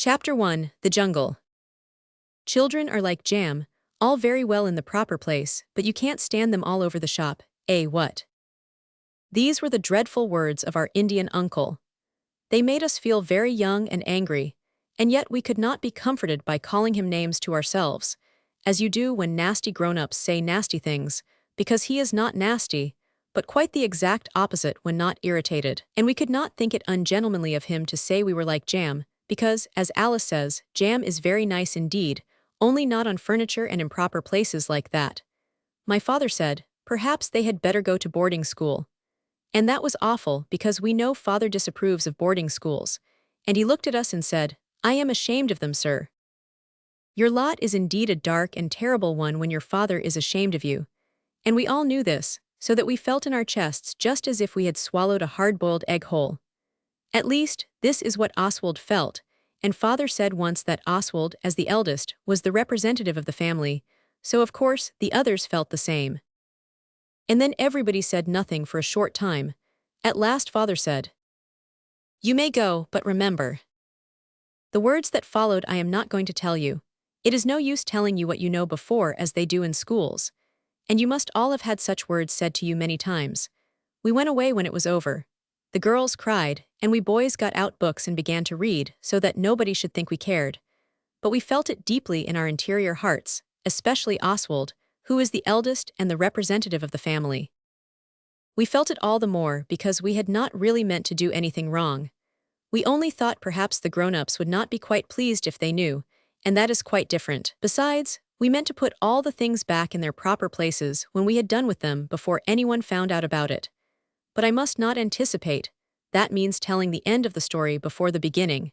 Chapter 1: The Jungle. Children are like jam, all very well in the proper place, but you can't stand them all over the shop, what? These were the dreadful words of our Indian uncle. They made us feel very young and angry, and yet we could not be comforted by calling him names to ourselves, as you do when nasty grown-ups say nasty things, because he is not nasty, but quite the exact opposite when not irritated. And we could not think it ungentlemanly of him to say we were like jam, because, as Alice says, jam is very nice indeed, only not on furniture and improper places like that. My father said, perhaps they had better go to boarding school. And that was awful, because we know father disapproves of boarding schools. And he looked at us and said, I am ashamed of them, sir. Your lot is indeed a dark and terrible one when your father is ashamed of you. And we all knew this, so that we felt in our chests just as if we had swallowed a hard-boiled egg whole. At least, this is what Oswald felt, and father said once that Oswald, as the eldest, was the representative of the family, so of course the others felt the same. And then everybody said nothing for a short time. At last father said, You may go, but remember. The words that followed I am not going to tell you. It is no use telling you what you know before, as they do in schools. And you must all have had such words said to you many times. We went away when it was over. The girls cried, and we boys got out books and began to read, so that nobody should think we cared. But we felt it deeply in our interior hearts, especially Oswald, who is the eldest and the representative of the family. We felt it all the more because we had not really meant to do anything wrong. We only thought perhaps the grown-ups would not be quite pleased if they knew, and that is quite different. Besides, we meant to put all the things back in their proper places when we had done with them before anyone found out about it. But I must not anticipate. That means telling the end of the story before the beginning.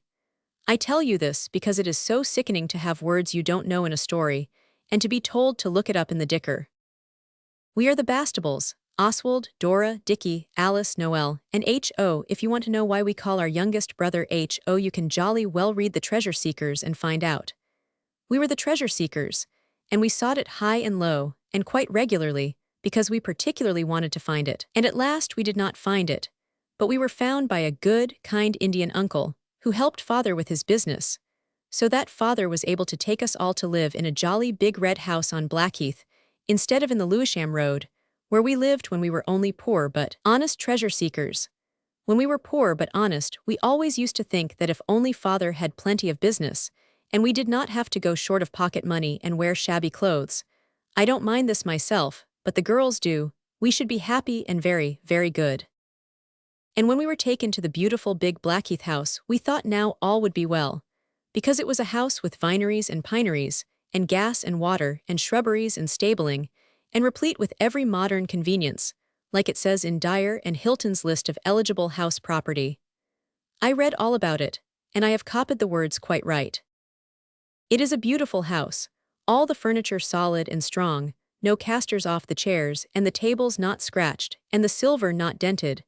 I tell you this because it is so sickening to have words you don't know in a story, and to be told to look it up in the dicker. We are the Bastables, Oswald, Dora, Dickie, Alice, Noel, and H.O. If you want to know why we call our youngest brother H.O., you can jolly well read The Treasure Seekers and find out. We were the treasure seekers, and we sought it high and low, and quite regularly, because we particularly wanted to find it. And at last we did not find it, but we were found by a good, kind Indian uncle, who helped father with his business, so that father was able to take us all to live in a jolly big red house on Blackheath, instead of in the Lewisham Road, where we lived when we were only poor but honest treasure seekers. When we were poor but honest, we always used to think that if only father had plenty of business, and we did not have to go short of pocket money and wear shabby clothes. I don't mind this myself, but the girls do. We should be happy and very, very good. And when we were taken to the beautiful big Blackheath house, we thought now all would be well, because it was a house with vineries and pineries, and gas and water, and shrubberies and stabling, and replete with every modern convenience, like it says in Dyer and Hilton's list of eligible house property. I read all about it, and I have copied the words quite right. It is a beautiful house, all the furniture solid and strong, no casters off the chairs, and the tables not scratched, and the silver not dented,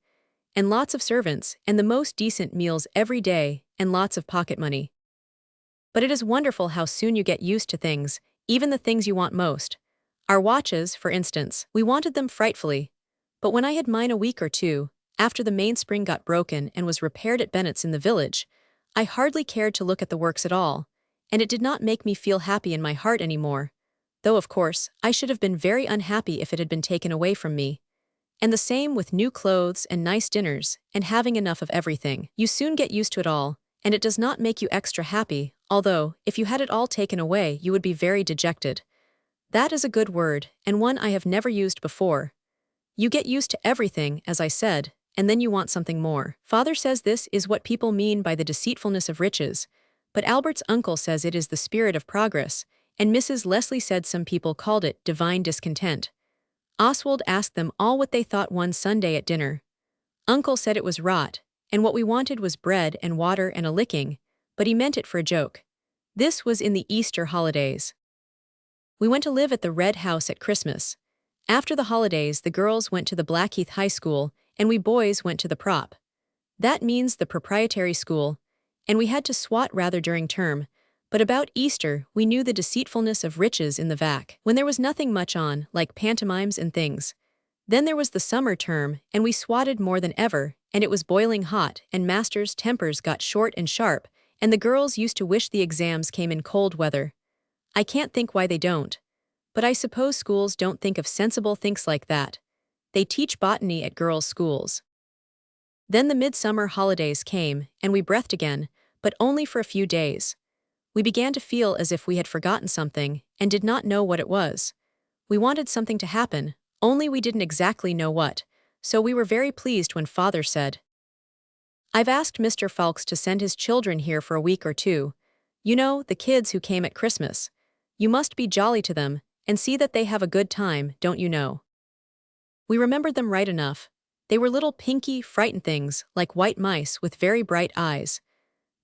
and lots of servants, and the most decent meals every day, and lots of pocket money. But it is wonderful how soon you get used to things, even the things you want most. Our watches, for instance, we wanted them frightfully. But when I had mine a week or two, after the mainspring got broken and was repaired at Bennett's in the village, I hardly cared to look at the works at all, and it did not make me feel happy in my heart any more, though of course I should have been very unhappy if it had been taken away from me. And the same with new clothes and nice dinners, and having enough of everything. You soon get used to it all, and it does not make you extra happy, although, if you had it all taken away, you would be very dejected. That is a good word, and one I have never used before. You get used to everything, as I said, and then you want something more. Father says this is what people mean by the deceitfulness of riches, but Albert's uncle says it is the spirit of progress, and Mrs. Leslie said some people called it divine discontent. Oswald asked them all what they thought one Sunday at dinner. Uncle said it was rot, and what we wanted was bread and water and a licking, but he meant it for a joke. This was in the Easter holidays. We went to live at the Red House at Christmas. After the holidays, the girls went to the Blackheath High School, and we boys went to the prop. That means the proprietary school, and we had to swat rather during term, but about Easter we knew the deceitfulness of riches in the vac, when there was nothing much on, like pantomimes and things. Then there was the summer term, and we swatted more than ever, and it was boiling hot, and master's tempers got short and sharp, and the girls used to wish the exams came in cold weather. I can't think why they don't. But I suppose schools don't think of sensible things like that. They teach botany at girls' schools. Then the midsummer holidays came, and we breathed again, but only for a few days. We began to feel as if we had forgotten something, and did not know what it was. We wanted something to happen, only we didn't exactly know what, so we were very pleased when Father said, "I've asked Mr. Falks to send his children here for a week or two. You know, the kids who came at Christmas. You must be jolly to them, and see that they have a good time, don't you know?" We remembered them right enough. They were little pinky, frightened things, like white mice with very bright eyes.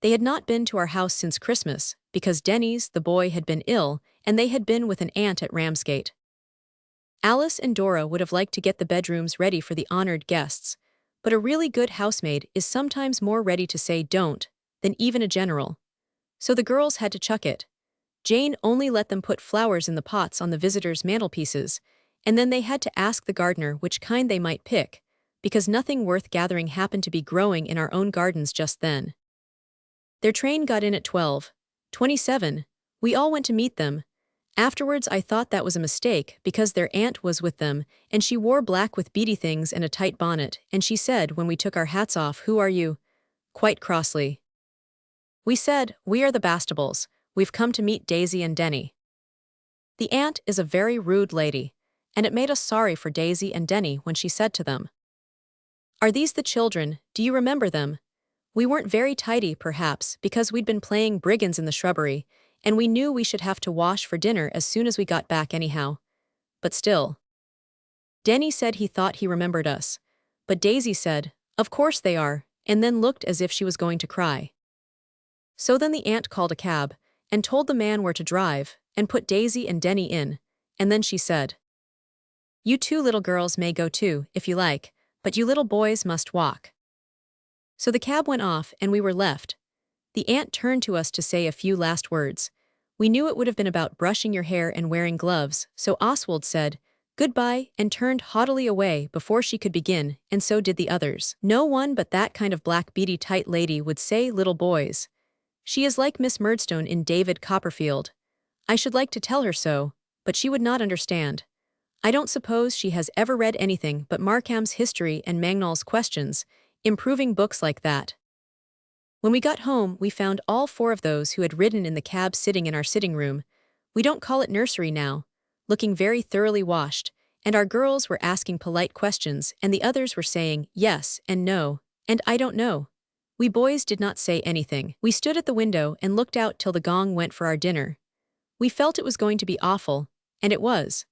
They had not been to our house since Christmas, because Denny's, the boy, had been ill, and they had been with an aunt at Ramsgate. Alice and Dora would have liked to get the bedrooms ready for the honored guests, but a really good housemaid is sometimes more ready to say don't than even a general. So the girls had to chuck it. Jane only let them put flowers in the pots on the visitors' mantelpieces, and then they had to ask the gardener which kind they might pick, because nothing worth gathering happened to be growing in our own gardens just then. Their train got in at 12:27. We all went to meet them. Afterwards I thought that was a mistake because their aunt was with them, and she wore black with beady things and a tight bonnet, and she said when we took our hats off, "Who are you?" quite crossly. We said, "We are the Bastables. We've come to meet Daisy and Denny." The aunt is a very rude lady, and it made us sorry for Daisy and Denny when she said to them, "Are these the children? Do you remember them?" We weren't very tidy, perhaps, because we'd been playing brigands in the shrubbery, and we knew we should have to wash for dinner as soon as we got back anyhow. But still. Denny said he thought he remembered us, but Daisy said, "Of course they are," and then looked as if she was going to cry. So then the aunt called a cab, and told the man where to drive, and put Daisy and Denny in, and then she said, "You two little girls may go too, if you like, but you little boys must walk." So the cab went off and we were left. The aunt turned to us to say a few last words. We knew it would have been about brushing your hair and wearing gloves, so Oswald said, "Goodbye," and turned haughtily away before she could begin, and so did the others. No one but that kind of black beady tight lady would say little boys. She is like Miss Murdstone in David Copperfield. I should like to tell her so, but she would not understand. I don't suppose she has ever read anything but Markham's History and Mangnall's Questions, improving books like that. When we got home, we found all four of those who had ridden in the cab sitting in our sitting room. We don't call it nursery now, looking very thoroughly washed, and our girls were asking polite questions, and the others were saying yes and no, and I don't know. We boys did not say anything. We stood at the window and looked out till the gong went for our dinner. We felt it was going to be awful, and it was.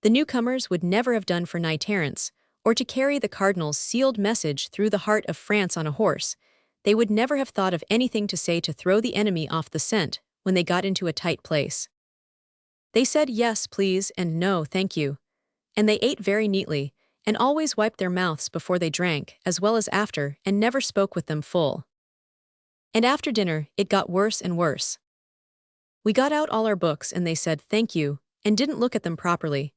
The newcomers would never have done for knight-errants, or to carry the cardinal's sealed message through the heart of France on a horse. They would never have thought of anything to say to throw the enemy off the scent when they got into a tight place. They said yes, please, and no, thank you. And they ate very neatly, and always wiped their mouths before they drank, as well as after, and never spoke with them full. And after dinner, it got worse and worse. We got out all our books and they said thank you, and didn't look at them properly.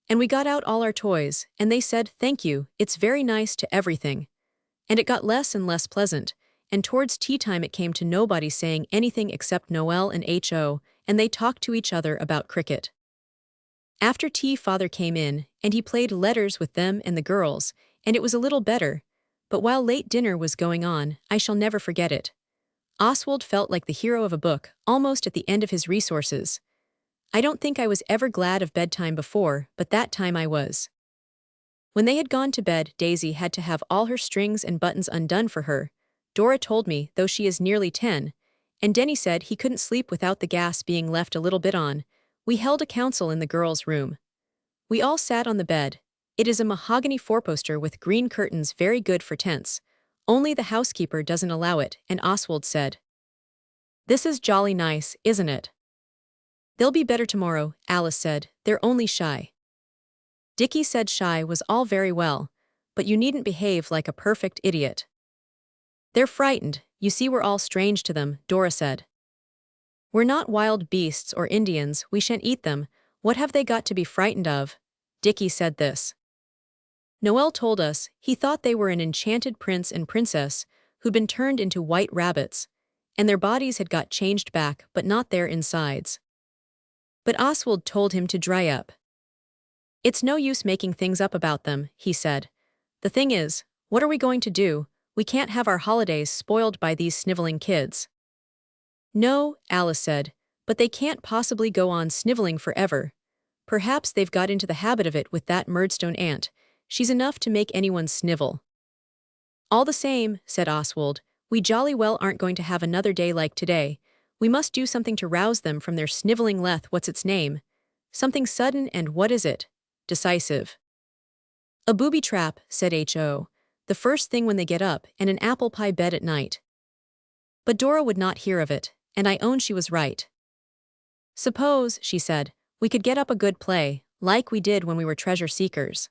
And we got out all our toys, and they said, "Thank you, it's very nice to everything." And it got less and less pleasant, and towards tea time it came to nobody saying anything except Noel and H.O., and they talked to each other about cricket. After tea Father came in, and he played letters with them and the girls, and it was a little better, but while late dinner was going on, I shall never forget it. Oswald felt like the hero of a book, almost at the end of his resources. I don't think I was ever glad of bedtime before, but that time I was. When they had gone to bed, Daisy had to have all her strings and buttons undone for her. Dora told me, though she is nearly 10, and Denny said he couldn't sleep without the gas being left a little bit on. We held a council in the girls' room. We all sat on the bed. It is a mahogany four-poster with green curtains, very good for tents. Only the housekeeper doesn't allow it, and Oswald said, "This is jolly nice, isn't it?" "They'll be better tomorrow," Alice said. "They're only shy." Dickie said shy was all very well, but you needn't behave like a perfect idiot. "They're frightened, you see we're all strange to them," Dora said. "We're not wild beasts or Indians, we shan't eat them, what have they got to be frightened of?" Dickie said this. Noel told us he thought they were an enchanted prince and princess who'd been turned into white rabbits, and their bodies had got changed back but not their insides. But Oswald told him to dry up. "It's no use making things up about them," he said. "The thing is, what are we going to do? We can't have our holidays spoiled by these sniveling kids." "No," Alice said, "but they can't possibly go on sniveling forever. Perhaps they've got into the habit of it with that Murdstone aunt. She's enough to make anyone snivel." "All the same," said Oswald, "we jolly well aren't going to have another day like today. We must do something to rouse them from their sniveling what's its name? Something sudden and what is it? Decisive." "A booby trap," said H.O., "the first thing when they get up, and an apple pie bed at night." But Dora would not hear of it, and I own she was right. "Suppose," she said, "we could get up a good play, like we did when we were treasure seekers."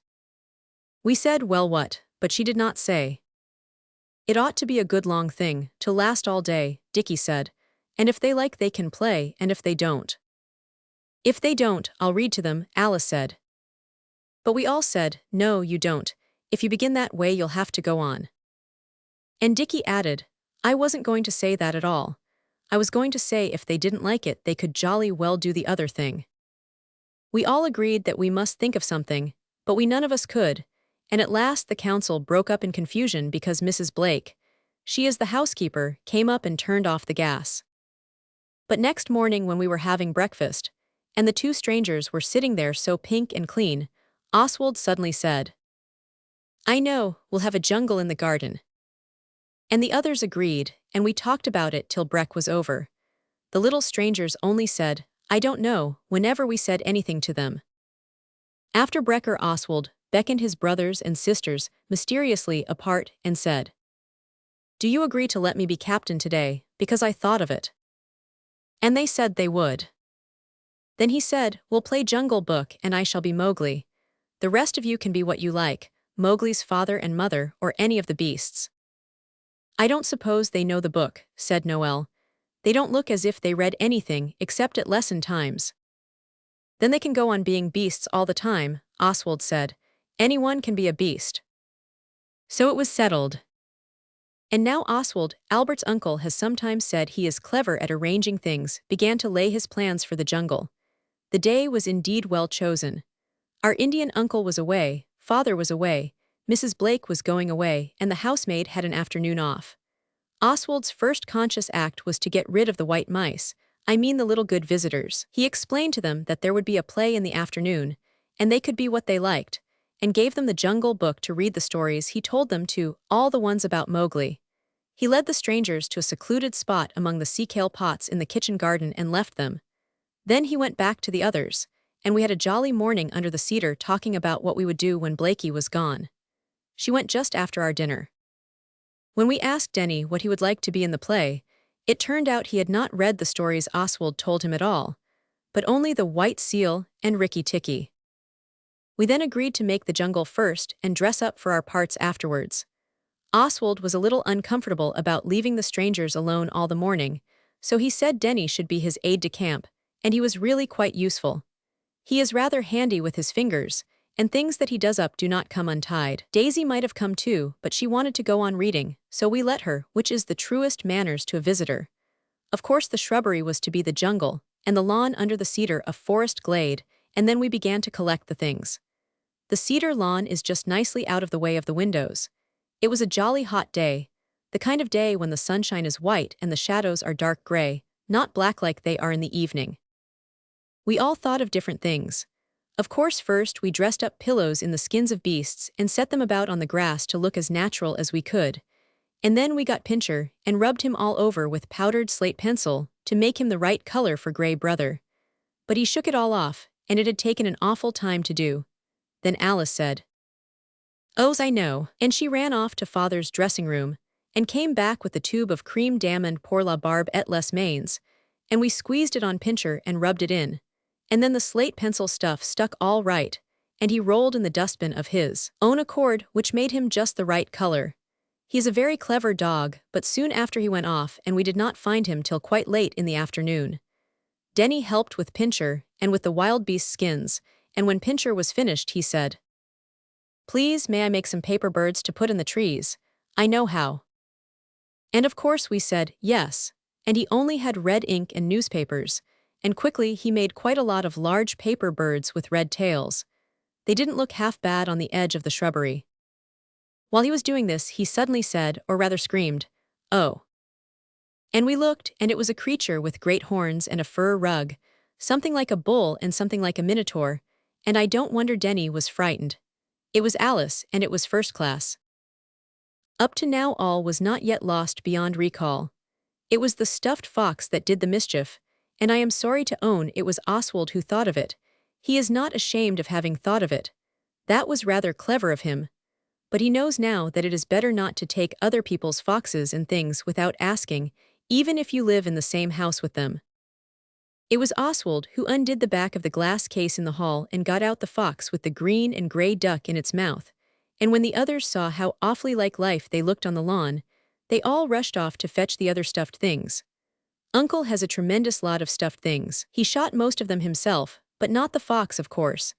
We said, well, what, but she did not say. "It ought to be a good long thing, to last all day," Dickie said, "and if they like they can play, and if they don't." "If they don't, I'll read to them," Alice said. But we all said, "No, you don't. If you begin that way you'll have to go on." And Dickie added, "I wasn't going to say that at all. I was going to say if they didn't like it they could jolly well do the other thing." We all agreed that we must think of something, but we none of us could, and at last the council broke up in confusion because Mrs. Blake, she is the housekeeper, came up and turned off the gas. But next morning when we were having breakfast, and the two strangers were sitting there so pink and clean, Oswald suddenly said, "I know, we'll have a jungle in the garden." And the others agreed, and we talked about it till break was over. The little strangers only said, "I don't know," whenever we said anything to them. After brekker Oswald beckoned his brothers and sisters mysteriously apart and said, "Do you agree to let me be captain today, because I thought of it?" And they said they would. Then he said, "We'll play Jungle Book and I shall be Mowgli. The rest of you can be what you like, Mowgli's father and mother or any of the beasts." "I don't suppose they know the book," said Noel. "They don't look as if they read anything except at lesson times." "Then they can go on being beasts all the time," Oswald said. "Anyone can be a beast." So it was settled. And now Oswald, Albert's uncle, has sometimes said he is clever at arranging things, began to lay his plans for the jungle. The day was indeed well chosen. Our Indian uncle was away, father was away, Mrs. Blake was going away, and the housemaid had an afternoon off. Oswald's first conscious act was to get rid of the white mice, I mean the little good visitors. He explained to them that there would be a play in the afternoon, and they could be what they liked, and gave them the Jungle Book to read the stories he told them to, all the ones about Mowgli. He led the strangers to a secluded spot among the sea-kale pots in the kitchen garden and left them. Then he went back to the others, and we had a jolly morning under the cedar talking about what we would do when Blakey was gone. She went just after our dinner. When we asked Denny what he would like to be in the play, it turned out he had not read the stories Oswald told him at all, but only the White Seal and Rikki Tikki. We then agreed to make the jungle first and dress up for our parts afterwards. Oswald was a little uncomfortable about leaving the strangers alone all the morning, so he said Denny should be his aide-de-camp, and he was really quite useful. He is rather handy with his fingers, and things that he does up do not come untied. Daisy might have come too, but she wanted to go on reading, so we let her, which is the truest manners to a visitor. Of course the shrubbery was to be the jungle, and the lawn under the cedar a forest glade, and then we began to collect the things. The cedar lawn is just nicely out of the way of the windows. It was a jolly hot day, the kind of day when the sunshine is white and the shadows are dark gray, not black like they are in the evening. We all thought of different things. Of course first we dressed up pillows in the skins of beasts and set them about on the grass to look as natural as we could. And then we got Pincher and rubbed him all over with powdered slate pencil to make him the right color for Gray Brother. But he shook it all off, and it had taken an awful time to do. Then Alice said, "Ohs, I know," and she ran off to father's dressing room, and came back with the tube of cream d'amande pour la barbe et les mains, and we squeezed it on Pincher and rubbed it in, and then the slate pencil stuff stuck all right, and he rolled in the dustbin of his own accord, which made him just the right color. He is a very clever dog, but soon after he went off and we did not find him till quite late in the afternoon. Denny helped with Pincher and with the wild beast skins, and when Pincher was finished he said, "Please, may I make some paper birds to put in the trees? I know how." And of course we said, yes, and he only had red ink and newspapers, and quickly he made quite a lot of large paper birds with red tails. They didn't look half bad on the edge of the shrubbery. While he was doing this, he suddenly said, or rather screamed, "Oh." And we looked, and it was a creature with great horns and a fur rug, something like a bull and something like a minotaur, and I don't wonder Denny was frightened. It was Alice, and it was first class. Up to now all was not yet lost beyond recall. It was the stuffed fox that did the mischief, and I am sorry to own it was Oswald who thought of it. He is not ashamed of having thought of it. That was rather clever of him. But he knows now that it is better not to take other people's foxes and things without asking, even if you live in the same house with them. It was Oswald who undid the back of the glass case in the hall and got out the fox with the green and gray duck in its mouth, and when the others saw how awfully like life they looked on the lawn, they all rushed off to fetch the other stuffed things. Uncle has a tremendous lot of stuffed things. He shot most of them himself, but not the fox, of course.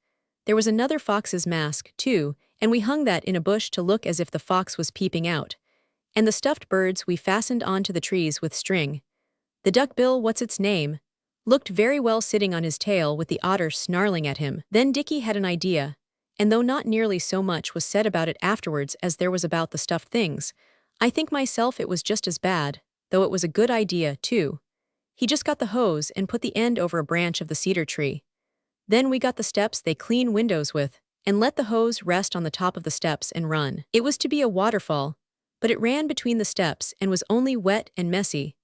There was another fox's mask, too, and we hung that in a bush to look as if the fox was peeping out. And the stuffed birds we fastened onto the trees with string. The duck-bill, what's its name, looked very well sitting on his tail with the otter snarling at him. Then Dickie had an idea, and though not nearly so much was said about it afterwards as there was about the stuffed things, I think myself it was just as bad, though it was a good idea, too. He just got the hose and put the end over a branch of the cedar tree. Then we got the steps they clean windows with, and let the hose rest on the top of the steps and run. It was to be a waterfall, but it ran between the steps and was only wet and messy.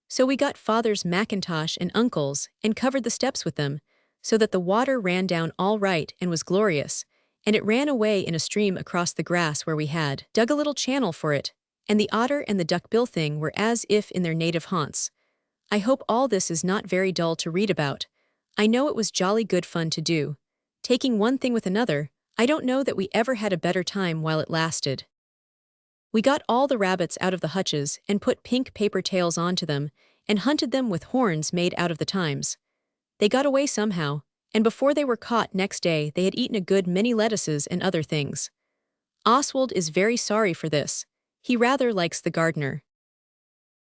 So we got Father's mackintosh and Uncle's and covered the steps with them, so that the water ran down all right and was glorious, and it ran away in a stream across the grass where we had dug a little channel for it, and the otter and the duck-bill thing were as if in their native haunts. I hope all this is not very dull to read about. I know it was jolly good fun to do. Taking one thing with another, I don't know that we ever had a better time while it lasted. We got all the rabbits out of the hutches and put pink paper tails onto them and hunted them with horns made out of the Times. They got away somehow, and before they were caught next day they had eaten a good many lettuces and other things. Oswald is very sorry for this. He rather likes the gardener.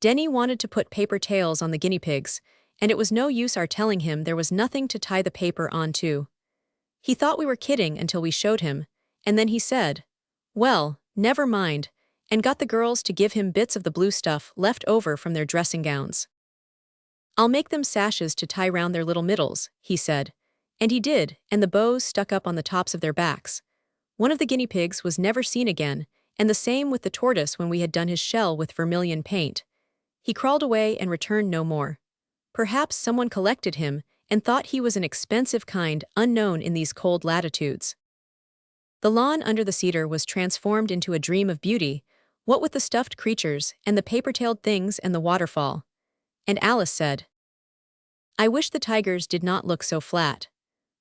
Denny wanted to put paper tails on the guinea pigs, and it was no use our telling him there was nothing to tie the paper onto. He thought we were kidding until we showed him, and then he said, "Well, never mind," and got the girls to give him bits of the blue stuff left over from their dressing gowns. "I'll make them sashes to tie round their little middles," he said. And he did, and the bows stuck up on the tops of their backs. One of the guinea pigs was never seen again, and the same with the tortoise when we had done his shell with vermilion paint. He crawled away and returned no more. Perhaps someone collected him and thought he was an expensive kind unknown in these cold latitudes. The lawn under the cedar was transformed into a dream of beauty, what with the stuffed creatures and the paper-tailed things and the waterfall. And Alice said, "I wish the tigers did not look so flat.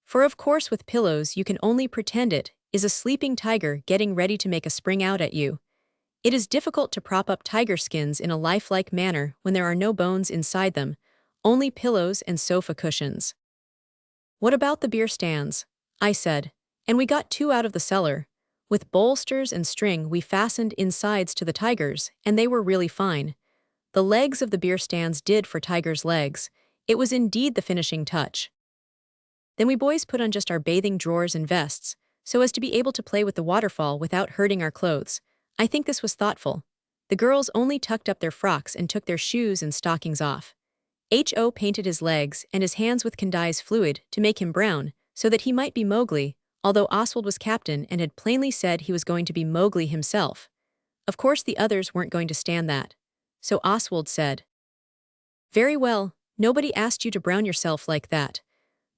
For of course with pillows you can only pretend it is a sleeping tiger getting ready to make a spring out at you. It is difficult to prop up tiger skins in a lifelike manner when there are no bones inside them, only pillows and sofa cushions." "What about the beer stands?" I said, and we got 2 out of the cellar. With bolsters and string we fastened insides to the tigers, and they were really fine. The legs of the beer stands did for tigers' legs. It was indeed the finishing touch. Then we boys put on just our bathing drawers and vests, so as to be able to play with the waterfall without hurting our clothes. I think this was thoughtful. The girls only tucked up their frocks and took their shoes and stockings off. H.O. painted his legs and his hands with Candice fluid to make him brown, so that he might be Mowgli, although Oswald was captain and had plainly said he was going to be Mowgli himself. Of course the others weren't going to stand that. So Oswald said, "Very well, nobody asked you to brown yourself like that.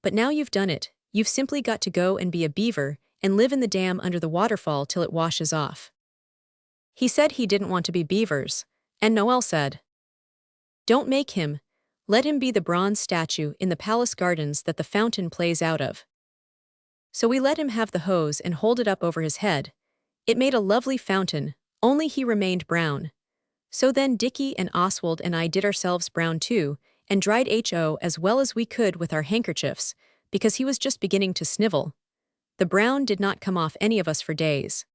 But now you've done it, you've simply got to go and be a beaver and live in the dam under the waterfall till it washes off." He said he didn't want to be beavers, and Noel said, "Don't make him. Let him be the bronze statue in the palace gardens that the fountain plays out of." So we let him have the hose and hold it up over his head. It made a lovely fountain, only he remained brown. So then Dickie and Oswald and I did ourselves brown too, and dried H.O. as well as we could with our handkerchiefs, because he was just beginning to snivel. The brown did not come off any of us for days.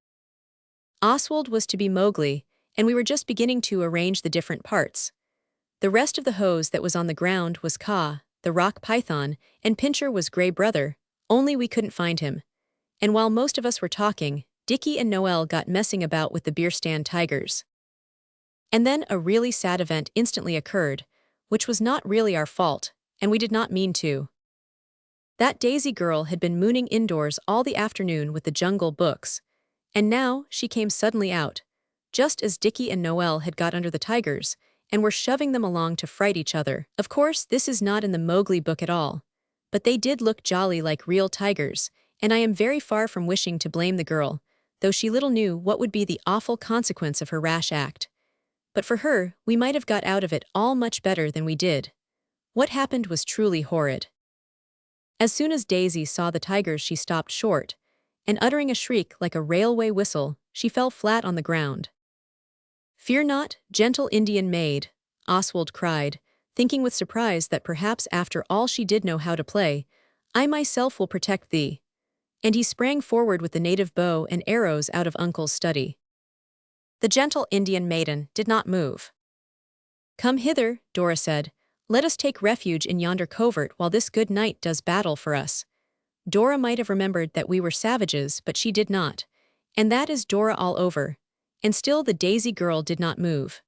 Oswald was to be Mowgli, and we were just beginning to arrange the different parts. The rest of the hose that was on the ground was Ka, the rock python, and Pincher was Grey Brother, only we couldn't find him. And while most of us were talking, Dickie and Noel got messing about with the beer stand tigers. And then a really sad event instantly occurred, which was not really our fault, and we did not mean to. That Daisy girl had been mooning indoors all the afternoon with the Jungle books, and now she came suddenly out, just as Dickie and Noel had got under the tigers, and were shoving them along to fright each other. Of course, this is not in the Mowgli book at all, but they did look jolly like real tigers, and I am very far from wishing to blame the girl, though she little knew what would be the awful consequence of her rash act. But for her, we might have got out of it all much better than we did. What happened was truly horrid. As soon as Daisy saw the tigers, she stopped short, and uttering a shriek like a railway whistle, she fell flat on the ground. "Fear not, gentle Indian maid," Oswald cried, thinking with surprise that perhaps after all she did know how to play, "I myself will protect thee." And he sprang forward with the native bow and arrows out of Uncle's study. The gentle Indian maiden did not move. "Come hither," Dora said. "Let us take refuge in yonder covert while this good knight does battle for us." Dora might have remembered that we were savages, but she did not. And that is Dora all over. And still the Daisy girl did not move.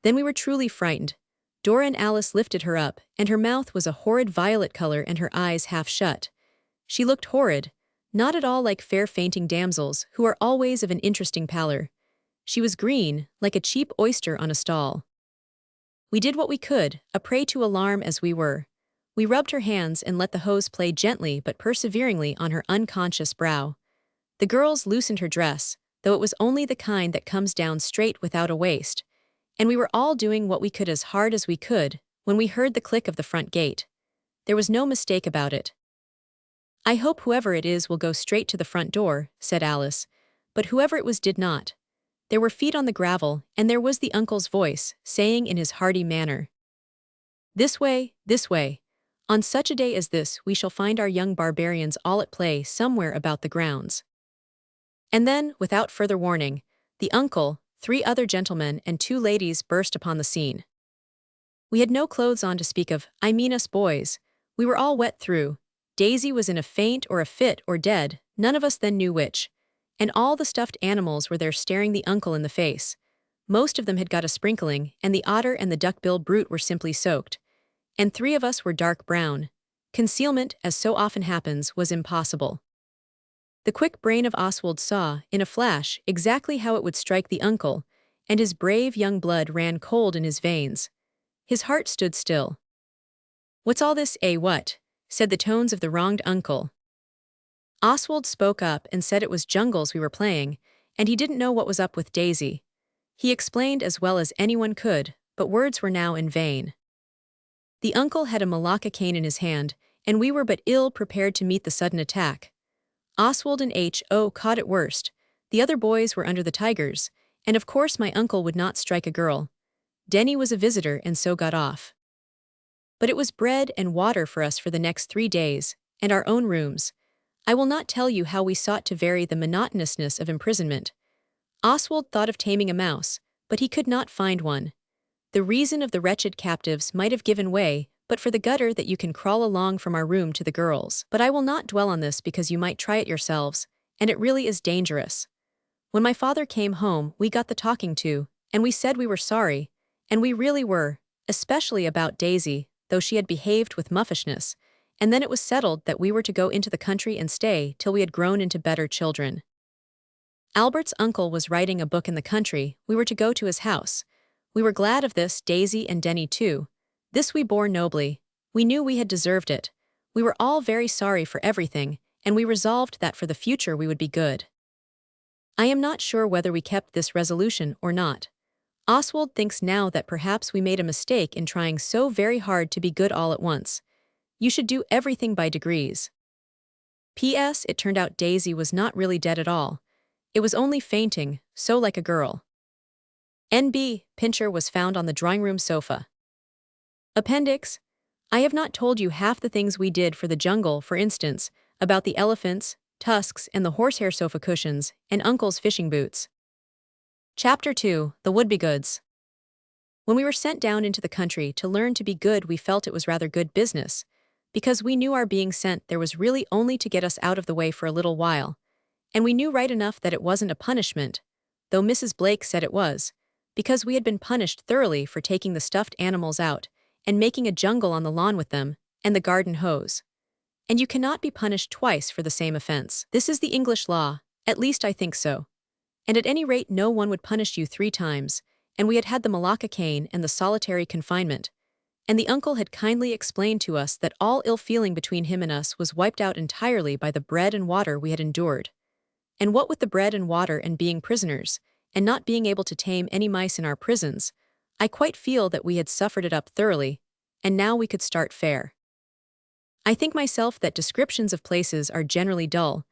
Then we were truly frightened. Dora and Alice lifted her up, and her mouth was a horrid violet color and her eyes half shut. She looked horrid, not at all like fair fainting damsels who are always of an interesting pallor. She was green, like a cheap oyster on a stall. We did what we could, a prey to alarm as we were. We rubbed her hands and let the hose play gently but perseveringly on her unconscious brow. The girls loosened her dress, though it was only the kind that comes down straight without a waist, and we were all doing what we could as hard as we could when we heard the click of the front gate. There was no mistake about it. "I hope whoever it is will go straight to the front door," said Alice, but whoever it was did not. There were feet on the gravel, and there was the uncle's voice, saying in his hearty manner, this way, on such a day as this we shall find our young barbarians all at play somewhere about the grounds." And then, without further warning, the uncle, 3 other gentlemen and 2 ladies burst upon the scene. We had no clothes on to speak of, I mean us boys. We were all wet through. Daisy was in a faint or a fit or dead, none of us then knew which. And all the stuffed animals were there staring the uncle in the face. Most of them had got a sprinkling, and the otter and the duck-billed brute were simply soaked. And 3 of us were dark brown. Concealment, as so often happens, was impossible. The quick brain of Oswald saw, in a flash, exactly how it would strike the uncle, and his brave young blood ran cold in his veins. His heart stood still. "What's all this, what?" said the tones of the wronged uncle. Oswald spoke up and said it was jungles we were playing, and he didn't know what was up with Daisy. He explained as well as anyone could, but words were now in vain. The uncle had a malacca cane in his hand, and we were but ill prepared to meet the sudden attack. Oswald and H.O. caught it worst. The other boys were under the tigers, and of course my uncle would not strike a girl. Denny was a visitor and so got off. But it was bread and water for us for the next 3 days, and our own rooms. I will not tell you how we sought to vary the monotonousness of imprisonment. Oswald thought of taming a mouse, but he could not find one. The reason of the wretched captives might have given way, but for the gutter that you can crawl along from our room to the girls. But I will not dwell on this because you might try it yourselves, and it really is dangerous. When my father came home, we got the talking to, and we said we were sorry, and we really were, especially about Daisy, though she had behaved with muffishness, and then it was settled that we were to go into the country and stay till we had grown into better children. Albert's uncle was writing a book in the country. We were to go to his house. We were glad of this, Daisy and Denny too. This we bore nobly. We knew we had deserved it. We were all very sorry for everything, and we resolved that for the future we would be good. I am not sure whether we kept this resolution or not. Oswald thinks now that perhaps we made a mistake in trying so very hard to be good all at once. You should do everything by degrees. P.S. It turned out Daisy was not really dead at all. It was only fainting, so like a girl. N.B. Pincher was found on the drawing-room sofa. Appendix: I have not told you half the things we did for the jungle, for instance, about the elephants, tusks, and the horsehair sofa cushions, and Uncle's fishing boots. Chapter 2: The Wouldbegoods. When we were sent down into the country to learn to be good, we felt it was rather good business, because we knew our being sent there was really only to get us out of the way for a little while, and we knew right enough that it wasn't a punishment, though Mrs. Blake said it was, because we had been punished thoroughly for taking the stuffed animals out and making a jungle on the lawn with them, and the garden hose. And you cannot be punished twice for the same offense. This is the English law, at least I think so. And at any rate no one would punish you 3 times, and we had had the Malacca cane and the solitary confinement, and the uncle had kindly explained to us that all ill feeling between him and us was wiped out entirely by the bread and water we had endured. And what with the bread and water and being prisoners, and not being able to tame any mice in our prisons, I quite feel that we had suffered it up thoroughly, and now we could start fair. I think myself that descriptions of places are generally dull,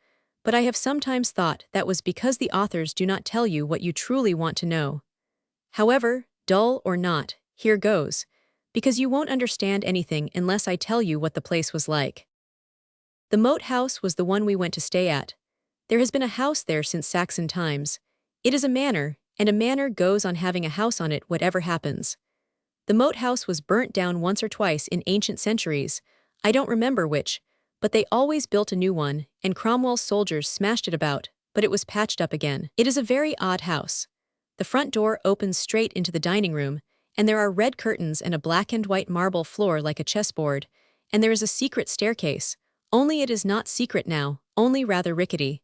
but I have sometimes thought that was because the authors do not tell you what you truly want to know. However, dull or not, here goes, because you won't understand anything unless I tell you what the place was like. The Moat House was the one we went to stay at. There has been a house there since Saxon times. It is a manor, and a manor goes on having a house on it whatever happens. The Moat House was burnt down once or twice in ancient centuries, I don't remember which, but they always built a new one, and Cromwell's soldiers smashed it about, but it was patched up again. It is a very odd house. The front door opens straight into the dining room, and there are red curtains and a black and white marble floor like a chessboard, and there is a secret staircase, only it is not secret now, only rather rickety.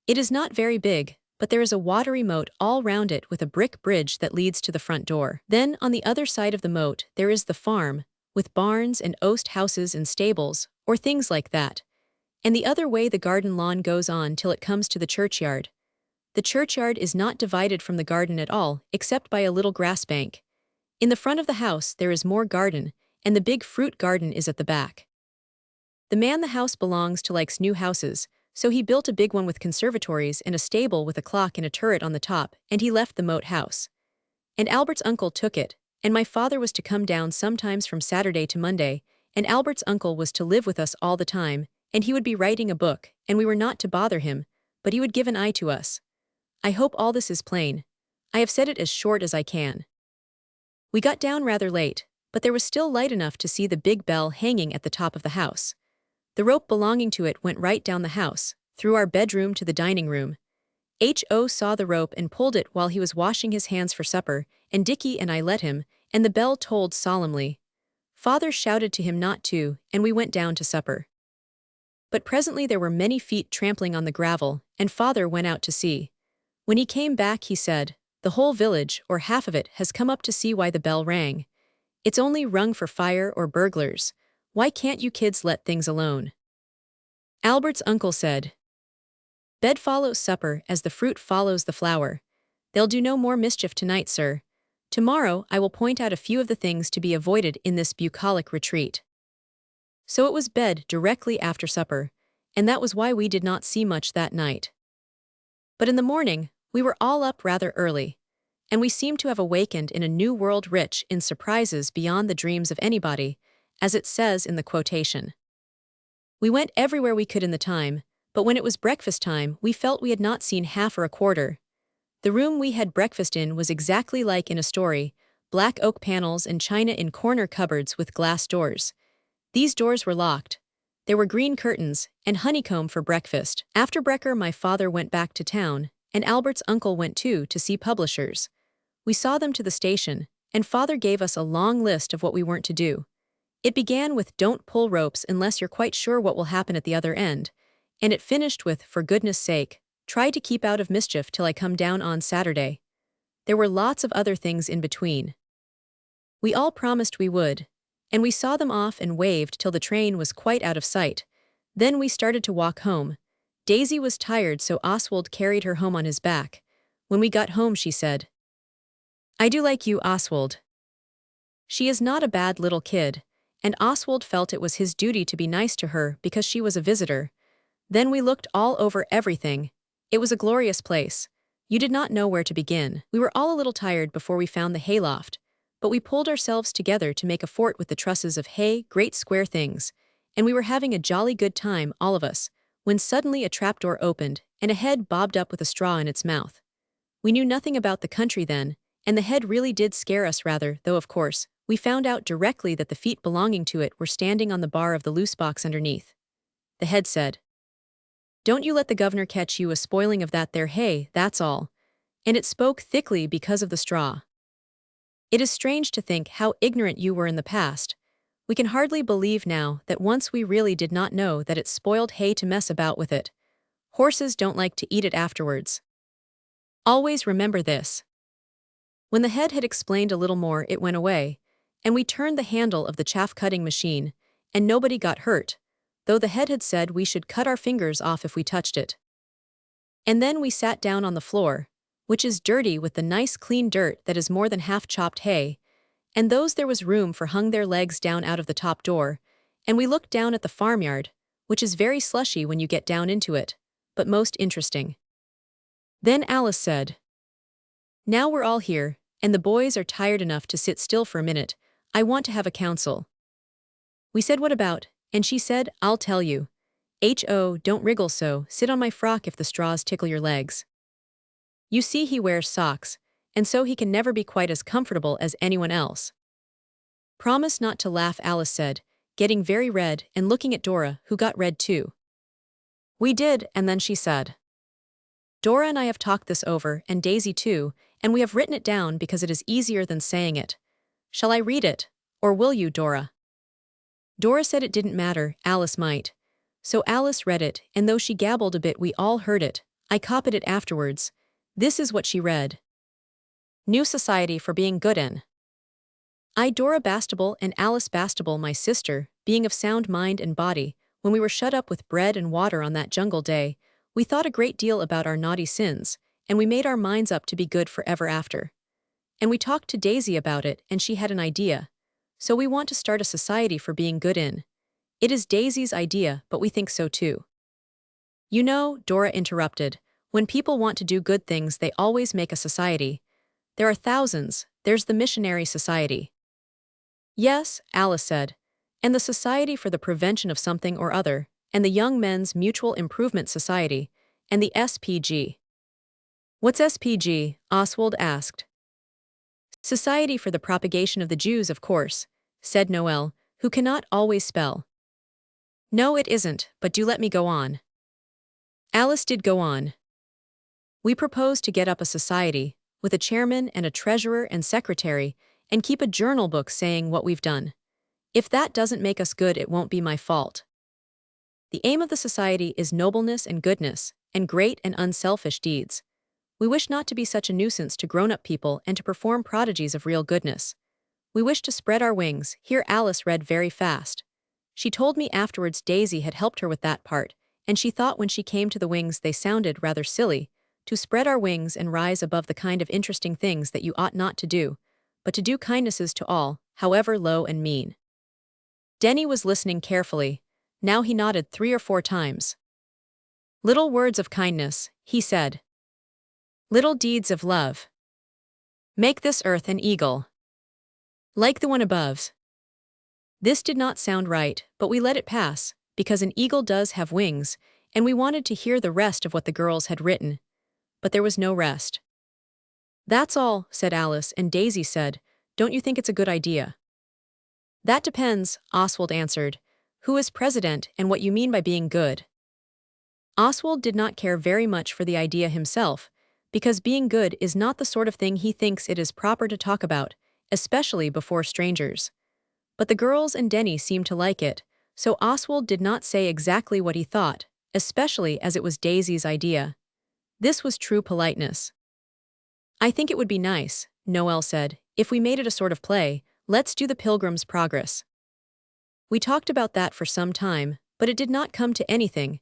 It is not very big, but there is a watery moat all round it with a brick bridge that leads to the front door. Then, on the other side of the moat, there is the farm, with barns and oast houses and stables, or things like that. And the other way the garden lawn goes on till it comes to the churchyard. The churchyard is not divided from the garden at all, except by a little grass bank. In the front of the house there is more garden, and the big fruit garden is at the back. The man the house belongs to likes new houses, so he built a big one with conservatories and a stable with a clock and a turret on the top, and he left the Moat House. And Albert's uncle took it, and my father was to come down sometimes from Saturday to Monday, and Albert's uncle was to live with us all the time, and he would be writing a book, and we were not to bother him, but he would give an eye to us. I hope all this is plain. I have said it as short as I can. We got down rather late, but there was still light enough to see the big bell hanging at the top of the house. The rope belonging to it went right down the house, through our bedroom to the dining room. H.O. saw the rope and pulled it while he was washing his hands for supper, and Dickie and I let him, and the bell tolled solemnly. Father shouted to him not to, and we went down to supper. But presently there were many feet trampling on the gravel, and Father went out to see. When he came back he said, "The whole village, or half of it, has come up to see why the bell rang. It's only rung for fire or burglars. Why can't you kids let things alone?" Albert's uncle said, "Bed follows supper as the fruit follows the flower. They'll do no more mischief tonight, sir. Tomorrow I will point out a few of the things to be avoided in this bucolic retreat." So it was bed directly after supper, and that was why we did not see much that night. But in the morning, we were all up rather early, and we seemed to have awakened in a new world rich in surprises beyond the dreams of anybody, as it says in the quotation. We went everywhere we could in the time, but when it was breakfast time we felt we had not seen half or a quarter. The room we had breakfast in was exactly like in a story, black oak panels and china in corner cupboards with glass doors. These doors were locked. There were green curtains, and honeycomb for breakfast. After brekker my father went back to town, and Albert's uncle went too to see publishers. We saw them to the station, and Father gave us a long list of what we weren't to do. It began with "Don't pull ropes unless you're quite sure what will happen at the other end," and it finished with "For goodness sake, try to keep out of mischief till I come down on Saturday." There were lots of other things in between. We all promised we would, and we saw them off and waved till the train was quite out of sight. Then we started to walk home. Daisy was tired, so Oswald carried her home on his back. When we got home she said, "I do like you, Oswald." She is not a bad little kid, and Oswald felt it was his duty to be nice to her because she was a visitor. Then we looked all over everything. It was a glorious place. You did not know where to begin. We were all a little tired before we found the hayloft, but we pulled ourselves together to make a fort with the trusses of hay, great square things, and we were having a jolly good time, all of us, when suddenly a trapdoor opened, and a head bobbed up with a straw in its mouth. We knew nothing about the country then, And the head really did scare us rather, though of course, we found out directly that the feet belonging to it were standing on the bar of the loose box underneath. The head said, "Don't you let the governor catch you a spoiling of that there hay, that's all." And it spoke thickly because of the straw. It is strange to think how ignorant you were in the past. We can hardly believe now that once we really did not know that it spoiled hay to mess about with it. Horses don't like to eat it afterwards. Always remember this. When the head had explained a little more, it went away, and we turned the handle of the chaff-cutting machine, and nobody got hurt, though the head had said we should cut our fingers off if we touched it. And then we sat down on the floor, which is dirty with the nice clean dirt that is more than half chopped hay, and those there was room for hung their legs down out of the top door, and we looked down at the farmyard, which is very slushy when you get down into it, but most interesting. Then Alice said, "Now we're all here, and the boys are tired enough to sit still for a minute, I want to have a council." We said, "What about?" And she said, "I'll tell you. Don't wriggle so, sit on my frock if the straws tickle your legs. You see he wears socks, and so he can never be quite as comfortable as anyone else." "Promise not to laugh," Alice said, getting very red and looking at Dora, who got red too. We did, and then she said, "Dora and I have talked this over, and Daisy too, and we have written it down because it is easier than saying it. Shall I read it, or will you, Dora?" Dora said it didn't matter, Alice might. So Alice read it, and though she gabbled a bit we all heard it. I copied it afterwards. This is what she read. "New society for being good in. I, Dora Bastable, and Alice Bastable, my sister, being of sound mind and body, when we were shut up with bread and water on that jungle day, we thought a great deal about our naughty sins, and we made our minds up to be good forever after. And we talked to Daisy about it, and she had an idea. So we want to start a society for being good in. It is Daisy's idea, but we think so too." "You know," Dora interrupted, "when people want to do good things they always make a society. There are thousands, there's the Missionary Society." "Yes," Alice said, "and the Society for the Prevention of Something or Other, and the Young Men's Mutual Improvement Society, and the SPG." "What's SPG?" Oswald asked. "Society for the Propagation of the Jews, of course," said Noel, who cannot always spell. "No, it isn't, but do let me go on." Alice did go on. "We propose to get up a society, with a chairman and a treasurer and secretary, and keep a journal book saying what we've done. If that doesn't make us good, it won't be my fault. The aim of the society is nobleness and goodness, and great and unselfish deeds. We wish not to be such a nuisance to grown-up people and to perform prodigies of real goodness. We wish to spread our wings." Here Alice read very fast. She told me afterwards Daisy had helped her with that part, and she thought when she came to the wings they sounded rather silly, to spread our wings and rise above the kind of interesting things that you ought not to do, but to do kindnesses to all, however low and mean. Denny was listening carefully. Now he nodded 3 or 4 times. "Little words of kindness," he said. "Little deeds of love. Make this earth an eagle, like the one above." This did not sound right, but we let it pass, because an eagle does have wings, and we wanted to hear the rest of what the girls had written. But there was no rest. "That's all," said Alice, and Daisy said, "Don't you think it's a good idea?" "That depends," Oswald answered, "who is president and what you mean by being good." Oswald did not care very much for the idea himself, because being good is not the sort of thing he thinks it is proper to talk about, especially before strangers. But the girls and Denny seemed to like it, so Oswald did not say exactly what he thought, especially as it was Daisy's idea. This was true politeness. "I think it would be nice," Noel said, "if we made it a sort of play. Let's do the Pilgrim's Progress." We talked about that for some time, but it did not come to anything,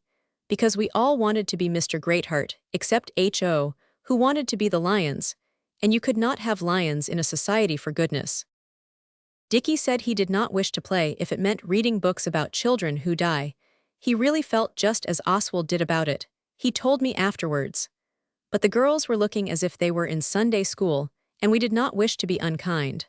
because we all wanted to be Mr. Greatheart, except H.O., who wanted to be the lions, and you could not have lions in a society for goodness. Dickie said he did not wish to play if it meant reading books about children who die. He really felt just as Oswald did about it, he told me afterwards. But the girls were looking as if they were in Sunday school, and we did not wish to be unkind.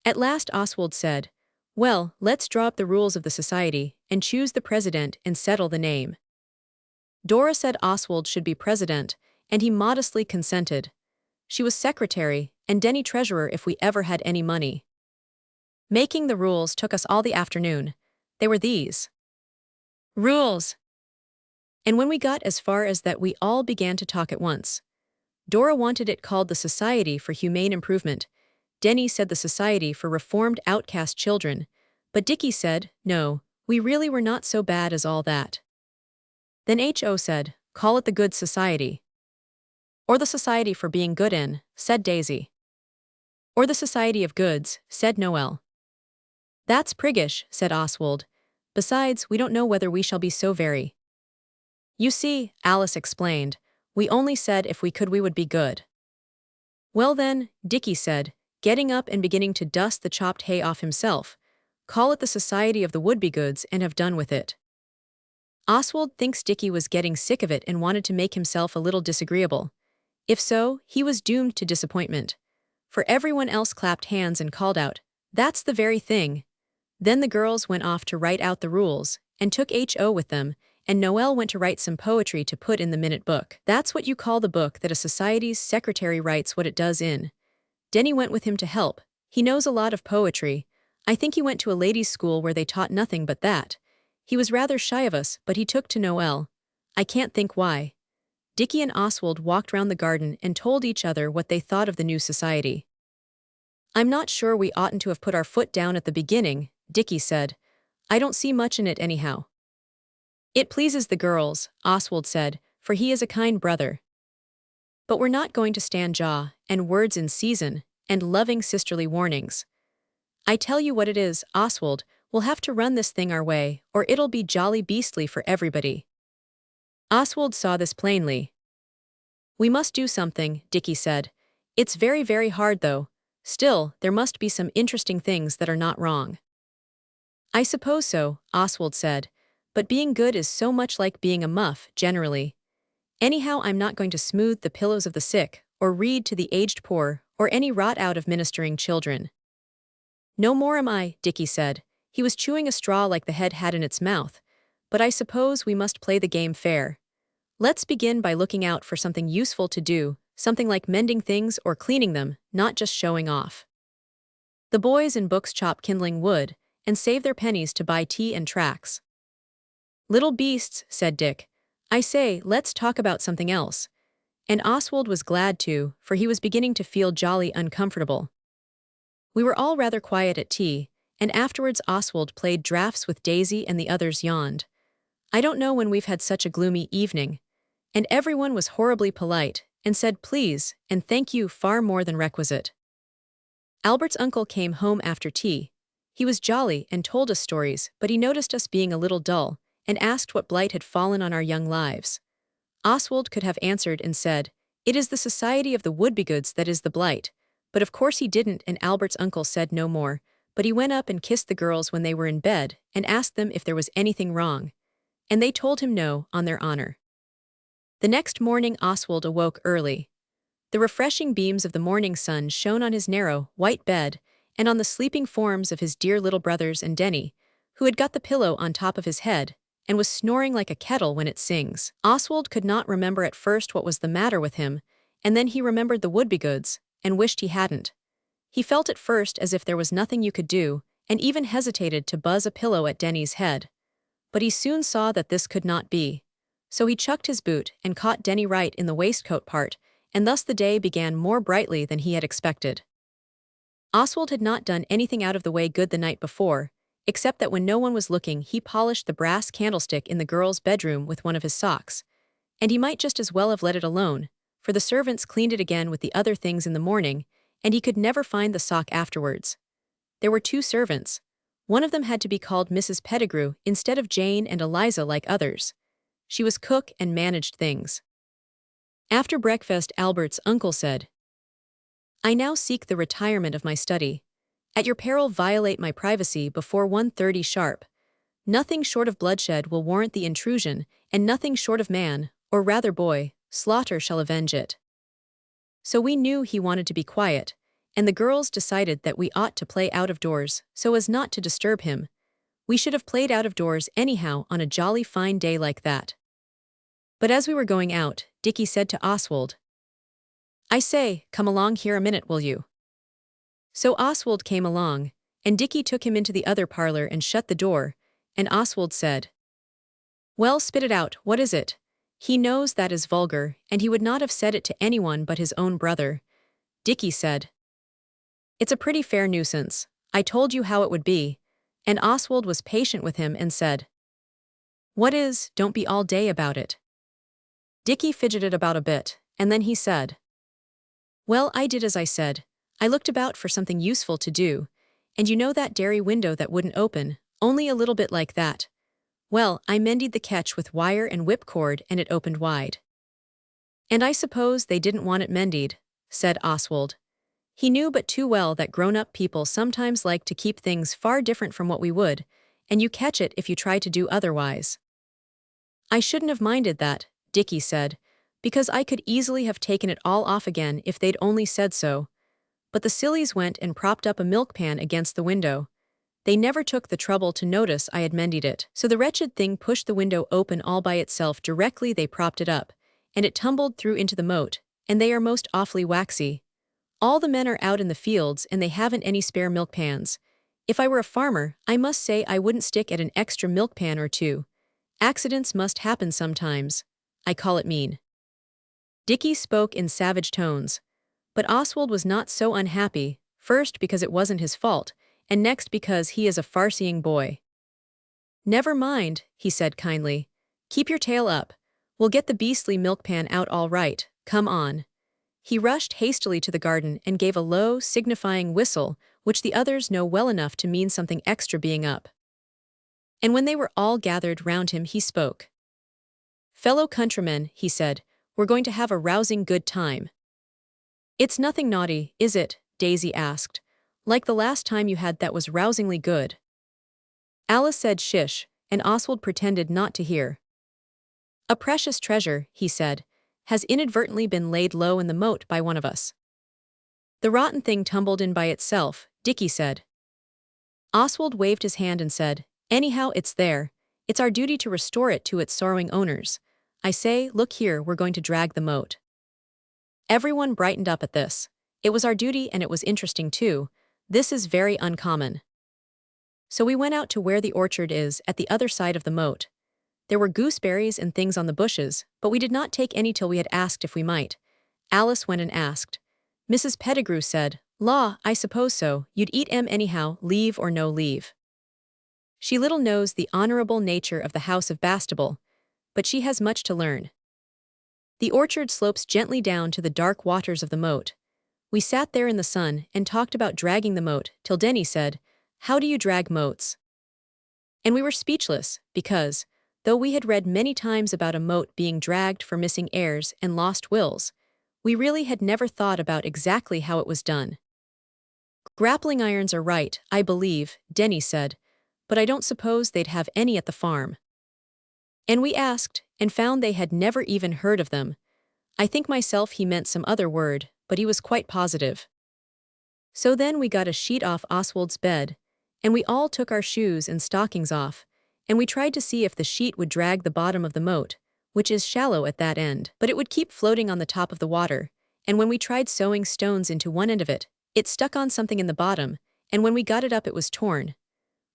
At last Oswald said, "Well, let's draw up the rules of the society, and choose the president and settle the name." Dora said Oswald should be president, and he modestly consented. She was secretary, and Denny treasurer if we ever had any money. Making the rules took us all the afternoon. They were these. Rules! And when we got as far as that, we all began to talk at once. Dora wanted it called the Society for Humane Improvement. Denny said the Society for Reformed Outcast Children, but Dickie said, no, we really were not so bad as all that. Then H.O. said, call it the Good Society. Or the Society for Being Good in, said Daisy. Or the Society of Goods, said Noel. That's priggish, said Oswald. Besides, we don't know whether we shall be so very. You see, Alice explained, we only said if we could we would be good. Well then, Dickie said, getting up and beginning to dust the chopped hay off himself, call it the Society of the Wouldbegoods and have done with it. Oswald thinks Dickie was getting sick of it and wanted to make himself a little disagreeable. If so, he was doomed to disappointment. For everyone else clapped hands and called out, that's the very thing. Then the girls went off to write out the rules, and took H.O. with them, and Noel went to write some poetry to put in the minute book. That's what you call the book that a society's secretary writes what it does in. Denny went with him to help. He knows a lot of poetry. I think he went to a ladies' school where they taught nothing but that. He was rather shy of us, but he took to Noel. I can't think why. Dickie and Oswald walked round the garden and told each other what they thought of the new society. I'm not sure we oughtn't to have put our foot down at the beginning, Dickie said. I don't see much in it anyhow. It pleases the girls, Oswald said, for he is a kind brother. But we're not going to stand jaw, and words in season, and loving sisterly warnings. I tell you what it is, Oswald, we'll have to run this thing our way, or it'll be jolly beastly for everybody. Oswald saw this plainly. We must do something, Dickie said. It's very, very hard though. Still, there must be some interesting things that are not wrong. I suppose so, Oswald said, but being good is so much like being a muff, generally. Anyhow, I'm not going to smooth the pillows of the sick, or read to the aged poor, or any rot out of ministering children. No more am I, Dickie said. He was chewing a straw like the head had in its mouth, but I suppose we must play the game fair. Let's begin by looking out for something useful to do, something like mending things or cleaning them, not just showing off. The boys in books chop kindling wood, and save their pennies to buy tea and tracts. Little beasts, said Dick. I say, let's talk about something else. And Oswald was glad to, for he was beginning to feel jolly uncomfortable. We were all rather quiet at tea, and afterwards Oswald played draughts with Daisy and the others yawned. I don't know when we've had such a gloomy evening. And everyone was horribly polite, and said please and thank you far more than requisite. Albert's uncle came home after tea. He was jolly and told us stories, but he noticed us being a little dull, and asked what blight had fallen on our young lives. Oswald could have answered and said, it is the Society of the Wouldbegoods that is the blight, but of course he didn't, and Albert's uncle said no more, but he went up and kissed the girls when they were in bed, and asked them if there was anything wrong. And they told him no, on their honor. The next morning Oswald awoke early. The refreshing beams of the morning sun shone on his narrow, white bed, and on the sleeping forms of his dear little brothers and Denny, who had got the pillow on top of his head, and was snoring like a kettle when it sings. Oswald could not remember at first what was the matter with him, and then he remembered the Wouldbegoods, and wished he hadn't. He felt at first as if there was nothing you could do, and even hesitated to buzz a pillow at Denny's head. But he soon saw that this could not be. So he chucked his boot and caught Denny right in the waistcoat part, and thus the day began more brightly than he had expected. Oswald had not done anything out of the way good the night before, except that when no one was looking he polished the brass candlestick in the girls' bedroom with one of his socks. And he might just as well have let it alone, for the servants cleaned it again with the other things in the morning, and he could never find the sock afterwards. There were 2 servants. One of them had to be called Mrs. Pettigrew instead of Jane and Eliza like others. She was cook and managed things. After breakfast Albert's uncle said, I now seek the retirement of my study. At your peril violate my privacy before 1:30 sharp. Nothing short of bloodshed will warrant the intrusion, and nothing short of man, or rather boy, slaughter shall avenge it. So we knew he wanted to be quiet, and the girls decided that we ought to play out of doors so as not to disturb him. We should have played out of doors anyhow on a jolly fine day like that. But as we were going out, Dickie said to Oswald, I say, come along here a minute, will you? So Oswald came along, and Dickie took him into the other parlor and shut the door, and Oswald said, "Well, spit it out, what is it?" He knows that is vulgar, and he would not have said it to anyone but his own brother. Dickie said, "It's a pretty fair nuisance. I told you how it would be." And Oswald was patient with him and said, "What is, don't be all day about it." Dickie fidgeted about a bit, and then he said, "Well, I did as I said. I looked about for something useful to do, and you know that dairy window that wouldn't open, only a little bit like that. Well, I mended the catch with wire and whipcord and it opened wide." "And I suppose they didn't want it mended," said Oswald. He knew but too well that grown-up people sometimes like to keep things far different from what we would, and you catch it if you try to do otherwise. "I shouldn't have minded that," Dickie said, "because I could easily have taken it all off again if they'd only said so. But the sillies went and propped up a milk pan against the window. They never took the trouble to notice I had mended it. So the wretched thing pushed the window open all by itself directly they propped it up, and it tumbled through into the moat, and they are most awfully waxy. All the men are out in the fields and they haven't any spare milk pans. If I were a farmer, I must say I wouldn't stick at an extra milk pan or two. Accidents must happen sometimes. I call it mean." Dickie spoke in savage tones. But Oswald was not so unhappy, first because it wasn't his fault, and next because he is a farseeing boy. "Never mind," he said kindly. "Keep your tail up. We'll get the beastly milk pan out all right, come on." He rushed hastily to the garden and gave a low, signifying whistle, which the others know well enough to mean something extra being up. And when they were all gathered round him he spoke. "Fellow countrymen," he said, "we're going to have a rousing good time." "It's nothing naughty, is it?" Daisy asked. "Like the last time you had that was rousingly good." Alice said shish, and Oswald pretended not to hear. "A precious treasure," he said, "has inadvertently been laid low in the moat by one of us." "The rotten thing tumbled in by itself," Dickie said. Oswald waved his hand and said, "Anyhow, it's there. It's our duty to restore it to its sorrowing owners. I say, look here, we're going to drag the moat." Everyone brightened up at this. It was our duty and it was interesting too. This is very uncommon. So we went out to where the orchard is at the other side of the moat. There were gooseberries and things on the bushes, but we did not take any till we had asked if we might. Alice went and asked. Mrs. Pettigrew said, "Law, I suppose so, you'd eat 'em anyhow, leave or no leave." She little knows the honorable nature of the house of Bastable, but she has much to learn. The orchard slopes gently down to the dark waters of the moat. We sat there in the sun and talked about dragging the moat till Denny said, "How do you drag moats?" And we were speechless, because, though we had read many times about a moat being dragged for missing heirs and lost wills, we really had never thought about exactly how it was done. "Grappling irons are right, I believe," Denny said, "but I don't suppose they'd have any at the farm." And we asked, and found they had never even heard of them. I think myself he meant some other word, but he was quite positive. So then we got a sheet off Oswald's bed, and we all took our shoes and stockings off, and we tried to see if the sheet would drag the bottom of the moat, which is shallow at that end, but it would keep floating on the top of the water, and when we tried sewing stones into one end of it, it stuck on something in the bottom, and when we got it up it was torn.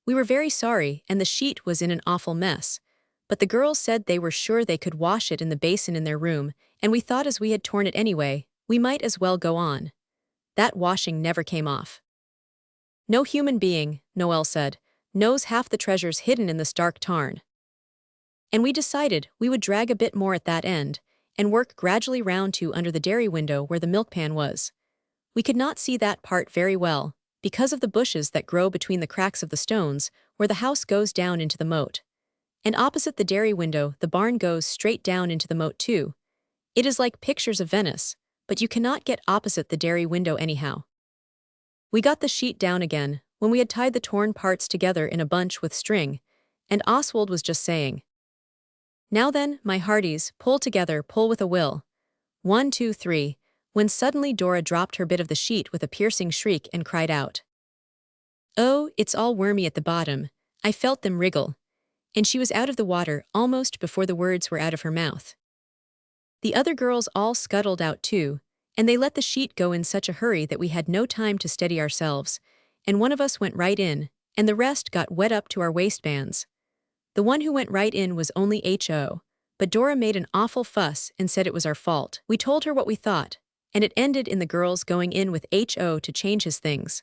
We were very sorry, and the sheet was in an awful mess, but the girls said they were sure they could wash it in the basin in their room, and we thought as we had torn it anyway, we might as well go on. That washing never came off. "No human being," Noel said, "knows half the treasures hidden in this dark tarn." And we decided we would drag a bit more at that end, and work gradually round to under the dairy window where the milk pan was. We could not see that part very well, because of the bushes that grow between the cracks of the stones, where the house goes down into the moat. And opposite the dairy window the barn goes straight down into the moat too. It is like pictures of Venice, but you cannot get opposite the dairy window anyhow. We got the sheet down again, when we had tied the torn parts together in a bunch with string, and Oswald was just saying, "Now then, my hearties, pull together, pull with a will. 1, 2, 3, when suddenly Dora dropped her bit of the sheet with a piercing shriek and cried out, "Oh, it's all wormy at the bottom, I felt them wriggle," and she was out of the water almost before the words were out of her mouth. The other girls all scuttled out too, and they let the sheet go in such a hurry that we had no time to steady ourselves, and one of us went right in, and the rest got wet up to our waistbands. The one who went right in was only H.O., but Dora made an awful fuss and said it was our fault. We told her what we thought, and it ended in the girls going in with H.O. to change his things.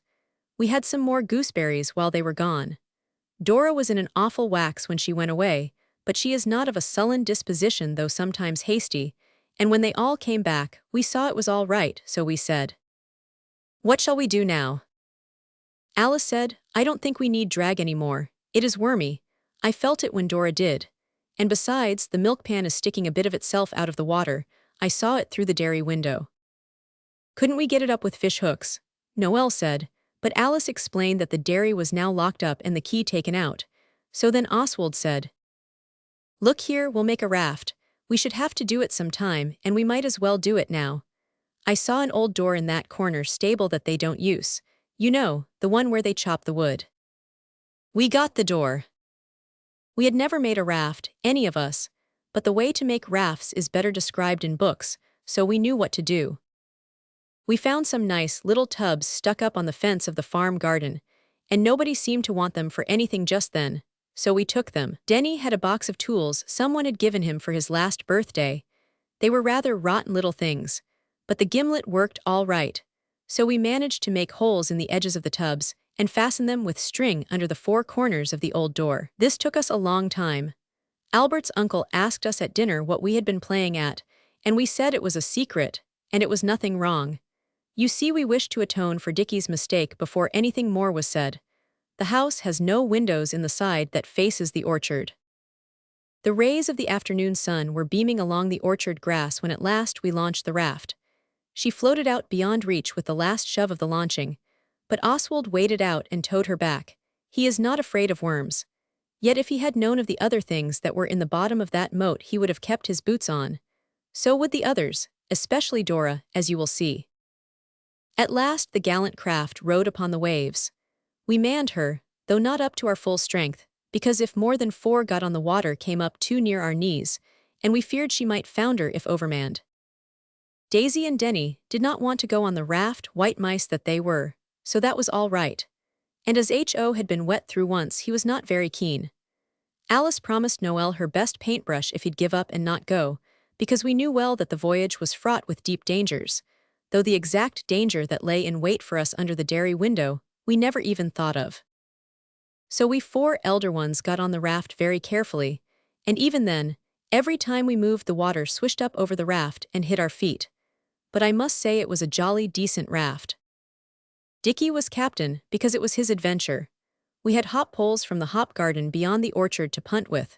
We had some more gooseberries while they were gone. Dora was in an awful wax when she went away, but she is not of a sullen disposition though sometimes hasty, and when they all came back, we saw it was all right, so we said, "What shall we do now?" Alice said, "I don't think we need drag any more. It is wormy. I felt it when Dora did. And besides, the milk pan is sticking a bit of itself out of the water. I saw it through the dairy window." "Couldn't we get it up with fish hooks?" Noel said, but Alice explained that the dairy was now locked up and the key taken out. So then Oswald said, "Look here, we'll make a raft. We should have to do it some time, and we might as well do it now. I saw an old door in that corner stable that they don't use. You know, the one where they chop the wood." We got the door. We had never made a raft, any of us, but the way to make rafts is better described in books, so we knew what to do. We found some nice little tubs stuck up on the fence of the farm garden, and nobody seemed to want them for anything just then, so we took them. Denny had a box of tools someone had given him for his last birthday. They were rather rotten little things, but the gimlet worked all right, so we managed to make holes in the edges of the tubs and fasten them with string under the four corners of the old door. This took us a long time. Albert's uncle asked us at dinner what we had been playing at, and we said it was a secret, and it was nothing wrong. You see, we wished to atone for Dickie's mistake before anything more was said. The house has no windows in the side that faces the orchard. The rays of the afternoon sun were beaming along the orchard grass when at last we launched the raft. She floated out beyond reach with the last shove of the launching, but Oswald waded out and towed her back. He is not afraid of worms. Yet if he had known of the other things that were in the bottom of that moat, he would have kept his boots on. So would the others, especially Dora, as you will see. At last the gallant craft rode upon the waves. We manned her, though not up to our full strength, because if more than 4 got on the water came up too near our knees, and we feared she might founder if overmanned. Daisy and Denny did not want to go on the raft, white mice that they were, so that was all right. And as H.O. had been wet through once, he was not very keen. Alice promised Noel her best paintbrush if he'd give up and not go, because we knew well that the voyage was fraught with deep dangers, though the exact danger that lay in wait for us under the dairy window we never even thought of. So we 4 elder ones got on the raft very carefully, and even then, every time we moved the water swished up over the raft and hit our feet. But I must say it was a jolly decent raft. Dickie was captain because it was his adventure. We had hop poles from the hop garden beyond the orchard to punt with.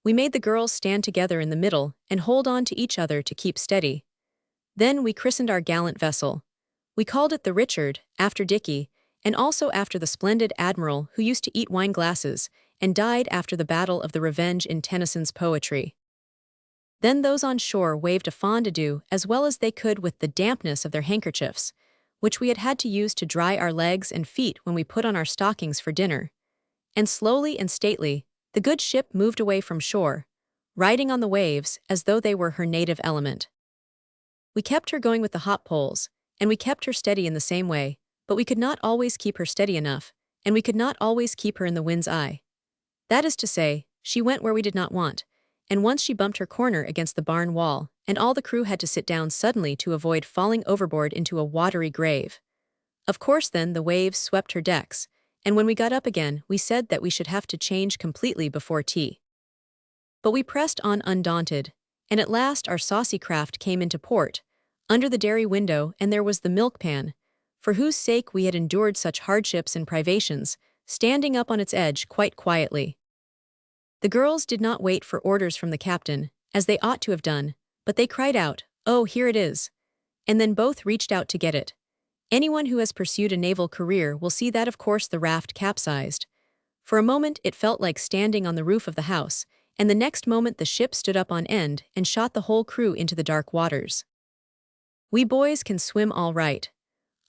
We made the girls stand together in the middle and hold on to each other to keep steady. Then we christened our gallant vessel. We called it the Richard, after Dickie, and also after the splendid admiral who used to eat wine glasses and died after the Battle of the Revenge in Tennyson's poetry. Then those on shore waved a fond adieu as well as they could with the dampness of their handkerchiefs, which we had had to use to dry our legs and feet when we put on our stockings for dinner. And slowly and stately, the good ship moved away from shore, riding on the waves as though they were her native element. We kept her going with the hop poles, and we kept her steady in the same way, but we could not always keep her steady enough, and we could not always keep her in the wind's eye. That is to say, she went where we did not want, and once she bumped her corner against the barn wall, and all the crew had to sit down suddenly to avoid falling overboard into a watery grave. Of course then the waves swept her decks, and when we got up again we said that we should have to change completely before tea. But we pressed on undaunted, and at last our saucy craft came into port, under the dairy window, and there was the milk pan, for whose sake we had endured such hardships and privations, standing up on its edge quite quietly. The girls did not wait for orders from the captain, as they ought to have done, but they cried out, "Oh, here it is!" and then both reached out to get it. Anyone who has pursued a naval career will see that of course the raft capsized. For a moment it felt like standing on the roof of the house, and the next moment the ship stood up on end and shot the whole crew into the dark waters. We boys can swim all right.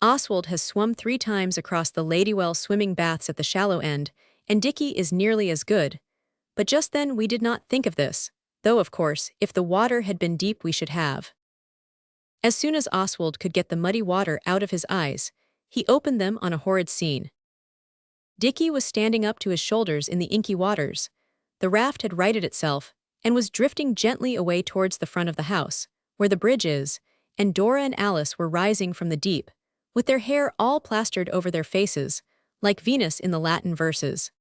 Oswald has swum 3 times across the Ladywell swimming baths at the shallow end, and Dickie is nearly as good. But just then we did not think of this, though of course, if the water had been deep we should have. As soon as Oswald could get the muddy water out of his eyes, he opened them on a horrid scene. Dickie was standing up to his shoulders in the inky waters. The raft had righted itself and was drifting gently away towards the front of the house, where the bridge is, and Dora and Alice were rising from the deep, with their hair all plastered over their faces, like Venus in the Latin verses.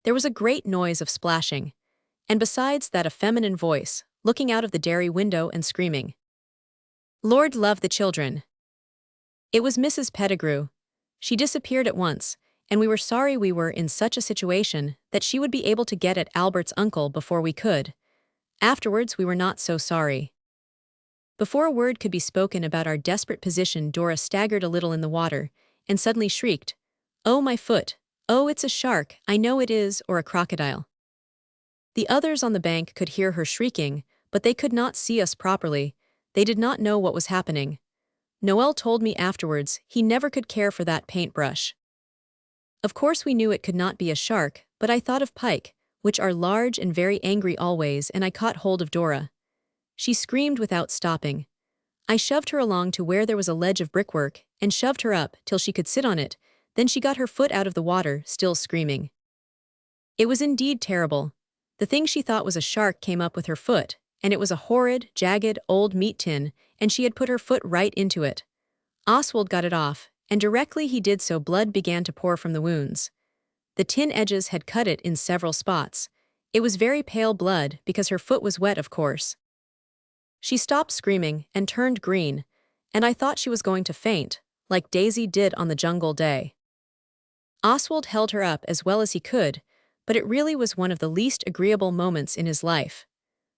There was a great noise of splashing, and besides that a feminine voice, looking out of the dairy window and screaming, "Lord love the children." It was Mrs. Pettigrew. She disappeared at once, and we were sorry we were in such a situation that she would be able to get at Albert's uncle before we could. Afterwards we were not so sorry. Before a word could be spoken about our desperate position, Dora staggered a little in the water, and suddenly shrieked, "Oh, my foot! Oh, it's a shark, I know it is, or a crocodile." The others on the bank could hear her shrieking, but they could not see us properly. They did not know what was happening. Noel told me afterwards he never could care for that paintbrush. Of course we knew it could not be a shark, but I thought of pike, which are large and very angry always, and I caught hold of Dora. She screamed without stopping. I shoved her along to where there was a ledge of brickwork, and shoved her up till she could sit on it. Then she got her foot out of the water, still screaming. It was indeed terrible. The thing she thought was a shark came up with her foot, and it was a horrid, jagged, old meat tin, and she had put her foot right into it. Oswald got it off, and directly he did so blood began to pour from the wounds. The tin edges had cut it in several spots. It was very pale blood because her foot was wet, of course. She stopped screaming and turned green, and I thought she was going to faint, like Daisy did on the jungle day. Oswald held her up as well as he could, but it really was one of the least agreeable moments in his life.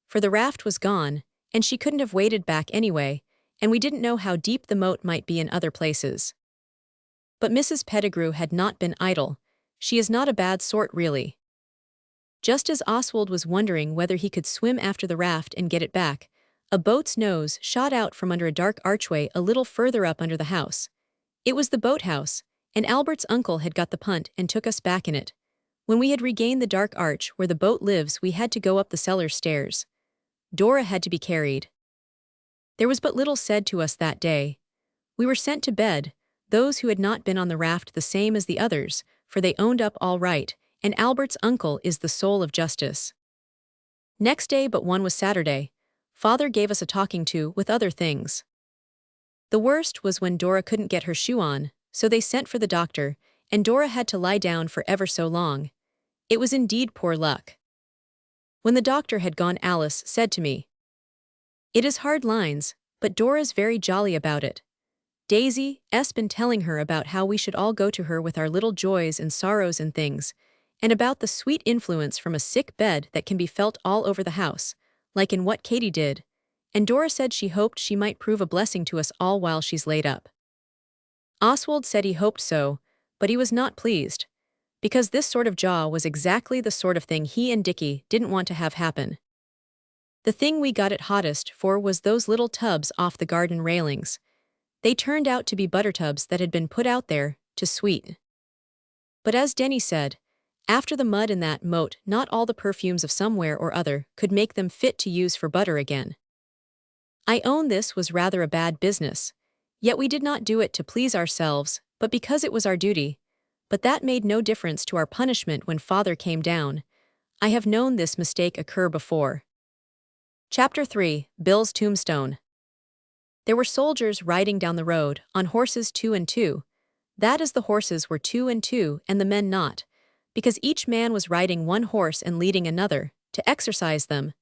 For the raft was gone, and she couldn't have waded back anyway, and we didn't know how deep the moat might be in other places. But Mrs. Pettigrew had not been idle. She is not a bad sort, really. Just as Oswald was wondering whether he could swim after the raft and get it back, a boat's nose shot out from under a dark archway a little further up under the house. It was the boathouse, and Albert's uncle had got the punt and took us back in it. When we had regained the dark arch where the boat lives, we had to go up the cellar stairs. Dora had to be carried. There was but little said to us that day. We were sent to bed, those who had not been on the raft the same as the others, for they owned up all right, and Albert's uncle is the soul of justice. Next day but one was Saturday. Father gave us a talking to with other things. The worst was when Dora couldn't get her shoe on, so they sent for the doctor, and Dora had to lie down for ever so long. It was indeed poor luck. When the doctor had gone, Alice said to me, "It is hard lines, but Dora's very jolly about it. Daisy's been telling her about how we should all go to her with our little joys and sorrows and things, and about the sweet influence from a sick bed that can be felt all over the house, like in what Katie did, and Dora said she hoped she might prove a blessing to us all while she's laid up." Oswald said he hoped so, but he was not pleased, because this sort of jaw was exactly the sort of thing he and Dickie didn't want to have happen. The thing we got it hottest for was those little tubs off the garden railings. They turned out to be butter tubs that had been put out there to sweeten. But as Denny said, after the mud in that moat, not all the perfumes of somewhere or other could make them fit to use for butter again. I own this was rather a bad business, yet we did not do it to please ourselves, but because it was our duty. But that made no difference to our punishment when Father came down. I have known this mistake occur before. Chapter 3, Bill's Tombstone. There were soldiers riding down the road, on horses 2 and 2. That is, the horses were 2 and 2, and the men not, because each man was riding one horse and leading another, to exercise them.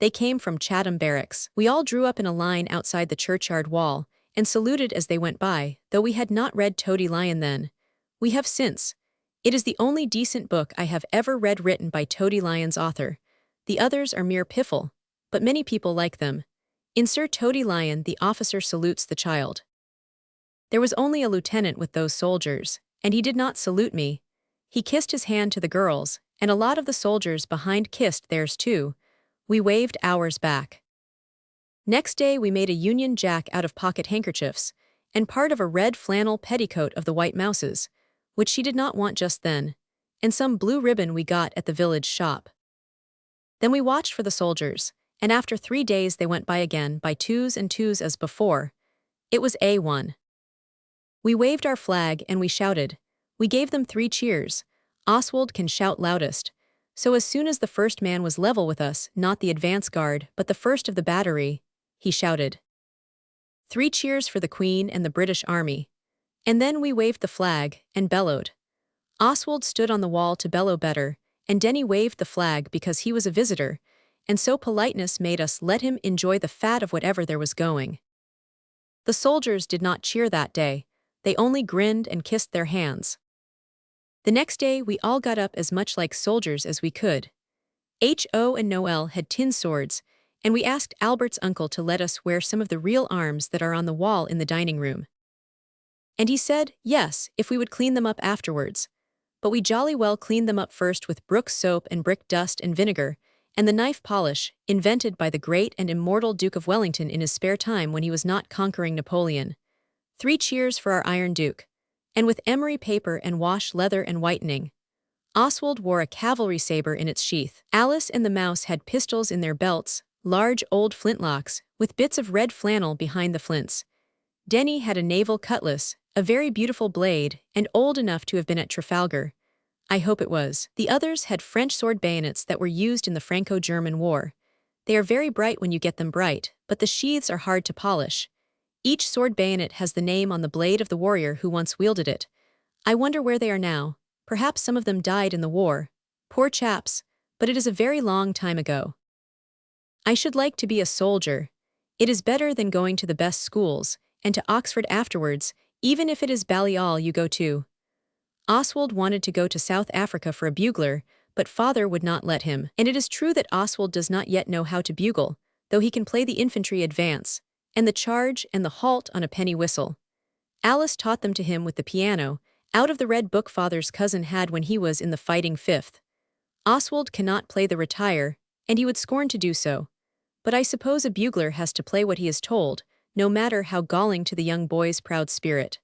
They came from Chatham Barracks. We all drew up in a line outside the churchyard wall, and saluted as they went by, though we had not read Toady Lion then. We have since. It is the only decent book I have ever read written by Toady Lion's author. The others are mere piffle, but many people like them. In Sir Toady Lion, the officer salutes the child. There was only a lieutenant with those soldiers, and he did not salute me. He kissed his hand to the girls, and a lot of the soldiers behind kissed theirs too. We waved ours back. Next day we made a Union Jack out of pocket handkerchiefs, and part of a red flannel petticoat of the White Mouse's, which she did not want just then, and some blue ribbon we got at the village shop. Then we watched for the soldiers, and after 3 days they went by again by twos and twos as before. It was A1. We waved our flag and we shouted. We gave them 3 cheers. Oswald can shout loudest. So as soon as the first man was level with us, not the advance guard, but the first of the battery, he shouted. 3 cheers for the Queen and the British Army. And then we waved the flag and bellowed. Oswald stood on the wall to bellow better, and Denny waved the flag because he was a visitor, and so politeness made us let him enjoy the fat of whatever there was going. The soldiers did not cheer that day, they only grinned and kissed their hands. The next day we all got up as much like soldiers as we could. Ho and Noel had tin swords, and we asked Albert's uncle to let us wear some of the real arms that are on the wall in the dining room. And he said, yes, if we would clean them up afterwards. But we jolly well cleaned them up first with Brooks soap and brick dust and vinegar, and the knife polish, invented by the great and immortal Duke of Wellington in his spare time when he was not conquering Napoleon. 3 cheers for our Iron Duke. And with emery paper and wash leather and whitening. Oswald wore a cavalry saber in its sheath. Alice and the mouse had pistols in their belts, large old flintlocks, with bits of red flannel behind the flints. Denny had a naval cutlass, a very beautiful blade, and old enough to have been at Trafalgar. I hope it was. The others had French sword bayonets that were used in the Franco-German War. They are very bright when you get them bright, but the sheaths are hard to polish. Each sword bayonet has the name on the blade of the warrior who once wielded it. I wonder where they are now. Perhaps some of them died in the war. Poor chaps, but it is a very long time ago. I should like to be a soldier. It is better than going to the best schools, and to Oxford afterwards, even if it is Balliol you go to. Oswald wanted to go to South Africa for a bugler, but father would not let him. And it is true that Oswald does not yet know how to bugle, though he can play the infantry advance, and the charge and the halt on a penny whistle. Alice taught them to him with the piano, out of the red book father's cousin had when he was in the fighting 5th. Oswald cannot play the retire, and he would scorn to do so. But I suppose a bugler has to play what he is told, no matter how galling to the young boy's proud spirit.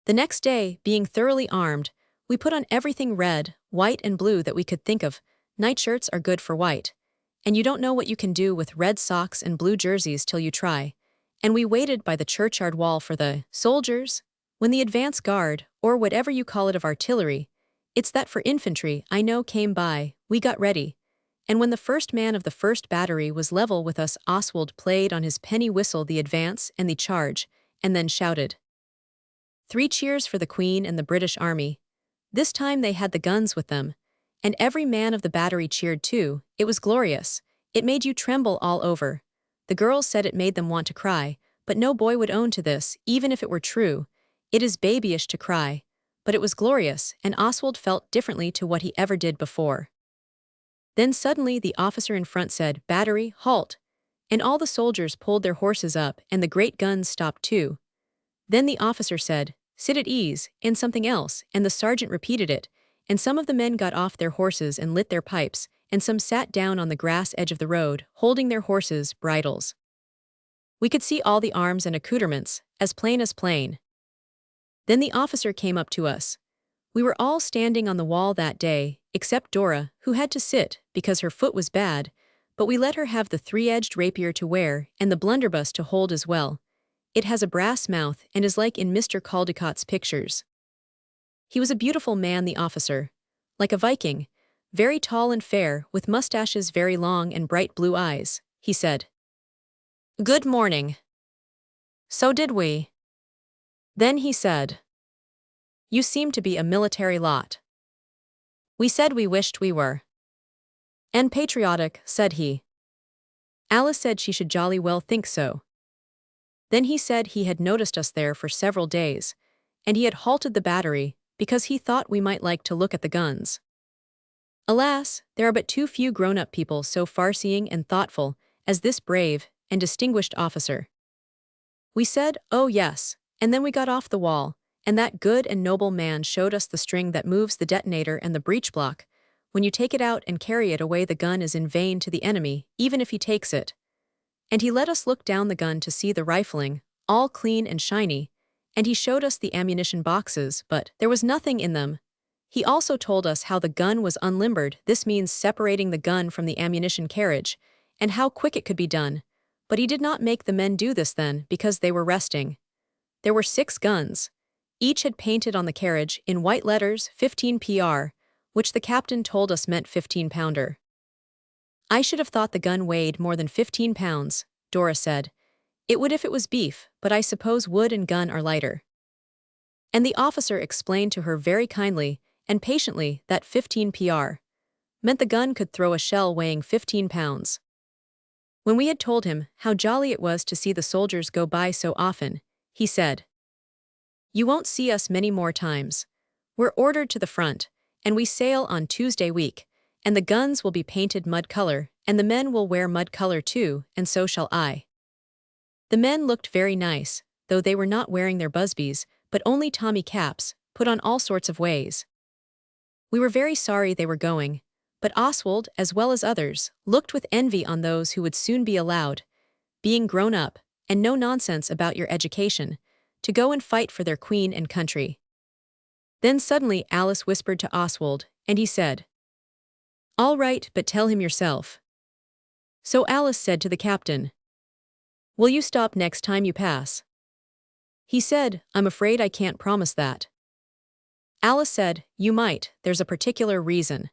The next day, being thoroughly armed, we put on everything red, white and blue that we could think of. Nightshirts are good for white. And you don't know what you can do with red socks and blue jerseys till you try. And we waited by the churchyard wall for the soldiers. When the advance guard, or whatever you call it of artillery, it's that for infantry, I know came by, we got ready. And when the first man of the first battery was level with us, Oswald played on his penny whistle the advance and the charge, and then shouted. 3 cheers for the Queen and the British Army. This time they had the guns with them. And every man of the battery cheered too. It was glorious. It made you tremble all over. The girls said it made them want to cry, but no boy would own to this, even if it were true. It is babyish to cry. But it was glorious, and Oswald felt differently to what he ever did before. Then suddenly the officer in front said, "Battery, halt!" And all the soldiers pulled their horses up, and the great guns stopped too. Then the officer said, "Sit at ease," and something else, and the sergeant repeated it, and some of the men got off their horses and lit their pipes, and some sat down on the grass edge of the road, holding their horses' bridles. We could see all the arms and accoutrements, as plain as plain. Then the officer came up to us. We were all standing on the wall that day, except Dora, who had to sit, because her foot was bad, but we let her have the 3-edged rapier to wear, and the blunderbuss to hold as well. It has a brass mouth, and is like in Mr. Caldecott's pictures. He was a beautiful man, the officer. Like a Viking, very tall and fair, with mustaches very long and bright blue eyes. He said, "Good morning." So did we. Then he said, "You seem to be a military lot." We said we wished we were. "And patriotic," said he. Alice said she should jolly well think so. Then he said he had noticed us there for several days, and he had halted the battery, because he thought we might like to look at the guns. Alas, there are but too few grown-up people so far-seeing and thoughtful as this brave and distinguished officer. We said, "Oh yes," and then we got off the wall, and that good and noble man showed us the string that moves the detonator and the breech block. When you take it out and carry it away, the gun is in vain to the enemy, even if he takes it. And he let us look down the gun to see the rifling, all clean and shiny, and he showed us the ammunition boxes, but there was nothing in them. He also told us how the gun was unlimbered. This means separating the gun from the ammunition carriage, and how quick it could be done. But he did not make the men do this then because they were resting. There were 6 guns. Each had painted on the carriage, in white letters, 15 PR, which the captain told us meant 15-pounder. I should have thought the gun weighed more than 15 pounds, Dora said. It would if it was beef, but I suppose wood and gun are lighter. And the officer explained to her very kindly and patiently that 15 PR meant the gun could throw a shell weighing 15 pounds. When we had told him how jolly it was to see the soldiers go by so often, he said, "You won't see us many more times. We're ordered to the front, and we sail on Tuesday week, and the guns will be painted mud color, and the men will wear mud color too, and so shall I." The men looked very nice, though they were not wearing their busbies, but only Tommy caps, put on all sorts of ways. We were very sorry they were going, but Oswald, as well as others, looked with envy on those who would soon be allowed, being grown up, and no nonsense about your education, to go and fight for their queen and country. Then suddenly Alice whispered to Oswald, and he said, "All right, but tell him yourself." So Alice said to the captain, "Will you stop next time you pass?" He said, "I'm afraid I can't promise that." Alice said, "You might, there's a particular reason."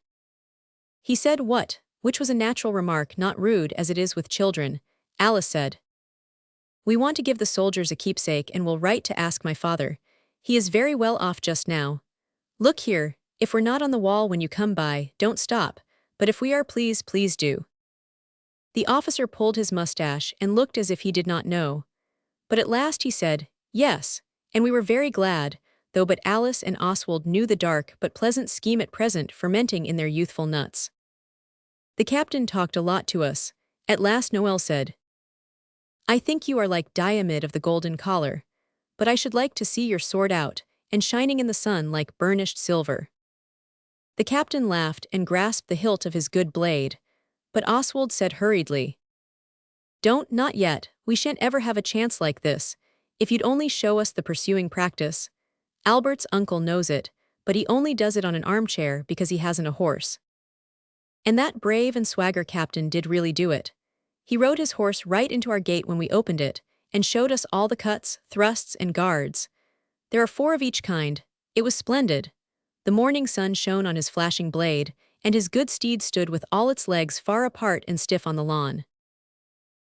He said, "What?" Which was a natural remark, not rude as it is with children. Alice said, "We want to give the soldiers a keepsake and will write to ask my father. He is very well off just now. Look here, if we're not on the wall when you come by, don't stop, but if we are, please do." The officer pulled his mustache and looked as if he did not know. But at last he said, "Yes," and we were very glad, though but Alice and Oswald knew the dark but pleasant scheme at present fermenting in their youthful nuts. The captain talked a lot to us. At last Noel said, "I think you are like Diamid of the golden collar, but I should like to see your sword out, and shining in the sun like burnished silver." The captain laughed and grasped the hilt of his good blade, but Oswald said hurriedly, Not yet, we shan't ever have a chance like this, if you'd only show us the pursuing practice. Albert's uncle knows it, but he only does it on an armchair because he hasn't a horse." And that brave and swagger captain did really do it. He rode his horse right into our gate when we opened it, and showed us all the cuts, thrusts, and guards. There are 4 of each kind. It was splendid. The morning sun shone on his flashing blade, and his good steed stood with all its legs far apart and stiff on the lawn.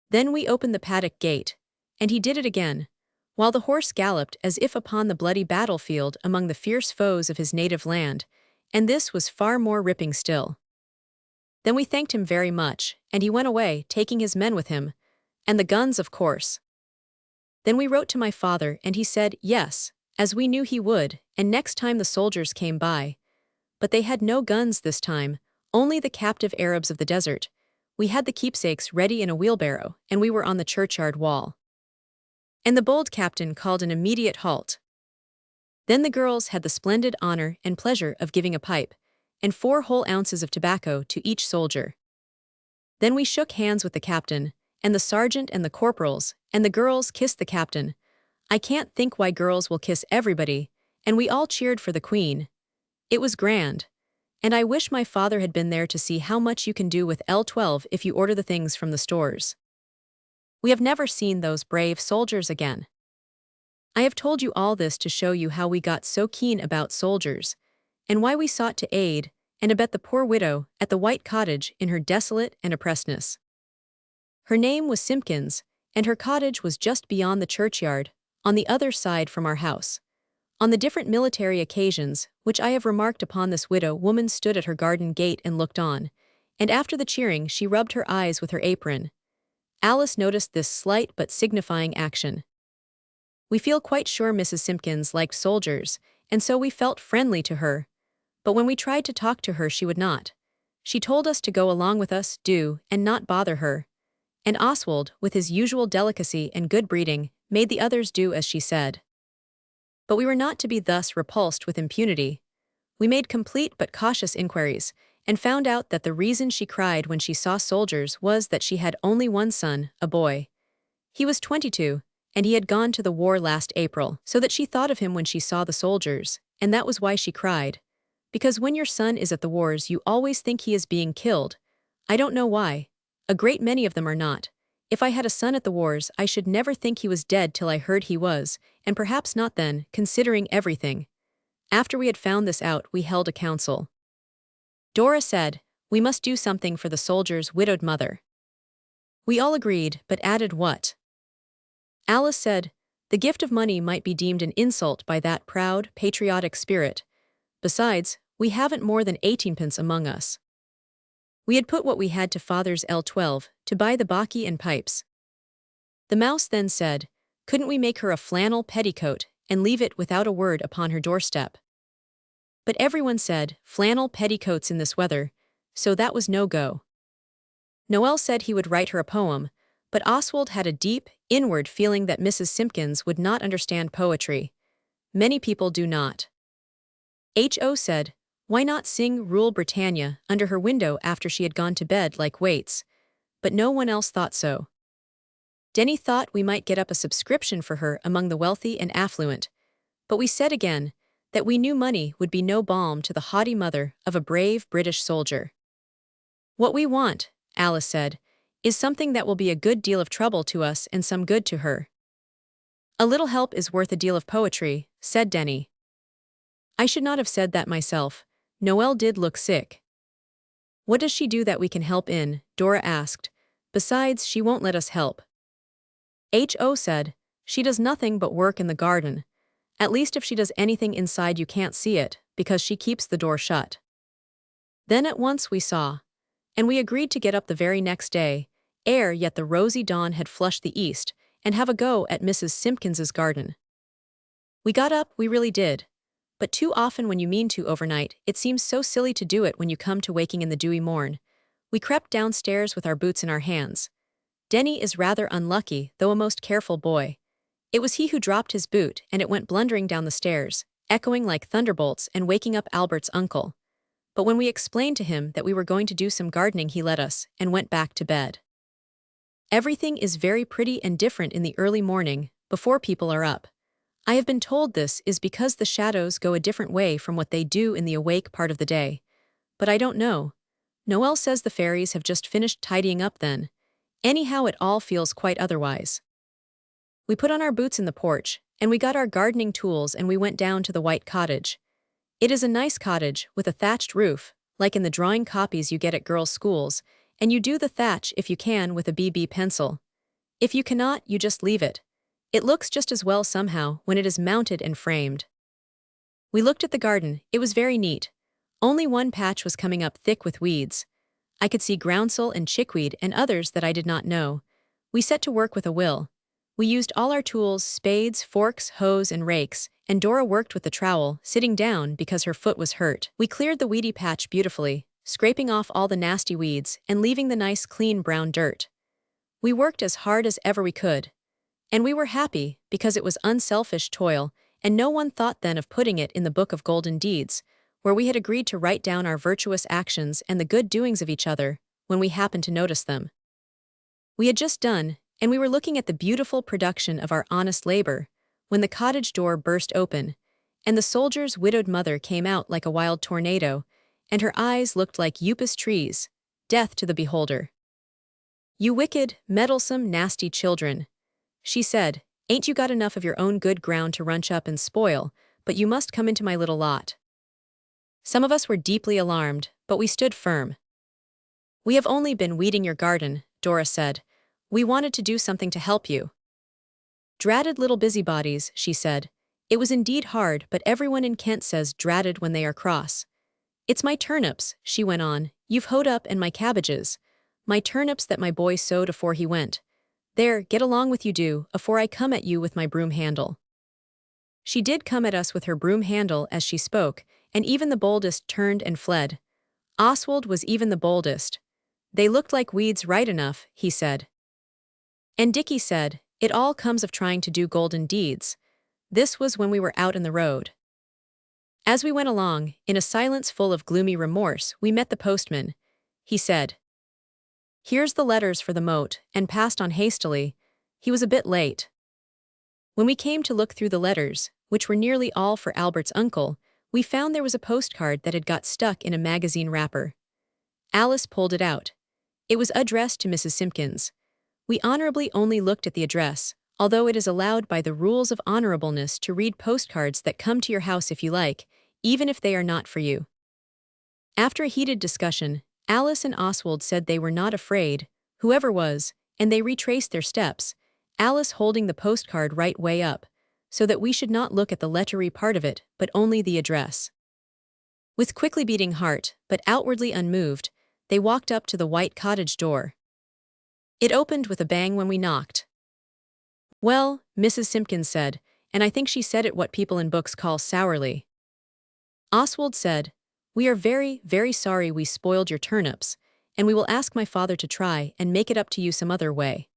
Then we opened the paddock gate, and he did it again, while the horse galloped as if upon the bloody battlefield among the fierce foes of his native land, and this was far more ripping still. Then we thanked him very much, and he went away, taking his men with him, and the guns, of course. Then we wrote to my father, and he said, yes, as we knew he would, and next time the soldiers came by. But they had no guns this time, only the captive Arabs of the desert. We had the keepsakes ready in a wheelbarrow, and we were on the churchyard wall. And the bold captain called an immediate halt. Then the girls had the splendid honor and pleasure of giving a pipe, and 4 whole ounces of tobacco to each soldier. Then we shook hands with the captain, and the sergeant and the corporals, and the girls kissed the captain. I can't think why girls will kiss everybody, and we all cheered for the queen. It was grand. And I wish my father had been there to see how much you can do with L12 if you order the things from the stores. We have never seen those brave soldiers again. I have told you all this to show you how we got so keen about soldiers, and why we sought to aid and abet the poor widow at the White Cottage in her desolate and oppressedness. Her name was Simpkins, and her cottage was just beyond the churchyard, on the other side from our house. On the different military occasions which I have remarked upon, this widow woman stood at her garden gate and looked on, and after the cheering she rubbed her eyes with her apron. Alice noticed this slight but signifying action. We feel quite sure Mrs. Simpkins liked soldiers, and so we felt friendly to her. But when we tried to talk to her she would not. She told us to go along with us, and not bother her. And Oswald, with his usual delicacy and good breeding, made the others do as she said. But we were not to be thus repulsed with impunity. We made complete but cautious inquiries, and found out that the reason she cried when she saw soldiers was that she had only one son, a boy. He was 22, and he had gone to the war last April, so that she thought of him when she saw the soldiers, and that was why she cried. Because when your son is at the wars you always think he is being killed. I don't know why. A great many of them are not. If I had a son at the wars, I should never think he was dead till I heard he was, and perhaps not then, considering everything. After we had found this out, we held a council. Dora said, "We must do something for the soldier's widowed mother." We all agreed, but added what? Alice said, "The gift of money might be deemed an insult by that proud, patriotic spirit. Besides, we haven't more than 18pence among us." We had put what we had to Father's L12 to buy the baccy and pipes. The mouse then said, "Couldn't we make her a flannel petticoat and leave it without a word upon her doorstep?" But everyone said, flannel petticoats in this weather, so that was no go. Noel said he would write her a poem, but Oswald had a deep, inward feeling that Mrs. Simpkins would not understand poetry. Many people do not. H.O. said, why not sing Rule Britannia under her window after she had gone to bed like Waits? But no one else thought so. Denny thought we might get up a subscription for her among the wealthy and affluent, but we said again that we knew money would be no balm to the haughty mother of a brave British soldier. What we want, Alice said, is something that will be a good deal of trouble to us and some good to her. A little help is worth a deal of poetry, said Denny. I should not have said that myself. Noel did look sick. What does she do that we can help in? Dora asked. Besides, she won't let us help. H.O. said, she does nothing but work in the garden. At least if she does anything inside you can't see it, because she keeps the door shut. Then at once we saw. And we agreed to get up the very next day, ere yet the rosy dawn had flushed the east, and have a go at Mrs. Simpkins's garden. We got up, we really did. But too often when you mean to overnight, it seems so silly to do it when you come to waking in the dewy morn. We crept downstairs with our boots in our hands. Denny is rather unlucky, though a most careful boy. It was he who dropped his boot, and it went blundering down the stairs, echoing like thunderbolts and waking up Albert's uncle. But when we explained to him that we were going to do some gardening, he let us, and went back to bed. Everything is very pretty and different in the early morning, before people are up. I have been told this is because the shadows go a different way from what they do in the awake part of the day. But I don't know. Noel says the fairies have just finished tidying up then. Anyhow, it all feels quite otherwise. We put on our boots in the porch, and we got our gardening tools and we went down to the white cottage. It is a nice cottage, with a thatched roof, like in the drawing copies you get at girls' schools, and you do the thatch if you can with a BB pencil. If you cannot, you just leave it. It looks just as well somehow when it is mounted and framed. We looked at the garden, it was very neat. Only one patch was coming up thick with weeds. I could see groundsel and chickweed and others that I did not know. We set to work with a will. We used all our tools, spades, forks, hoes, and rakes, and Dora worked with the trowel, sitting down because her foot was hurt. We cleared the weedy patch beautifully, scraping off all the nasty weeds and leaving the nice clean brown dirt. We worked as hard as ever we could. And we were happy because it was unselfish toil, and no one thought then of putting it in the book of golden deeds, where we had agreed to write down our virtuous actions and the good doings of each other, when we happened to notice them. We had just done, and we were looking at the beautiful production of our honest labor, when the cottage door burst open, and the soldier's widowed mother came out like a wild tornado, and her eyes looked like upas trees, death to the beholder. You wicked, meddlesome, nasty children, she said, ain't you got enough of your own good ground to runch up and spoil, but you must come into my little lot. Some of us were deeply alarmed, but we stood firm. We have only been weeding your garden, Dora said. We wanted to do something to help you. Dratted little busybodies, she said. It was indeed hard, but everyone in Kent says dratted when they are cross. It's my turnips, she went on, you've hoed up, and my cabbages. My turnips that my boy sowed afore he went. There, get along with you do, afore I come at you with my broom handle. She did come at us with her broom handle as she spoke, and even the boldest turned and fled. Oswald was even the boldest. They looked like weeds right enough, he said. And Dickie said, it all comes of trying to do golden deeds. This was when we were out in the road. As we went along, in a silence full of gloomy remorse, we met the postman. He said, here's the letters for the moat, and passed on hastily. He was a bit late. When we came to look through the letters, which were nearly all for Albert's uncle, we found there was a postcard that had got stuck in a magazine wrapper. Alice pulled it out. It was addressed to Mrs. Simpkins. We honorably only looked at the address, although it is allowed by the rules of honorableness to read postcards that come to your house if you like, even if they are not for you. After a heated discussion, Alice and Oswald said they were not afraid, whoever was, and they retraced their steps, Alice holding the postcard right way up, so that we should not look at the lettery part of it, but only the address. With quickly beating heart, but outwardly unmoved, they walked up to the white cottage door. It opened with a bang when we knocked. "Well," Mrs. Simpkins said, and I think she said it what people in books call sourly. Oswald said, "We are very, very sorry we spoiled your turnips, and we will ask my father to try and make it up to you some other way."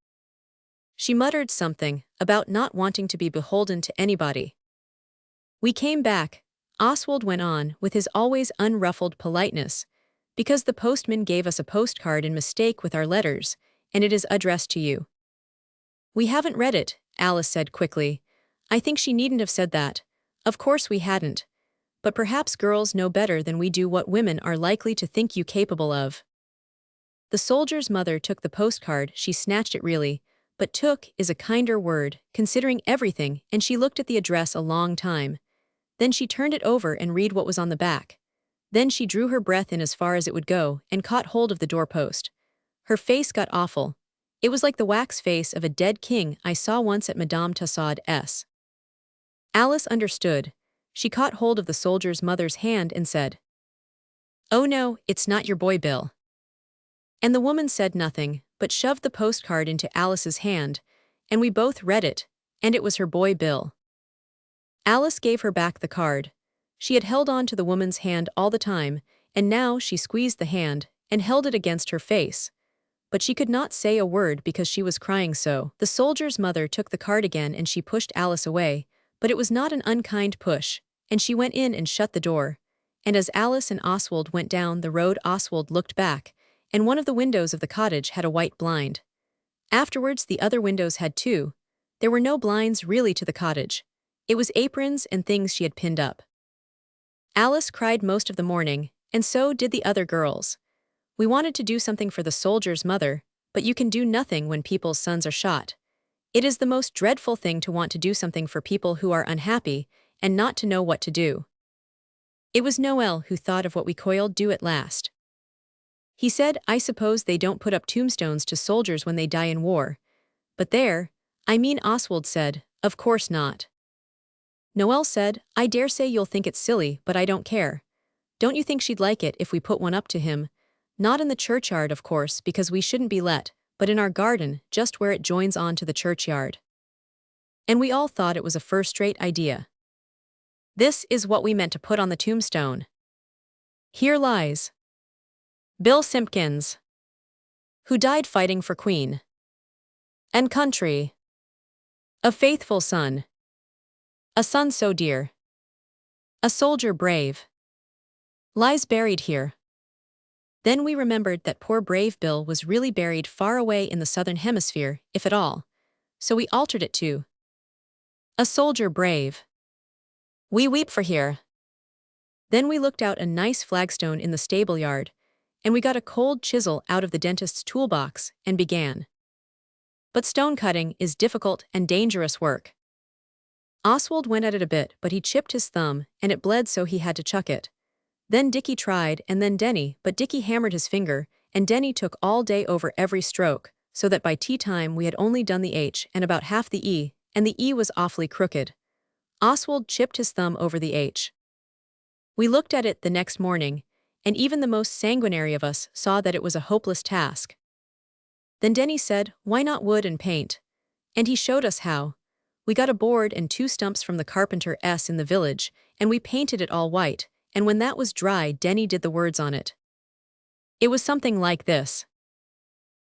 She muttered something about not wanting to be beholden to anybody. We came back, Oswald went on with his always unruffled politeness, because the postman gave us a postcard in mistake with our letters, and it is addressed to you. "We haven't read it," Alice said quickly. I think she needn't have said that. Of course we hadn't. But perhaps girls know better than we do what women are likely to think you capable of. The soldier's mother took the postcard. She snatched it really, but took is a kinder word, considering everything, and she looked at the address a long time. Then she turned it over and read what was on the back. Then she drew her breath in as far as it would go and caught hold of the doorpost. Her face got awful. It was like the wax face of a dead king I saw once at Madame Tussaud's. Alice understood. She caught hold of the soldier's mother's hand and said, "Oh no, it's not your boy Bill." And the woman said nothing, but shoved the postcard into Alice's hand, and we both read it, and it was her boy Bill. Alice gave her back the card. She had held on to the woman's hand all the time, and now she squeezed the hand and held it against her face. But she could not say a word because she was crying so. The soldier's mother took the card again and she pushed Alice away, but it was not an unkind push, and she went in and shut the door. And as Alice and Oswald went down the road, Oswald looked back, and one of the windows of the cottage had a white blind. Afterwards the other windows had too. There were no blinds really to the cottage. It was aprons and things she had pinned up. Alice cried most of the morning, and so did the other girls. We wanted to do something for the soldier's mother, but you can do nothing when people's sons are shot. It is the most dreadful thing to want to do something for people who are unhappy, and not to know what to do. It was Noel who thought of what we could do at last. He said, "I suppose they don't put up tombstones to soldiers when they die in war." But there, I mean, Oswald said, "Of course not." Noel said, "I dare say you'll think it's silly, but I don't care. Don't you think she'd like it if we put one up to him? Not in the churchyard, of course, because we shouldn't be let, but in our garden, just where it joins on to the churchyard." And we all thought it was a first-rate idea. This is what we meant to put on the tombstone. Here lies Bill Simpkins, who died fighting for Queen and country, a faithful son, a son so dear, a soldier brave, lies buried here. Then we remembered that poor brave Bill was really buried far away in the southern hemisphere, if at all, so we altered it to a soldier brave. We weep for here. Then we looked out a nice flagstone in the stable yard, and we got a cold chisel out of the dentist's toolbox and began. But stone cutting is difficult and dangerous work. Oswald went at it a bit, but he chipped his thumb, and it bled, so he had to chuck it. Then Dickie tried, and then Denny, but Dickie hammered his finger, and Denny took all day over every stroke, so that by tea time we had only done the H and about half the E, and the E was awfully crooked. Oswald chipped his thumb over the H. We looked at it the next morning, and even the most sanguinary of us saw that it was a hopeless task. Then Denny said, "Why not wood and paint?" And he showed us how. We got a board and 2 stumps from the carpenter's in the village, and we painted it all white, and when that was dry, Denny did the words on it. It was something like this: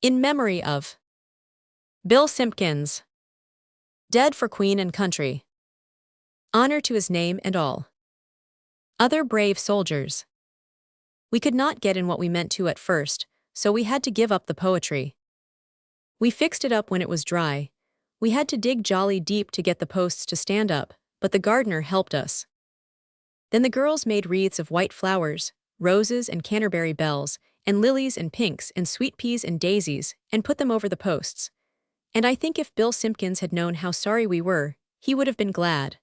"In memory of Bill Simpkins, dead for Queen and country. Honor to his name and all other brave soldiers." We could not get in what we meant to at first, so we had to give up the poetry. We fixed it up when it was dry. We had to dig jolly deep to get the posts to stand up, but the gardener helped us. Then the girls made wreaths of white flowers, roses and Canterbury bells, and lilies and pinks and sweet peas and daisies, and put them over the posts. And I think if Bill Simpkins had known how sorry we were, he would have been glad.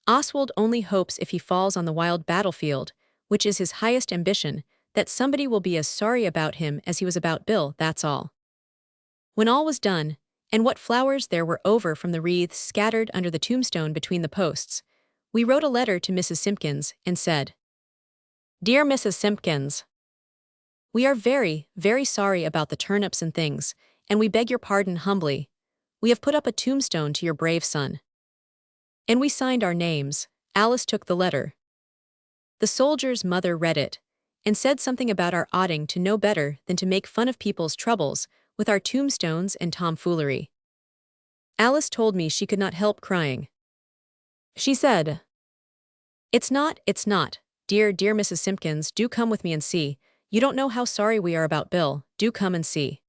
Oswald only hopes if he falls on the wild battlefield, which is his highest ambition, that somebody will be as sorry about him as he was about Bill, that's all. When all was done, and what flowers there were over from the wreaths scattered under the tombstone between the posts, we wrote a letter to Mrs. Simpkins and said, "Dear Mrs. Simpkins, we are very, very sorry about the turnips and things, and we beg your pardon humbly. We have put up a tombstone to your brave son." And we signed our names. Alice took the letter. The soldier's mother read it, and said something about our oughting to know better than to make fun of people's troubles with our tombstones and tomfoolery. Alice told me she could not help crying. She said, it's not, dear Mrs. Simpkins, do come with me and see. You don't know how sorry we are about Bill, do come and see.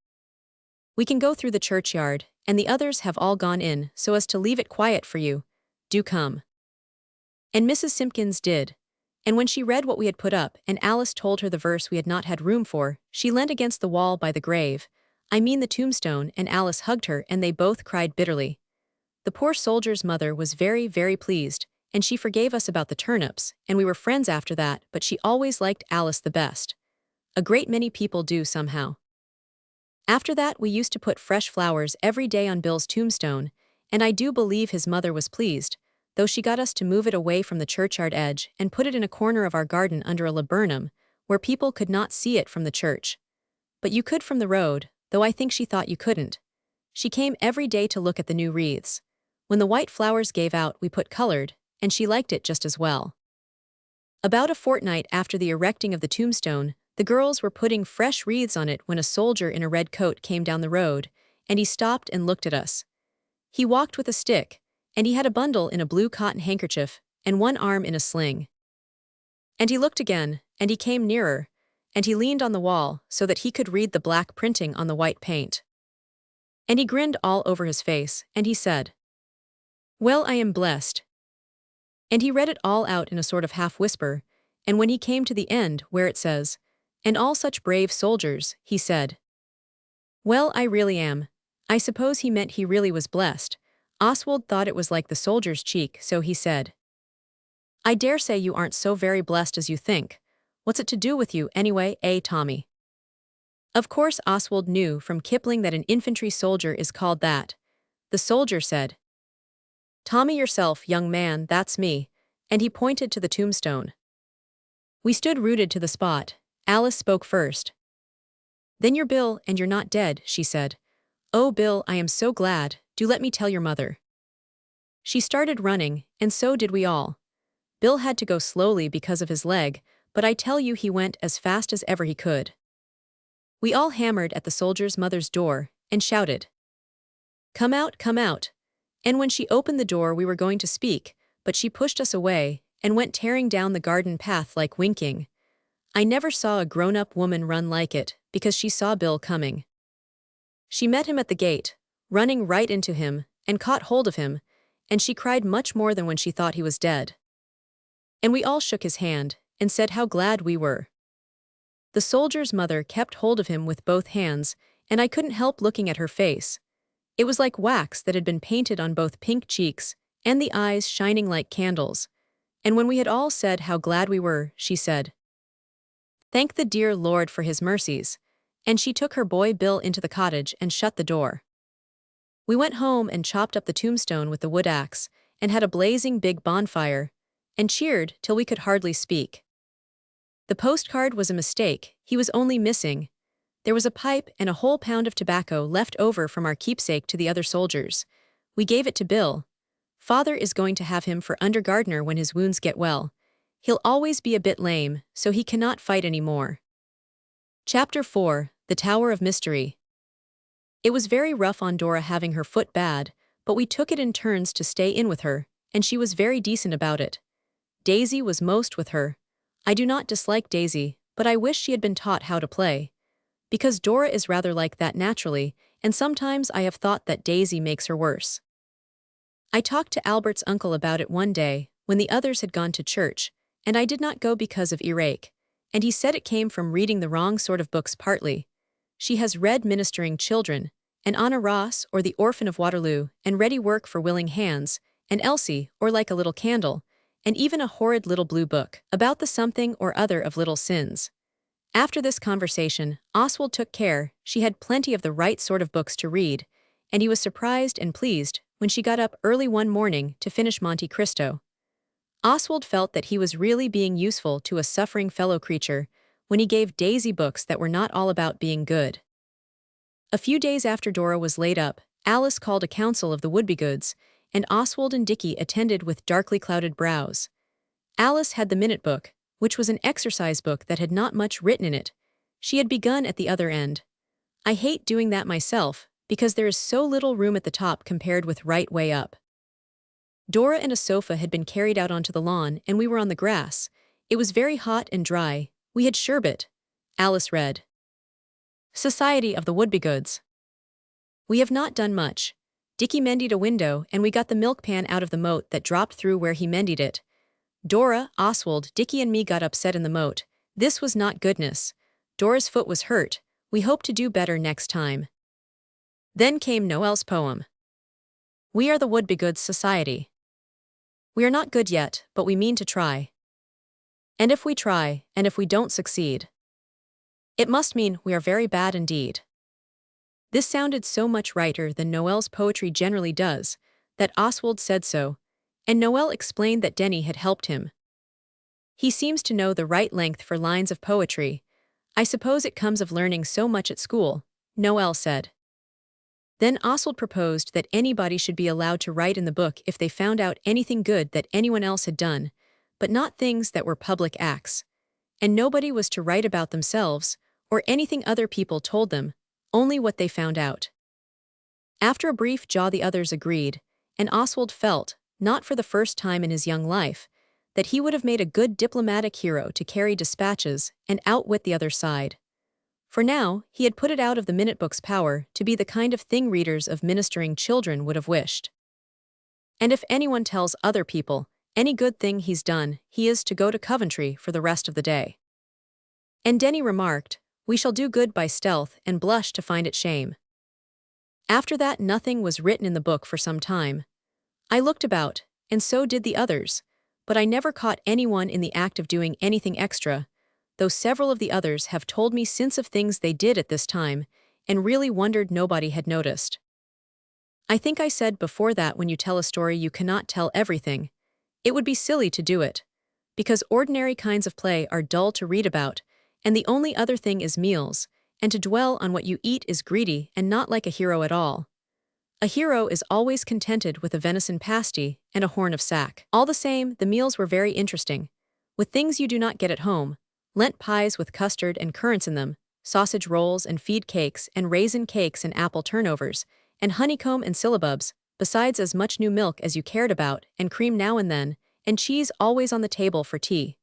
We can go through the churchyard, and the others have all gone in so as to leave it quiet for you. Do come." And Mrs. Simpkins did. And when she read what we had put up and Alice told her the verse we had not had room for, she leant against the wall by the grave, I mean the tombstone, and Alice hugged her and they both cried bitterly. The poor soldier's mother was very, very pleased, and she forgave us about the turnips, and we were friends after that, but she always liked Alice the best. A great many people do somehow. After that we used to put fresh flowers every day on Bill's tombstone, and I do believe his mother was pleased, though she got us to move it away from the churchyard edge and put it in a corner of our garden under a laburnum, where people could not see it from the church. But you could from the road, though I think she thought you couldn't. She came every day to look at the new wreaths. When the white flowers gave out, we put colored, and she liked it just as well. About a fortnight after the erecting of the tombstone, the girls were putting fresh wreaths on it when a soldier in a red coat came down the road, and he stopped and looked at us. He walked with a stick, and he had a bundle in a blue cotton handkerchief, and one arm in a sling. And he looked again, and he came nearer, and he leaned on the wall so that he could read the black printing on the white paint. And he grinned all over his face, and he said, "Well, I am blessed." And he read it all out in a sort of half-whisper, and when he came to the end where it says, "And all such brave soldiers," he said, "Well, I really am." I suppose he meant he really was blessed. Oswald thought it was like the soldier's cheek, so he said, "I dare say you aren't so very blessed as you think. What's it to do with you, anyway, Tommy?" Of course Oswald knew from Kipling that an infantry soldier is called that. The soldier said, "Tommy yourself, young man, that's me," and he pointed to the tombstone. We stood rooted to the spot. Alice spoke first. "Then you're Bill, and you're not dead," she said. "Oh, Bill, I am so glad. Do let me tell your mother." She started running, and so did we all. Bill had to go slowly because of his leg, but I tell you he went as fast as ever he could. We all hammered at the soldier's mother's door and shouted, "Come out, come out." And when she opened the door we were going to speak, but she pushed us away and went tearing down the garden path like winking. I never saw a grown-up woman run like it, because she saw Bill coming. She met him at the gate, running right into him, and caught hold of him, and she cried much more than when she thought he was dead. And we all shook his hand, and said how glad we were. The soldier's mother kept hold of him with both hands, and I couldn't help looking at her face. It was like wax that had been painted on both pink cheeks, and the eyes shining like candles. And when we had all said how glad we were, she said, "Thank the dear Lord for his mercies," and she took her boy Bill into the cottage and shut the door. We went home and chopped up the tombstone with the wood axe, and had a blazing big bonfire, and cheered till we could hardly speak. The postcard was a mistake. He was only missing. There was a pipe and a whole pound of tobacco left over from our keepsake to the other soldiers. We gave it to Bill. Father is going to have him for under gardener when his wounds get well. He'll always be a bit lame, so he cannot fight any more. Chapter 4, The Tower of Mystery. It was very rough on Dora having her foot bad, but we took it in turns to stay in with her, and she was very decent about it. Daisy was most with her. I do not dislike Daisy, but I wish she had been taught how to play. Because Dora is rather like that naturally, and sometimes I have thought that Daisy makes her worse. I talked to Albert's uncle about it one day, when the others had gone to church, and I did not go because of earache, and he said it came from reading the wrong sort of books partly. She has read Ministering Children, and Anna Ross or The Orphan of Waterloo, and Ready Work for Willing Hands, and Elsie or Like a Little Candle, and even a horrid little blue book about the something or other of little sins. After this conversation, Oswald took care she had plenty of the right sort of books to read, and he was surprised and pleased when she got up early one morning to finish Monte Cristo. Oswald felt that he was really being useful to a suffering fellow creature when he gave Daisy books that were not all about being good. A few days after Dora was laid up, Alice called a council of the Wouldbegoods, and Oswald and Dickie attended with darkly clouded brows. Alice had the minute book, which was an exercise book that had not much written in it. She had begun at the other end. I hate doing that myself, because there is so little room at the top compared with right way up. Dora and a sofa had been carried out onto the lawn, and we were on the grass. It was very hot and dry. We had sherbet. Alice read. Society of the Wouldbegoods. We have not done much. Dickie mended a window, and we got the milk pan out of the moat that dropped through where he mended it. Dora, Oswald, Dickie and me got upset in the moat. This was not goodness. Dora's foot was hurt. We hope to do better next time. Then came Noel's poem. We are the Wouldbegoods Society. We are not good yet, but we mean to try. And if we try, and if we don't succeed, it must mean we are very bad indeed. This sounded so much righter than Noel's poetry generally does, that Oswald said so, and Noel explained that Denny had helped him. He seems to know the right length for lines of poetry. I suppose it comes of learning so much at school, Noel said. Then Oswald proposed that anybody should be allowed to write in the book if they found out anything good that anyone else had done, but not things that were public acts. And nobody was to write about themselves, or anything other people told them, only what they found out. After a brief jaw the others agreed, and Oswald felt, not for the first time in his young life, that he would have made a good diplomatic hero to carry dispatches and outwit the other side. For now, he had put it out of the minute book's power to be the kind of thing readers of Ministering Children would have wished. And if anyone tells other people any good thing he's done, he is to go to Coventry for the rest of the day. And Denny remarked, we shall do good by stealth and blush to find it shame. After that nothing was written in the book for some time. I looked about, and so did the others, but I never caught anyone in the act of doing anything extra, though several of the others have told me since of things they did at this time, and really wondered nobody had noticed. I think I said before that when you tell a story you cannot tell everything. It would be silly to do it, because ordinary kinds of play are dull to read about, and the only other thing is meals, and to dwell on what you eat is greedy and not like a hero at all. A hero is always contented with a venison pasty and a horn of sack. All the same, the meals were very interesting, with things you do not get at home, Lent pies with custard and currants in them, sausage rolls and feed cakes and raisin cakes and apple turnovers, and honeycomb and syllabubs, besides as much new milk as you cared about, and cream now and then, and cheese always on the table for tea.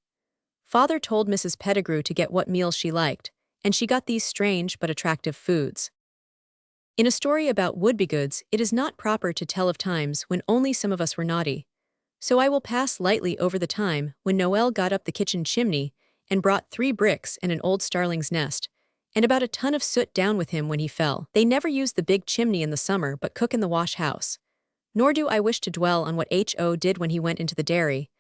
Father told Mrs. Pettigrew to get what meals she liked, and she got these strange but attractive foods. In a story about Wouldbegoods, it is not proper to tell of times when only some of us were naughty, so I will pass lightly over the time when Noel got up the kitchen chimney and brought 3 bricks and an old starling's nest, and about a ton of soot down with him when he fell. They never used the big chimney in the summer but cook in the wash house. Nor do I wish to dwell on what H.O. did when he went into the dairy.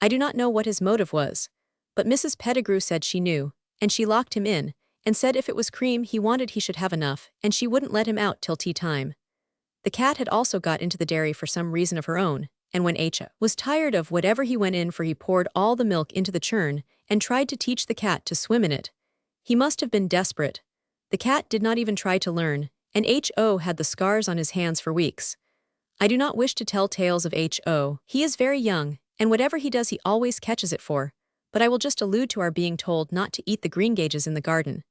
I do not know what his motive was, but Mrs. Pettigrew said she knew, and she locked him in, and said if it was cream he wanted he should have enough, and she wouldn't let him out till tea time. The cat had also got into the dairy for some reason of her own, and when H.O. was tired of whatever he went in for he poured all the milk into the churn and tried to teach the cat to swim in it. He must have been desperate. The cat did not even try to learn, and H.O. had the scars on his hands for weeks. I do not wish to tell tales of H.O. He is very young, and whatever he does he always catches it for, but I will just allude to our being told not to eat the greengages in the garden.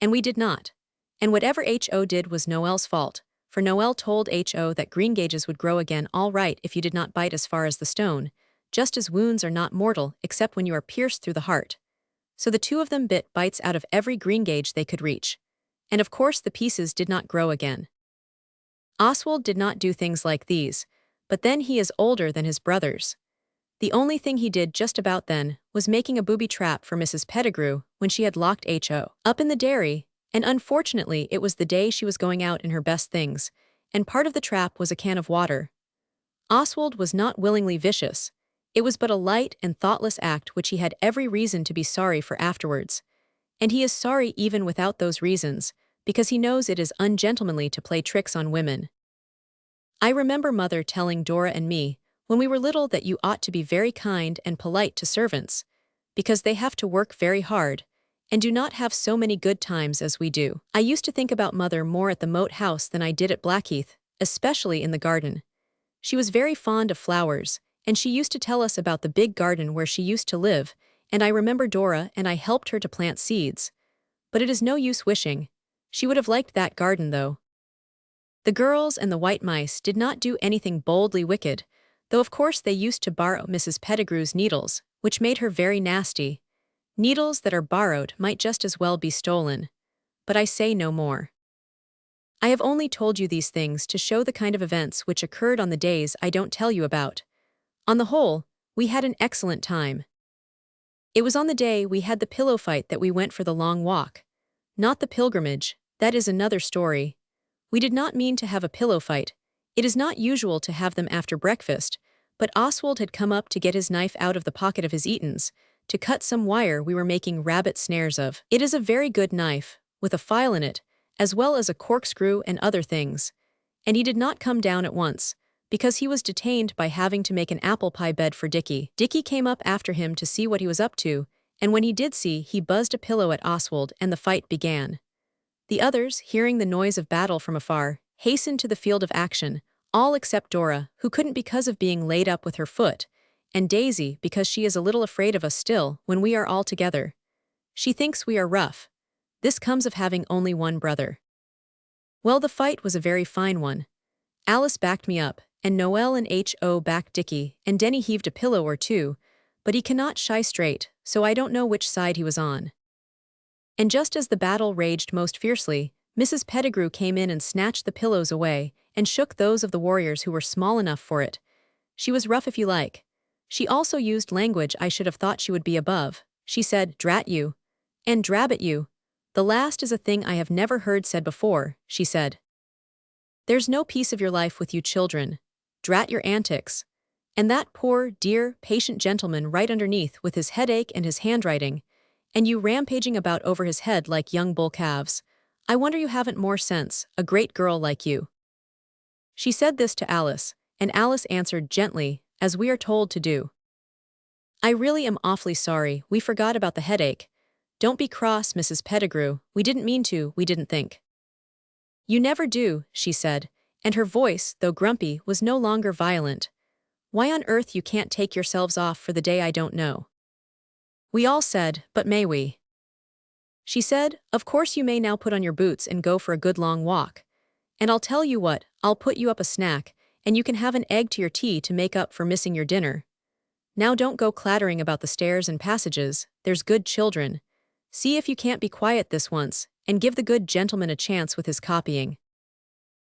And we did not. And whatever H.O. did was Noel's fault, for Noel told H.O. that greengages would grow again all right if you did not bite as far as the stone, just as wounds are not mortal except when you are pierced through the heart. So the two of them bit bites out of every greengage they could reach. And of course the pieces did not grow again. Oswald did not do things like these, but then he is older than his brothers. The only thing he did just about then was making a booby trap for Mrs. Pettigrew when she had locked H.O. up in the dairy, and unfortunately it was the day she was going out in her best things, and part of the trap was a can of water. Oswald was not willingly vicious. It was but a light and thoughtless act which he had every reason to be sorry for afterwards. And he is sorry even without those reasons, because he knows it is ungentlemanly to play tricks on women. I remember Mother telling Dora and me, when we were little, that you ought to be very kind and polite to servants, because they have to work very hard, and do not have so many good times as we do. I used to think about Mother more at the Moat House than I did at Blackheath, especially in the garden. She was very fond of flowers, and she used to tell us about the big garden where she used to live, and I remember Dora and I helped her to plant seeds. But it is no use wishing. She would have liked that garden, though. The girls and the white mice did not do anything boldly wicked, though of course they used to borrow Mrs. Pettigrew's needles, which made her very nasty. Needles that are borrowed might just as well be stolen. But I say no more. I have only told you these things to show the kind of events which occurred on the days I don't tell you about. On the whole, we had an excellent time. It was on the day we had the pillow fight that we went for the long walk. Not the pilgrimage, that is another story. We did not mean to have a pillow fight. It is not usual to have them after breakfast, but Oswald had come up to get his knife out of the pocket of his Eatons, to cut some wire we were making rabbit snares of. It is a very good knife, with a file in it, as well as a corkscrew and other things. And he did not come down at once, because he was detained by having to make an apple pie bed for Dickie. Dickie came up after him to see what he was up to, and when he did see, he buzzed a pillow at Oswald and the fight began. The others, hearing the noise of battle from afar, hastened to the field of action, all except Dora, who couldn't because of being laid up with her foot, and Daisy because she is a little afraid of us still when we are all together. She thinks we are rough. This comes of having only one brother. Well, the fight was a very fine one. Alice backed me up, and Noel and H.O. backed Dickie, and Denny heaved a pillow or two, but he cannot shy straight, so I don't know which side he was on. And just as the battle raged most fiercely, Mrs. Pettigrew came in and snatched the pillows away, and shook those of the warriors who were small enough for it. She was rough if you like. She also used language I should have thought she would be above. She said, "Drat you," and "Drab at you." The last is a thing I have never heard said before, she said. There's no peace of your life with you children. Drat your antics. And that poor, dear, patient gentleman right underneath with his headache and his handwriting, and you rampaging about over his head like young bull calves. I wonder you haven't more sense, a great girl like you. She said this to Alice, and Alice answered gently, as we are told to do. I really am awfully sorry, we forgot about the headache. Don't be cross, Mrs. Pettigrew, we didn't mean to, we didn't think. You never do, she said, and her voice, though grumpy, was no longer violent. Why on earth you can't take yourselves off for the day I don't know. We all said, but may we? She said, of course you may now put on your boots and go for a good long walk. And I'll tell you what, I'll put you up a snack, and you can have an egg to your tea to make up for missing your dinner. Now don't go clattering about the stairs and passages, there's good children. See if you can't be quiet this once, and give the good gentleman a chance with his copying.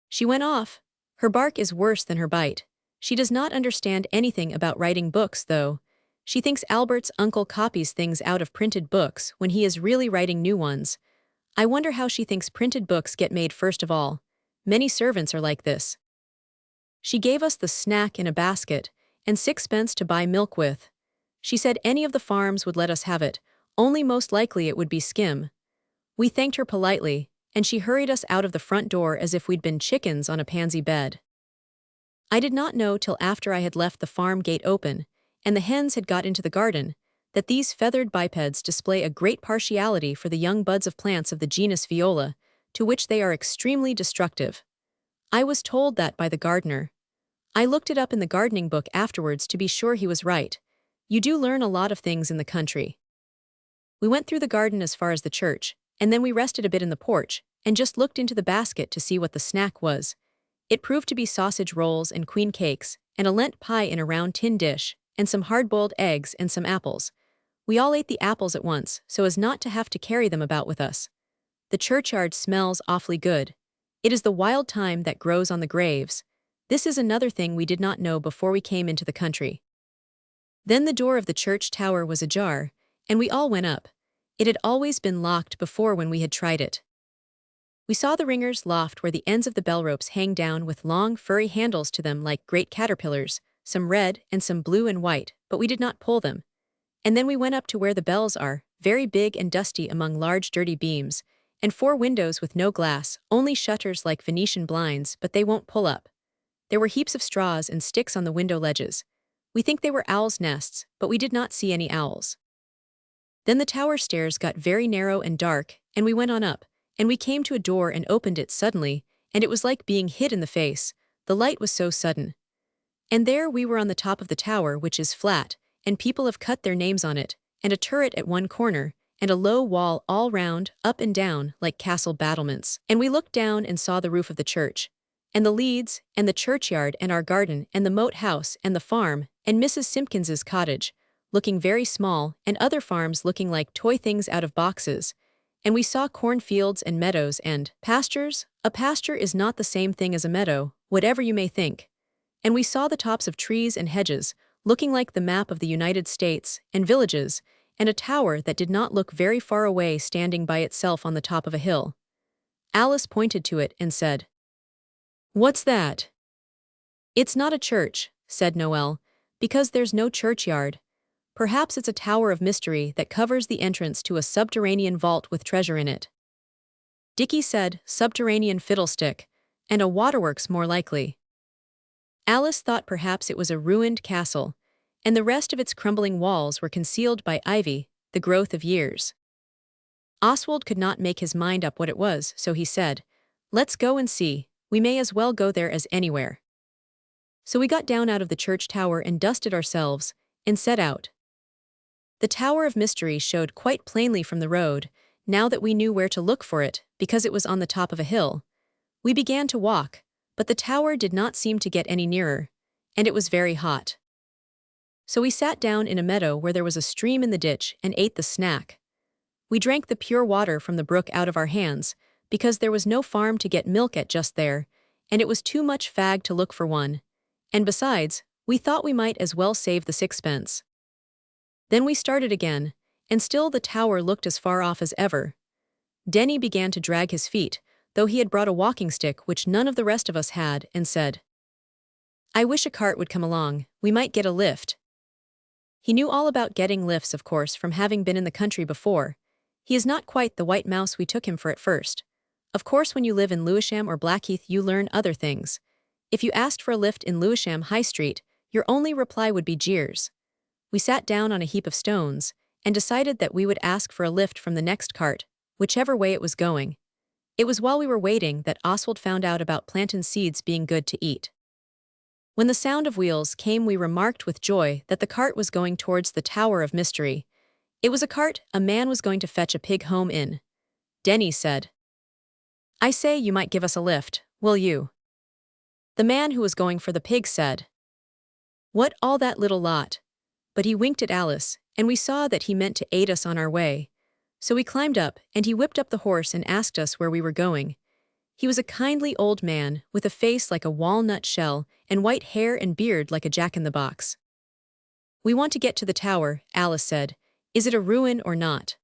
She went off. Her bark is worse than her bite. She does not understand anything about writing books, though. She thinks Albert's uncle copies things out of printed books when he is really writing new ones. I wonder how she thinks printed books get made first of all. Many servants are like this. She gave us the snack in a basket, and 6 pence to buy milk with. She said any of the farms would let us have it, only most likely it would be skim. We thanked her politely, and she hurried us out of the front door as if we'd been chickens on a pansy bed. I did not know till after I had left the farm gate open, and the hens had got into the garden, that these feathered bipeds display a great partiality for the young buds of plants of the genus Viola, to which they are extremely destructive. I was told that by the gardener. I looked it up in the gardening book afterwards to be sure he was right. You do learn a lot of things in the country. We went through the garden as far as the church, and then we rested a bit in the porch, and just looked into the basket to see what the snack was. It proved to be sausage rolls and queen cakes, and a Lent pie in a round tin dish, and some hard-boiled eggs and some apples. We all ate the apples at once, so as not to have to carry them about with us. The churchyard smells awfully good. It is the wild thyme that grows on the graves. This is another thing we did not know before we came into the country. Then the door of the church tower was ajar, and we all went up. It had always been locked before when we had tried it. We saw the ringer's loft where the ends of the bell ropes hang down with long, furry handles to them like great caterpillars, some red and some blue and white, but we did not pull them. And then we went up to where the bells are, very big and dusty among large dirty beams, and 4 windows with no glass, only shutters like Venetian blinds, but they won't pull up. There were heaps of straws and sticks on the window ledges. We think they were owls' nests, but we did not see any owls. Then the tower stairs got very narrow and dark, and we went on up, and we came to a door and opened it suddenly, and it was like being hit in the face, the light was so sudden. And there we were on the top of the tower, which is flat, and people have cut their names on it, and a turret at one corner, and a low wall all round, up and down, like castle battlements. And we looked down and saw the roof of the church, and the leads, and the churchyard, and our garden, and the moat house, and the farm, and Mrs. Simpkins's cottage, looking very small, and other farms looking like toy things out of boxes. And we saw cornfields and meadows and pastures. A pasture is not the same thing as a meadow, whatever you may think. And we saw the tops of trees and hedges, looking like the map of the United States, and villages, and a tower that did not look very far away standing by itself on the top of a hill. Alice pointed to it and said, "What's that?" "It's not a church," said Noel, "because there's no churchyard. Perhaps it's a tower of mystery that covers the entrance to a subterranean vault with treasure in it." Dickie said, "Subterranean fiddlestick, and a waterworks more likely." Alice thought perhaps it was a ruined castle, and the rest of its crumbling walls were concealed by ivy, the growth of years. Oswald could not make his mind up what it was, so he said, "Let's go and see, we may as well go there as anywhere." So we got down out of the church tower and dusted ourselves, and set out. The Tower of Mystery showed quite plainly from the road, now that we knew where to look for it, because it was on the top of a hill. We began to walk, but the tower did not seem to get any nearer, and it was very hot. So we sat down in a meadow where there was a stream in the ditch and ate the snack. We drank the pure water from the brook out of our hands, because there was no farm to get milk at just there, and it was too much fag to look for one, and besides, we thought we might as well save the 6pence. Then we started again, and still the tower looked as far off as ever. Denny began to drag his feet, though he had brought a walking stick which none of the rest of us had, and said, "I wish a cart would come along, we might get a lift." He knew all about getting lifts, of course, from having been in the country before. He is not quite the white mouse we took him for at first. Of course, when you live in Lewisham or Blackheath, you learn other things. If you asked for a lift in Lewisham High Street, your only reply would be jeers. We sat down on a heap of stones, and decided that we would ask for a lift from the next cart, whichever way it was going. It was while we were waiting that Oswald found out about plantain seeds being good to eat. When the sound of wheels came, we remarked with joy that the cart was going towards the Tower of Mystery. It was a cart a man was going to fetch a pig home in. Denny said, "I say, you might give us a lift, will you?" The man who was going for the pig said, "What, all that little lot?" But he winked at Alice, and we saw that he meant to aid us on our way. So we climbed up, and he whipped up the horse and asked us where we were going. He was a kindly old man, with a face like a walnut shell, and white hair and beard like a jack-in-the-box. "We want to get to the tower," Alice said. "Is it a ruin or not?"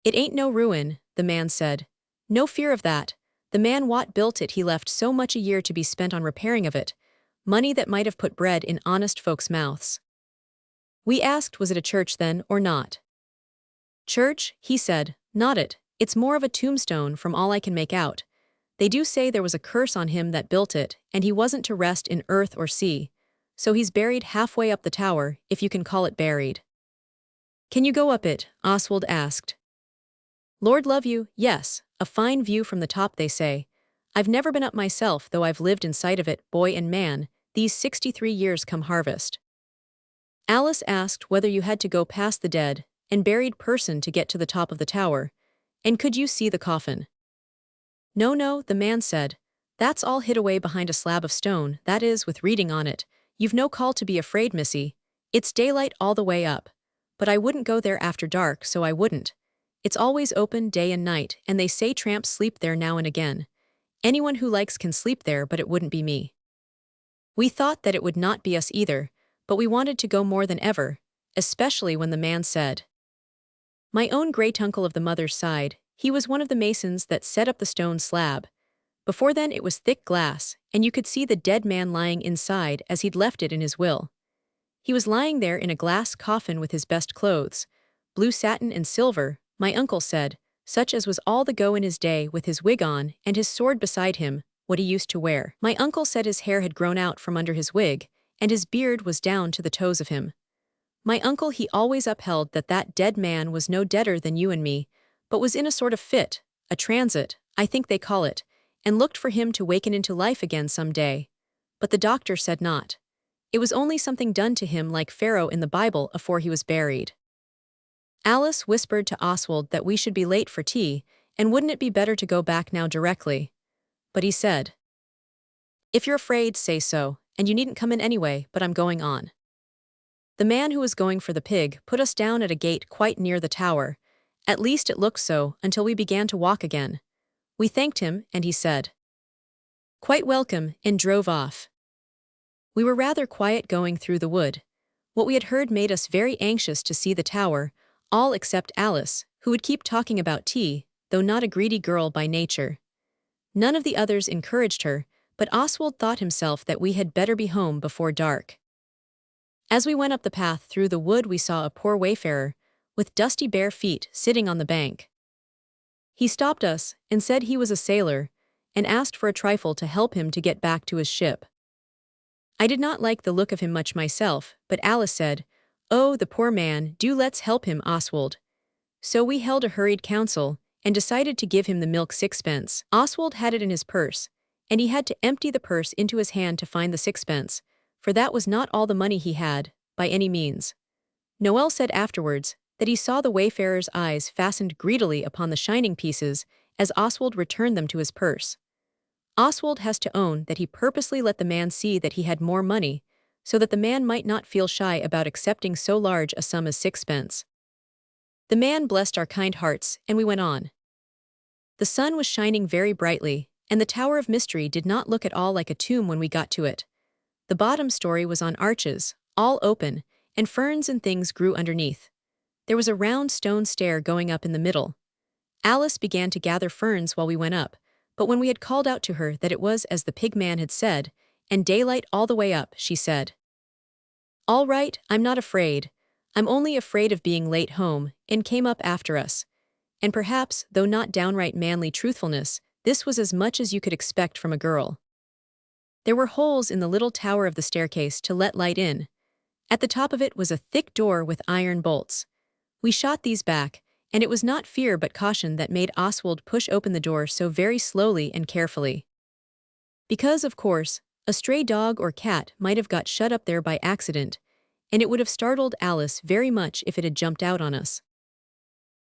"It ain't no ruin," the man said. "No fear of that. The man what built it, he left so much a year to be spent on repairing of it, money that might have put bread in honest folks' mouths." We asked, was it a church then, or not? "Church," he said, "not it, it's more of a tombstone from all I can make out. They do say there was a curse on him that built it, and he wasn't to rest in earth or sea, so he's buried halfway up the tower, if you can call it buried." "Can you go up it?" Oswald asked. "Lord love you, yes, a fine view from the top they say. I've never been up myself, though I've lived in sight of it, boy and man, these 63 years come harvest." Alice asked whether you had to go past the dead and buried person to get to the top of the tower, and could you see the coffin? "No, no," the man said. "That's all hid away behind a slab of stone, that is, with reading on it. You've no call to be afraid, missy. It's daylight all the way up. But I wouldn't go there after dark, so I wouldn't. It's always open day and night, and they say tramps sleep there now and again. Anyone who likes can sleep there, but it wouldn't be me." We thought that it would not be us either, but we wanted to go more than ever, especially when the man said. My own great-uncle of the mother's side, he was one of the masons that set up the stone slab. Before then it was thick glass, and you could see the dead man lying inside as he'd left it in his will. He was lying there in a glass coffin with his best clothes, blue satin and silver, my uncle said, such as was all the go in his day, with his wig on and his sword beside him, what he used to wear. My uncle said his hair had grown out from under his wig, and his beard was down to the toes of him. My uncle he always upheld that that dead man was no deader than you and me, but was in a sort of fit, a transit, I think they call it, and looked for him to waken into life again some day. But the doctor said not. It was only something done to him like Pharaoh in the Bible afore he was buried. Alice whispered to Oswald that we should be late for tea, and wouldn't it be better to go back now directly? But he said, if you're afraid, say so, and you needn't come in anyway, but I'm going on. The man who was going for the pig put us down at a gate quite near the tower. At least it looked so until we began to walk again. We thanked him, and he said, quite welcome, and drove off. We were rather quiet going through the wood. What we had heard made us very anxious to see the tower, all except Alice, who would keep talking about tea, though not a greedy girl by nature. None of the others encouraged her, but Oswald thought himself that we had better be home before dark. As we went up the path through the wood we saw a poor wayfarer, with dusty bare feet, sitting on the bank. He stopped us, and said he was a sailor, and asked for a trifle to help him to get back to his ship. I did not like the look of him much myself, but Alice said, oh, the poor man, do let's help him, Oswald. So we held a hurried council, and decided to give him the milk 6pence. Oswald had it in his purse, and he had to empty the purse into his hand to find the 6pence, for that was not all the money he had, by any means. Noel said afterwards that he saw the wayfarer's eyes fastened greedily upon the shining pieces as Oswald returned them to his purse. Oswald has to own that he purposely let the man see that he had more money, so that the man might not feel shy about accepting so large a sum as 6pence. The man blessed our kind hearts, and we went on. The sun was shining very brightly, and the Tower of Mystery did not look at all like a tomb when we got to it. The bottom story was on arches, all open, and ferns and things grew underneath. There was a round stone stair going up in the middle. Alice began to gather ferns while we went up, but when we had called out to her that it was as the pig man had said, and daylight all the way up, she said, all right, I'm not afraid. I'm only afraid of being late home, and came up after us. And perhaps, though not downright manly truthfulness, this was as much as you could expect from a girl. There were holes in the little tower of the staircase to let light in. At the top of it was a thick door with iron bolts. We shot these back, and it was not fear but caution that made Oswald push open the door so very slowly and carefully. Because, of course, a stray dog or cat might have got shut up there by accident, and it would have startled Alice very much if it had jumped out on us.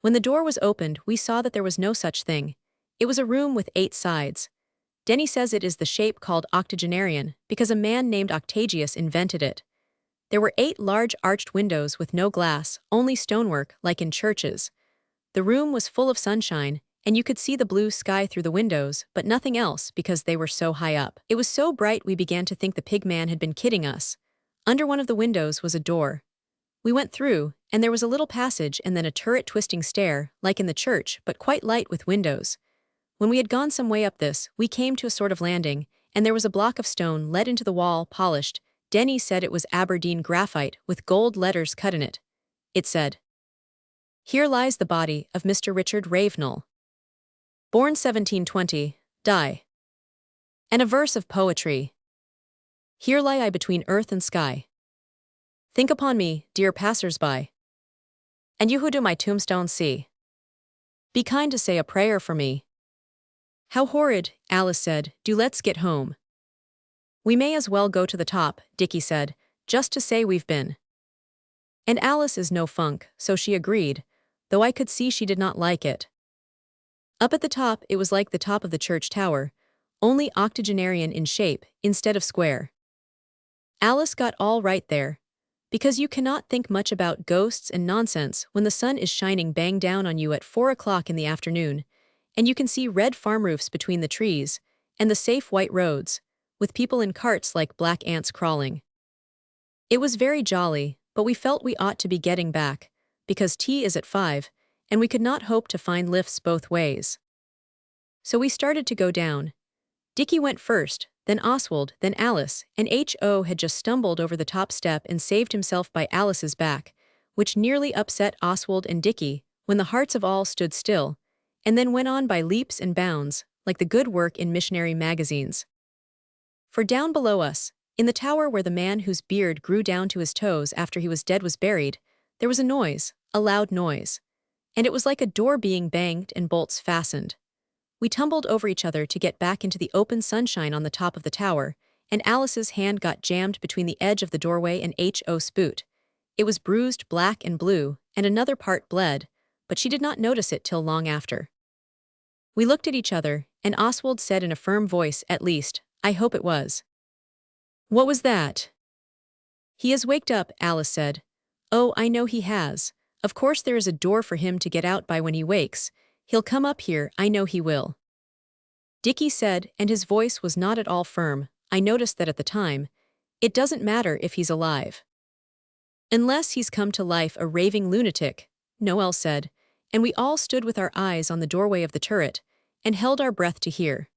When the door was opened, we saw that there was no such thing. It was a room with 8 sides. Denny says it is the shape called octogenarian because a man named Octagius invented it. There were 8 large arched windows with no glass, only stonework, like in churches. The room was full of sunshine, and you could see the blue sky through the windows, but nothing else because they were so high up. It was so bright we began to think the pig man had been kidding us. Under one of the windows was a door. We went through, and there was a little passage and then a turret-twisting stair, like in the church, but quite light with windows. When we had gone some way up this, we came to a sort of landing, and there was a block of stone let into the wall, polished. Denny said it was Aberdeen graphite with gold letters cut in it. It said, here lies the body of Mr. Richard Ravenel. Born 1720, die. And a verse of poetry. Here lie I between earth and sky. Think upon me, dear passers-by. And you who do my tombstone see. Be kind to say a prayer for me. How horrid, Alice said, do let's get home. We may as well go to the top, Dickie said, just to say we've been. And Alice is no funk, so she agreed, though I could see she did not like it. Up at the top it was like the top of the church tower, only octogenarian in shape, instead of square. Alice got all right there, because you cannot think much about ghosts and nonsense when the sun is shining bang down on you at 4 o'clock in the afternoon, and you can see red farm roofs between the trees, and the safe white roads, with people in carts like black ants crawling. It was very jolly, but we felt we ought to be getting back, because tea is at 5, and we could not hope to find lifts both ways. So we started to go down. Dickie went first, then Oswald, then Alice, and H.O. had just stumbled over the top step and saved himself by Alice's back, which nearly upset Oswald and Dickie when the hearts of all stood still, and then went on by leaps and bounds, like the good work in missionary magazines. For down below us, in the tower where the man whose beard grew down to his toes after he was dead was buried, there was a noise, a loud noise. And it was like a door being banged and bolts fastened. We tumbled over each other to get back into the open sunshine on the top of the tower, and Alice's hand got jammed between the edge of the doorway and H.O.'s boot. It was bruised black and blue, and another part bled, but she did not notice it till long after. We looked at each other, and Oswald said in a firm voice, at least, I hope it was. What was that? He has waked up, Alice said. Oh, I know he has. Of course there is a door for him to get out by when he wakes. He'll come up here, I know he will. Dickie said, and his voice was not at all firm, I noticed that at the time. It doesn't matter if he's alive. Unless he's come to life a raving lunatic, Noel said, and we all stood with our eyes on the doorway of the turret, and held our breath to hear.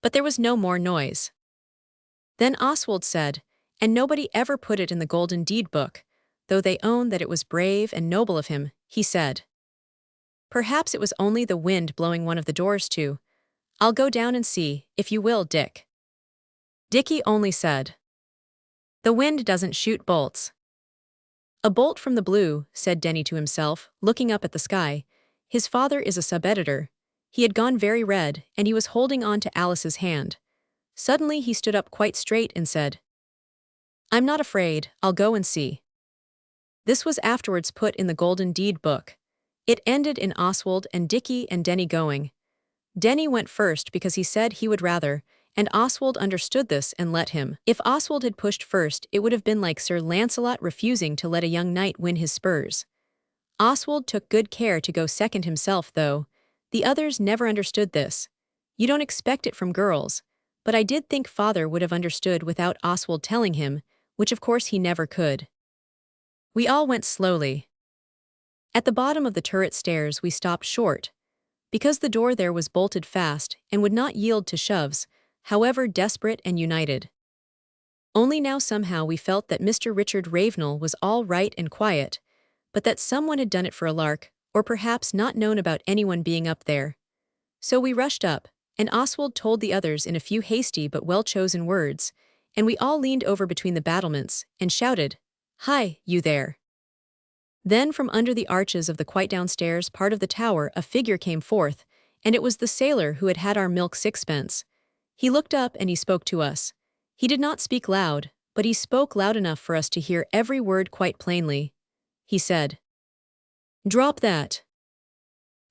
But there was no more noise. Then Oswald said, and nobody ever put it in the Golden Deed book, though they own that it was brave and noble of him, he said. Perhaps it was only the wind blowing one of the doors to. I'll go down and see, if you will, Dick. Dickie only said, the wind doesn't shoot bolts. A bolt from the blue, said Denny to himself, looking up at the sky. His father is a sub-editor. He had gone very red, and he was holding on to Alice's hand. Suddenly he stood up quite straight and said, I'm not afraid, I'll go and see. This was afterwards put in the Golden Deed book. It ended in Oswald and Dickie and Denny going. Denny went first because he said he would rather, and Oswald understood this and let him. If Oswald had pushed first, it would have been like Sir Lancelot refusing to let a young knight win his spurs. Oswald took good care to go second himself, though. The others never understood this. You don't expect it from girls, but I did think father would have understood without Oswald telling him, which of course he never could. We all went slowly. At the bottom of the turret stairs we stopped short, because the door there was bolted fast and would not yield to shoves, however desperate and united. Only now somehow we felt that Mr. Richard Ravenel was all right and quiet, but that someone had done it for a lark, or perhaps not known about anyone being up there. So we rushed up, and Oswald told the others in a few hasty but well-chosen words, and we all leaned over between the battlements and shouted, Hi, you there. Then from under the arches of the quite downstairs part of the tower a figure came forth, and it was the sailor who had had our milk 6pence. He looked up and he spoke to us. He did not speak loud, but he spoke loud enough for us to hear every word quite plainly. He said, Drop that.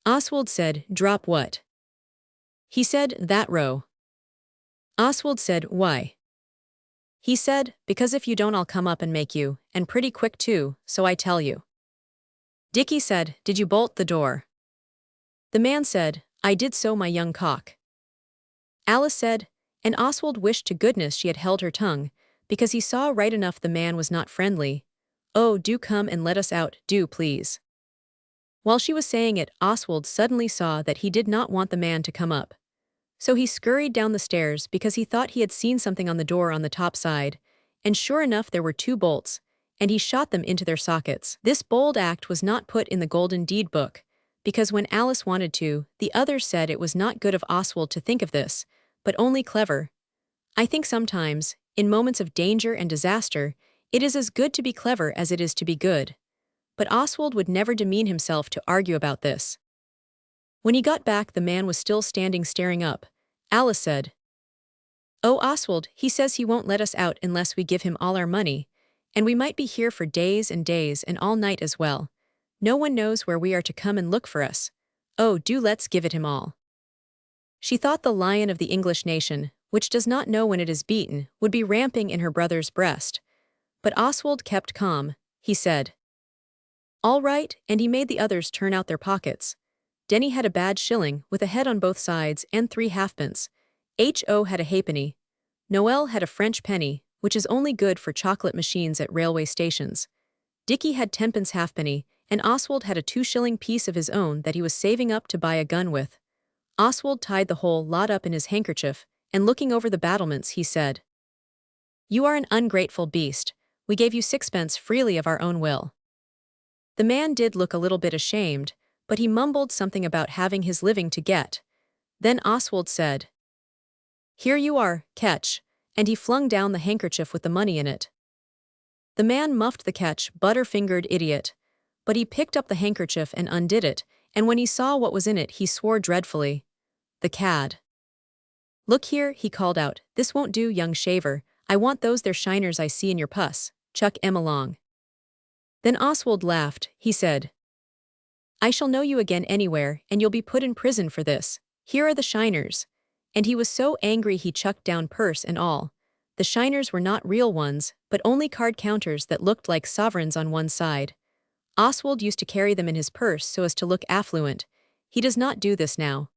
Oswald said, Drop what? He said, That row. Oswald said, Why? He said, Because if you don't I'll come up and make you, and pretty quick too, so I tell you. Dickie said, Did you bolt the door? The man said, I did so, my young cock. Alice said, and Oswald wished to goodness she had held her tongue, because he saw right enough the man was not friendly. Oh, do come and let us out, do please. While she was saying it, Oswald suddenly saw that he did not want the man to come up. So he scurried down the stairs because he thought he had seen something on the door on the top side, and sure enough there were 2 bolts, and he shot them into their sockets. This bold act was not put in the Golden Deed book, because when Alice wanted to, the others said it was not good of Oswald to think of this, but only clever. I think sometimes, in moments of danger and disaster, it is as good to be clever as it is to be good. But Oswald would never demean himself to argue about this. When he got back the man was still standing staring up. Alice said, Oh, Oswald, he says he won't let us out unless we give him all our money, and we might be here for days and days and all night as well. No one knows where we are to come and look for us. Oh, do let's give it him all. She thought the lion of the English nation, which does not know when it is beaten, would be ramping in her brother's breast. But Oswald kept calm. He said, All right, and he made the others turn out their pockets. Denny had a bad shilling, with a head on both sides, and 3 halfpence. H.O. had a halfpenny. Noel had a French penny, which is only good for chocolate machines at railway stations. Dicky had 10 pence halfpenny, and Oswald had a 2 shilling piece of his own that he was saving up to buy a gun with. Oswald tied the whole lot up in his handkerchief, and looking over the battlements, he said, "You are an ungrateful beast. We gave you 6 pence freely of our own will." The man did look a little bit ashamed, but he mumbled something about having his living to get. Then Oswald said, "Here you are, catch," and he flung down the handkerchief with the money in it. The man muffed the catch, butter-fingered idiot. But he picked up the handkerchief and undid it, and when he saw what was in it he swore dreadfully. The cad. "Look here," he called out, "this won't do, young shaver. I want those there shiners I see in your puss. Chuck 'em along." Then Oswald laughed. He said, "I shall know you again anywhere, and you'll be put in prison for this. Here are the shiners." And he was so angry he chucked down purse and all. The shiners were not real ones, but only card counters that looked like sovereigns on one side. Oswald used to carry them in his purse so as to look affluent. He does not do this now.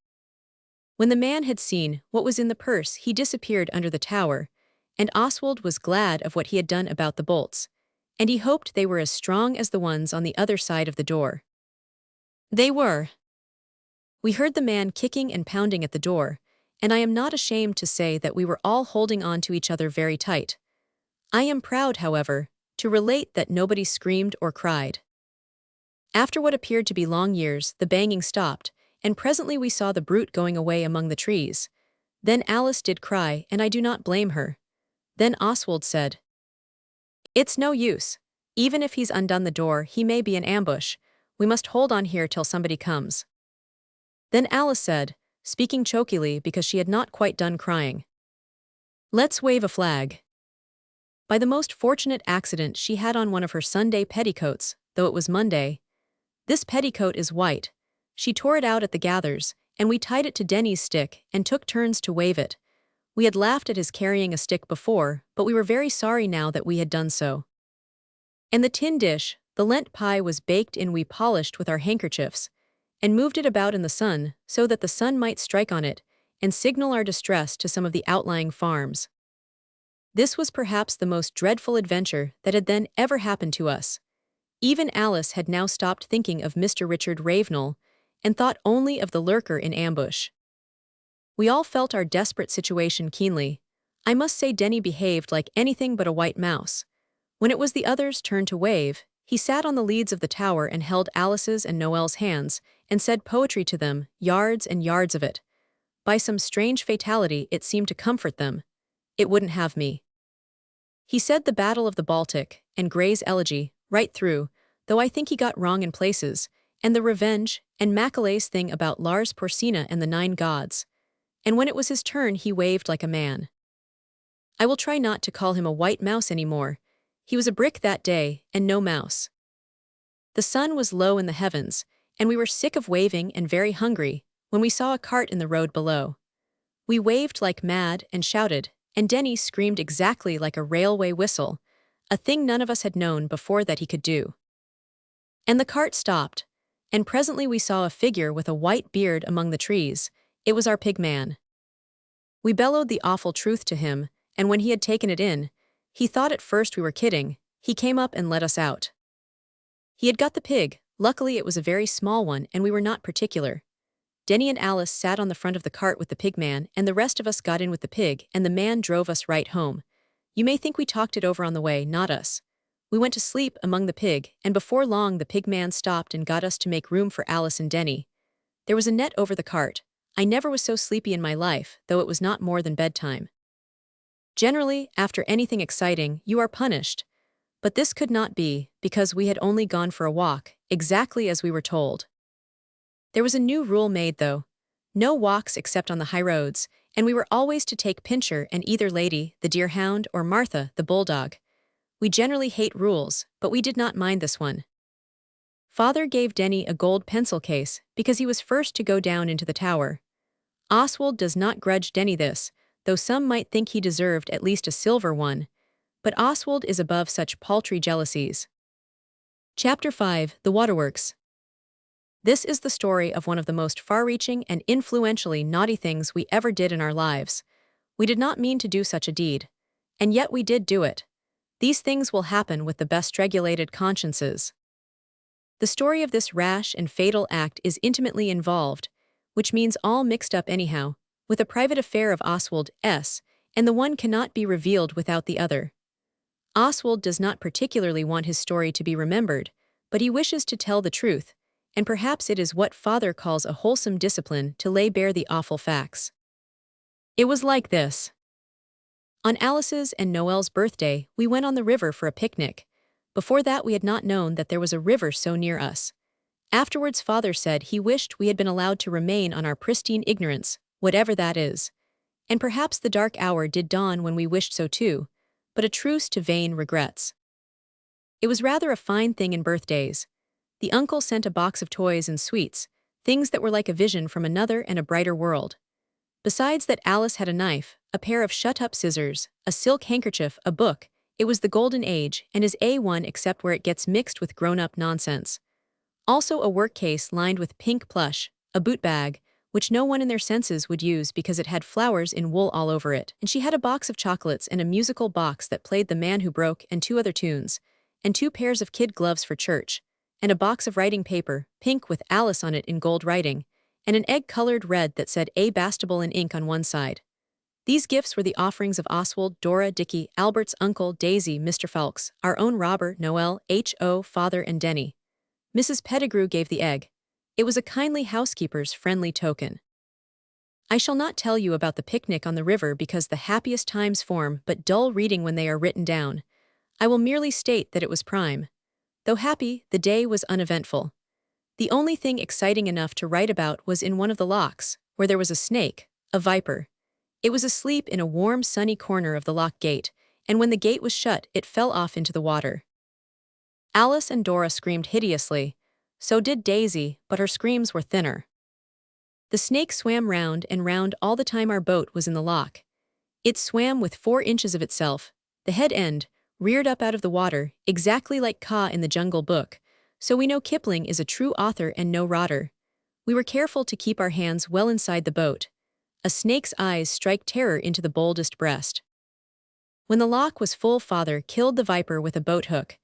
When the man had seen what was in the purse, he disappeared under the tower, and Oswald was glad of what he had done about the bolts, and he hoped they were as strong as the ones on the other side of the door. They were. We heard the man kicking and pounding at the door, and I am not ashamed to say that we were all holding on to each other very tight. I am proud, however, to relate that nobody screamed or cried. After what appeared to be long years, the banging stopped, and presently we saw the brute going away among the trees. Then Alice did cry, and I do not blame her. Then Oswald said, "It's no use. Even if he's undone the door, he may be in ambush. We must hold on here till somebody comes." Then Alice said, speaking chokily because she had not quite done crying, "Let's wave a flag." By the most fortunate accident she had on one of her Sunday petticoats, though it was Monday. This petticoat is white. She tore it out at the gathers, and we tied it to Denny's stick and took turns to wave it. We had laughed at his carrying a stick before, but we were very sorry now that we had done so. And the tin dish, the Lent pie, was baked in. We polished with our handkerchiefs, and moved it about in the sun so that the sun might strike on it and signal our distress to some of the outlying farms. This was perhaps the most dreadful adventure that had then ever happened to us. Even Alice had now stopped thinking of Mr. Richard Ravenel, and thought only of the lurker in ambush. We all felt our desperate situation keenly. I must say Denny behaved like anything but a white mouse. When it was the other's turn to wave, he sat on the leads of the tower and held Alice's and Noel's hands, and said poetry to them, yards and yards of it. By some strange fatality it seemed to comfort them. It wouldn't have me. He said the Battle of the Baltic, and Gray's Elegy, right through, though I think he got wrong in places, and the Revenge, and Macaulay's thing about Lars Porsena and the 9 gods. And when it was his turn he waved like a man. I will try not to call him a white mouse any more. He was a brick that day, and no mouse. The sun was low in the heavens, and we were sick of waving and very hungry, when we saw a cart in the road below. We waved like mad and shouted, and Denny screamed exactly like a railway whistle, a thing none of us had known before that he could do. And the cart stopped, and presently we saw a figure with a white beard among the trees. It was our pig man. We bellowed the awful truth to him, and when he had taken it in, he thought at first we were kidding. He came up and let us out. He had got the pig. Luckily it was a very small one, and we were not particular. Denny and Alice sat on the front of the cart with the pig man, and the rest of us got in with the pig, and the man drove us right home. You may think we talked it over on the way, not us. We went to sleep among the pig, and before long the pig man stopped and got us to make room for Alice and Denny. There was a net over the cart. I never was so sleepy in my life, though it was not more than bedtime. Generally, after anything exciting, you are punished. But this could not be, because we had only gone for a walk, exactly as we were told. There was a new rule made, though. No walks except on the high roads, and we were always to take Pincher and either Lady, the deerhound, or Martha, the bulldog. We generally hate rules, but we did not mind this one. Father gave Denny a gold pencil case because he was first to go down into the tower. Oswald does not grudge Denny this, though some might think he deserved at least a silver one, but Oswald is above such paltry jealousies. Chapter 5: The Waterworks. This is the story of one of the most far-reaching and influentially naughty things we ever did in our lives. We did not mean to do such a deed. And yet we did do it. These things will happen with the best regulated consciences. The story of this rash and fatal act is intimately involved, which means all mixed up anyhow, with a private affair of Oswald's, and the one cannot be revealed without the other. Oswald does not particularly want his story to be remembered, but he wishes to tell the truth, and perhaps it is what father calls a wholesome discipline to lay bare the awful facts. It was like this. On Alice's and Noel's birthday, we went on the river for a picnic. Before that we had not known that there was a river so near us. Afterwards father said he wished we had been allowed to remain on our pristine ignorance, whatever that is. And perhaps the dark hour did dawn when we wished so too, but a truce to vain regrets. It was rather a fine thing in birthdays. The uncle sent a box of toys and sweets, things that were like a vision from another and a brighter world. Besides that, Alice had a knife, a pair of shut-up scissors, a silk handkerchief, a book. It was the golden age and is A1 except where it gets mixed with grown-up nonsense. Also a work case lined with pink plush, a boot bag, which no one in their senses would use because it had flowers in wool all over it, and she had a box of chocolates and a musical box that played The Man Who Broke and 2 other tunes, and 2 pairs of kid gloves for church, and a box of writing paper, pink with Alice on it in gold writing, and an egg-colored red that said A Bastable in ink on one side. These gifts were the offerings of Oswald, Dora, Dickie, Albert's uncle, Daisy, Mr. Fawkes, our own robber, Noel, H.O., father, and Denny. Mrs. Pettigrew gave the egg. It was a kindly housekeeper's friendly token. I shall not tell you about the picnic on the river because the happiest times form but dull reading when they are written down. I will merely state that it was prime. Though happy, the day was uneventful. The only thing exciting enough to write about was in one of the locks, where there was a snake, a viper. It was asleep in a warm, sunny corner of the lock gate, and when the gate was shut, it fell off into the water. Alice and Dora screamed hideously. So did Daisy, but her screams were thinner. The snake swam round and round all the time our boat was in the lock. It swam with 4 inches of itself, the head end, reared up out of the water, exactly like Kaa in the Jungle Book, so we know Kipling is a true author and no rotter. We were careful to keep our hands well inside the boat. A snake's eyes strike terror into the boldest breast. When the lock was full, father killed the viper with a boat hook.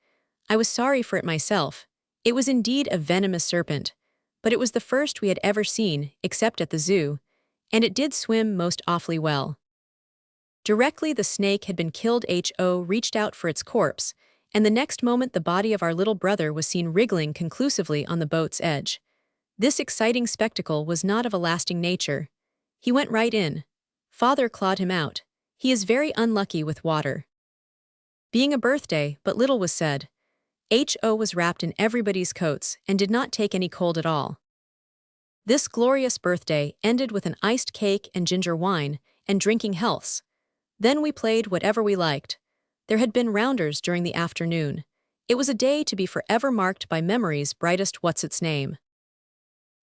I was sorry for it myself. It was indeed a venomous serpent, but it was the first we had ever seen, except at the zoo, and it did swim most awfully well. Directly the snake had been killed, H.O. reached out for its corpse, and the next moment the body of our little brother was seen wriggling conclusively on the boat's edge. This exciting spectacle was not of a lasting nature. He went right in. Father clawed him out. He is very unlucky with water. Being a birthday, but little was said. H.O. was wrapped in everybody's coats and did not take any cold at all. This glorious birthday ended with an iced cake and ginger wine and drinking healths. Then we played whatever we liked. There had been rounders during the afternoon. It was a day to be forever marked by memory's brightest what's-its-name.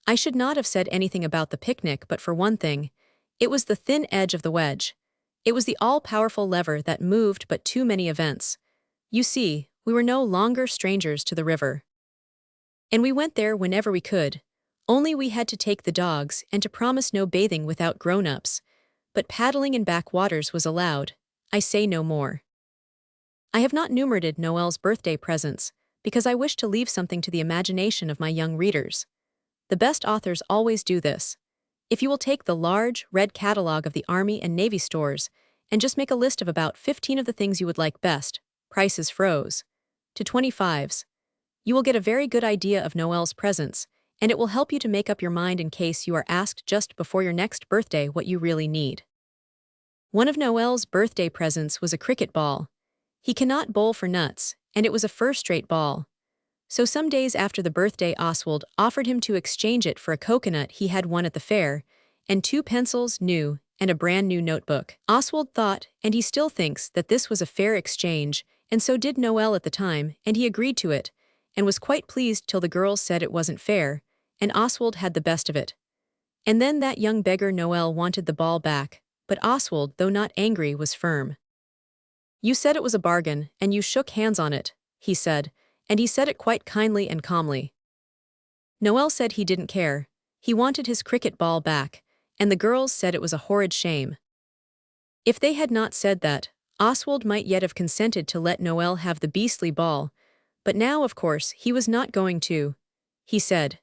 I should not have said anything about the picnic, but for one thing, it was the thin edge of the wedge. It was the all-powerful lever that moved but too many events. You see, we were no longer strangers to the river. And we went there whenever we could. Only we had to take the dogs and to promise no bathing without grown-ups. But paddling in backwaters was allowed. I say no more. I have not numerated Noel's birthday presents, because I wish to leave something to the imagination of my young readers. The best authors always do this. If you will take the large, red catalogue of the Army and Navy stores, and just make a list of about 15 of the things you would like best, prices froze to 25s. You will get a very good idea of Noel's presents, and it will help you to make up your mind in case you are asked just before your next birthday what you really need. One of Noel's birthday presents was a cricket ball. He cannot bowl for nuts, and it was a first-rate ball. So some days after the birthday, Oswald offered him to exchange it for a coconut he had won at the fair, and 2 pencils, new, and a brand-new notebook. Oswald thought, and he still thinks, that this was a fair exchange, and so did Noel at the time, and he agreed to it, and was quite pleased till the girls said it wasn't fair, and Oswald had the best of it. And then that young beggar Noel wanted the ball back, but Oswald, though not angry, was firm. You said it was a bargain, and you shook hands on it, he said, and he said it quite kindly and calmly. Noel said he didn't care. He wanted his cricket ball back, and the girls said it was a horrid shame. If they had not said that, Oswald might yet have consented to let Noel have the beastly ball, but now, of course, he was not going to. He said,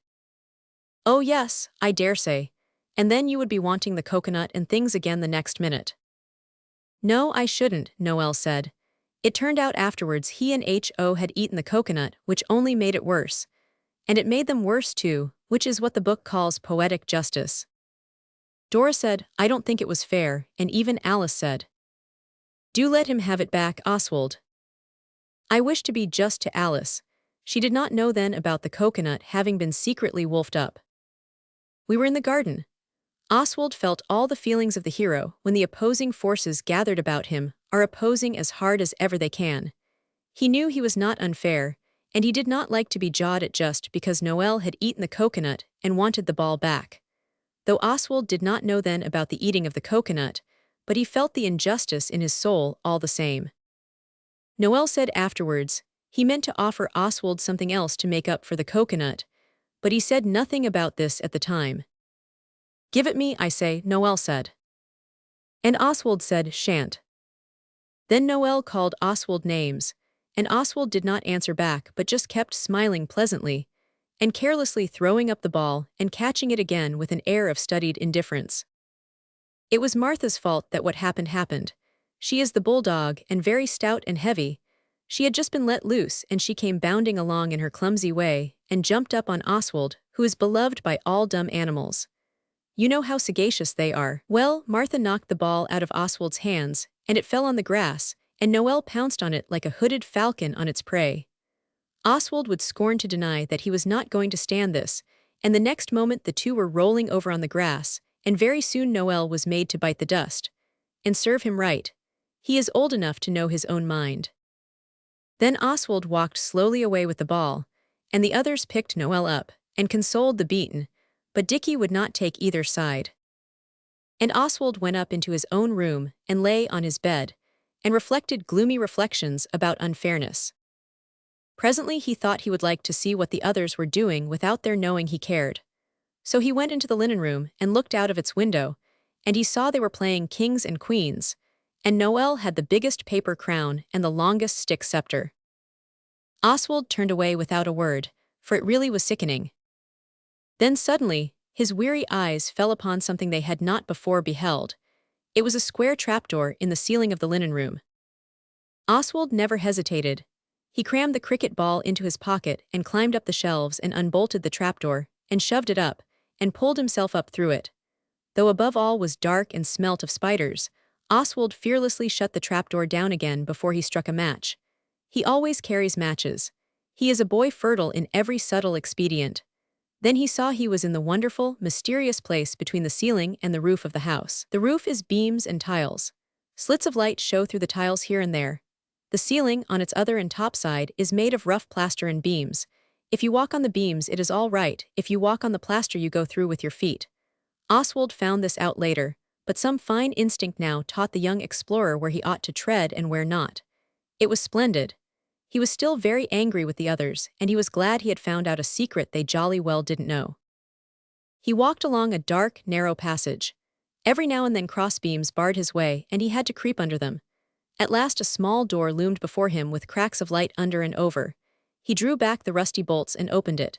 "Oh yes, I dare say. And then you would be wanting the coconut and things again the next minute." "No, I shouldn't," Noel said. It turned out afterwards he and Ho had eaten the coconut, which only made it worse. And it made them worse too, which is what the book calls poetic justice. Dora said, "I don't think it was fair," and even Alice said, "Do let him have it back, Oswald." I wish to be just to Alice. She did not know then about the coconut having been secretly wolfed up. We were in the garden. Oswald felt all the feelings of the hero when the opposing forces gathered about him are opposing as hard as ever they can. He knew he was not unfair, and he did not like to be jawed at just because Noel had eaten the coconut and wanted the ball back. Though Oswald did not know then about the eating of the coconut, but he felt the injustice in his soul all the same. Noel said afterwards he meant to offer Oswald something else to make up for the coconut, but he said nothing about this at the time. "Give it me, I say," Noel said. And Oswald said, "Shan't." Then Noel called Oswald names, and Oswald did not answer back but just kept smiling pleasantly, and carelessly throwing up the ball and catching it again with an air of studied indifference. It was Martha's fault that what happened. She is the bulldog and very stout and heavy. She had just been let loose and she came bounding along in her clumsy way and jumped up on Oswald, who is beloved by all dumb animals. You know how sagacious they are. Well, Martha knocked the ball out of Oswald's hands, and it fell on the grass, and Noel pounced on it like a hooded falcon on its prey. Oswald would scorn to deny that he was not going to stand this, and the next moment the two were rolling over on the grass, and very soon Noel was made to bite the dust. And serve him right. He is old enough to know his own mind. Then Oswald walked slowly away with the ball, and the others picked Noel up and consoled the beaten, but Dickie would not take either side. And Oswald went up into his own room and lay on his bed, and reflected gloomy reflections about unfairness. Presently he thought he would like to see what the others were doing without their knowing he cared. So he went into the linen room and looked out of its window, and he saw they were playing kings and queens, and Noel had the biggest paper crown and the longest stick scepter. Oswald turned away without a word, for it really was sickening. Then suddenly, his weary eyes fell upon something they had not before beheld. It was a square trapdoor in the ceiling of the linen room. Oswald never hesitated. He crammed the cricket ball into his pocket and climbed up the shelves and unbolted the trapdoor, and shoved it up, and pulled himself up through it. Though above all was dark and smelt of spiders, Oswald fearlessly shut the trapdoor down again before he struck a match. He always carries matches. He is a boy fertile in every subtle expedient. Then he saw he was in the wonderful, mysterious place between the ceiling and the roof of the house. The roof is beams and tiles. Slits of light show through the tiles here and there. The ceiling, on its other and top side, is made of rough plaster and beams. If you walk on the beams, it is all right. If you walk on the plaster, you go through with your feet. Oswald found this out later, but some fine instinct now taught the young explorer where he ought to tread and where not. It was splendid. He was still very angry with the others, and he was glad he had found out a secret they jolly well didn't know. He walked along a dark, narrow passage. Every now and then crossbeams barred his way, and he had to creep under them. At last a small door loomed before him with cracks of light under and over. He drew back the rusty bolts and opened it.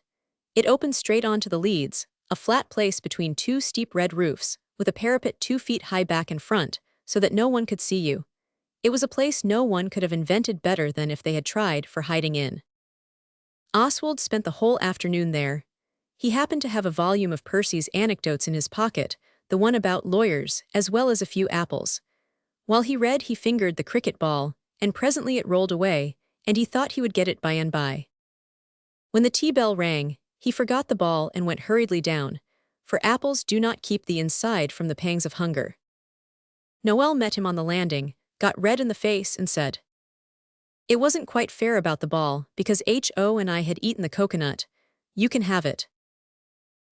It opened straight onto the leads, a flat place between two steep red roofs, with a parapet 2 feet high back and front, so that no one could see you. It was a place no one could have invented better than if they had tried for hiding in. Oswald spent the whole afternoon there. He happened to have a volume of Percy's anecdotes in his pocket, the one about lawyers, as well as a few apples. While he read, he fingered the cricket ball, and presently it rolled away, and he thought he would get it by and by. When the tea bell rang, he forgot the ball and went hurriedly down, for apples do not keep the inside from the pangs of hunger. Noel met him on the landing, got red in the face, and said, "It wasn't quite fair about the ball, because Ho and I had eaten the coconut. You can have it."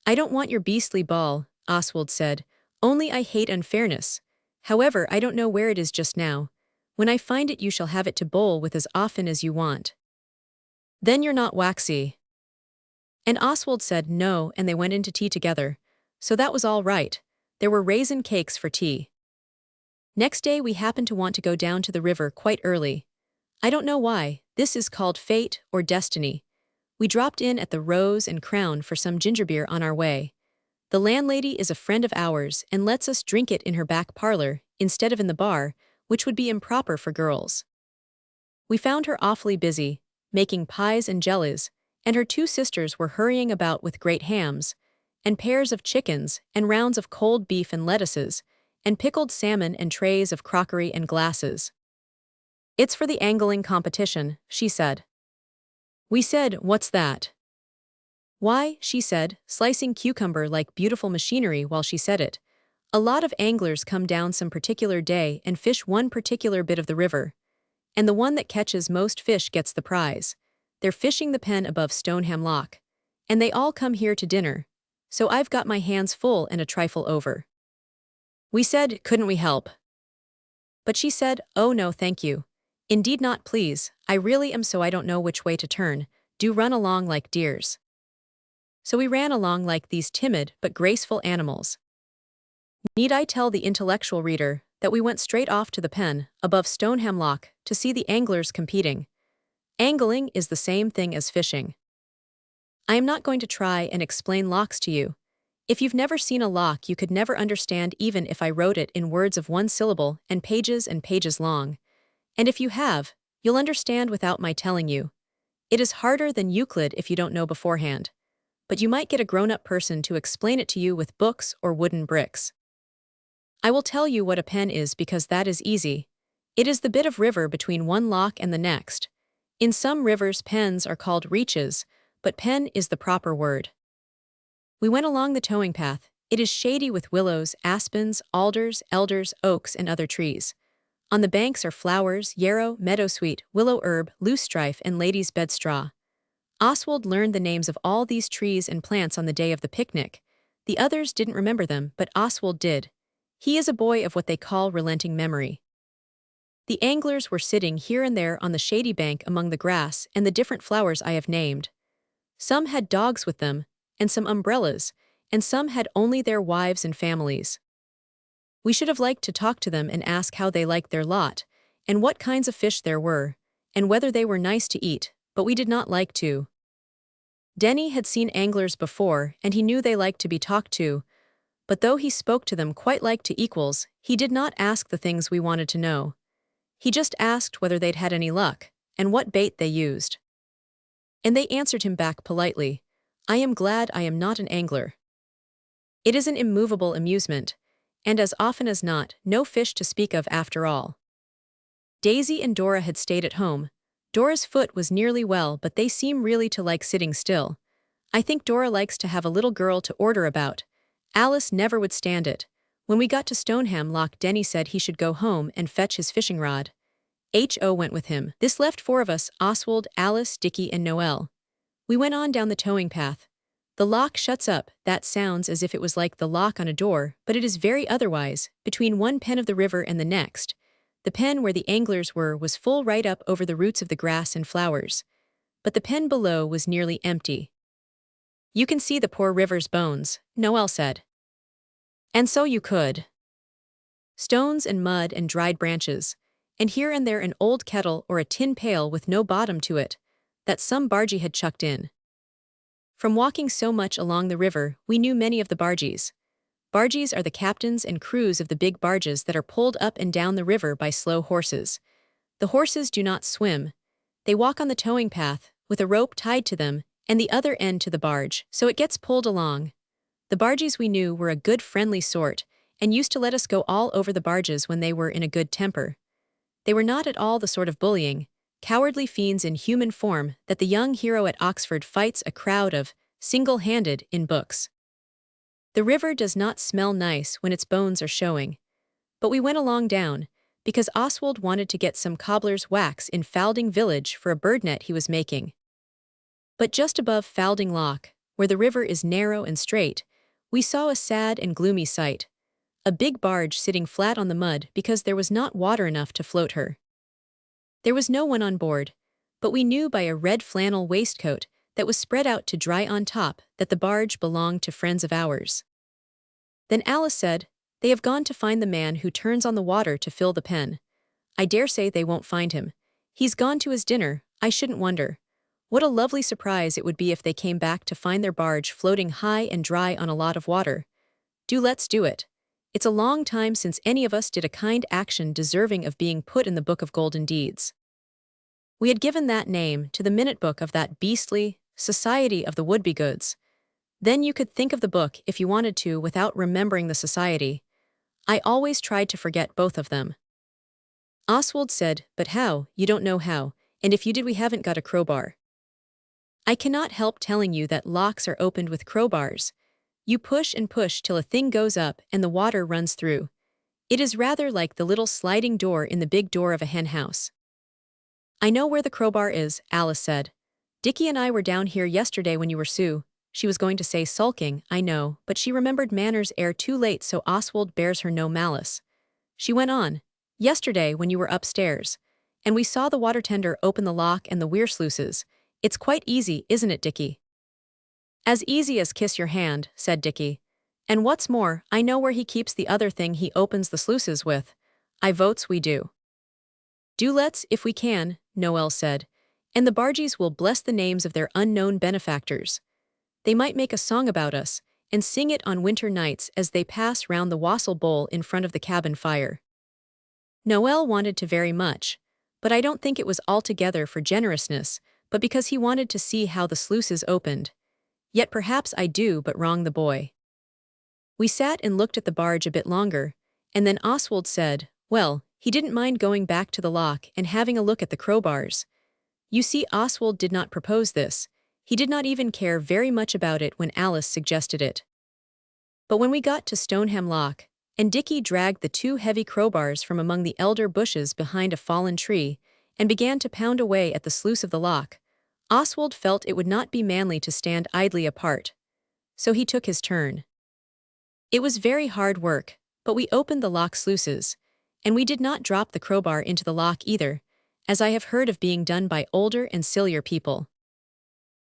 "I don't want your beastly ball," Oswald said, "only I hate unfairness. However, I don't know where it is just now. When I find it, you shall have it to bowl with as often as you want. Then you're not waxy." And Oswald said no, and they went in to tea together. So that was all right. There were raisin cakes for tea. Next day we happened to want to go down to the river quite early. I don't know why, this is called fate or destiny. We dropped in at the Rose and Crown for some ginger beer on our way. The landlady is a friend of ours and lets us drink it in her back parlor instead of in the bar, which would be improper for girls. We found her awfully busy, making pies and jellies, and her two sisters were hurrying about with great hams, and pairs of chickens, and rounds of cold beef and lettuces, and pickled salmon and trays of crockery and glasses. "It's for the angling competition," she said. We said, "What's that?" "Why," she said, slicing cucumber like beautiful machinery while she said it, "a lot of anglers come down some particular day and fish one particular bit of the river. And the one that catches most fish gets the prize. They're fishing the pen above Stoneham Lock. And they all come here to dinner. So I've got my hands full and a trifle over." We said, "Couldn't we help?" But she said, "Oh no, thank you. Indeed not, please. I really am, so I don't know which way to turn. Do run along like deers." So we ran along like these timid but graceful animals. Need I tell the intellectual reader that we went straight off to the pen, above Stoneham Lock, to see the anglers competing? Angling is the same thing as fishing. I am not going to try and explain locks to you. If you've never seen a lock, you could never understand even if I wrote it in words of one syllable and pages long. And if you have, you'll understand without my telling you. It is harder than Euclid if you don't know beforehand. But you might get a grown-up person to explain it to you with books or wooden bricks. I will tell you what a pen is because that is easy. It is the bit of river between one lock and the next. In some rivers, pens are called reaches, but pen is the proper word. We went along the towing path. It is shady with willows, aspens, alders, elders, oaks, and other trees. On the banks are flowers, yarrow, meadowsweet, willow herb, loosestrife, and lady's bedstraw. Oswald learned the names of all these trees and plants on the day of the picnic. The others didn't remember them, but Oswald did. He is a boy of what they call relenting memory. The anglers were sitting here and there on the shady bank among the grass and the different flowers I have named. Some had dogs with them, and some umbrellas, and some had only their wives and families. We should have liked to talk to them and ask how they liked their lot, and what kinds of fish there were, and whether they were nice to eat, but we did not like to. Denny had seen anglers before, and he knew they liked to be talked to, but though he spoke to them quite like to equals, he did not ask the things we wanted to know. He just asked whether they'd had any luck, and what bait they used. And they answered him back politely, "I am glad I am not an angler." It is an immovable amusement, and as often as not, no fish to speak of after all. Daisy and Dora had stayed at home. Dora's foot was nearly well, but they seem really to like sitting still. I think Dora likes to have a little girl to order about. Alice never would stand it. When we got to Stoneham Lock, Denny said he should go home and fetch his fishing rod. H.O. went with him. This left four of us: Oswald, Alice, Dickie, and Noel. We went on down the towing path. The lock shuts up. That sounds as if it was like the lock on a door, but it is very otherwise, between one pen of the river and the next. The pen where the anglers were was full right up over the roots of the grass and flowers. But the pen below was nearly empty. "You can see the poor river's bones," Noel said. And so you could. Stones and mud and dried branches, and here and there an old kettle or a tin pail with no bottom to it, that some bargee had chucked in. From walking so much along the river, we knew many of the bargees. Bargees are the captains and crews of the big barges that are pulled up and down the river by slow horses. The horses do not swim. They walk on the towing path, with a rope tied to them, and the other end to the barge, so it gets pulled along. The bargees we knew were a good friendly sort, and used to let us go all over the barges when they were in a good temper. They were not at all the sort of bullying, cowardly fiends in human form that the young hero at Oxford fights a crowd of, single-handed, in books. The river does not smell nice when its bones are showing. But we went along down, because Oswald wanted to get some cobbler's wax in Falding village for a bird net he was making. But just above Falding Lock, where the river is narrow and straight, we saw a sad and gloomy sight. A big barge sitting flat on the mud because there was not water enough to float her. There was no one on board, but we knew by a red flannel waistcoat that was spread out to dry on top that the barge belonged to friends of ours. Then Alice said, They have gone to find the man who turns on the water to fill the pen. I dare say they won't find him. He's gone to his dinner, I shouldn't wonder. What a lovely surprise it would be if they came back to find their barge floating high and dry on a lot of water. Let's do it. It's a long time since any of us did a kind action deserving of being put in the book of golden deeds. We had given that name to the minute book of that beastly Society of the Wouldbegoods. Then you could think of the book if you wanted to without remembering the society. I always tried to forget both of them. Oswald said, "But how? You don't know how, and if you did we haven't got a crowbar." I cannot help telling you that locks are opened with crowbars. You push and push till a thing goes up and the water runs through. It is rather like the little sliding door in the big door of a hen house. "I know where the crowbar is," Alice said. "Dickie and I were down here yesterday when you were She was going to say sulking, I know, but she remembered manners ere too late, so Oswald bears her no malice. She went on, "Yesterday when you were upstairs, and we saw the water tender open the lock and the weir sluices. It's quite easy, isn't it, Dickie?" "As easy as kiss your hand," said Dickie. "And what's more, I know where he keeps the other thing he opens the sluices with. I votes we do." "Do let's, if we can," Noel said, "and the bargees will bless the names of their unknown benefactors. They might make a song about us, and sing it on winter nights as they pass round the wassail bowl in front of the cabin fire." Noel wanted to very much, but I don't think it was altogether for generousness, but because he wanted to see how the sluices opened. Yet perhaps I do but wrong the boy. We sat and looked at the barge a bit longer, and then Oswald said, well, he didn't mind going back to the lock and having a look at the crowbars. You see, Oswald did not propose this. He did not even care very much about it when Alice suggested it. But when we got to Stoneham Lock, and Dickie dragged the 2 heavy crowbars from among the elder bushes behind a fallen tree, and began to pound away at the sluice of the lock, Oswald felt it would not be manly to stand idly apart. So he took his turn. It was very hard work, but we opened the lock sluices, and we did not drop the crowbar into the lock either, as I have heard of being done by older and sillier people.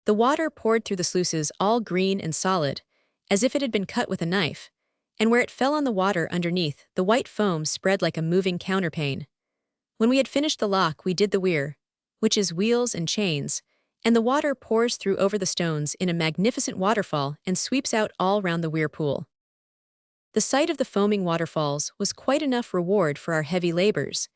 The water poured through the sluices all green and solid, as if it had been cut with a knife, and where it fell on the water underneath, the white foam spread like a moving counterpane. When we had finished the lock, we did the weir, which is wheels and chains, and the water pours through over the stones in a magnificent waterfall and sweeps out all round the weir pool. The sight of the foaming waterfalls was quite enough reward for our heavy labors,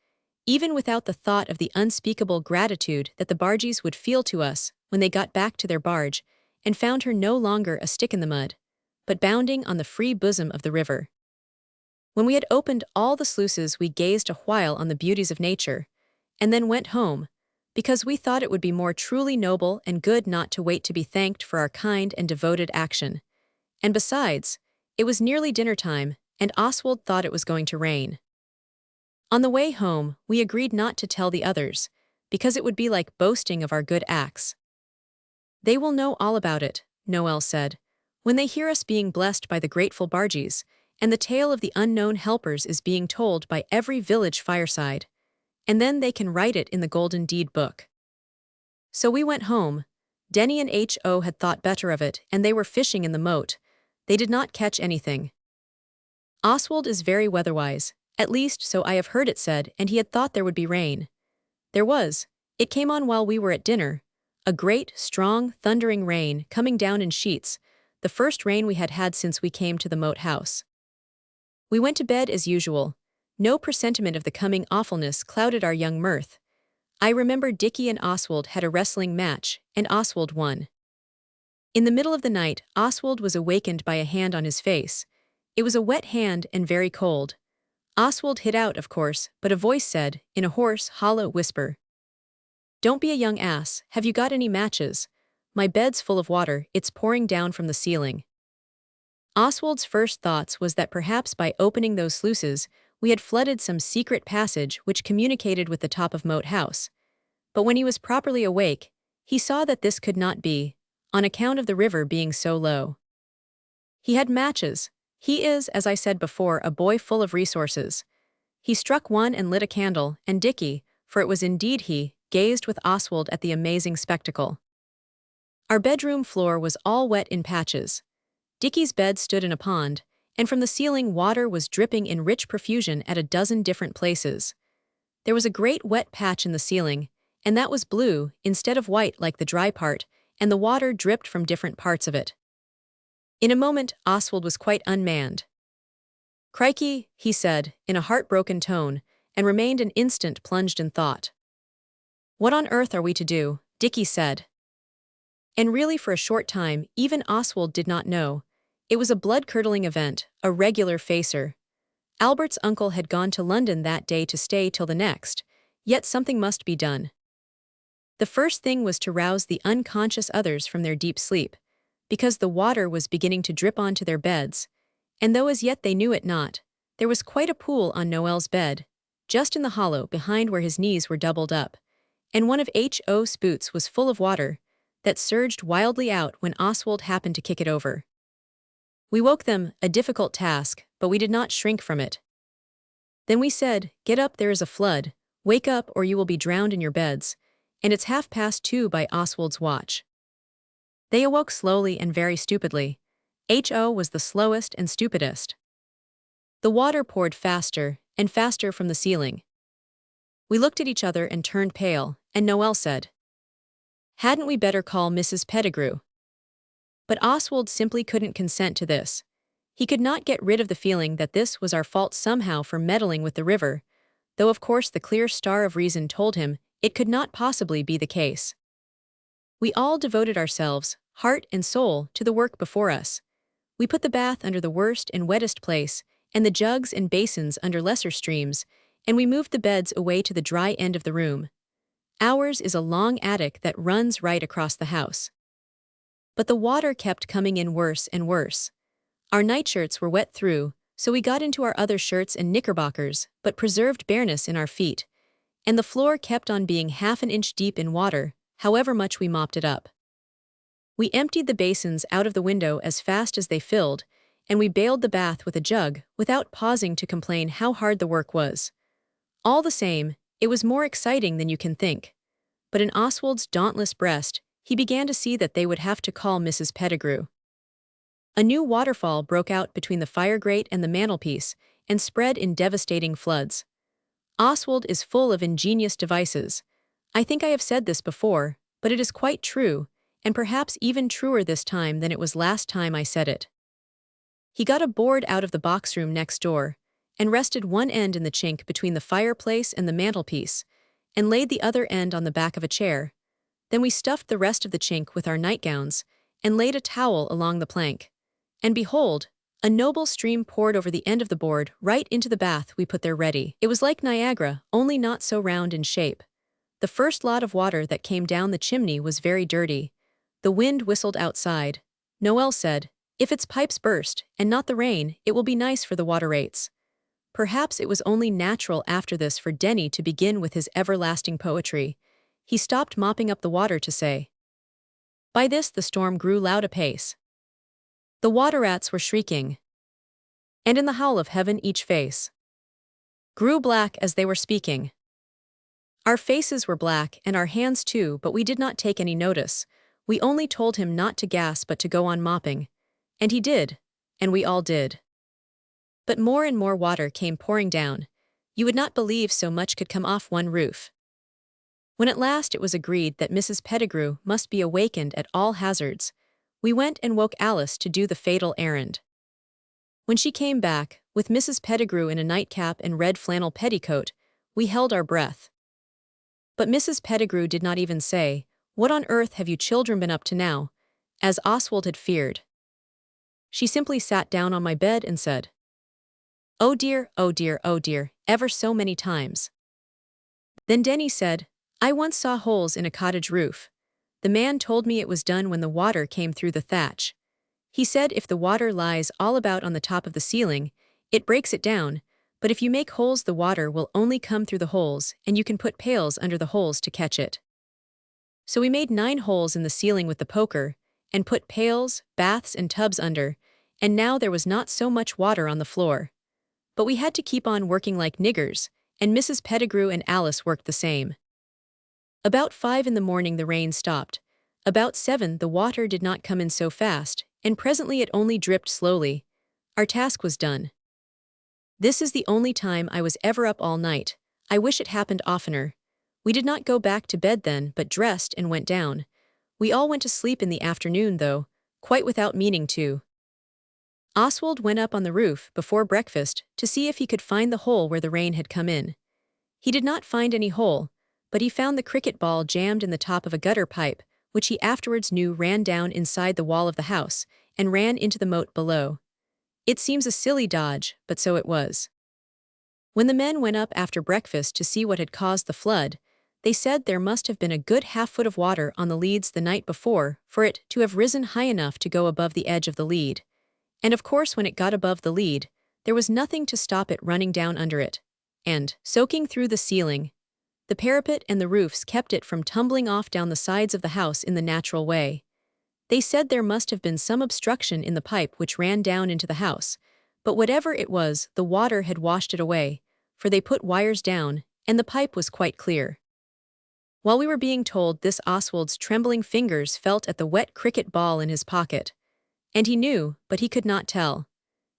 even without the thought of the unspeakable gratitude that the bargees would feel to us when they got back to their barge and found her no longer a stick in the mud, but bounding on the free bosom of the river. When we had opened all the sluices, we gazed a while on the beauties of nature, and then went home, because we thought it would be more truly noble and good not to wait to be thanked for our kind and devoted action. And besides, it was nearly dinner time, and Oswald thought it was going to rain. On the way home, we agreed not to tell the others, because it would be like boasting of our good acts. "They will know all about it," Noel said, "when they hear us being blessed by the grateful bargees, and the tale of the unknown helpers is being told by every village fireside. And then they can write it in the Golden Deed book." So we went home. Denny and Ho had thought better of it, and they were fishing in the moat. They did not catch anything. Oswald is very weatherwise, at least so I have heard it said, and he had thought there would be rain. There was. It came on while we were at dinner. A great, strong, thundering rain, coming down in sheets, the first rain we had had since we came to the moat house. We went to bed as usual. No presentiment of the coming awfulness clouded our young mirth. I remember Dickie and Oswald had a wrestling match, and Oswald won. In the middle of the night, Oswald was awakened by a hand on his face. It was a wet hand and very cold. Oswald hid out, of course, but a voice said, in a hoarse, hollow whisper, "Don't be a young ass, have you got any matches? My bed's full of water, it's pouring down from the ceiling." Oswald's first thoughts was that perhaps by opening those sluices, we had flooded some secret passage which communicated with the top of Moat House. But when he was properly awake, he saw that this could not be, on account of the river being so low. He had matches. He is, as I said before, a boy full of resources. He struck one and lit a candle, and Dickie, for it was indeed he, gazed with Oswald at the amazing spectacle. Our bedroom floor was all wet in patches. Dickie's bed stood in a pond, and from the ceiling water was dripping in rich profusion at a dozen different places. There was a great wet patch in the ceiling, and that was blue instead of white like the dry part, and the water dripped from different parts of it. In a moment, Oswald was quite unmanned. "Crikey," he said, in a heartbroken tone, and remained an instant plunged in thought. "What on earth are we to do?" Dickie said. And really for a short time, even Oswald did not know. It was a blood-curdling event, a regular facer. Albert's uncle had gone to London that day to stay till the next, yet something must be done. The first thing was to rouse the unconscious others from their deep sleep, because the water was beginning to drip onto their beds, and though as yet they knew it not, there was quite a pool on Noel's bed, just in the hollow behind where his knees were doubled up, and one of H.O.'s boots was full of water, that surged wildly out when Oswald happened to kick it over. We woke them, a difficult task, but we did not shrink from it. Then we said, "Get up, there is a flood, wake up or you will be drowned in your beds," and it's 2:30 by Oswald's watch. They awoke slowly and very stupidly. H.O. was the slowest and stupidest. The water poured faster and faster from the ceiling. We looked at each other and turned pale, and Noel said, "Hadn't we better call Mrs. Pettigrew?" But Oswald simply couldn't consent to this. He could not get rid of the feeling that this was our fault somehow for meddling with the river, though of course the clear star of reason told him it could not possibly be the case. We all devoted ourselves, heart and soul, to the work before us. We put the bath under the worst and wettest place, and the jugs and basins under lesser streams, and we moved the beds away to the dry end of the room. Ours is a long attic that runs right across the house. But the water kept coming in worse and worse. Our nightshirts were wet through, so we got into our other shirts and knickerbockers, but preserved bareness in our feet, and the floor kept on being 1/2 inch deep in water, however much we mopped it up. We emptied the basins out of the window as fast as they filled, and we bailed the bath with a jug, without pausing to complain how hard the work was. All the same, it was more exciting than you can think. But in Oswald's dauntless breast, he began to see that they would have to call Mrs. Pettigrew. A new waterfall broke out between the fire grate and the mantelpiece, and spread in devastating floods. Oswald is full of ingenious devices. I think I have said this before, but it is quite true, and perhaps even truer this time than it was last time I said it. He got a board out of the box room next door, and rested one end in the chink between the fireplace and the mantelpiece, and laid the other end on the back of a chair. Then we stuffed the rest of the chink with our nightgowns, and laid a towel along the plank. And behold, a noble stream poured over the end of the board right into the bath we put there ready. It was like Niagara, only not so round in shape. The first lot of water that came down the chimney was very dirty. The wind whistled outside. Noel said, "If its pipes burst, and not the rain, it will be nice for the water rates." Perhaps it was only natural after this for Denny to begin with his everlasting poetry. He stopped mopping up the water to say. By this the storm grew loud apace. The water rats were shrieking, and in the howl of heaven each face grew black as they were speaking. Our faces were black and our hands too, but we did not take any notice. We only told him not to gas but to go on mopping. And he did, and we all did. But more and more water came pouring down. You would not believe so much could come off one roof. When at last it was agreed that Mrs. Pettigrew must be awakened at all hazards, we went and woke Alice to do the fatal errand. When she came back, with Mrs. Pettigrew in a nightcap and red flannel petticoat, we held our breath. But Mrs. Pettigrew did not even say, "What on earth have you children been up to now?" as Oswald had feared. She simply sat down on my bed and said, "Oh dear, oh dear, oh dear," ever so many times. Then Denny said, "I once saw holes in a cottage roof. The man told me it was done when the water came through the thatch. He said if the water lies all about on the top of the ceiling, it breaks it down, but if you make holes the water will only come through the holes and you can put pails under the holes to catch it." So we made 9 holes in the ceiling with the poker, and put pails, baths and tubs under, and now there was not so much water on the floor. But we had to keep on working like niggers, and Mrs. Pettigrew and Alice worked the same. About 5 in the morning the rain stopped. About 7 the water did not come in so fast, and presently it only dripped slowly. Our task was done. This is the only time I was ever up all night. I wish it happened oftener. We did not go back to bed then, but dressed and went down. We all went to sleep in the afternoon, though, quite without meaning to. Oswald went up on the roof before breakfast to see if he could find the hole where the rain had come in. He did not find any hole, but he found the cricket ball jammed in the top of a gutter pipe, which he afterwards knew ran down inside the wall of the house and ran into the moat below. It seems a silly dodge, but so it was. When the men went up after breakfast to see what had caused the flood, they said there must have been a good half-foot of water on the leads the night before for it to have risen high enough to go above the edge of the lead. And of course when it got above the lead, there was nothing to stop it running down under it. And, soaking through the ceiling, the parapet and the roofs kept it from tumbling off down the sides of the house in the natural way. They said there must have been some obstruction in the pipe which ran down into the house, but whatever it was, the water had washed it away, for they put wires down, and the pipe was quite clear. While we were being told this, Oswald's trembling fingers felt at the wet cricket ball in his pocket. And he knew, but he could not tell.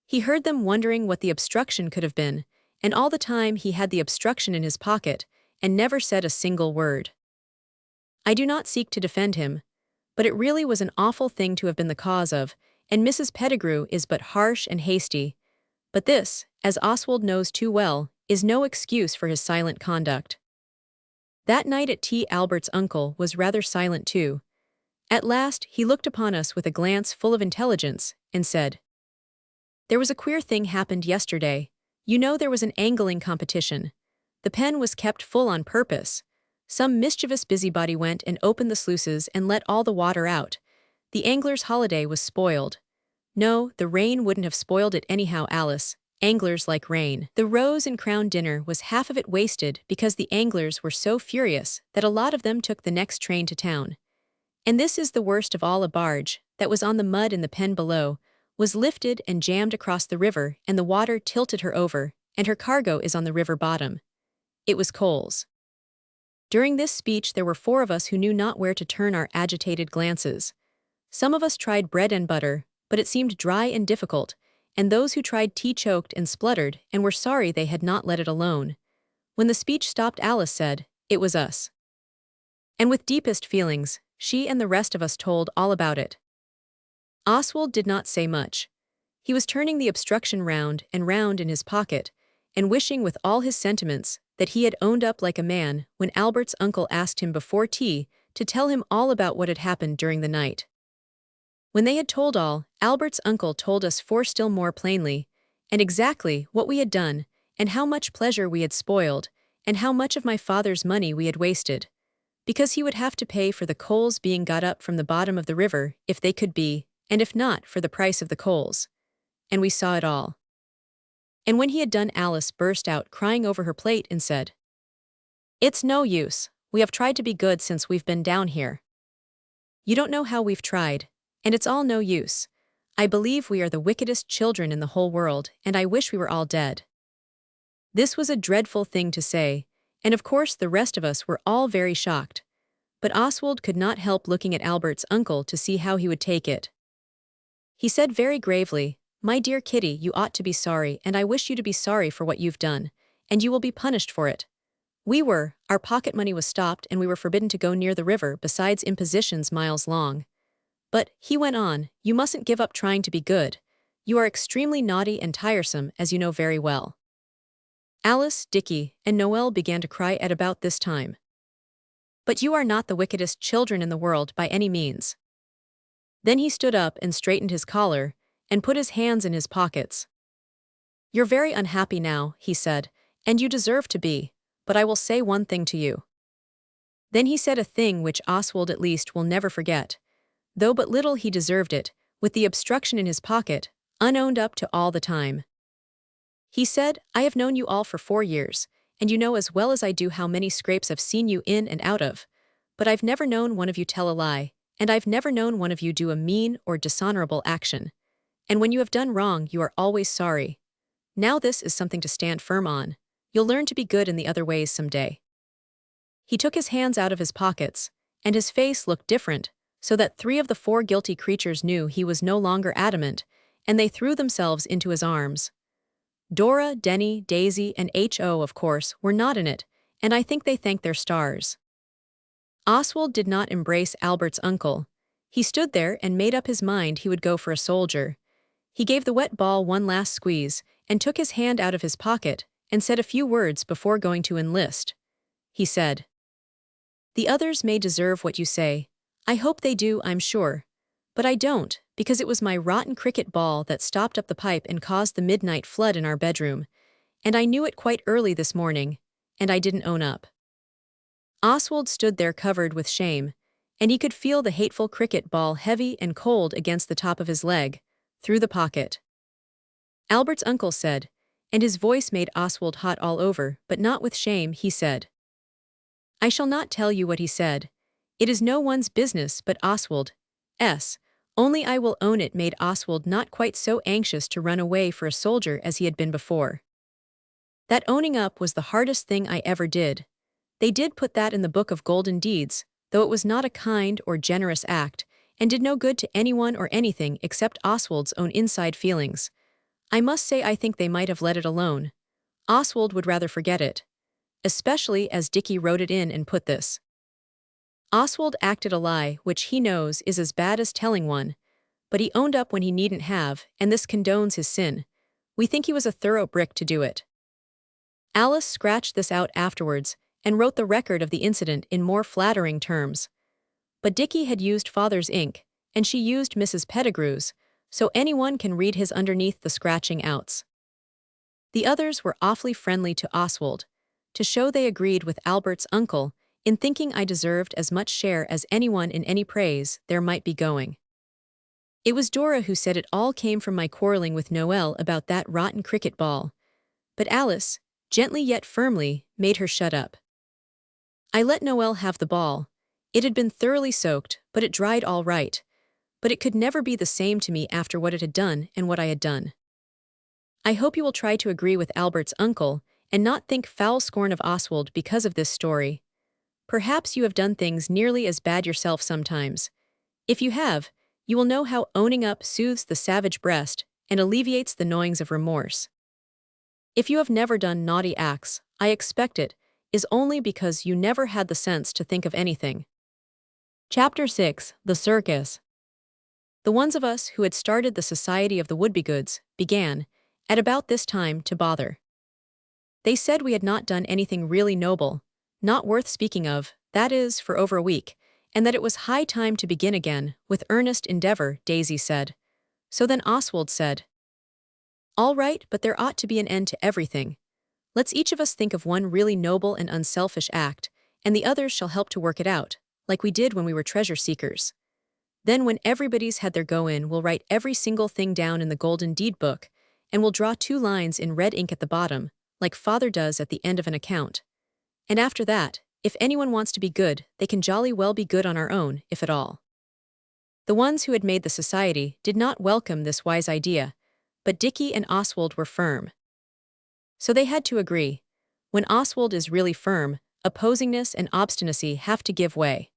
He heard them wondering what the obstruction could have been, and all the time he had the obstruction in his pocket, and never said a single word. I do not seek to defend him, but it really was an awful thing to have been the cause of, and Mrs. Pettigrew is but harsh and hasty. But this, as Oswald knows too well, is no excuse for his silent conduct. That night at tea Albert's uncle was rather silent too. At last he looked upon us with a glance full of intelligence, and said, "There was a queer thing happened yesterday. You know there was an angling competition. The pen was kept full on purpose. Some mischievous busybody went and opened the sluices and let all the water out. The angler's holiday was spoiled. No, the rain wouldn't have spoiled it anyhow, Alice. Anglers like rain. The Rose and Crown dinner was half of it wasted because the anglers were so furious that a lot of them took the next train to town. And this is the worst of all, a barge, that was on the mud in the pen below, was lifted and jammed across the river, and the water tilted her over, and her cargo is on the river bottom. It was coals." During this speech there were 4 of us who knew not where to turn our agitated glances. Some of us tried bread and butter, but it seemed dry and difficult, and those who tried tea choked and spluttered and were sorry they had not let it alone. When the speech stopped, Alice said, "It was us." And with deepest feelings, she and the rest of us told all about it. Oswald did not say much. He was turning the obstruction round and round in his pocket, and wishing with all his sentiments that he had owned up like a man when Albert's uncle asked him before tea to tell him all about what had happened during the night. When they had told all, Albert's uncle told us 4 still more plainly, and exactly what we had done, and how much pleasure we had spoiled, and how much of my father's money we had wasted, because he would have to pay for the coals being got up from the bottom of the river if they could be, and if not, for the price of the coals. And we saw it all. And when he had done, Alice burst out crying over her plate and said, "It's no use, we have tried to be good since we've been down here. You don't know how we've tried, and it's all no use. I believe we are the wickedest children in the whole world, and I wish we were all dead." This was a dreadful thing to say, and of course the rest of us were all very shocked. But Oswald could not help looking at Albert's uncle to see how he would take it. He said very gravely, "My dear Kitty, you ought to be sorry, and I wish you to be sorry for what you've done, and you will be punished for it. Our pocket money was stopped and we were forbidden to go near the river, besides impositions miles long. But," he went on, "you mustn't give up trying to be good. You are extremely naughty and tiresome, as you know very well." Alice, Dickie, and Noel began to cry at about this time. "But you are not the wickedest children in the world by any means." Then he stood up and straightened his collar, and put his hands in his pockets. "You're very unhappy now," he said, "and you deserve to be, but I will say one thing to you." Then he said a thing which Oswald at least will never forget, though but little he deserved it, with the obstruction in his pocket, unowned up to all the time. He said, "I have known you all for 4 years, and you know as well as I do how many scrapes I've seen you in and out of, but I've never known one of you tell a lie, and I've never known one of you do a mean or dishonorable action. And when you have done wrong, you are always sorry. Now this is something to stand firm on. You'll learn to be good in the other ways some day." He took his hands out of his pockets, and his face looked different, so that 3 of the 4 guilty creatures knew he was no longer adamant, and they threw themselves into his arms. Dora, Denny, Daisy, and H.O., of course, were not in it, and I think they thanked their stars. Oswald did not embrace Albert's uncle. He stood there and made up his mind he would go for a soldier. He gave the wet ball one last squeeze and took his hand out of his pocket and said a few words before going to enlist. He said, "The others may deserve what you say. I hope they do, I'm sure. But I don't, because it was my rotten cricket ball that stopped up the pipe and caused the midnight flood in our bedroom. And I knew it quite early this morning, and I didn't own up." Oswald stood there covered with shame, and he could feel the hateful cricket ball heavy and cold against the top of his leg, through the pocket. Albert's uncle said, and his voice made Oswald hot all over, but not with shame, he said. I shall not tell you what he said. It is no one's business but Oswald's. Only I will own it made Oswald not quite so anxious to run away for a soldier as he had been before. That owning up was the hardest thing I ever did. They did put that in the book of golden deeds, though it was not a kind or generous act, and did no good to anyone or anything except Oswald's own inside feelings. I must say I think they might have let it alone. Oswald would rather forget it. Especially as Dickie wrote it in and put this. Oswald acted a lie which he knows is as bad as telling one, but he owned up when he needn't have, and this condones his sin. We think he was a thorough brick to do it. Alice scratched this out afterwards and wrote the record of the incident in more flattering terms. But Dickie had used father's ink, and she used Mrs. Pettigrew's, so anyone can read his underneath the scratching outs. The others were awfully friendly to Oswald, to show they agreed with Albert's uncle in thinking I deserved as much share as anyone in any praise there might be going. It was Dora who said it all came from my quarreling with Noel about that rotten cricket ball. But Alice, gently yet firmly, made her shut up. I let Noel have the ball. It had been thoroughly soaked, but it dried all right. But it could never be the same to me after what it had done and what I had done. I hope you will try to agree with Albert's uncle and not think foul scorn of Oswald because of this story. Perhaps you have done things nearly as bad yourself sometimes. If you have, you will know how owning up soothes the savage breast and alleviates the gnawings of remorse. If you have never done naughty acts, I expect it is only because you never had the sense to think of anything. Chapter 6, The Circus. The ones of us who had started the Society of the Wouldbegoods began, at about this time, to bother. They said we had not done anything really noble, not worth speaking of, that is, for over a week, and that it was high time to begin again, with earnest endeavor, Daisy said. So then Oswald said, All right, but there ought to be an end to everything. Let's each of us think of one really noble and unselfish act, and the others shall help to work it out, like we did when we were treasure seekers. Then when everybody's had their go in, we'll write every single thing down in the golden deed book, and we'll draw 2 lines in red ink at the bottom, like father does at the end of an account. And after that, if anyone wants to be good, they can jolly well be good on our own, if at all. The ones who had made the society did not welcome this wise idea, but Dickie and Oswald were firm. So they had to agree. When Oswald is really firm, opposingness and obstinacy have to give way.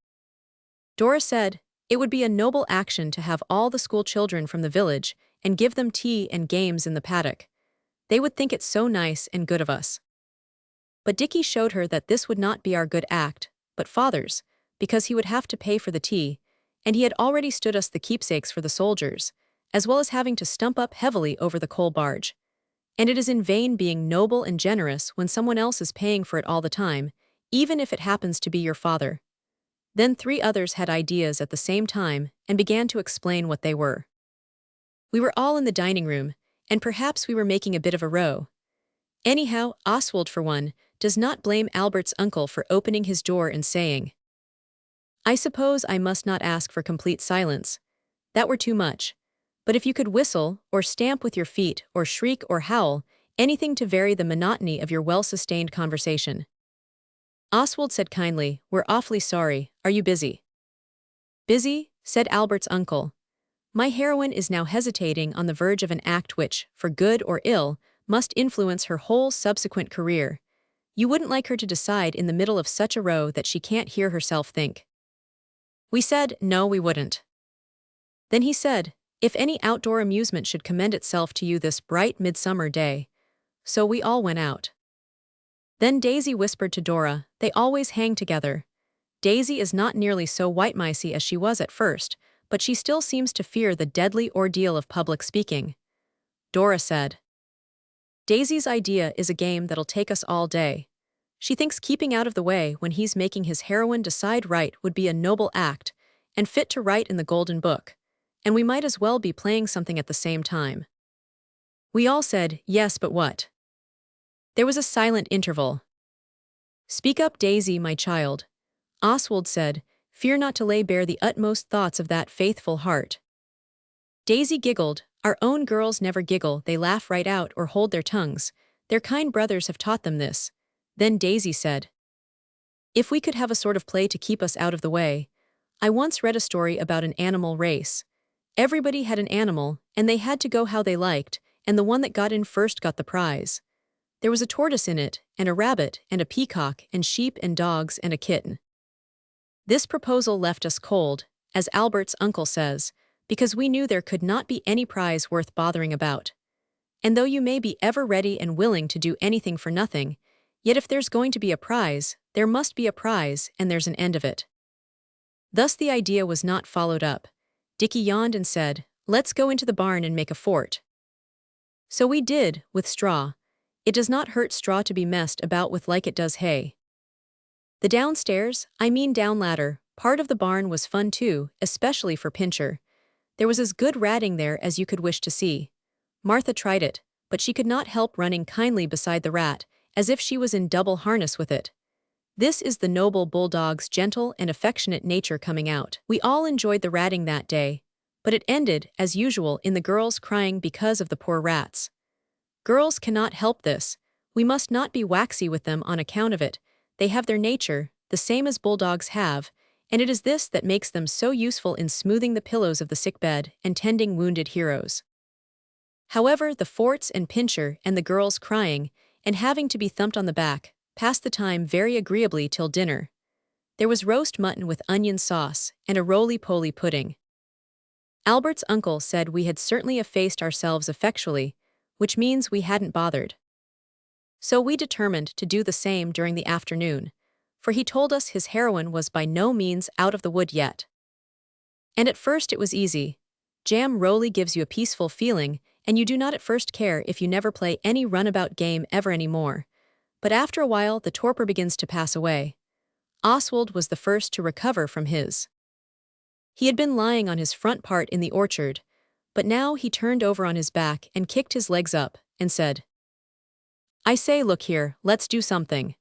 Dora said, it would be a noble action to have all the school children from the village and give them tea and games in the paddock. They would think it so nice and good of us. But Dickie showed her that this would not be our good act, but father's, because he would have to pay for the tea, and he had already stood us the keepsakes for the soldiers, as well as having to stump up heavily over the coal barge. And it is in vain being noble and generous when someone else is paying for it all the time, even if it happens to be your father. Then 3 others had ideas at the same time and began to explain what they were. We were all in the dining room, and perhaps we were making a bit of a row. Anyhow, Oswald, for one, does not blame Albert's uncle for opening his door and saying, I suppose I must not ask for complete silence. That were too much. But if you could whistle, or stamp with your feet, or shriek or howl, anything to vary the monotony of your well-sustained conversation. Oswald said kindly, We're awfully sorry, are you busy? Busy, said Albert's uncle. My heroine is now hesitating on the verge of an act which, for good or ill, must influence her whole subsequent career. You wouldn't like her to decide in the middle of such a row that she can't hear herself think. We said, no, we wouldn't. Then he said, if any outdoor amusement should commend itself to you this bright midsummer day. So we all went out. Then Daisy whispered to Dora, "They always hang together." Daisy is not nearly so white-micey as she was at first, but she still seems to fear the deadly ordeal of public speaking. Dora said, "Daisy's idea is a game that'll take us all day. She thinks keeping out of the way when he's making his heroine decide right would be a noble act, and fit to write in the Golden Book, and we might as well be playing something at the same time." We all said, "Yes, but what?" There was a silent interval. "Speak up, Daisy, my child," Oswald said, "fear not to lay bare the utmost thoughts of that faithful heart." Daisy giggled. Our own girls never giggle, they laugh right out or hold their tongues. Their kind brothers have taught them this. Then Daisy said, "If we could have a sort of play to keep us out of the way. I once read a story about an animal race. Everybody had an animal, and they had to go how they liked, and the one that got in first got the prize. There was a tortoise in it, and a rabbit, and a peacock, and sheep and dogs, and a kitten." This proposal left us cold, as Albert's uncle says, because we knew there could not be any prize worth bothering about. And though you may be ever ready and willing to do anything for nothing, yet if there's going to be a prize, there must be a prize, and there's an end of it. Thus the idea was not followed up. Dickie yawned and said, "Let's go into the barn and make a fort." So we did, with straw. It does not hurt straw to be messed about with like it does hay. The downstairs, down ladder, part of the barn was fun too, especially for Pincher. There was as good ratting there as you could wish to see. Martha tried it, but she could not help running kindly beside the rat, as if she was in double harness with it. This is the noble bulldog's gentle and affectionate nature coming out. We all enjoyed the ratting that day, but it ended, as usual, in the girls crying because of the poor rats. Girls cannot help this. We must not be waxy with them on account of it. They have their nature, the same as bulldogs have, and it is this that makes them so useful in smoothing the pillows of the sickbed and tending wounded heroes. However, the forts and Pincher and the girls crying, and having to be thumped on the back, passed the time very agreeably till dinner. There was roast mutton with onion sauce, and a roly-poly pudding. Albert's uncle said we had certainly effaced ourselves effectually, which means we hadn't bothered. So we determined to do the same during the afternoon, for he told us his heroine was by no means out of the wood yet. And at first it was easy. Jam Roly gives you a peaceful feeling, and you do not at first care if you never play any runabout game ever anymore. But after a while the torpor begins to pass away. Oswald was the first to recover from his. He had been lying on his front part in the orchard, but now he turned over on his back and kicked his legs up, and said, "I say, look here, let's do something."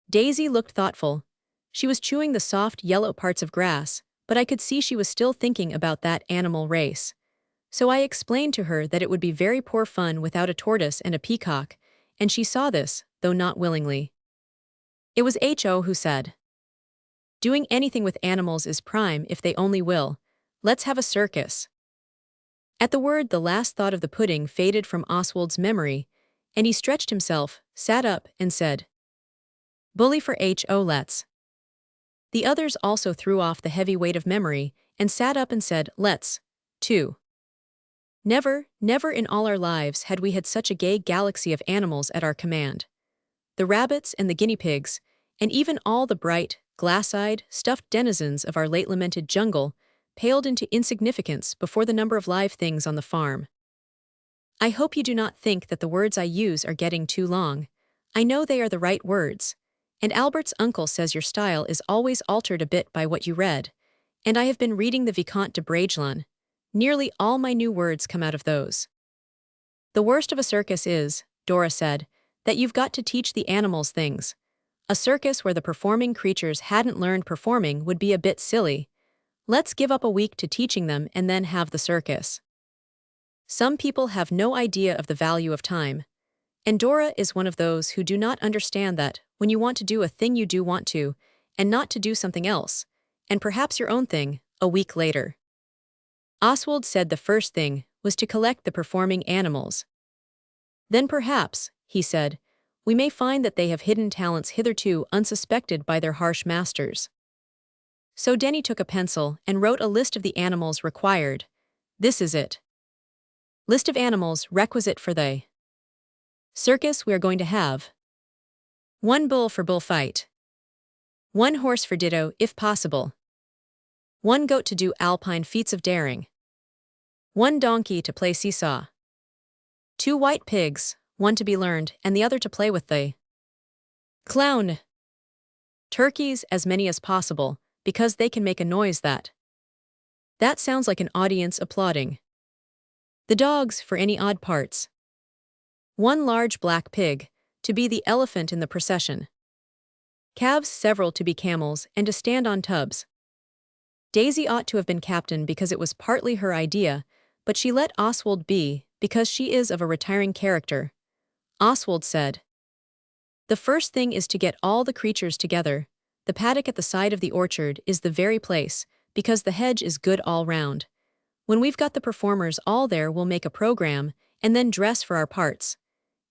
Daisy looked thoughtful. She was chewing the soft yellow parts of grass, but I could see she was still thinking about that animal race. So I explained to her that it would be very poor fun without a tortoise and a peacock, and she saw this, though not willingly. It was H.O. who said, "Doing anything with animals is prime if they only will. Let's have a circus." At the word the last thought of the pudding faded from Oswald's memory, and he stretched himself, sat up, and said, "Bully for H.O. let's." The others also threw off the heavy weight of memory, and sat up and said, "Let's," too. Never, never in all our lives had we had such a gay galaxy of animals at our command. The rabbits and the guinea pigs, and even all the bright, glass-eyed, stuffed denizens of our late-lamented jungle, paled into insignificance before the number of live things on the farm. I hope you do not think that the words I use are getting too long. I know they are the right words, and Albert's uncle says your style is always altered a bit by what you read, and I have been reading the Vicomte de Bragelonne. Nearly all my new words come out of those. The worst of a circus is, Dora said, that you've got to teach the animals things. A circus where the performing creatures hadn't learned performing would be a bit silly. Let's give up a week to teaching them and then have the circus. Some people have no idea of the value of time. And Dora is one of those who do not understand that, when you want to do a thing you do want to, and not to do something else, and perhaps your own thing, a week later. Oswald said the first thing was to collect the performing animals. Then perhaps, he said, we may find that they have hidden talents hitherto unsuspected by their harsh masters. So Denny took a pencil and wrote a list of the animals required. This is it. List of animals requisite for the circus we are going to have. 1 bull for bullfight. 1 horse for ditto, if possible. 1 goat to do alpine feats of daring. 1 donkey to play seesaw. 2 white pigs, 1 to be learned and the other to play with the clown. Turkeys, as many as possible, because they can make a noise that sounds like an audience applauding. The dogs for any odd parts. 1 large black pig, to be the elephant in the procession. Calves several to be camels and to stand on tubs. Daisy ought to have been captain because it was partly her idea, but she let Oswald be because she is of a retiring character. Oswald said, "The first thing is to get all the creatures together. The paddock at the side of the orchard is the very place, because the hedge is good all round. When we've got the performers all there, we'll make a program, and then dress for our parts.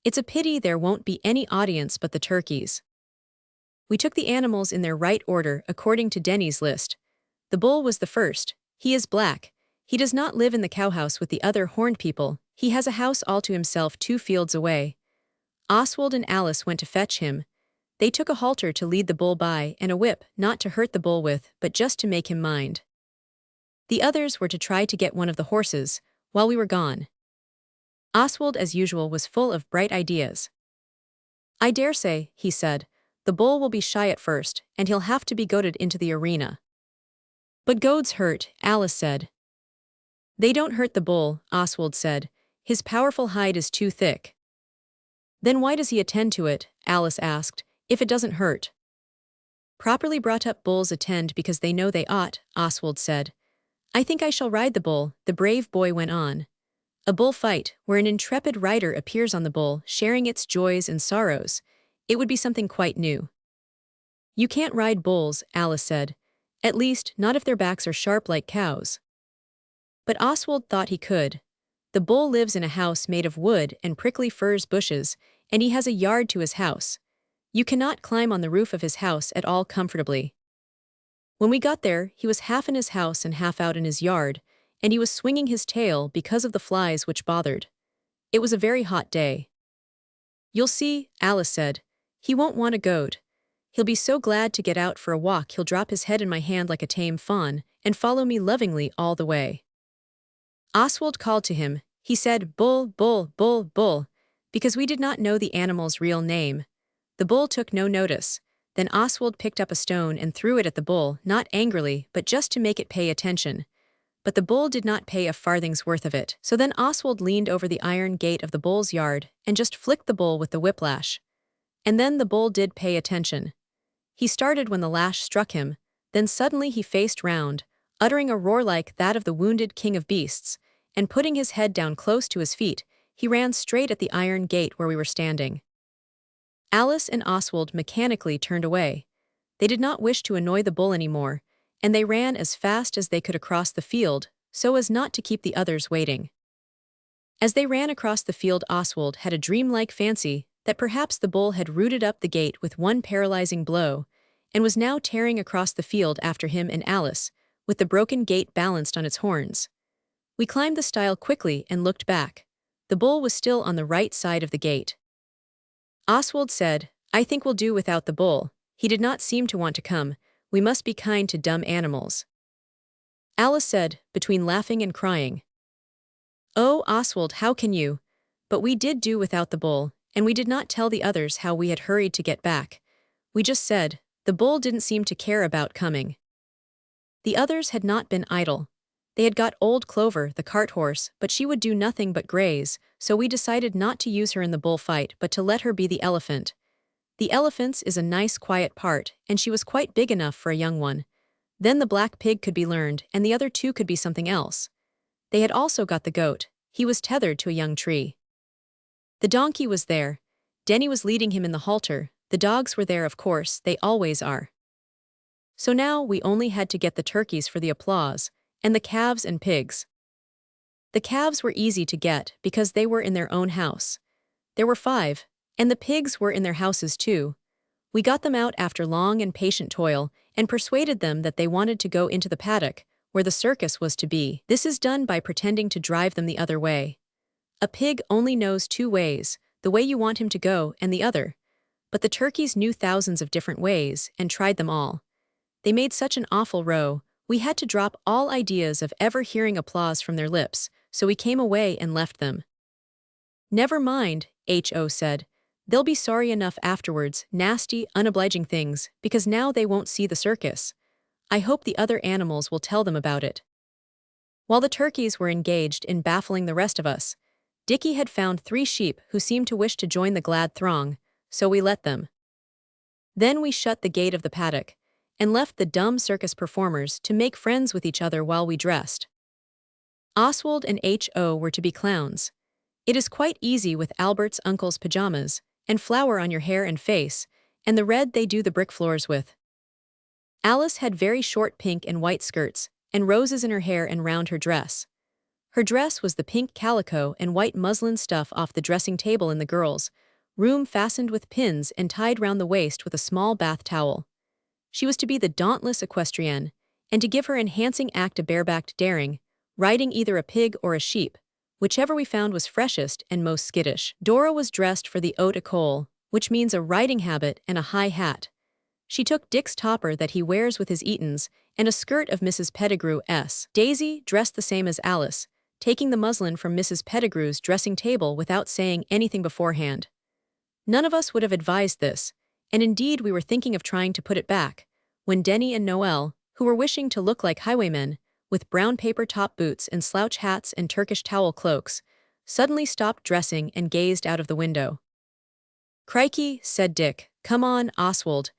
It's a pity there won't be any audience but the turkeys." We took the animals in their right order according to Denny's list. The bull was the first. He is black. He does not live in the cowhouse with the other horned people. He has a house all to himself 2 fields away. Oswald and Alice went to fetch him. They took a halter to lead the bull by and a whip, not to hurt the bull with, but just to make him mind. The others were to try to get one of the horses, while we were gone. Oswald, as usual, was full of bright ideas. "I dare say," he said, "the bull will be shy at first, and he'll have to be goaded into the arena." "But goads hurt," Alice said. "They don't hurt the bull," Oswald said. "His powerful hide is too thick." "Then why does he attend to it?" Alice asked, "if it doesn't hurt?" "Properly brought-up bulls attend because they know they ought," Oswald said. "I think I shall ride the bull," the brave boy went on. "A bullfight, where an intrepid rider appears on the bull, sharing its joys and sorrows. It would be something quite new." "You can't ride bulls," Alice said. "At least, not if their backs are sharp like cows." But Oswald thought he could. The bull lives in a house made of wood and prickly furze bushes, and he has a yard to his house. You cannot climb on the roof of his house at all comfortably. When we got there, he was half in his house and half out in his yard, and he was swinging his tail because of the flies which bothered. It was a very hot day. "You'll see," Alice said. "He won't want a goad. He'll be so glad to get out for a walk he'll drop his head in my hand like a tame fawn and follow me lovingly all the way." Oswald called to him. He said, "Bull, bull, bull, bull," because we did not know the animal's real name. The bull took no notice. Then Oswald picked up a stone and threw it at the bull, not angrily, but just to make it pay attention. But the bull did not pay a farthing's worth of it. So then Oswald leaned over the iron gate of the bull's yard and just flicked the bull with the whiplash. And then the bull did pay attention. He started when the lash struck him, then suddenly he faced round, uttering a roar like that of the wounded king of beasts, and putting his head down close to his feet, he ran straight at the iron gate where we were standing. Alice and Oswald mechanically turned away. They did not wish to annoy the bull any more, and they ran as fast as they could across the field, so as not to keep the others waiting. As they ran across the field, Oswald had a dreamlike fancy that perhaps the bull had rooted up the gate with one paralyzing blow, and was now tearing across the field after him and Alice, with the broken gate balanced on its horns. We climbed the stile quickly and looked back. The bull was still on the right side of the gate. Oswald said, "I think we'll do without the bull. He did not seem to want to come. We must be kind to dumb animals." Alice said, between laughing and crying, "Oh, Oswald, how can you?" But we did do without the bull, and we did not tell the others how we had hurried to get back. We just said, the bull didn't seem to care about coming. The others had not been idle. They had got old Clover, the cart horse, but she would do nothing but graze, so we decided not to use her in the bullfight but to let her be the elephant. The elephant's is a nice quiet part, and she was quite big enough for a young one. Then the black pig could be learned, and the other 2 could be something else. They had also got the goat. He was tethered to a young tree. The donkey was there. Denny was leading him in the halter. The dogs were there, of course, they always are. So now we only had to get the turkeys for the applause, and the calves and pigs. The calves were easy to get because they were in their own house. There were 5, and the pigs were in their houses too. We got them out after long and patient toil, and persuaded them that they wanted to go into the paddock, where the circus was to be. This is done by pretending to drive them the other way. A pig only knows two ways, the way you want him to go and the other. But the turkeys knew thousands of different ways and tried them all. They made such an awful row, we had to drop all ideas of ever hearing applause from their lips, so we came away and left them. "Never mind," H.O. said. "They'll be sorry enough afterwards, nasty, unobliging things, because now they won't see the circus. I hope the other animals will tell them about it." While the turkeys were engaged in baffling the rest of us, Dickie had found 3 sheep who seemed to wish to join the glad throng, so we let them. Then we shut the gate of the paddock, and left the dumb circus performers to make friends with each other while we dressed. Oswald and H.O. were to be clowns. It is quite easy with Albert's uncle's pajamas, and flour on your hair and face, and the red they do the brick floors with. Alice had very short pink and white skirts, and roses in her hair and round her dress. Her dress was the pink calico and white muslin stuff off the dressing table in the girls' room, fastened with pins and tied round the waist with a small bath towel. She was to be the dauntless equestrienne, and to give her enhancing act a barebacked daring, riding either a pig or a sheep, whichever we found was freshest and most skittish. Dora was dressed for the haute école, which means a riding habit and a high hat. She took Dick's topper that he wears with his Etons, and a skirt of Mrs. Pettigrew's. Daisy dressed the same as Alice, taking the muslin from Mrs. Pettigrew's dressing table without saying anything beforehand. None of us would have advised this, and indeed we were thinking of trying to put it back, when Denny and Noel, who were wishing to look like highwaymen, with brown paper top boots and slouch hats and Turkish towel cloaks, suddenly stopped dressing and gazed out of the window. "Crikey," said Dick, "come on, Oswald,"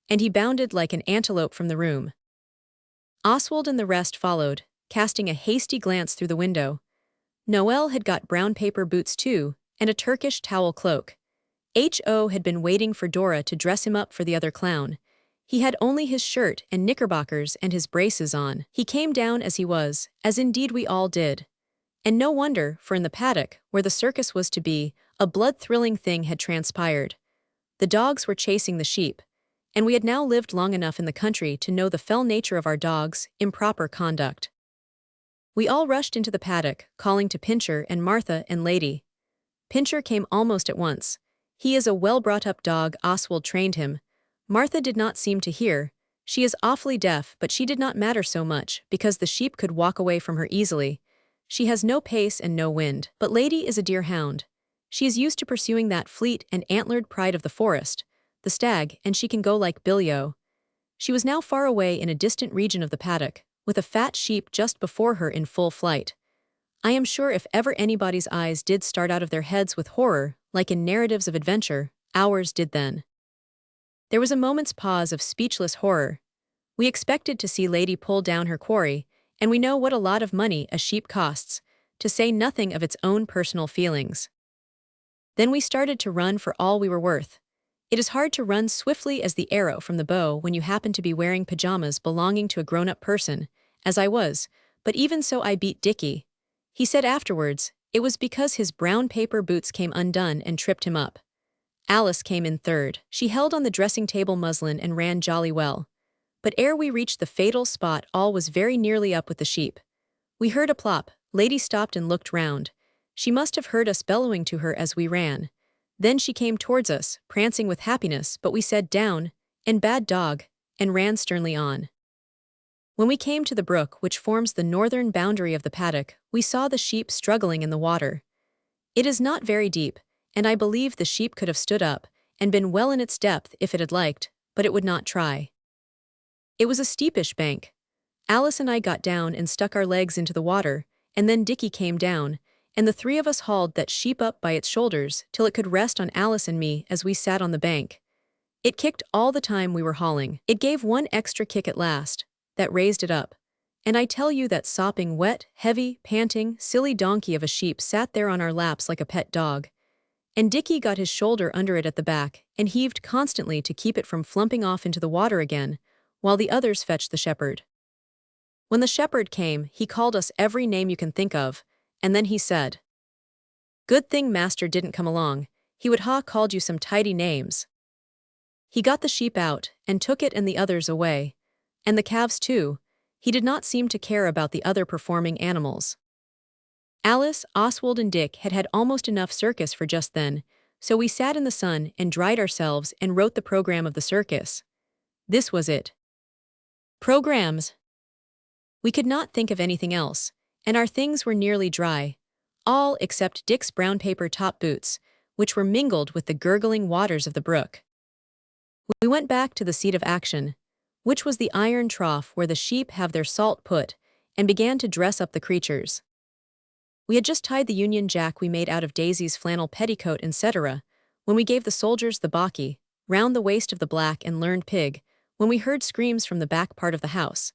and he bounded like an antelope from the room. Oswald and the rest followed, casting a hasty glance through the window. Noel had got brown paper boots too, and a Turkish towel cloak. H.O. had been waiting for Dora to dress him up for the other clown. He had only his shirt and knickerbockers and his braces on. He came down as he was, as indeed we all did. And no wonder, for in the paddock, where the circus was to be, a blood-thrilling thing had transpired. The dogs were chasing the sheep, and we had now lived long enough in the country to know the fell nature of our dogs' improper conduct. We all rushed into the paddock, calling to Pincher and Martha and Lady. Pincher came almost at once. He is a well-brought-up dog, Oswald trained him. Martha did not seem to hear. She is awfully deaf, but she did not matter so much, because the sheep could walk away from her easily. She has no pace and no wind. But Lady is a deer hound. She is used to pursuing that fleet and antlered pride of the forest, the stag, and she can go like Billy-O. She was now far away in a distant region of the paddock, with a fat sheep just before her in full flight. I am sure if ever anybody's eyes did start out of their heads with horror, like in narratives of adventure, ours did then. There was a moment's pause of speechless horror. We expected to see Lady pull down her quarry, and we know what a lot of money a sheep costs, to say nothing of its own personal feelings. Then we started to run for all we were worth. It is hard to run swiftly as the arrow from the bow when you happen to be wearing pajamas belonging to a grown-up person, as I was, but even so I beat Dickie. He said afterwards, it was because his brown paper boots came undone and tripped him up. Alice came in third. She held on the dressing-table muslin and ran jolly well. But ere we reached the fatal spot, all was very nearly up with the sheep. We heard a plop. Lady stopped and looked round. She must have heard us bellowing to her as we ran. Then she came towards us, prancing with happiness, but we said down, and bad dog, and ran sternly on. When we came to the brook which forms the northern boundary of the paddock, we saw the sheep struggling in the water. It is not very deep, and I believe the sheep could have stood up, and been well in its depth if it had liked, but it would not try. It was a steepish bank. Alice and I got down and stuck our legs into the water, and then Dickie came down, and the 3 of us hauled that sheep up by its shoulders till it could rest on Alice and me as we sat on the bank. It kicked all the time we were hauling. It gave one extra kick at last, that raised it up. And I tell you that sopping, wet, heavy, panting, silly donkey of a sheep sat there on our laps like a pet dog. And Dickie got his shoulder under it at the back, and heaved constantly to keep it from flumping off into the water again, while the others fetched the shepherd. When the shepherd came, he called us every name you can think of, and then he said, "Good thing master didn't come along, he would ha called you some tidy names." He got the sheep out, and took it and the others away, and the calves too. He did not seem to care about the other performing animals. Alice, Oswald and Dick had had almost enough circus for just then, so we sat in the sun and dried ourselves and wrote the program of the circus. This was it. Programs. We could not think of anything else, and our things were nearly dry, all except Dick's brown paper top boots, which were mingled with the gurgling waters of the brook. We went back to the seat of action, which was the iron trough where the sheep have their salt put, and began to dress up the creatures. We had just tied the Union Jack we made out of Daisy's flannel petticoat, etc., when we gave the soldiers the baccy, round the waist of the black and learned pig, when we heard screams from the back part of the house,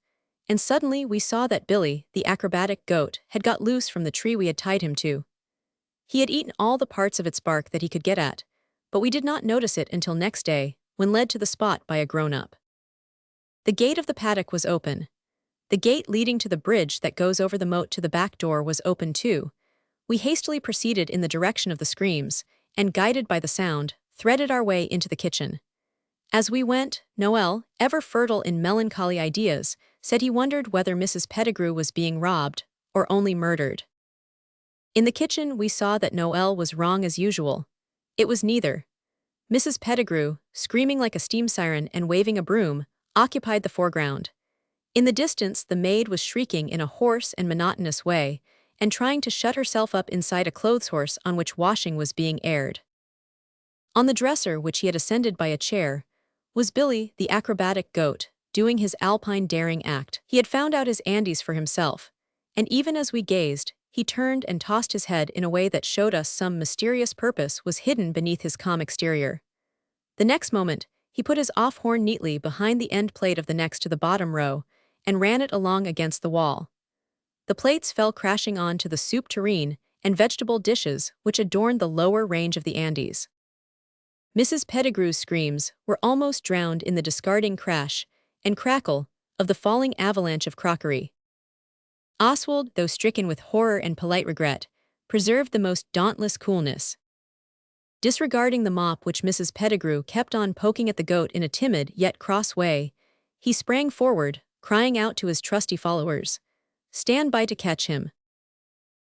and suddenly we saw that Billy, the acrobatic goat, had got loose from the tree we had tied him to. He had eaten all the parts of its bark that he could get at, but we did not notice it until next day, when led to the spot by a grown-up. The gate of the paddock was open. The gate leading to the bridge that goes over the moat to the back door was open too. We hastily proceeded in the direction of the screams, and guided by the sound, threaded our way into the kitchen. As we went, Noel, ever fertile in melancholy ideas, said he wondered whether Mrs. Pettigrew was being robbed, or only murdered. In the kitchen we saw that Noel was wrong as usual. It was neither. Mrs. Pettigrew, screaming like a steam siren and waving a broom, occupied the foreground. In the distance the maid was shrieking in a hoarse and monotonous way, and trying to shut herself up inside a clothes horse on which washing was being aired. On the dresser, which he had ascended by a chair, was Billy, the acrobatic goat, doing his alpine daring act. He had found out his Andes for himself, and even as we gazed, he turned and tossed his head in a way that showed us some mysterious purpose was hidden beneath his calm exterior. The next moment, he put his off horn neatly behind the end plate of the next to the bottom row, and ran it along against the wall. The plates fell crashing on to the soup tureen and vegetable dishes which adorned the lower range of the Andes. Mrs. Pettigrew's screams were almost drowned in the discarding crash and crackle of the falling avalanche of crockery. Oswald, though stricken with horror and polite regret, preserved the most dauntless coolness. Disregarding the mop which Mrs. Pettigrew kept on poking at the goat in a timid yet cross way, he sprang forward, crying out to his trusty followers, "Stand by to catch him."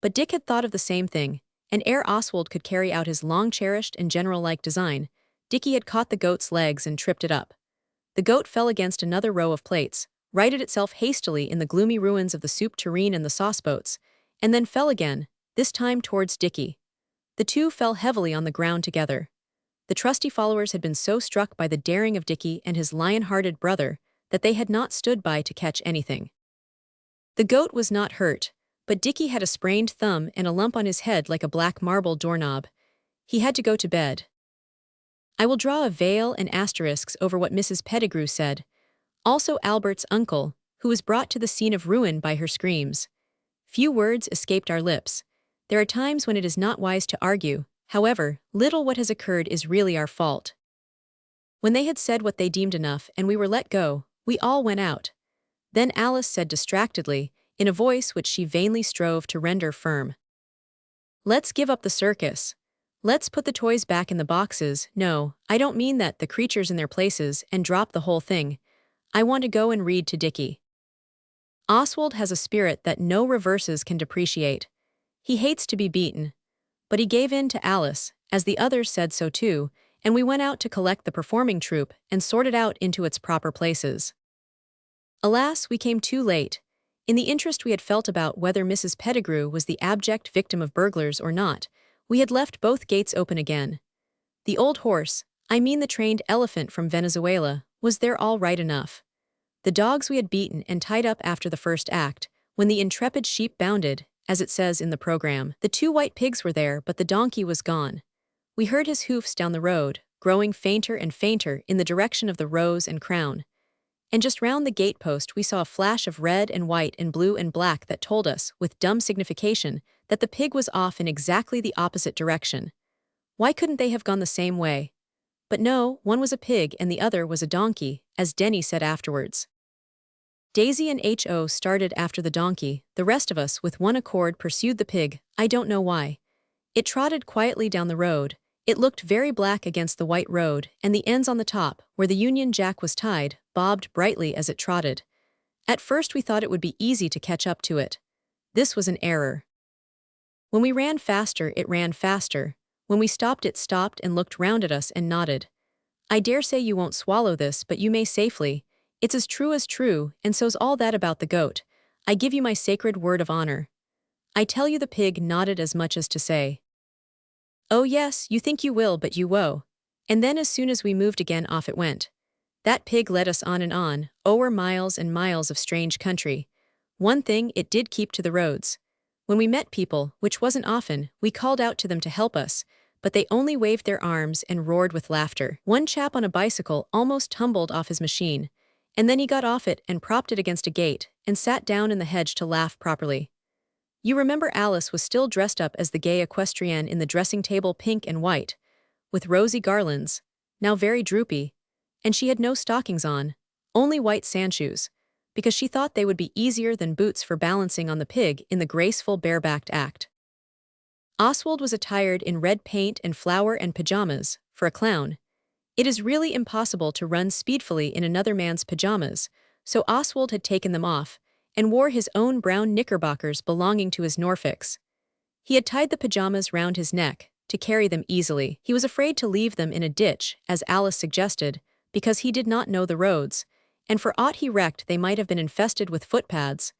But Dick had thought of the same thing, and ere Oswald could carry out his long-cherished and general-like design, Dickie had caught the goat's legs and tripped it up. The goat fell against another row of plates, righted itself hastily in the gloomy ruins of the soup tureen and the sauce-boats, and then fell again, this time towards Dickie. The two fell heavily on the ground together. The trusty followers had been so struck by the daring of Dickie and his lion-hearted brother that they had not stood by to catch anything. The goat was not hurt, but Dickie had a sprained thumb and a lump on his head like a black marble doorknob. He had to go to bed. I will draw a veil and asterisks over what Mrs. Pettigrew said, also Albert's uncle, who was brought to the scene of ruin by her screams. Few words escaped our lips. There are times when it is not wise to argue, however, little what has occurred is really our fault. When they had said what they deemed enough and we were let go, we all went out. Then Alice said distractedly, in a voice which she vainly strove to render firm, "Let's give up the circus. Let's put the toys back in the boxes. No, I don't mean that, the creatures in their places, and drop the whole thing. I want to go and read to Dickie." Oswald has a spirit that no reverses can depreciate. He hates to be beaten. But he gave in to Alice, as the others said so too, and we went out to collect the performing troupe and sort it out into its proper places. Alas, we came too late. In the interest we had felt about whether Mrs. Pettigrew was the abject victim of burglars or not, we had left both gates open again. The old horse, I mean the trained elephant from Venezuela, was there all right enough. The dogs we had beaten and tied up after the first act, when the intrepid sheep bounded, as it says in the program. The two white pigs were there, but the donkey was gone. We heard his hoofs down the road, growing fainter and fainter in the direction of the Rose and Crown. And just round the gatepost we saw a flash of red and white and blue and black that told us, with dumb signification, that the pig was off in exactly the opposite direction. Why couldn't they have gone the same way? But no, one was a pig and the other was a donkey, as Denny said afterwards. Daisy and H.O. started after the donkey. The rest of us, with one accord, pursued the pig. I don't know why. It trotted quietly down the road. It looked very black against the white road, and the ends on the top, where the Union Jack was tied, bobbed brightly as it trotted. At first we thought it would be easy to catch up to it. This was an error. When we ran faster, it ran faster. When we stopped, it stopped and looked round at us and nodded. I dare say you won't swallow this, but you may safely. It's as true, and so's all that about the goat. I give you my sacred word of honor. I tell you the pig nodded as much as to say, oh yes, you think you will, but you won't. And then as soon as we moved again, off it went. That pig led us on and on, o'er miles and miles of strange country. One thing, it did keep to the roads. When we met people, which wasn't often, we called out to them to help us, but they only waved their arms and roared with laughter. One chap on a bicycle almost tumbled off his machine, and then he got off it and propped it against a gate and sat down in the hedge to laugh properly. You remember Alice was still dressed up as the gay equestrienne in the dressing table, pink and white, with rosy garlands, now very droopy, and she had no stockings on, only white sandshoes, because she thought they would be easier than boots for balancing on the pig in the graceful barebacked act. Oswald was attired in red paint and flower and pajamas, for a clown. It is really impossible to run speedfully in another man's pajamas, so Oswald had taken them off, and wore his own brown knickerbockers belonging to his Norfolks. He had tied the pajamas round his neck, to carry them easily. He was afraid to leave them in a ditch, as Alice suggested, because he did not know the roads, and for aught he recked they might have been infested with footpads.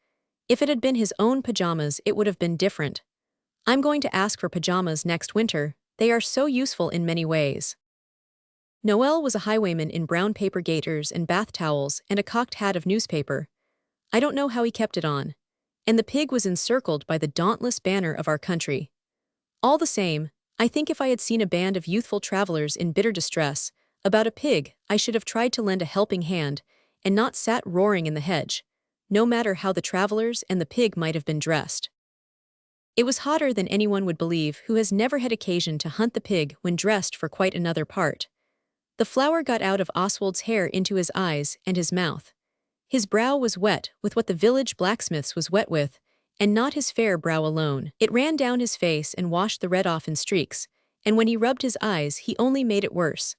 If it had been his own pajamas, it would have been different. I'm going to ask for pajamas next winter. They are so useful in many ways. Noel was a highwayman in brown paper gaiters and bath towels and a cocked hat of newspaper. I don't know how he kept it on. And the pig was encircled by the dauntless banner of our country. All the same, I think if I had seen a band of youthful travelers in bitter distress about a pig, I should have tried to lend a helping hand and not sat roaring in the hedge, no matter how the travelers and the pig might have been dressed. It was hotter than anyone would believe who has never had occasion to hunt the pig when dressed for quite another part. The flour got out of Oswald's hair into his eyes and his mouth. His brow was wet with what the village blacksmith's was wet with, and not his fair brow alone. It ran down his face and washed the red off in streaks, and when he rubbed his eyes he only made it worse.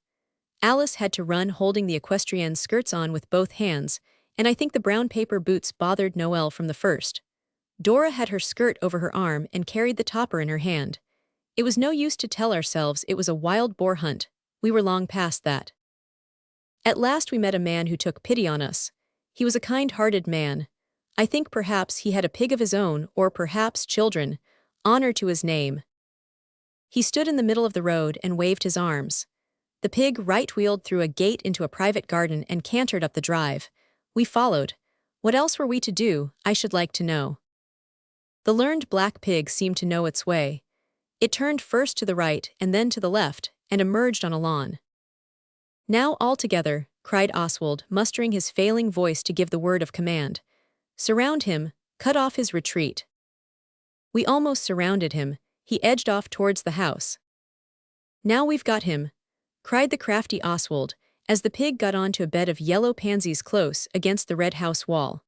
Alice had to run holding the equestrienne's skirts on with both hands, and I think the brown paper boots bothered Noel from the first. Dora had her skirt over her arm and carried the topper in her hand. It was no use to tell ourselves it was a wild boar hunt. We were long past that. At last we met a man who took pity on us. He was a kind-hearted man. I think perhaps he had a pig of his own, or perhaps children. Honor to his name. He stood in the middle of the road and waved his arms. The pig right-wheeled through a gate into a private garden and cantered up the drive. We followed. What else were we to do, I should like to know? The learned black pig seemed to know its way. It turned first to the right and then to the left, and emerged on a lawn. Now all together, cried Oswald, mustering his failing voice to give the word of command. Surround him, cut off his retreat. We almost surrounded him. He edged off towards the house. Now we've got him, cried the crafty Oswald, as the pig got on to a bed of yellow pansies close against the red house wall.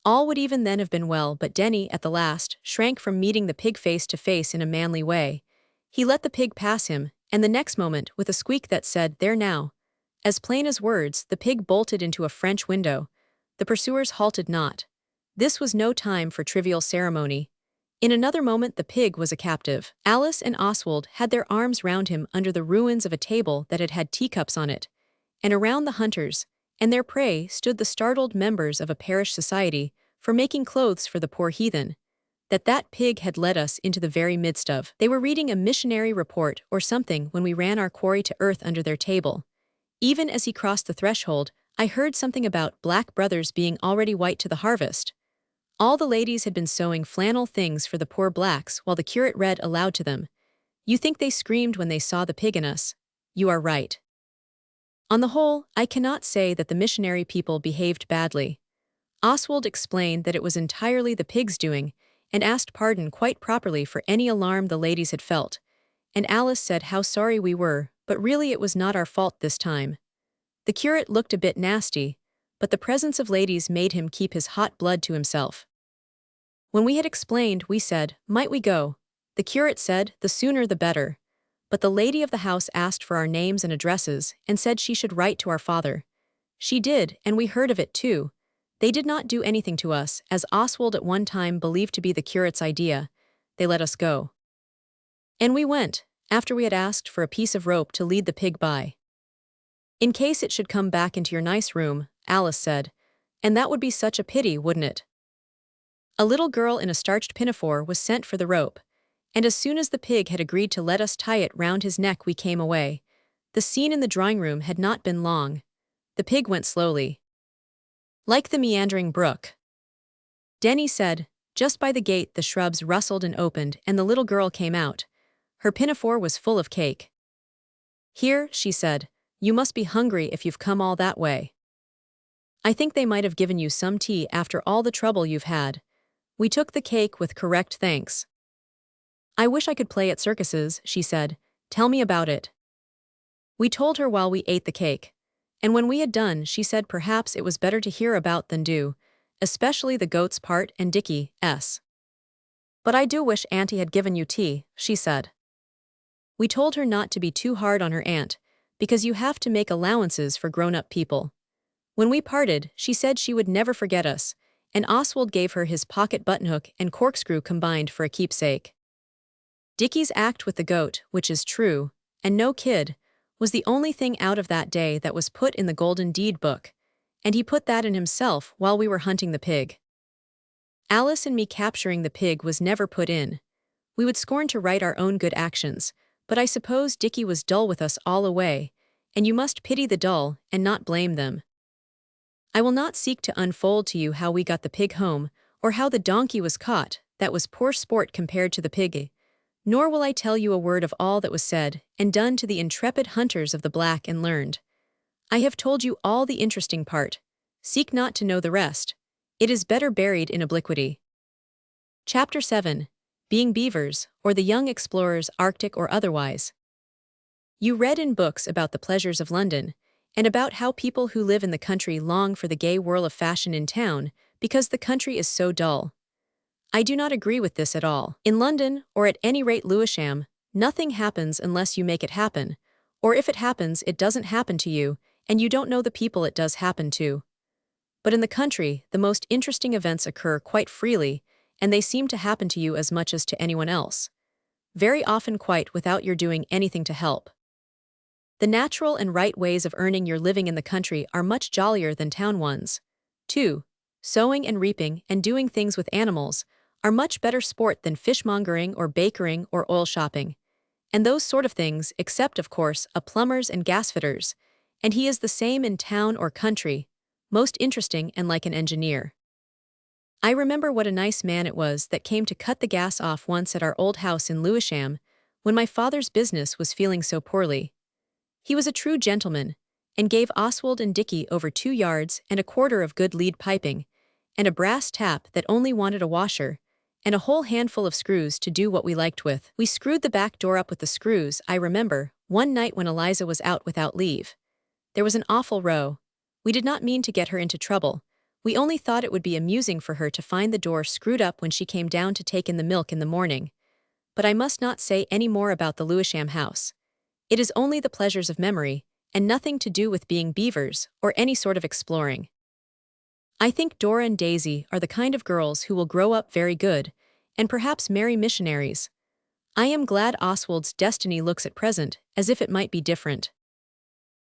All would even then have been well, but Denny, at the last, shrank from meeting the pig face to face in a manly way. He let the pig pass him, and the next moment, with a squeak that said, there now, as plain as words, the pig bolted into a French window. The pursuers halted not. This was no time for trivial ceremony. In another moment the pig was a captive. Alice and Oswald had their arms round him under the ruins of a table that had had teacups on it, and around the hunters, and their prey stood the startled members of a parish society for making clothes for the poor heathen, that pig had led us into the very midst of. They were reading a missionary report or something when we ran our quarry to earth under their table. Even as he crossed the threshold, I heard something about black brothers being already white to the harvest. All the ladies had been sewing flannel things for the poor blacks while the curate read aloud to them. You think they screamed when they saw the pig in us? You are right. On the whole, I cannot say that the missionary people behaved badly. Oswald explained that it was entirely the pig's doing, and asked pardon quite properly for any alarm the ladies had felt, and Alice said how sorry we were, but really it was not our fault this time. The curate looked a bit nasty, but the presence of ladies made him keep his hot blood to himself. When we had explained, we said, might we go? The curate said, the sooner the better. But the lady of the house asked for our names and addresses, and said she should write to our father. She did, and we heard of it too. They did not do anything to us, as Oswald at one time believed to be the curate's idea. They let us go. And we went, after we had asked for a piece of rope to lead the pig by. In case it should come back into your nice room, Alice said, and that would be such a pity, wouldn't it? A little girl in a starched pinafore was sent for the rope, and as soon as the pig had agreed to let us tie it round his neck, we came away. The scene in the drawing room had not been long. The pig went slowly, like the meandering brook. Denny said, just by the gate the shrubs rustled and opened, and the little girl came out. Her pinafore was full of cake. Here, she said, you must be hungry if you've come all that way. I think they might have given you some tea after all the trouble you've had. We took the cake with correct thanks. I wish I could play at circuses, she said. Tell me about it. We told her while we ate the cake. And when we had done, she said perhaps it was better to hear about than do, especially the goat's part and Dickie's. But I do wish Auntie had given you tea, she said. We told her not to be too hard on her aunt, because you have to make allowances for grown-up people. When we parted, she said she would never forget us, and Oswald gave her his pocket buttonhook and corkscrew combined for a keepsake. Dickie's act with the goat, which is true, and no kid, was the only thing out of that day that was put in the Golden Deed book, and he put that in himself while we were hunting the pig. Alice and me capturing the pig was never put in. We would scorn to write our own good actions, but I suppose Dickie was dull with us all away, and you must pity the dull and not blame them. I will not seek to unfold to you how we got the pig home, or how the donkey was caught, that was poor sport compared to the pig. Nor will I tell you a word of all that was said and done to the intrepid hunters of the black and learned. I have told you all the interesting part. Seek not to know the rest. It is better buried in obliquity. Chapter 7. Being Beavers, or the Young Explorers, Arctic or otherwise. You read in books about the pleasures of London, and about how people who live in the country long for the gay whirl of fashion in town because the country is so dull. I do not agree with this at all. In London, or at any rate Lewisham, nothing happens unless you make it happen, or if it happens it doesn't happen to you, and you don't know the people it does happen to. But in the country, the most interesting events occur quite freely, and they seem to happen to you as much as to anyone else. Very often quite without your doing anything to help. The natural and right ways of earning your living in the country are much jollier than town ones. 2. Sowing and reaping and doing things with animals are much better sport than fishmongering or bakering or oil shopping, and those sort of things, except of course a plumber's and gasfitters, and he is the same in town or country, most interesting and like an engineer. I remember what a nice man it was that came to cut the gas off once at our old house in Lewisham, when my father's business was feeling so poorly. He was a true gentleman, and gave Oswald and Dickie over 2 yards and a quarter of good lead piping, and a brass tap that only wanted a washer, and a whole handful of screws to do what we liked with. We screwed the back door up with the screws, I remember, one night when Eliza was out without leave. There was an awful row. We did not mean to get her into trouble. We only thought it would be amusing for her to find the door screwed up when she came down to take in the milk in the morning. But I must not say any more about the Lewisham house. It is only the pleasures of memory, and nothing to do with being beavers or any sort of exploring. I think Dora and Daisy are the kind of girls who will grow up very good, and perhaps marry missionaries. I am glad Oswald's destiny looks at present as if it might be different.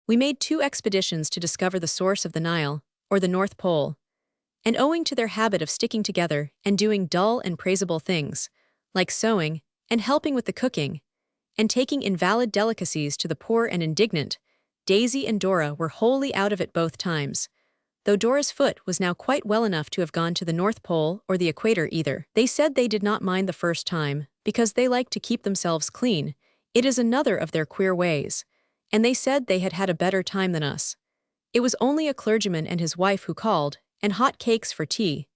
We made 2 expeditions to discover the source of the Nile, or the North Pole, and owing to their habit of sticking together and doing dull and praisable things, like sewing and helping with the cooking, and taking invalid delicacies to the poor and indignant, Daisy and Dora were wholly out of it both times, though Dora's foot was now quite well enough to have gone to the North Pole or the equator either. They said they did not mind the first time, because they liked to keep themselves clean. It is another of their queer ways, and they said they had had a better time than us. It was only a clergyman and his wife who called, and hot cakes for tea.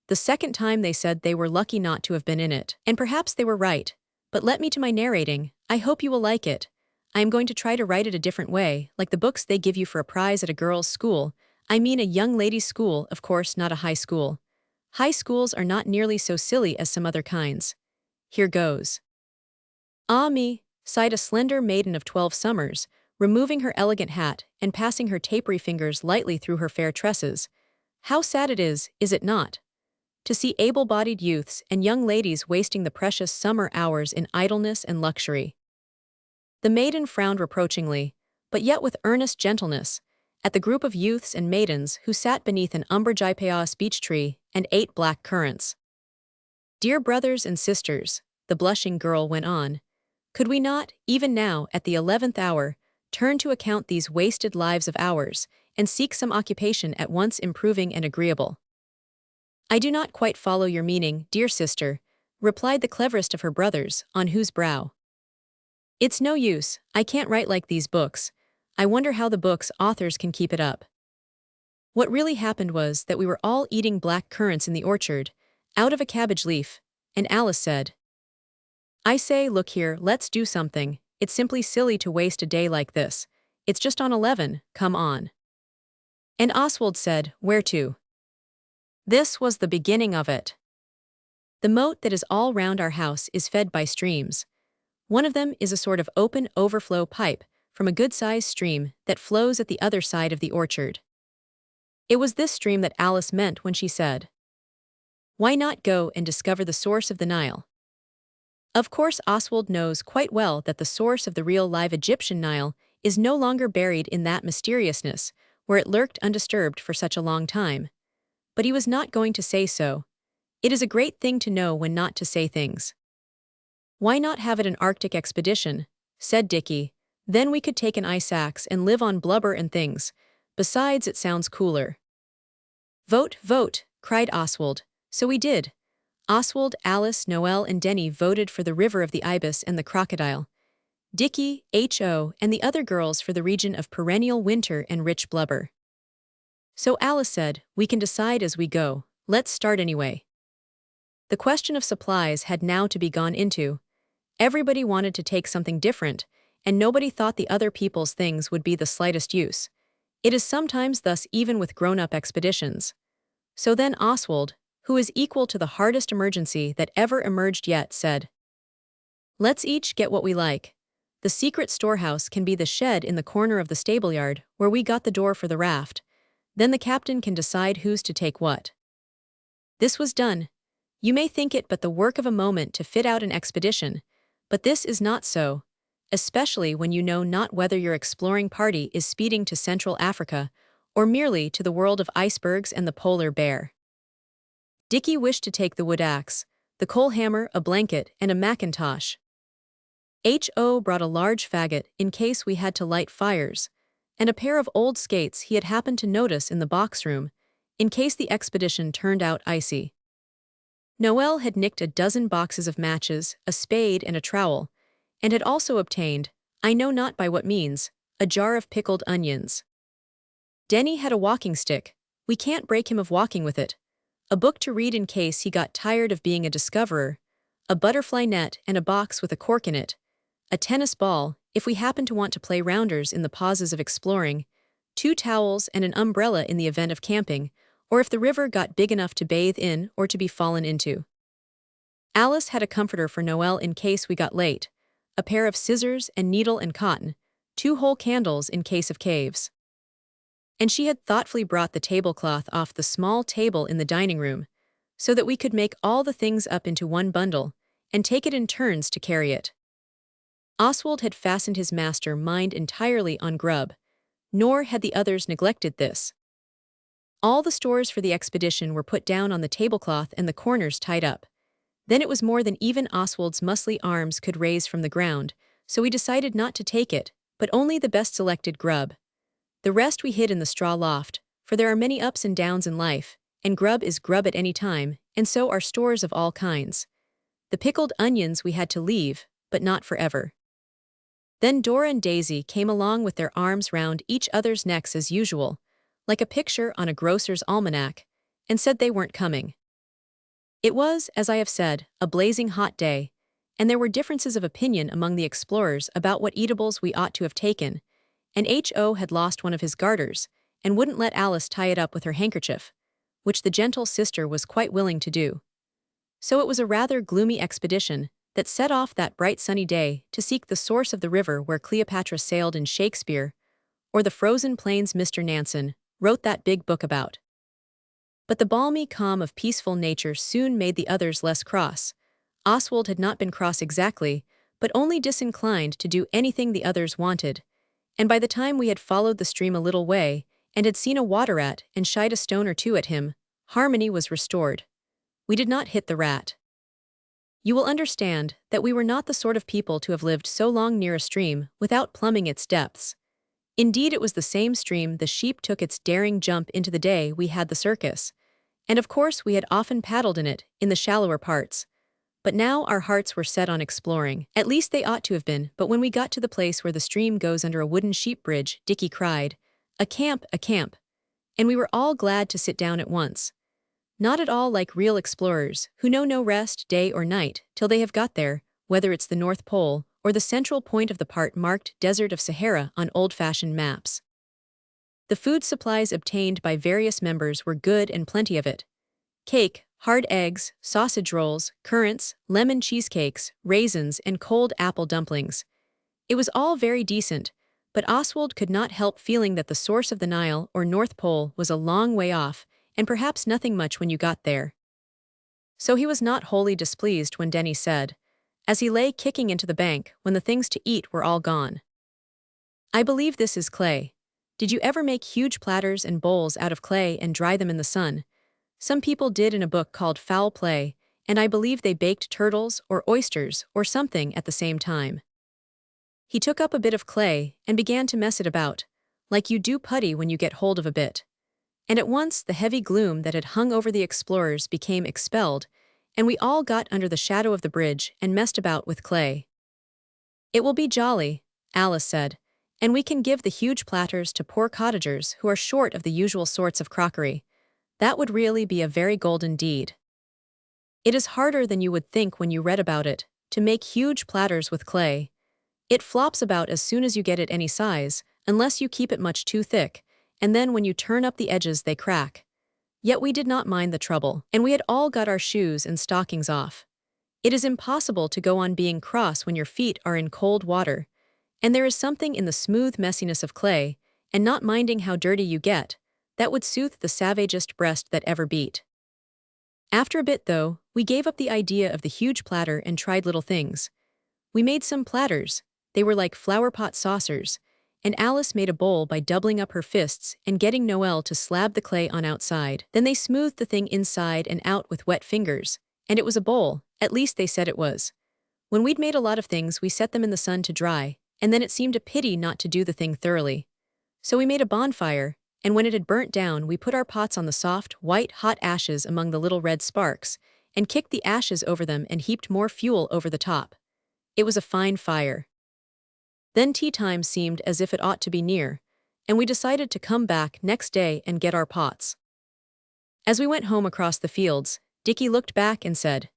The second time they said they were lucky not to have been in it, and perhaps they were right. But let me to my narrating. I hope you will like it. I am going to try to write it a different way, like the books they give you for a prize at a girls' school. I mean a young ladies' school, of course, not a high school. High schools are not nearly so silly as some other kinds. Here goes. Ah me, sighed a slender maiden of 12 summers, removing her elegant hat and passing her tapery fingers lightly through her fair tresses. How sad it is it not? To see able-bodied youths and young ladies wasting the precious summer hours in idleness and luxury. The maiden frowned reproachingly, but yet with earnest gentleness, at the group of youths and maidens who sat beneath an umbragipaeus beech tree and ate black currants. Dear brothers and sisters, the blushing girl went on, could we not, even now, at the 11th hour, turn to account these wasted lives of ours, and seek some occupation at once improving and agreeable? I do not quite follow your meaning, dear sister, replied the cleverest of her brothers, on whose brow. It's no use, I can't write like these books. I wonder how the book's authors can keep it up. What really happened was that we were all eating black currants in the orchard, out of a cabbage leaf, and Alice said, I say, look here, let's do something. It's simply silly to waste a day like this. It's just on 11, come on. And Oswald said, where to? This was the beginning of it. The moat that is all round our house is fed by streams. One of them is a sort of open overflow pipe from a good-sized stream that flows at the other side of the orchard. It was this stream that Alice meant when she said, why not go and discover the source of the Nile? Of course, Oswald knows quite well that the source of the real live Egyptian Nile is no longer buried in that mysteriousness where it lurked undisturbed for such a long time. But he was not going to say so. It is a great thing to know when not to say things. Why not have it an Arctic expedition? Said Dickie. Then we could take an ice axe and live on blubber and things. Besides, it sounds cooler. Vote, vote, cried Oswald. So we did. Oswald, Alice, Noel, and Denny voted for the river of the ibis and the crocodile. Dickie, H.O., and the other girls for the region of perennial winter and rich blubber. So Alice said, we can decide as we go, let's start anyway. The question of supplies had now to be gone into. Everybody wanted to take something different, and nobody thought the other people's things would be the slightest use. It is sometimes thus even with grown-up expeditions. So then Oswald, who is equal to the hardest emergency that ever emerged yet, said, let's each get what we like. The secret storehouse can be the shed in the corner of the stableyard where we got the door for the raft. Then the captain can decide who's to take what. This was done. You may think it but the work of a moment to fit out an expedition, but this is not so, especially when you know not whether your exploring party is speeding to Central Africa or merely to the world of icebergs and the polar bear. Dickie wished to take the wood axe, the coal hammer, a blanket, and a mackintosh. H.O. brought a large faggot in case we had to light fires, and a pair of old skates he had happened to notice in the box room, in case the expedition turned out icy. Noel had nicked a dozen boxes of matches, a spade, and a trowel, and had also obtained, I know not by what means, a jar of pickled onions. Denny had a walking stick. We can't break him of walking with it. A book to read in case he got tired of being a discoverer, a butterfly net and a box with a cork in it, a tennis ball, if we happen to want to play rounders in the pauses of exploring, 2 towels and an umbrella in the event of camping, or if the river got big enough to bathe in or to be fallen into. Alice had a comforter for Noel in case we got late, a pair of scissors and needle and cotton, 2 whole candles in case of caves. And she had thoughtfully brought the tablecloth off the small table in the dining room, so that we could make all the things up into one bundle, and take it in turns to carry it. Oswald had fastened his master mind entirely on grub, nor had the others neglected this. All the stores for the expedition were put down on the tablecloth and the corners tied up. Then it was more than even Oswald's muscly arms could raise from the ground, so we decided not to take it, but only the best selected grub. The rest we hid in the straw loft, for there are many ups and downs in life, and grub is grub at any time, and so are stores of all kinds. The pickled onions we had to leave, but not forever. Then Dora and Daisy came along with their arms round each other's necks as usual, like a picture on a grocer's almanac, and said they weren't coming. It was, as I have said, a blazing hot day, and there were differences of opinion among the explorers about what eatables we ought to have taken, and H.O. had lost one of his garters, and wouldn't let Alice tie it up with her handkerchief, which the gentle sister was quite willing to do. So it was a rather gloomy expedition that set off that bright sunny day to seek the source of the river where Cleopatra sailed in Shakespeare, or the frozen plains Mr. Nansen wrote that big book about. But the balmy calm of peaceful nature soon made the others less cross. Oswald had not been cross exactly, but only disinclined to do anything the others wanted. And by the time we had followed the stream a little way, and had seen a water rat and shied a stone or two at him, harmony was restored. We did not hit the rat. You will understand that we were not the sort of people to have lived so long near a stream without plumbing its depths. Indeed, it was the same stream the sheep took its daring jump into the day we had the circus. And of course we had often paddled in it, in the shallower parts. But now our hearts were set on exploring. At least they ought to have been, but when we got to the place where the stream goes under a wooden sheep bridge, Dickie cried, "A camp, a camp!" And we were all glad to sit down at once. Not at all like real explorers, who know no rest, day or night, till they have got there, whether it's the North Pole or the central point of the part marked Desert of Sahara on old-fashioned maps. The food supplies obtained by various members were good and plenty of it. Cake, hard eggs, sausage rolls, currants, lemon cheesecakes, raisins, and cold apple dumplings. It was all very decent, but Oswald could not help feeling that the source of the Nile or North Pole was a long way off, and perhaps nothing much when you got there. So he was not wholly displeased when Denny said, as he lay kicking into the bank when the things to eat were all gone, "I believe this is clay. Did you ever make huge platters and bowls out of clay and dry them in the sun? Some people did in a book called Foul Play, and I believe they baked turtles or oysters or something at the same time." He took up a bit of clay and began to mess it about, like you do putty when you get hold of a bit. And at once the heavy gloom that had hung over the explorers became expelled, and we all got under the shadow of the bridge and messed about with clay. "It will be jolly," Alice said, "and we can give the huge platters to poor cottagers who are short of the usual sorts of crockery. That would really be a very golden deed." It is harder than you would think when you read about it, to make huge platters with clay. It flops about as soon as you get it any size, unless you keep it much too thick, and then when you turn up the edges they crack. Yet we did not mind the trouble, and we had all got our shoes and stockings off. It is impossible to go on being cross when your feet are in cold water, and there is something in the smooth messiness of clay, and not minding how dirty you get, that would soothe the savagest breast that ever beat. After a bit, though, we gave up the idea of the huge platter and tried little things. We made some platters. They were like flower-pot saucers, and Alice made a bowl by doubling up her fists and getting Noel to slab the clay on outside. Then they smoothed the thing inside and out with wet fingers, and it was a bowl, at least they said it was. When we'd made a lot of things, we set them in the sun to dry, and then it seemed a pity not to do the thing thoroughly. So we made a bonfire, and when it had burnt down, we put our pots on the soft, white, hot ashes among the little red sparks, and kicked the ashes over them and heaped more fuel over the top. It was a fine fire. Then tea time seemed as if it ought to be near, and we decided to come back next day and get our pots. As we went home across the fields, Dickie looked back and said,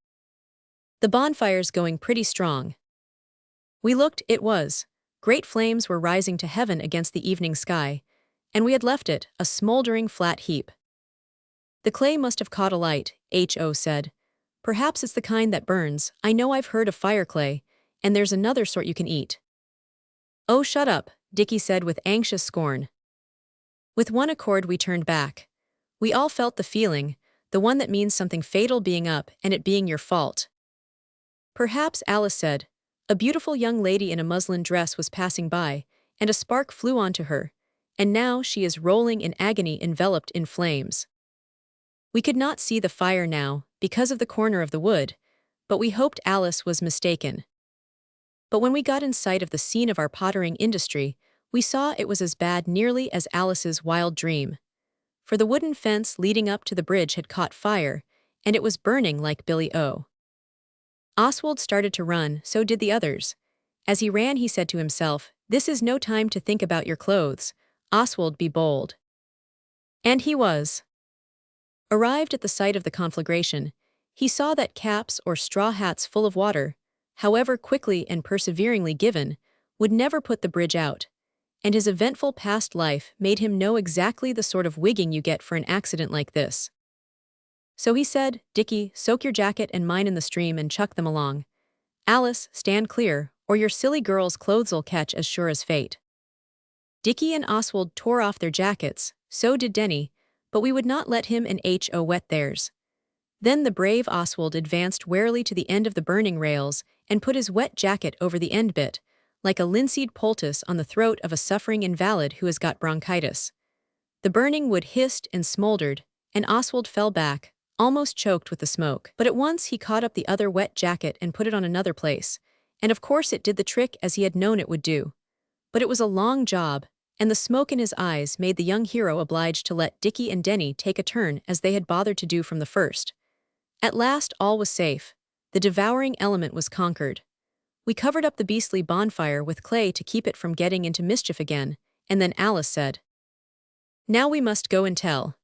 "The bonfire's going pretty strong." We looked, it was. Great flames were rising to heaven against the evening sky, and we had left it, a smoldering flat heap. "The clay must have caught alight," H.O. said. "Perhaps it's the kind that burns. I know I've heard of fire clay, and there's another sort you can eat." "Oh, shut up," Dickie said with anxious scorn. With one accord we turned back. We all felt the feeling, the one that means something fatal being up and it being your fault. "Perhaps," Alice said. A beautiful young lady in a muslin dress was passing by, and a spark flew onto her, and now she is rolling in agony enveloped in flames. We could not see the fire now, because of the corner of the wood, but we hoped Alice was mistaken. But when we got in sight of the scene of our pottering industry, we saw it was as bad nearly as Alice's wild dream. For the wooden fence leading up to the bridge had caught fire, and it was burning like Billy O. Oswald started to run, so did the others. As he ran, he said to himself, "This is no time to think about your clothes. Oswald, be bold." And he was. Arrived at the site of the conflagration, he saw that caps or straw hats full of water, however quickly and perseveringly given, would never put the bridge out, and his eventful past life made him know exactly the sort of wigging you get for an accident like this. So he said, "Dickie, soak your jacket and mine in the stream and chuck them along. Alice, stand clear, or your silly girl's clothes'll catch as sure as fate." Dickie and Oswald tore off their jackets, so did Denny, but we would not let him and Ho wet theirs. Then the brave Oswald advanced warily to the end of the burning rails and put his wet jacket over the end bit, like a linseed poultice on the throat of a suffering invalid who has got bronchitis. The burning wood hissed and smoldered, and Oswald fell back, almost choked with the smoke. But at once he caught up the other wet jacket and put it on another place, and of course it did the trick as he had known it would do. But it was a long job, and the smoke in his eyes made the young hero obliged to let Dickie and Denny take a turn as they had bothered to do from the first. At last all was safe. The devouring element was conquered. We covered up the beastly bonfire with clay to keep it from getting into mischief again, and then Alice said, "Now we must go and tell."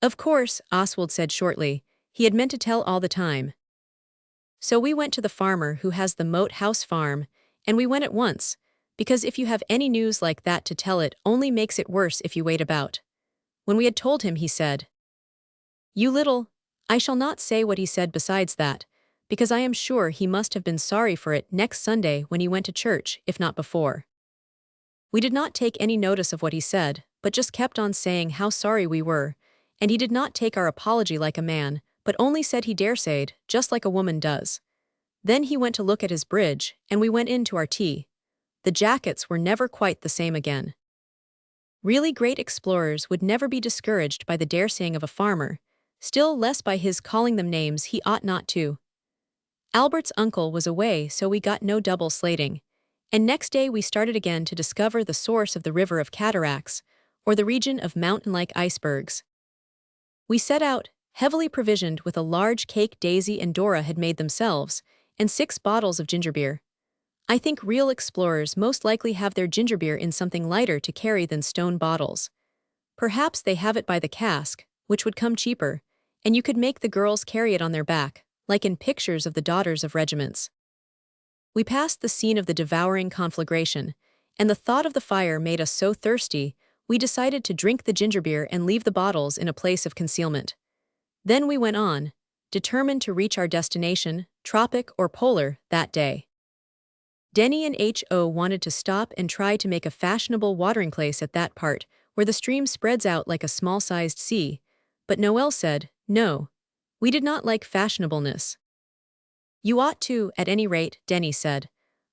"Of course," Oswald said shortly. He had meant to tell all the time. So we went to the farmer who has the Moat House farm, and we went at once, because if you have any news like that to tell it only makes it worse if you wait about. When we had told him, he said, "You little—" I shall not say what he said besides that, because I am sure he must have been sorry for it next Sunday when he went to church, if not before. We did not take any notice of what he said, but just kept on saying how sorry we were, and he did not take our apology like a man, but only said he daresayed, just like a woman does. Then he went to look at his bridge, and we went in to our tea. The jackets were never quite the same again. Really great explorers would never be discouraged by the daresaying of a farmer, still less by his calling them names he ought not to. Albert's uncle was away, so we got no double slating, and next day we started again to discover the source of the river of cataracts, or the region of mountain-like icebergs. We set out, heavily provisioned with a large cake Daisy and Dora had made themselves, and 6 bottles of ginger beer. I think real explorers most likely have their ginger beer in something lighter to carry than stone bottles. Perhaps they have it by the cask, which would come cheaper, and you could make the girls carry it on their back, like in pictures of the daughters of regiments. We passed the scene of the devouring conflagration, and the thought of the fire made us so thirsty, we decided to drink the ginger beer and leave the bottles in a place of concealment. Then we went on, determined to reach our destination, tropic or polar, that day. Denny and Ho wanted to stop and try to make a fashionable watering place at that part, where the stream spreads out like a small-sized sea, but Noel said, no, we did not like fashionableness. You ought to, at any rate, Denny said.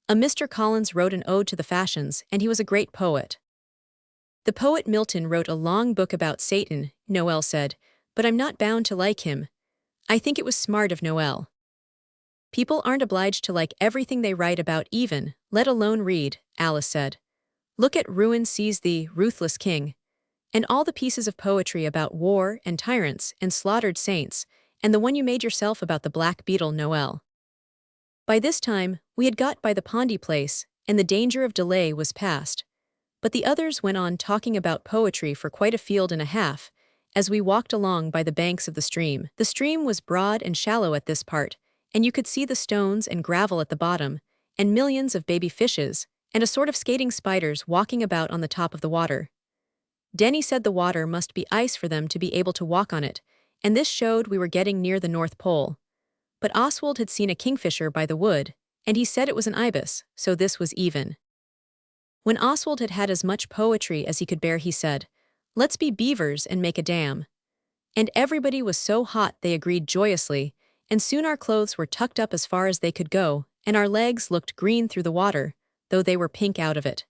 A Mr. Collins wrote an ode to the fashions, and he was a great poet. The poet Milton wrote a long book about Satan, Noel said, but I'm not bound to like him. I think it was smart of Noel. People aren't obliged to like everything they write about even, let alone read, Alice said. Look at Ruin Seize Thee, Ruthless King. And all the pieces of poetry about war and tyrants and slaughtered saints, and the one you made yourself about the black beetle, Noel. By this time, we had got by the Pondy place, and the danger of delay was past. But the others went on talking about poetry for quite a field and a half, as we walked along by the banks of the stream. The stream was broad and shallow at this part, and you could see the stones and gravel at the bottom, and millions of baby fishes, and a sort of skating spiders walking about on the top of the water. Denny said the water must be ice for them to be able to walk on it, and this showed we were getting near the North Pole. But Oswald had seen a kingfisher by the wood, and he said it was an ibis, so this was even. When Oswald had had as much poetry as he could bear, he said, "Let's be beavers and make a dam." And everybody was so hot they agreed joyously, and soon our clothes were tucked up as far as they could go, and our legs looked green through the water, though they were pink out of it.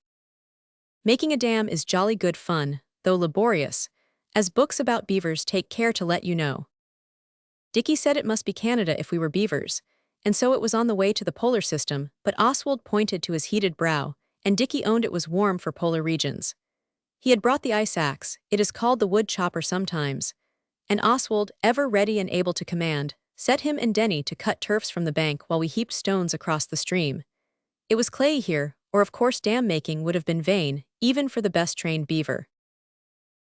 Making a dam is jolly good fun, though laborious, as books about beavers take care to let you know. Dickie said it must be Canada if we were beavers, and so it was on the way to the polar system, but Oswald pointed to his heated brow, and Dickie owned it was warm for polar regions. He had brought the ice axe, it is called the wood chopper sometimes, and Oswald, ever ready and able to command, set him and Denny to cut turfs from the bank while we heaped stones across the stream. It was clayey here, or of course dam making would have been vain, even for the best trained beaver.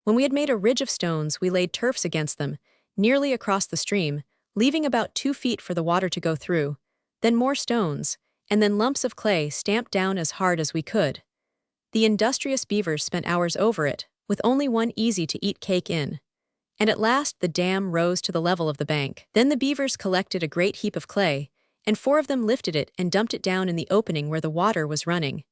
When we had made a ridge of stones, we laid turfs against them, nearly across the stream, leaving about 2 feet for the water to go through, then more stones, and then lumps of clay stamped down as hard as we could. The industrious beavers spent hours over it, with only one easy-to-eat cake in. And at last the dam rose to the level of the bank. Then the beavers collected a great heap of clay, and 4 of them lifted it and dumped it down in the opening where the water was running.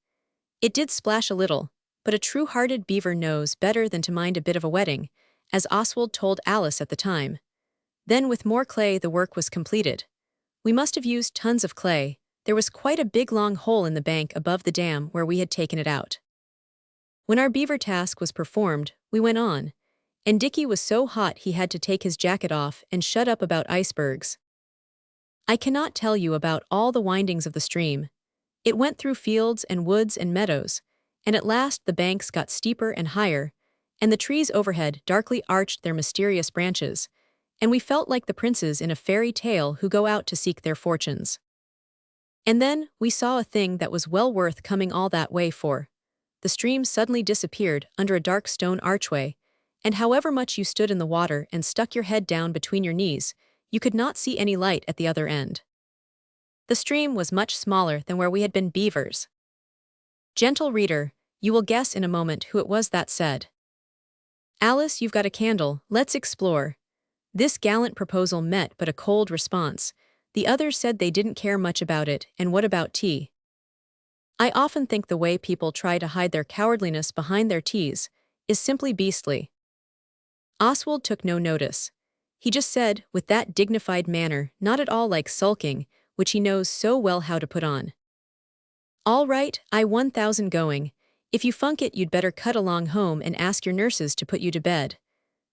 It did splash a little, but a true-hearted beaver knows better than to mind a bit of a wetting, as Oswald told Alice at the time. Then with more clay the work was completed. We must have used tons of clay. There was quite a big long hole in the bank above the dam where we had taken it out. When our beaver task was performed, we went on, and Dickie was so hot he had to take his jacket off and shut up about icebergs. I cannot tell you about all the windings of the stream. It went through fields and woods and meadows, and at last the banks got steeper and higher, and the trees overhead darkly arched their mysterious branches, and we felt like the princes in a fairy tale who go out to seek their fortunes. And then we saw a thing that was well worth coming all that way for. The stream suddenly disappeared under a dark stone archway, and however much you stood in the water and stuck your head down between your knees, you could not see any light at the other end. The stream was much smaller than where we had been beavers. Gentle reader, you will guess in a moment who it was that said, "Alice, you've got a candle, let's explore." This gallant proposal met but a cold response. The others said they didn't care much about it, and what about tea? I often think the way people try to hide their cowardliness behind their teas is simply beastly. Oswald took no notice. He just said, with that dignified manner, not at all like sulking, which he knows so well how to put on. "All right, I 1,000 going. If you funk it, you'd better cut along home and ask your nurses to put you to bed."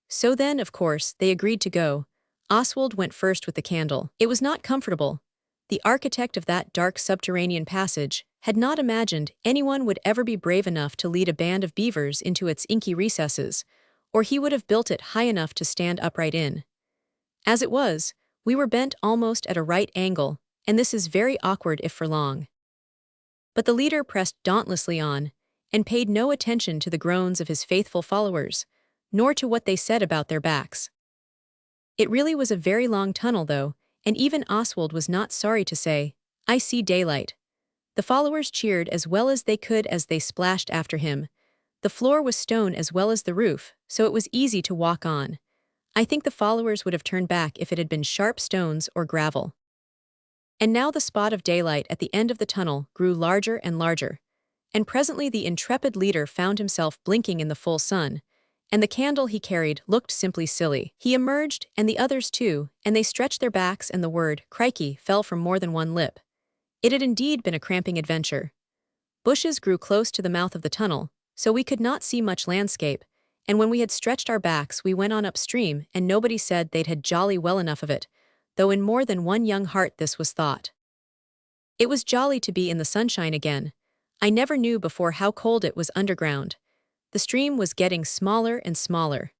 So then, of course, they agreed to go. Oswald went first with the candle. It was not comfortable. The architect of that dark subterranean passage had not imagined anyone would ever be brave enough to lead a band of beavers into its inky recesses, or he would have built it high enough to stand upright in. As it was, we were bent almost at a right angle, and this is very awkward if for long. But the leader pressed dauntlessly on, and paid no attention to the groans of his faithful followers, nor to what they said about their backs. It really was a very long tunnel though, and even Oswald was not sorry to say, "I see daylight." The followers cheered as well as they could as they splashed after him. The floor was stone as well as the roof, so it was easy to walk on. I think the followers would have turned back if it had been sharp stones or gravel. And now the spot of daylight at the end of the tunnel grew larger and larger, and presently the intrepid leader found himself blinking in the full sun, and the candle he carried looked simply silly. He emerged, and the others too, and they stretched their backs, and the word "crikey" fell from more than one lip. It had indeed been a cramping adventure. Bushes grew close to the mouth of the tunnel, so we could not see much landscape, and when we had stretched our backs we went on upstream, and nobody said they'd had jolly well enough of it, though in more than one young heart this was thought. It was jolly to be in the sunshine again. I never knew before how cold it was underground. The stream was getting smaller and smaller.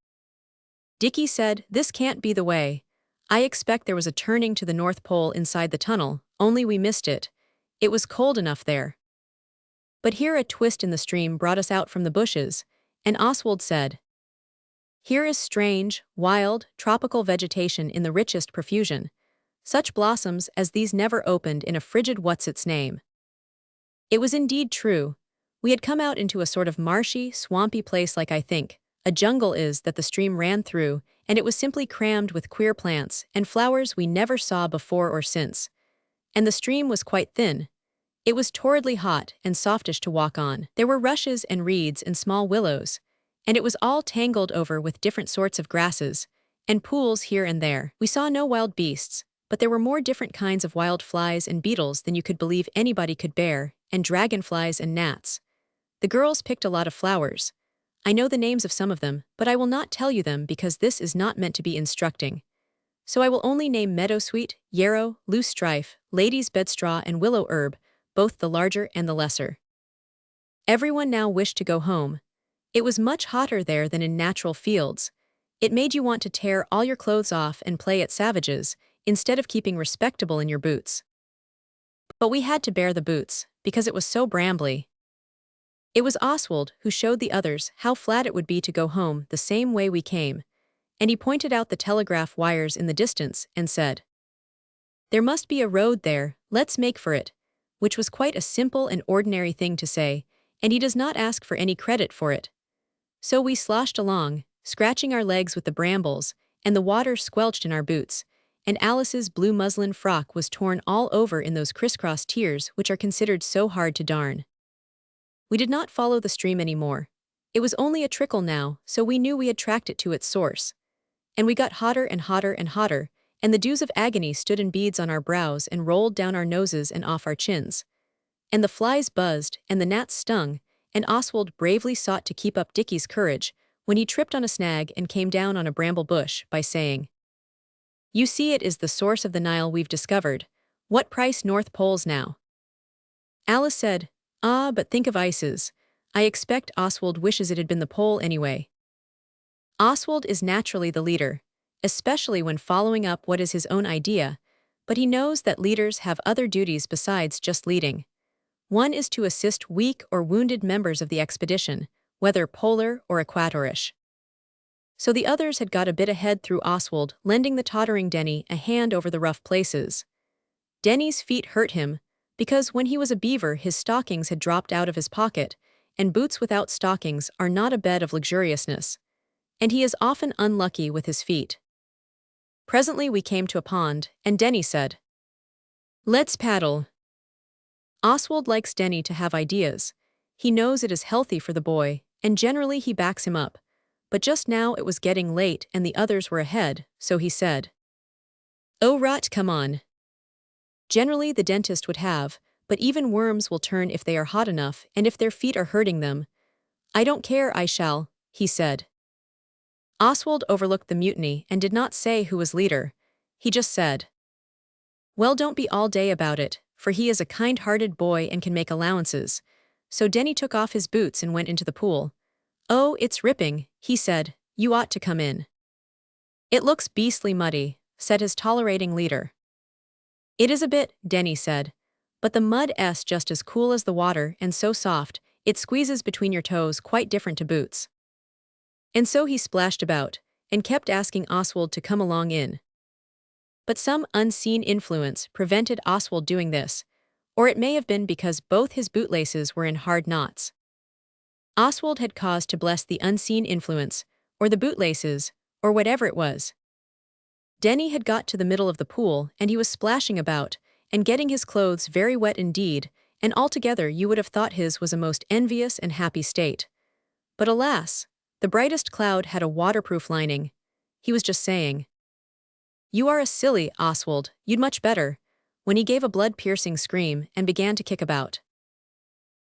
Dickie said, "This can't be the way. I expect there was a turning to the North Pole inside the tunnel, only we missed it. It was cold enough there." But here a twist in the stream brought us out from the bushes, and Oswald said, "Here is strange, wild, tropical vegetation in the richest profusion. Such blossoms as these never opened in a frigid what's-its-name." It was indeed true. We had come out into a sort of marshy, swampy place like I think a jungle is that the stream ran through, and it was simply crammed with queer plants and flowers we never saw before or since. And the stream was quite thin. It was torridly hot and softish to walk on. There were rushes and reeds and small willows, and it was all tangled over with different sorts of grasses, and pools here and there. We saw no wild beasts, but there were more different kinds of wild flies and beetles than you could believe anybody could bear, and dragonflies and gnats. The girls picked a lot of flowers. I know the names of some of them, but I will not tell you them because this is not meant to be instructing. So I will only name meadowsweet, yarrow, loosestrife, lady's bedstraw, and willow herb, both the larger and the lesser. Everyone now wished to go home. It was much hotter there than in natural fields. It made you want to tear all your clothes off and play at savages, instead of keeping respectable in your boots. But we had to bear the boots, because it was so brambly. It was Oswald who showed the others how flat it would be to go home the same way we came, and he pointed out the telegraph wires in the distance and said, "There must be a road there, let's make for it," which was quite a simple and ordinary thing to say, and he does not ask for any credit for it. So we sloshed along, scratching our legs with the brambles, and the water squelched in our boots, and Alice's blue muslin frock was torn all over in those crisscross tears which are considered so hard to darn. We did not follow the stream any more. It was only a trickle now, so we knew we had tracked it to its source. And we got hotter and hotter and hotter, and the dews of agony stood in beads on our brows and rolled down our noses and off our chins. And the flies buzzed, and the gnats stung, and Oswald bravely sought to keep up Dickie's courage when he tripped on a snag and came down on a bramble bush by saying, "You see, it is the source of the Nile we've discovered. What price North Poles now?" Alice said, "Ah, but think of ices. I expect Oswald wishes it had been the pole anyway." Oswald is naturally the leader, especially when following up what is his own idea, but he knows that leaders have other duties besides just leading. One is to assist weak or wounded members of the expedition, whether polar or equatorish. So the others had got a bit ahead through Oswald, lending the tottering Denny a hand over the rough places. Denny's feet hurt him, because when he was a beaver his stockings had dropped out of his pocket, and boots without stockings are not a bed of luxuriousness, and he is often unlucky with his feet. Presently we came to a pond, and Denny said, "Let's paddle." Oswald likes Denny to have ideas. He knows it is healthy for the boy, and generally he backs him up. But just now it was getting late and the others were ahead, so he said, "Oh rot, come on." Generally the dentist would have, but even worms will turn if they are hot enough and if their feet are hurting them. "I don't care, I shall," he said. Oswald overlooked the mutiny and did not say who was leader. He just said, "Well, don't be all day about it, for he is a kind-hearted boy and can make allowances." So Denny took off his boots and went into the pool. "Oh, it's ripping," he said. "You ought to come in." "It looks beastly muddy," said his tolerating leader. "It is a bit," Denny said, "but the mud's just as cool as the water and so soft, it squeezes between your toes, quite different to boots." And so he splashed about, and kept asking Oswald to come along in. But some unseen influence prevented Oswald doing this, or it may have been because both his bootlaces were in hard knots. Oswald had cause to bless the unseen influence, or the bootlaces, or whatever it was. Denny had got to the middle of the pool, and he was splashing about, and getting his clothes very wet indeed, and altogether you would have thought his was a most envious and happy state. But alas, the brightest cloud had a waterproof lining. He was just saying, "You are a silly, Oswald, you'd much better," when he gave a blood-piercing scream and began to kick about.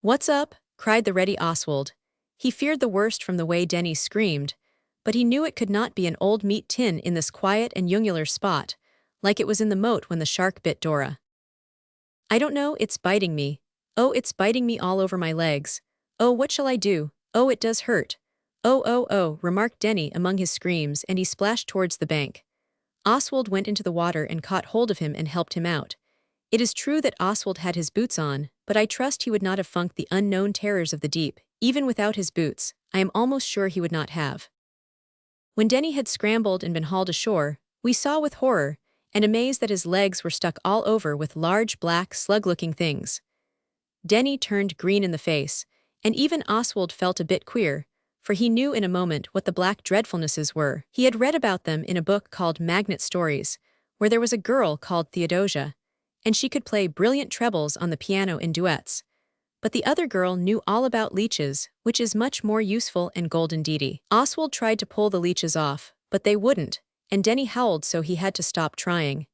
"What's up?" cried the ready Oswald. He feared the worst from the way Denny screamed, but he knew it could not be an old meat tin in this quiet and ungular spot, like it was in the moat when the shark bit Dora. "I don't know, it's biting me. Oh, it's biting me all over my legs. Oh, what shall I do? Oh, it does hurt. Oh, oh, oh," remarked Denny among his screams, and he splashed towards the bank. Oswald went into the water and caught hold of him and helped him out. It is true that Oswald had his boots on, but I trust he would not have funked the unknown terrors of the deep. Even without his boots, I am almost sure he would not have. When Denny had scrambled and been hauled ashore, we saw with horror and amaze that his legs were stuck all over with large black slug-looking things. Denny turned green in the face, and even Oswald felt a bit queer, for he knew in a moment what the black dreadfulnesses were. He had read about them in a book called Magnet Stories, where there was a girl called Theodosia, and she could play brilliant trebles on the piano in duets. But the other girl knew all about leeches, which is much more useful and golden deedy. Oswald tried to pull the leeches off, but they wouldn't, and Denny howled so he had to stop trying.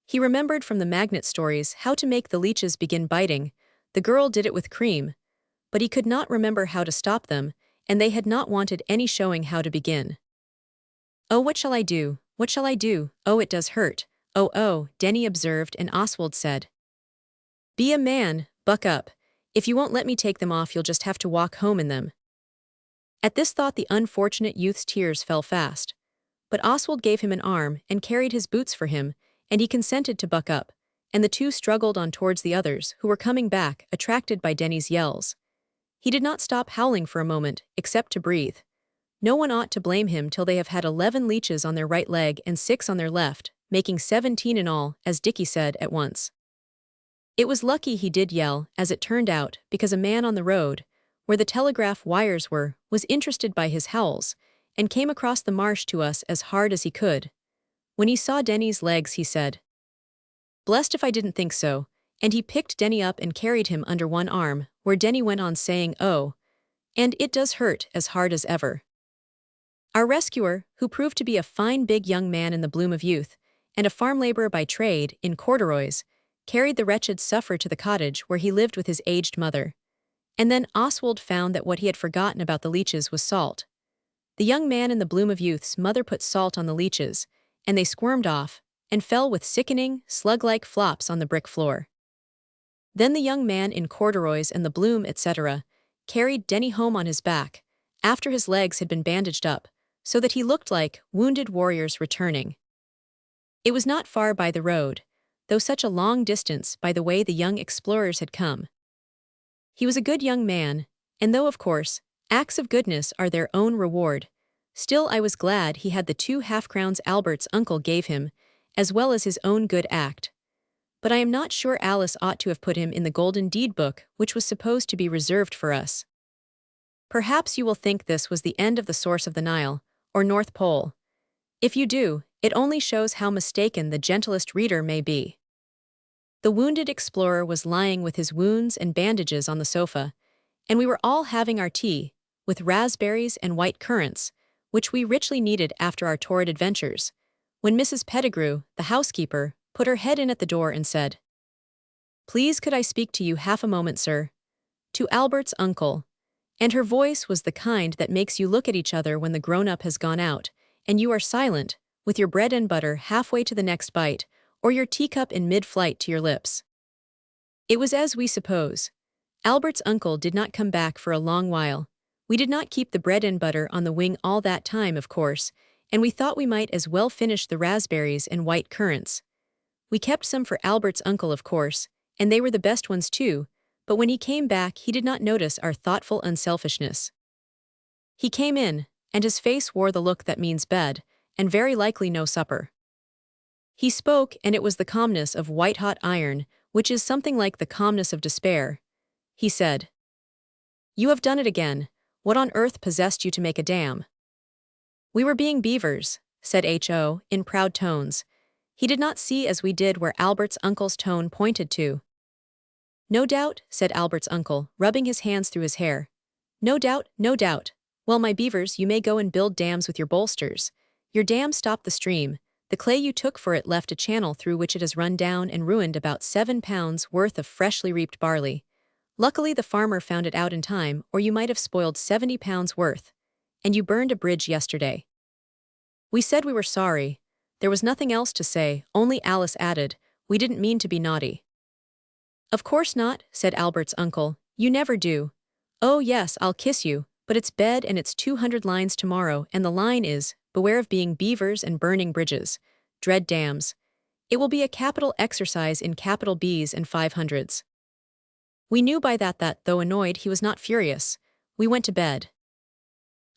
He remembered from the Magnet Stories how to make the leeches begin biting. The girl did it with cream, but he could not remember how to stop them, and they had not wanted any showing how to begin. "Oh, what shall I do? What shall I do? Oh, it does hurt. Oh, oh," Denny observed, and Oswald said, "Be a man, buck up. If you won't let me take them off, you'll just have to walk home in them." At this thought the unfortunate youth's tears fell fast. But Oswald gave him an arm and carried his boots for him, and he consented to buck up, and the two struggled on towards the others, who were coming back, attracted by Denny's yells. He did not stop howling for a moment, except to breathe. No one ought to blame him till they have had 11 leeches on their right leg and 6 on their left, making 17 in all, as Dickie said at once. It was lucky he did yell, as it turned out, because a man on the road, where the telegraph wires were, was interested by his howls, and came across the marsh to us as hard as he could. When he saw Denny's legs he said, "Blessed if I didn't think so," and he picked Denny up and carried him under one arm, where Denny went on saying, "Oh," And it does hurt as hard as ever. Our rescuer, who proved to be a fine big young man in the bloom of youth, and a farm laborer by trade, in corduroys, carried the wretched sufferer to the cottage where he lived with his aged mother. And then Oswald found that what he had forgotten about the leeches was salt. The young man in the bloom of youth's mother put salt on the leeches, and they squirmed off, and fell with sickening, slug-like flops on the brick floor. Then the young man in corduroys and the bloom, etc., carried Denny home on his back, after his legs had been bandaged up, so that he looked like wounded warriors returning. It was not far by the road, though such a long distance by the way the young explorers had come. He was a good young man, and though, of course, acts of goodness are their own reward, still I was glad he had the 2 half-crowns Albert's uncle gave him, as well as his own good act. But I am not sure Alice ought to have put him in the Golden Deed book which was supposed to be reserved for us. Perhaps you will think this was the end of the source of the Nile, or North Pole. If you do, it only shows how mistaken the gentlest reader may be. The wounded explorer was lying with his wounds and bandages on the sofa, and we were all having our tea, with raspberries and white currants, which we richly needed after our torrid adventures, when Mrs. Pettigrew, the housekeeper, put her head in at the door and said, "Please could I speak to you half a moment, sir? To Albert's uncle." And her voice was the kind that makes you look at each other when the grown-up has gone out, and you are silent, with your bread and butter halfway to the next bite, or your teacup in mid-flight to your lips. It was as we suppose. Albert's uncle did not come back for a long while. We did not keep the bread and butter on the wing all that time, of course, and we thought we might as well finish the raspberries and white currants. We kept some for Albert's uncle, of course, and they were the best ones too, but when he came back he did not notice our thoughtful unselfishness. He came in, and his face wore the look that means bed, and very likely no supper. He spoke, and it was the calmness of white-hot iron, which is something like the calmness of despair. He said, "You have done it again. What on earth possessed you to make a dam?" "We were being beavers," said H.O., in proud tones. He did not see as we did where Albert's uncle's tone pointed to. "No doubt," said Albert's uncle, rubbing his hands through his hair. "No doubt, no doubt. Well, my beavers, you may go and build dams with your bolsters. Your dam stopped the stream. The clay you took for it left a channel through which it has run down and ruined about 7 pounds worth of freshly reaped barley. Luckily the farmer found it out in time, or you might have spoiled 70 pounds worth. And you burned a bridge yesterday." We said we were sorry. There was nothing else to say, only Alice added, "We didn't mean to be naughty." "Of course not," said Albert's uncle. "You never do. Oh yes, I'll kiss you, but it's bed and it's 200 lines tomorrow, and the line is, 'Beware of being beavers and burning bridges. Dread dams.' It will be a capital exercise in capital B's and 500s. We knew by that, though annoyed, he was not furious. We went to bed.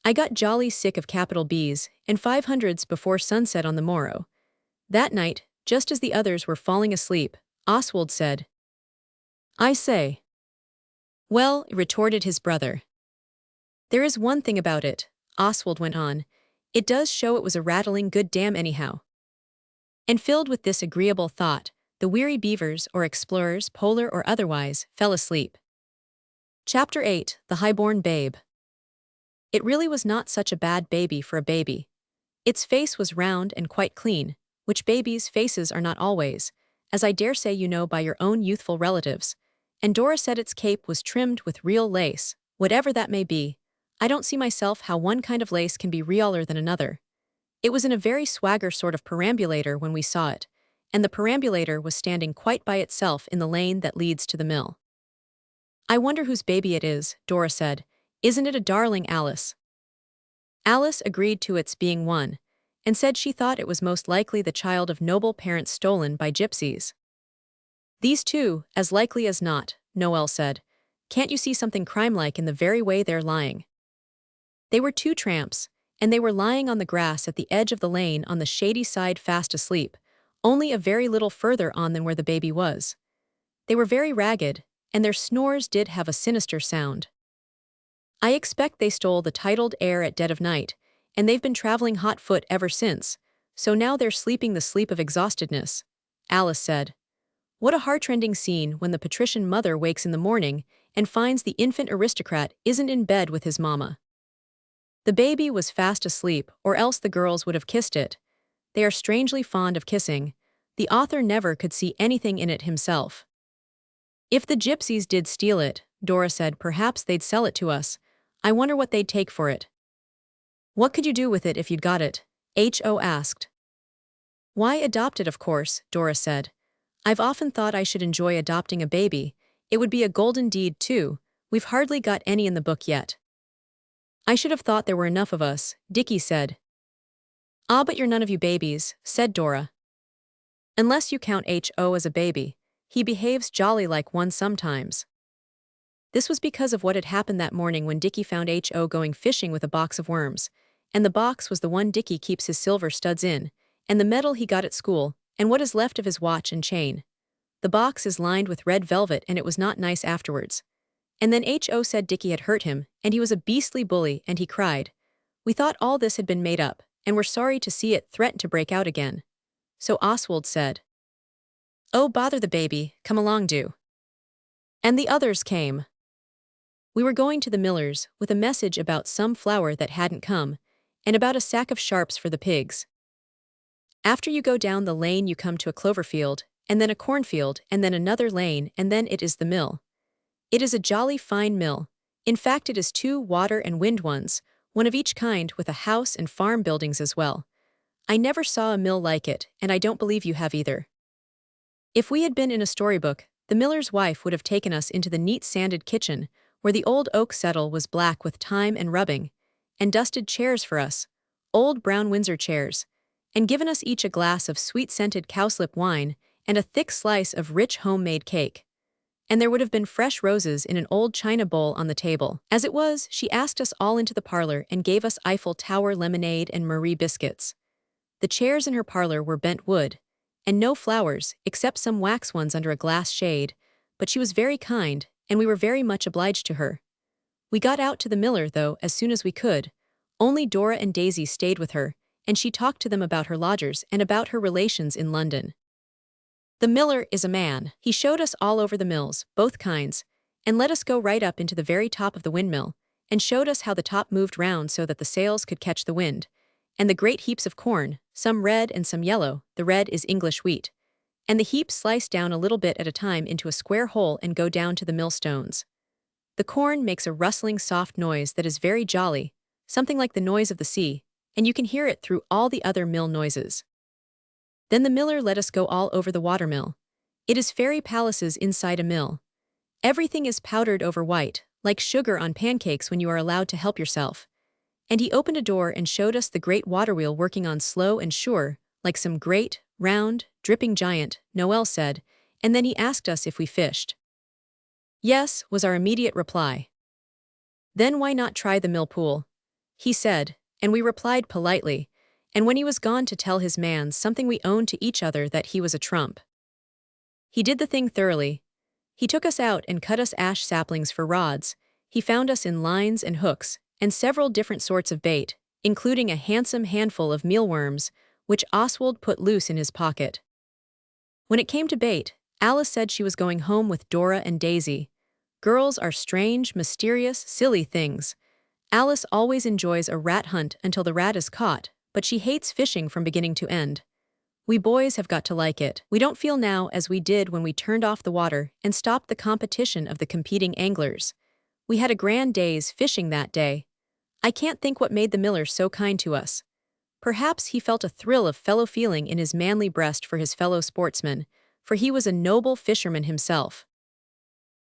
I got jolly sick of capital B's and 500s before sunset on the morrow. That night, just as the others were falling asleep, Oswald said, "I say." "Well," retorted his brother. "There is one thing about it," Oswald went on. "It does show it was a rattling good dam anyhow." And filled with this agreeable thought, the weary beavers or explorers, polar or otherwise, fell asleep. Chapter 8, The Highborn Babe. It really was not such a bad baby for a baby. Its face was round and quite clean, which babies' faces are not always, as I dare say you know by your own youthful relatives, and Dora said its cape was trimmed with real lace, whatever that may be. I don't see myself how one kind of lace can be realer than another. It was in a very swagger sort of perambulator when we saw it, and the perambulator was standing quite by itself in the lane that leads to the mill. "I wonder whose baby it is," Dora said. "Isn't it a darling, Alice?" Alice agreed to its being one, and said she thought it was most likely the child of noble parents stolen by gypsies. "These two, as likely as not," Noel said. "Can't you see something crime-like in the very way they're lying?" They were 2 tramps, and they were lying on the grass at the edge of the lane on the shady side fast asleep, only a very little further on than where the baby was. They were very ragged, and their snores did have a sinister sound. I expect they stole the titled air at dead of night, and they've been traveling hot-foot ever since, so now they're sleeping the sleep of exhaustedness," Alice said. "What a heartrending scene when the patrician mother wakes in the morning and finds the infant aristocrat isn't in bed with his mama. The baby was fast asleep, or else the girls would have kissed it. They are strangely fond of kissing. The author never could see anything in it himself. If the gypsies did steal it, Dora said, perhaps they'd sell it to us. I wonder what they'd take for it. What could you do with it if you'd got it? H.O. asked. Why, adopt it, of course, Dora said. I've often thought I should enjoy adopting a baby. It would be a golden deed, too. We've hardly got any in the book yet. I should have thought there were enough of us, Dickie said. Ah, but you're none of you babies, said Dora. Unless you count H.O. as a baby. He behaves jolly like one sometimes. This was because of what had happened that morning when Dickie found H.O. going fishing with a box of worms, and the box was the one Dickie keeps his silver studs in, and the medal he got at school, and what is left of his watch and chain. The box is lined with red velvet, and it was not nice afterwards. And then H.O. said Dickie had hurt him, and he was a beastly bully, and he cried. We thought all this had been made up, and were sorry to see it threaten to break out again. So Oswald said, Oh, bother the baby, come along do. And the others came. We were going to the miller's with a message about some flour that hadn't come, and about a sack of sharps for the pigs. After you go down the lane you come to a clover field, and then a cornfield, and then another lane, and then it is the mill. It is a jolly fine mill. In fact, it is 2 water and wind ones, one of each kind, with a house and farm buildings as well. I never saw a mill like it, and I don't believe you have either. If we had been in a storybook, the miller's wife would have taken us into the neat sanded kitchen, where the old oak settle was black with time and rubbing, and dusted chairs for us, old brown Windsor chairs, and given us each a glass of sweet-scented cowslip wine and a thick slice of rich homemade cake. And there would have been fresh roses in an old china bowl on the table. As it was, she asked us all into the parlor and gave us Eiffel Tower lemonade and Marie biscuits. The chairs in her parlor were bent wood, and no flowers, except some wax ones under a glass shade, but she was very kind, and we were very much obliged to her. We got out to the miller, though, as soon as we could. Only Dora and Daisy stayed with her, and she talked to them about her lodgers and about her relations in London. The miller is a man. He showed us all over the mills, both kinds, and let us go right up into the very top of the windmill, and showed us how the top moved round so that the sails could catch the wind, and the great heaps of corn, some red and some yellow, the red is English wheat, and the heaps sliced down a little bit at a time into a square hole and go down to the millstones. The corn makes a rustling soft noise that is very jolly, something like the noise of the sea, and you can hear it through all the other mill noises. Then the miller let us go all over the watermill. It is fairy palaces inside a mill. Everything is powdered over white, like sugar on pancakes when you are allowed to help yourself. And he opened a door and showed us the great water wheel working on slow and sure, like some great, round, dripping giant, Noel said, and then he asked us if we fished. Yes, was our immediate reply. Then why not try the mill pool? He said, and we replied politely, and when he was gone to tell his man something we owned to each other that he was a trump. He did the thing thoroughly. He took us out and cut us ash saplings for rods. He found us in lines and hooks, and several different sorts of bait, including a handsome handful of mealworms, which Oswald put loose in his pocket. When it came to bait, Alice said she was going home with Dora and Daisy. Girls are strange, mysterious, silly things. Alice always enjoys a rat hunt until the rat is caught, but she hates fishing from beginning to end. We boys have got to like it. We don't feel now as we did when we turned off the water and stopped the competition of the competing anglers. We had a grand day's fishing that day. I can't think what made the miller so kind to us. Perhaps he felt a thrill of fellow feeling in his manly breast for his fellow sportsmen, for he was a noble fisherman himself.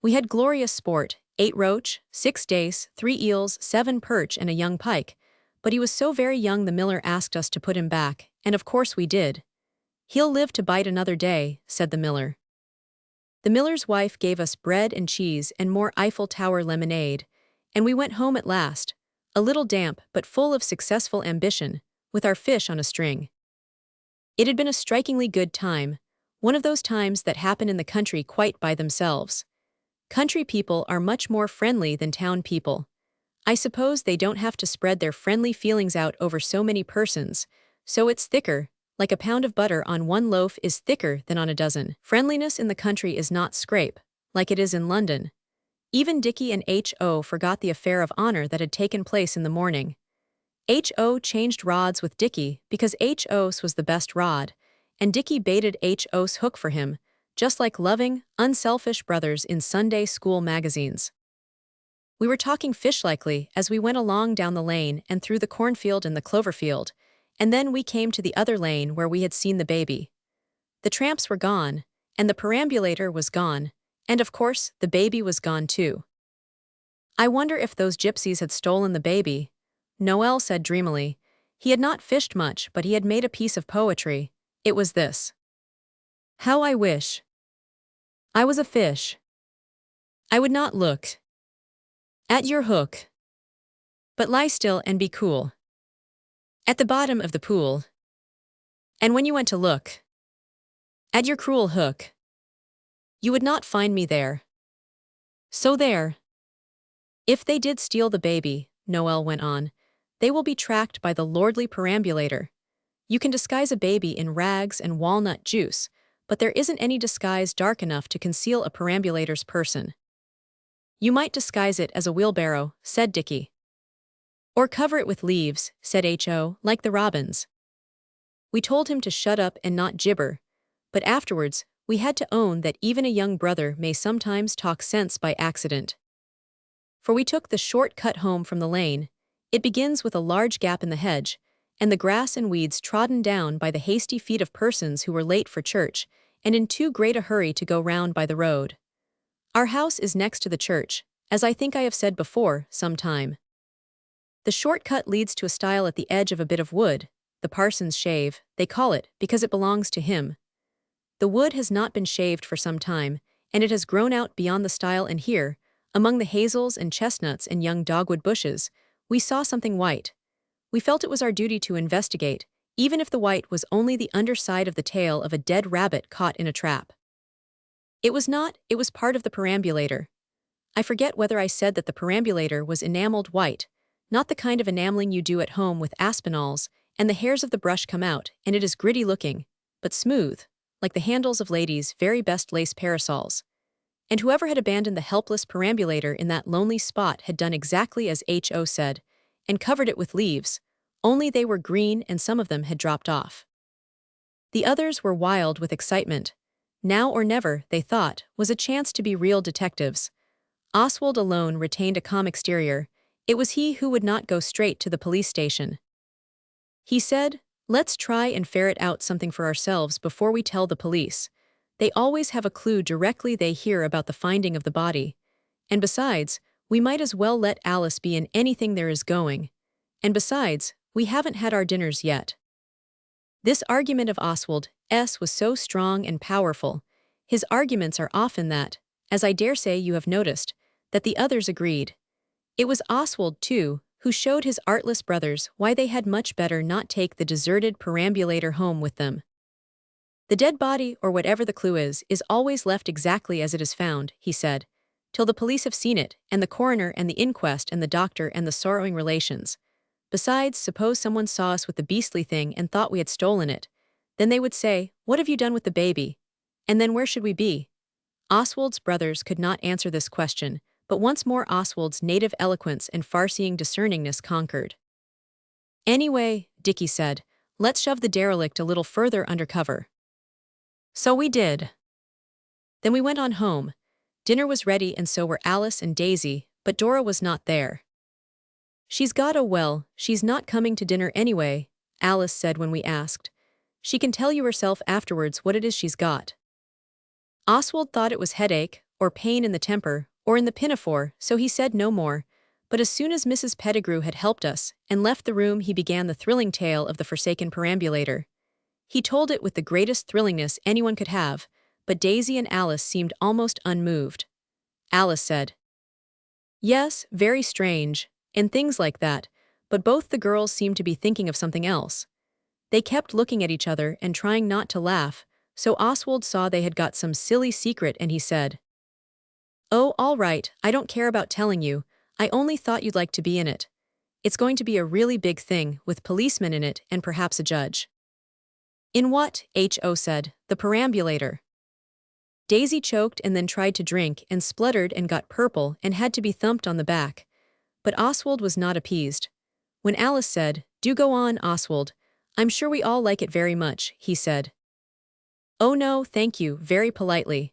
We had glorious sport, 8 roach, 6 dace, 3 eels, 7 perch and a young pike, but he was so very young the miller asked us to put him back, and of course we did. He'll live to bite another day, said the miller. The miller's wife gave us bread and cheese and more Eiffel Tower lemonade, and we went home at last, a little damp but full of successful ambition, with our fish on a string. It had been a strikingly good time, one of those times that happen in the country quite by themselves. Country people are much more friendly than town people. I suppose they don't have to spread their friendly feelings out over so many persons, so it's thicker, like a pound of butter on one loaf is thicker than on a dozen. Friendliness in the country is not scrape, like it is in London. Even Dickie and H.O. forgot the affair of honor that had taken place in the morning. H.O. changed rods with Dickie because H.O.'s was the best rod, and Dickie baited H.O.'s hook for him, just like loving, unselfish brothers in Sunday school magazines. We were talking fish-likely as we went along down the lane and through the cornfield and the clover field, and then we came to the other lane where we had seen the baby. The tramps were gone, and the perambulator was gone, and of course the baby was gone too. I wonder if those gypsies had stolen the baby, Noel said dreamily. He had not fished much, but he had made a piece of poetry. It was this. How I wish I was a fish. I would not look at your hook, but lie still and be cool at the bottom of the pool. And when you went to look at your cruel hook, you would not find me there. So there. If they did steal the baby, Noel went on, they will be tracked by the lordly perambulator. You can disguise a baby in rags and walnut juice, but there isn't any disguise dark enough to conceal a perambulator's person. You might disguise it as a wheelbarrow, said Dickie. Or cover it with leaves, said H.O., like the robins. We told him to shut up and not gibber, but afterwards, we had to own that even a young brother may sometimes talk sense by accident. For we took the short cut home from the lane. It begins with a large gap in the hedge, and the grass and weeds trodden down by the hasty feet of persons who were late for church, and in too great a hurry to go round by the road. Our house is next to the church, as I think I have said before, some time. The short cut leads to a stile at the edge of a bit of wood, the parson's shave, they call it, because it belongs to him. The wood has not been shaved for some time, and it has grown out beyond the stile, and here, among the hazels and chestnuts and young dogwood bushes, we saw something white. We felt it was our duty to investigate, even if the white was only the underside of the tail of a dead rabbit caught in a trap. It was not, it was part of the perambulator. I forget whether I said that the perambulator was enameled white, not the kind of enameling you do at home with aspinalls, and the hairs of the brush come out, and it is gritty looking, but smooth, like the handles of ladies' very best lace parasols. And whoever had abandoned the helpless perambulator in that lonely spot had done exactly as H.O. said, and covered it with leaves, only they were green and some of them had dropped off. The others were wild with excitement. Now or never, they thought, was a chance to be real detectives. Oswald alone retained a calm exterior. It was he who would not go straight to the police station. He said, let's try and ferret out something for ourselves before we tell the police. They always have a clue directly they hear about the finding of the body. And besides, we might as well let Alice be in anything there is going. And besides, we haven't had our dinners yet. This argument of Oswald's was so strong and powerful. His arguments are often that, as I dare say you have noticed, that the others agreed. It was Oswald, too, who showed his artless brothers why they had much better not take the deserted perambulator home with them. The dead body, or whatever the clue is always left exactly as it is found, he said, till the police have seen it, and the coroner and the inquest and the doctor and the sorrowing relations. Besides, suppose someone saw us with the beastly thing and thought we had stolen it. Then they would say, what have you done with the baby? And then where should we be? Oswald's brothers could not answer this question, but once more Oswald's native eloquence and far-seeing discerningness conquered. Anyway, Dickie said, let's shove the derelict a little further under cover. So we did. Then we went on home. Dinner was ready and so were Alice and Daisy, but Dora was not there. She's she's not coming to dinner anyway, Alice said when we asked. She can tell you herself afterwards what it is she's got. Oswald thought it was headache, or pain in the temper, or in the pinafore, so he said no more, but as soon as Mrs. Pettigrew had helped us and left the room he began the thrilling tale of the forsaken perambulator. He told it with the greatest thrillingness anyone could have, but Daisy and Alice seemed almost unmoved. Alice said, yes, very strange, and things like that, but both the girls seemed to be thinking of something else. They kept looking at each other and trying not to laugh, so Oswald saw they had got some silly secret and he said, oh, all right, I don't care about telling you, I only thought you'd like to be in it. It's going to be a really big thing, with policemen in it and perhaps a judge. In what? H.O. said, the perambulator. Daisy choked and then tried to drink and spluttered and got purple and had to be thumped on the back. But Oswald was not appeased. When Alice said, "Do go on, Oswald. I'm sure we all like it very much," he said. "Oh no, thank you," very politely.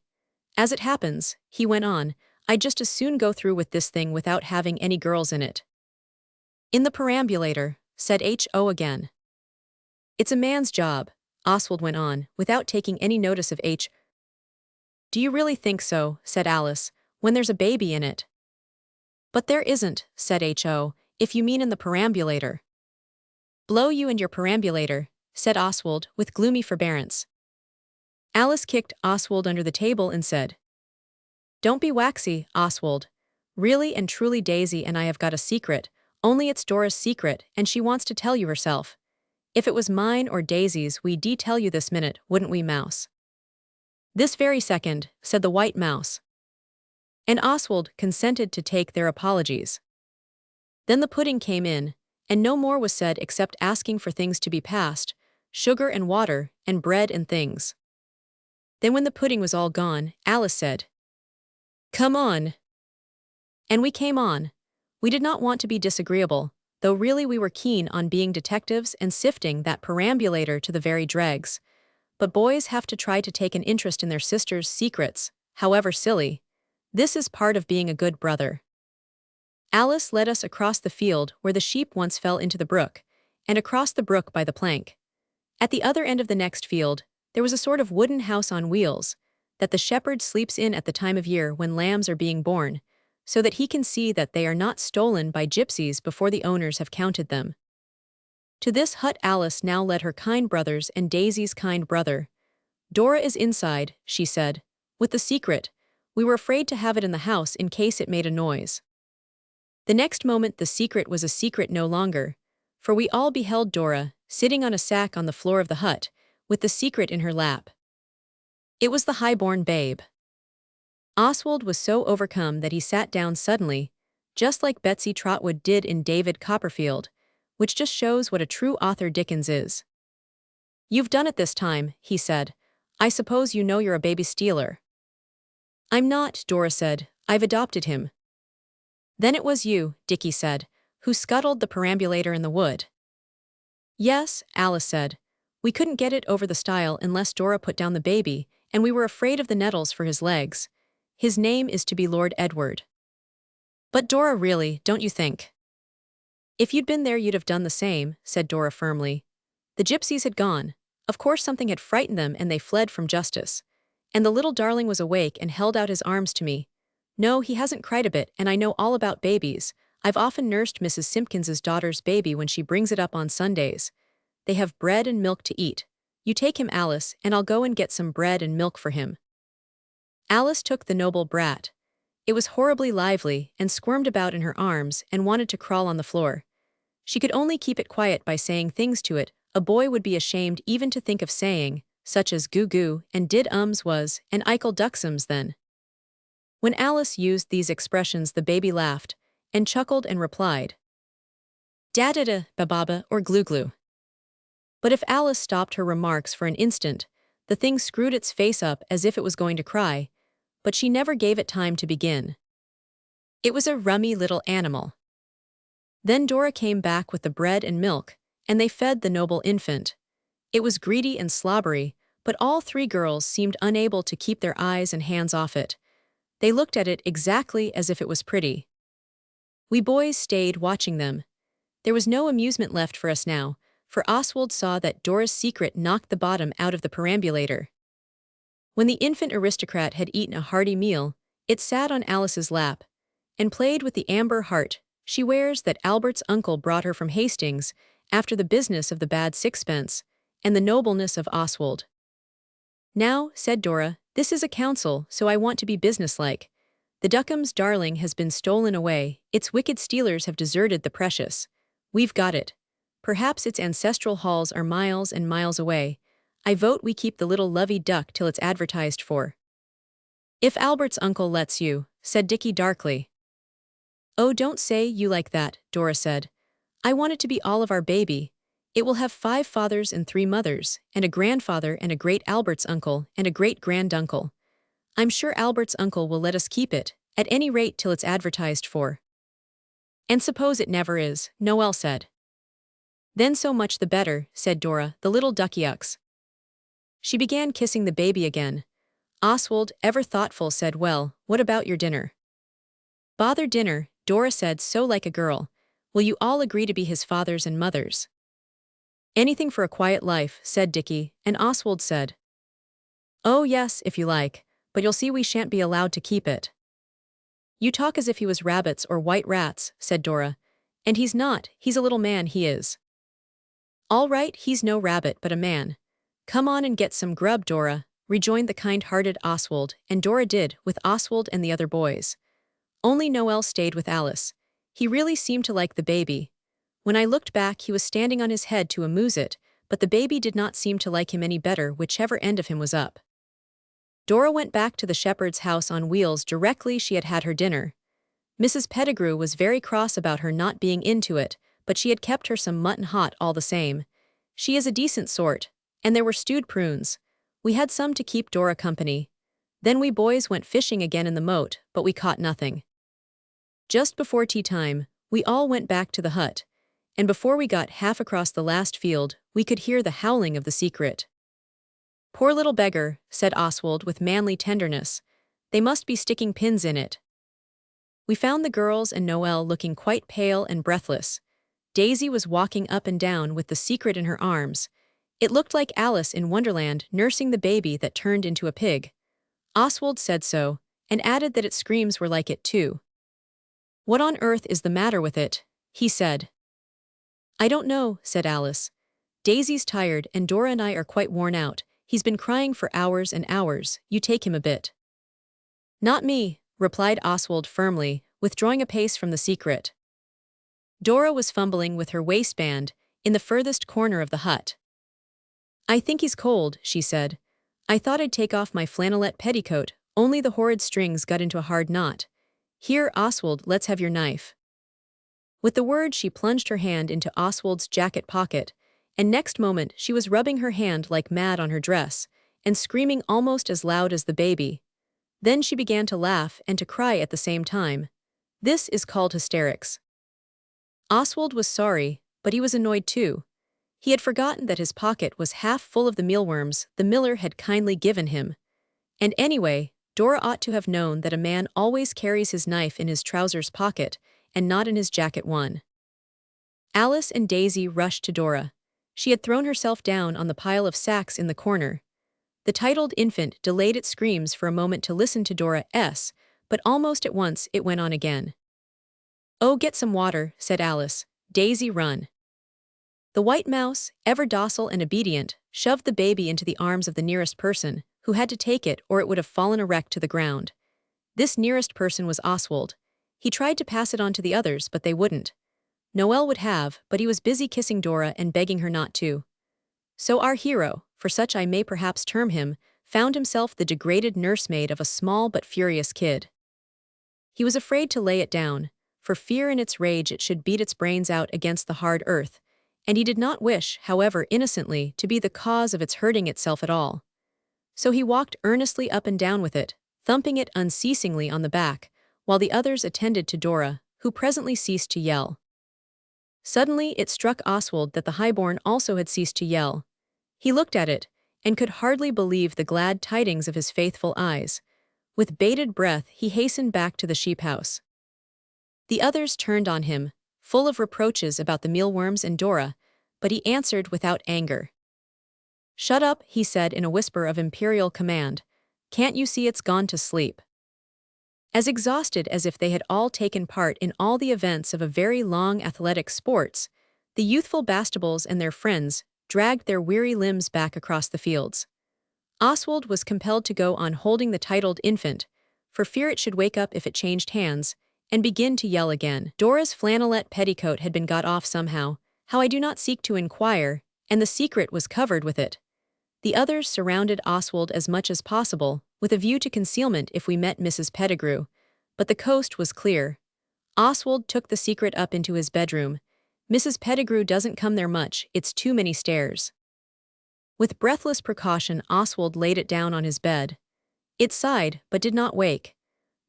"As it happens," he went on, "I'd just as soon go through with this thing without having any girls in it." "In the perambulator," said H.O. again. "It's a man's job," Oswald went on, without taking any notice of H. "Do you really think so?" said Alice, "when there's a baby in it?" "But there isn't," said H.O., "if you mean in the perambulator." "Blow you and your perambulator," said Oswald, with gloomy forbearance. Alice kicked Oswald under the table and said, "Don't be waxy, Oswald. Really and truly Daisy and I have got a secret, only it's Dora's secret and she wants to tell you herself. If it was mine or Daisy's we'd tell you this minute, wouldn't we, Mouse?" "This very second," said the White Mouse. And Oswald consented to take their apologies. Then the pudding came in, and no more was said except asking for things to be passed, sugar and water, and bread and things. Then when the pudding was all gone, Alice said, "Come on." And we came on. We did not want to be disagreeable, though really we were keen on being detectives and sifting that perambulator to the very dregs. But boys have to try to take an interest in their sisters' secrets, however silly. This is part of being a good brother. Alice led us across the field where the sheep once fell into the brook, and across the brook by the plank. At the other end of the next field, there was a sort of wooden house on wheels, that the shepherd sleeps in at the time of year when lambs are being born, so that he can see that they are not stolen by gypsies before the owners have counted them. To this hut Alice now led her kind brothers and Daisy's kind brother. "Dora is inside," she said, "with the secret. We were afraid to have it in the house in case it made a noise." The next moment the secret was a secret no longer, for we all beheld Dora, sitting on a sack on the floor of the hut, with the secret in her lap. It was the high-born babe. Oswald was so overcome that he sat down suddenly, just like Betsy Trotwood did in David Copperfield, which just shows what a true author Dickens is. "You've done it this time," he said. "I suppose you know you're a baby stealer." "I'm not," Dora said. "I've adopted him." "Then it was you," Dickie said, "who scuttled the perambulator in the wood." "Yes," Alice said. "We couldn't get it over the stile unless Dora put down the baby, and we were afraid of the nettles for his legs. His name is to be Lord Edward." "But Dora, really, don't you think?" "If you'd been there you'd have done the same," said Dora firmly. "The gypsies had gone. Of course something had frightened them and they fled from justice. And the little darling was awake and held out his arms to me. No, he hasn't cried a bit, and I know all about babies. I've often nursed Mrs. Simpkins's daughter's baby when she brings it up on Sundays. They have bread and milk to eat. You take him, Alice, and I'll go and get some bread and milk for him." Alice took the noble brat. It was horribly lively and squirmed about in her arms and wanted to crawl on the floor. She could only keep it quiet by saying things to it a boy would be ashamed even to think of saying, such as goo-goo and did-ums was and Eichel ducksums then. When Alice used these expressions the baby laughed, and chuckled and replied, "Da-da-da, ba-baba, or glue-glue." But if Alice stopped her remarks for an instant, the thing screwed its face up as if it was going to cry, but she never gave it time to begin. It was a rummy little animal. Then Dora came back with the bread and milk, and they fed the noble infant. It was greedy and slobbery, but all three girls seemed unable to keep their eyes and hands off it. They looked at it exactly as if it was pretty. We boys stayed watching them. There was no amusement left for us now, for Oswald saw that Dora's secret knocked the bottom out of the perambulator. When the infant aristocrat had eaten a hearty meal, it sat on Alice's lap, and played with the amber heart she wears that Albert's uncle brought her from Hastings after the business of the bad sixpence, and the nobleness of Oswald. "Now," said Dora, "this is a council, so I want to be businesslike. The Duckham's darling has been stolen away, its wicked stealers have deserted the precious. We've got it. Perhaps its ancestral halls are miles and miles away. I vote we keep the little lovey duck till it's advertised for." "If Albert's uncle lets you," said Dickie darkly. "Oh, don't say you like that," Dora said. "I want it to be all of our baby. It will have 5 fathers and 3 mothers, and a grandfather and a great Albert's uncle and a great-granduncle. I'm sure Albert's uncle will let us keep it, at any rate till it's advertised for. And suppose it never is, Noel said. Then so much the better, said Dora, the little duckyucks. She began kissing the baby again. Oswald, ever thoughtful, said, well, what about your dinner? Bother dinner, Dora said, so like a girl. Will you all agree to be his fathers and mothers? Anything for a quiet life, said Dickie, and Oswald said, oh yes, if you like, but you'll see we shan't be allowed to keep it. You talk as if he was rabbits or white rats, said Dora. And he's not, he's a little man, he is. All right, he's no rabbit but a man. Come on and get some grub, Dora, rejoined the kind-hearted Oswald, and Dora did, with Oswald and the other boys. Only Noel stayed with Alice. He really seemed to like the baby. When I looked back, he was standing on his head to amuse it, but the baby did not seem to like him any better whichever end of him was up. Dora went back to the shepherd's house on wheels directly she had had her dinner. Mrs. Pettigrew was very cross about her not being into it, but she had kept her some mutton hot all the same. She is a decent sort, and there were stewed prunes. We had some to keep Dora company. Then we boys went fishing again in the moat, but we caught nothing. Just before tea time, we all went back to the hut, and before we got half across the last field, we could hear the howling of the secret. Poor little beggar, said Oswald with manly tenderness. They must be sticking pins in it. We found the girls and Noel looking quite pale and breathless. Daisy was walking up and down with the secret in her arms. It looked like Alice in Wonderland nursing the baby that turned into a pig. Oswald said so, and added that its screams were like it too. What on earth is the matter with it? He said. I don't know, said Alice. Daisy's tired and Dora and I are quite worn out. He's been crying for hours and hours. You take him a bit. Not me, replied Oswald firmly, withdrawing a pace from the secret. Dora was fumbling with her waistband in the furthest corner of the hut. I think he's cold, she said. I thought I'd take off my flannelette petticoat, only the horrid strings got into a hard knot. Here, Oswald, let's have your knife. With the word she plunged her hand into Oswald's jacket pocket, and next moment she was rubbing her hand like mad on her dress, and screaming almost as loud as the baby. Then she began to laugh and to cry at the same time. This is called hysterics. Oswald was sorry, but he was annoyed too. He had forgotten that his pocket was half full of the mealworms the miller had kindly given him. And anyway, Dora ought to have known that a man always carries his knife in his trousers pocket and not in his jacket one. Alice and Daisy rushed to Dora. She had thrown herself down on the pile of sacks in the corner. The titled infant delayed its screams for a moment to listen to Dora's, but almost at once it went on again. Oh, get some water, said Alice. Daisy, run. The white mouse, ever docile and obedient, shoved the baby into the arms of the nearest person, who had to take it or it would have fallen erect to the ground. This nearest person was Oswald. He tried to pass it on to the others, but they wouldn't. Noel would have, but he was busy kissing Dora and begging her not to. So our hero, for such I may perhaps term him, found himself the degraded nursemaid of a small but furious kid. He was afraid to lay it down, for fear in its rage it should beat its brains out against the hard earth, and he did not wish, however innocently, to be the cause of its hurting itself at all. So he walked earnestly up and down with it, thumping it unceasingly on the back, while the others attended to Dora, who presently ceased to yell. Suddenly it struck Oswald that the highborn also had ceased to yell. He looked at it, and could hardly believe the glad tidings of his faithful eyes. With bated breath he hastened back to the sheep-house. The others turned on him, full of reproaches about the mealworms and Dora, but he answered without anger. Shut up, he said in a whisper of imperial command. Can't you see it's gone to sleep? As exhausted as if they had all taken part in all the events of a very long athletic sports, the youthful Bastables and their friends dragged their weary limbs back across the fields. Oswald was compelled to go on holding the titled infant, for fear it should wake up if it changed hands, and begin to yell again. Dora's flannelette petticoat had been got off somehow, how I do not seek to inquire, and the secret was covered with it. The others surrounded Oswald as much as possible, with a view to concealment if we met Mrs. Pettigrew, but the coast was clear. Oswald took the secret up into his bedroom. Mrs. Pettigrew doesn't come there much, it's too many stairs. With breathless precaution, Oswald laid it down on his bed. It sighed, but did not wake.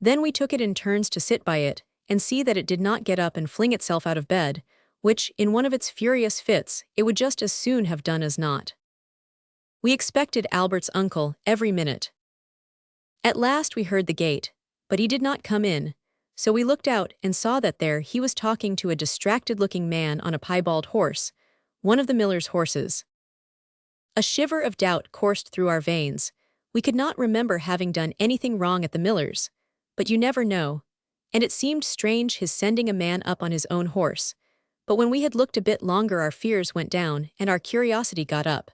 Then we took it in turns to sit by it, and see that it did not get up and fling itself out of bed, which, in one of its furious fits, it would just as soon have done as not. We expected Albert's uncle every minute. At last we heard the gate, but he did not come in, so we looked out and saw that there he was talking to a distracted-looking man on a piebald horse, one of the miller's horses. A shiver of doubt coursed through our veins. We could not remember having done anything wrong at the miller's, but you never know, and it seemed strange his sending a man up on his own horse. But when we had looked a bit longer, our fears went down and our curiosity got up,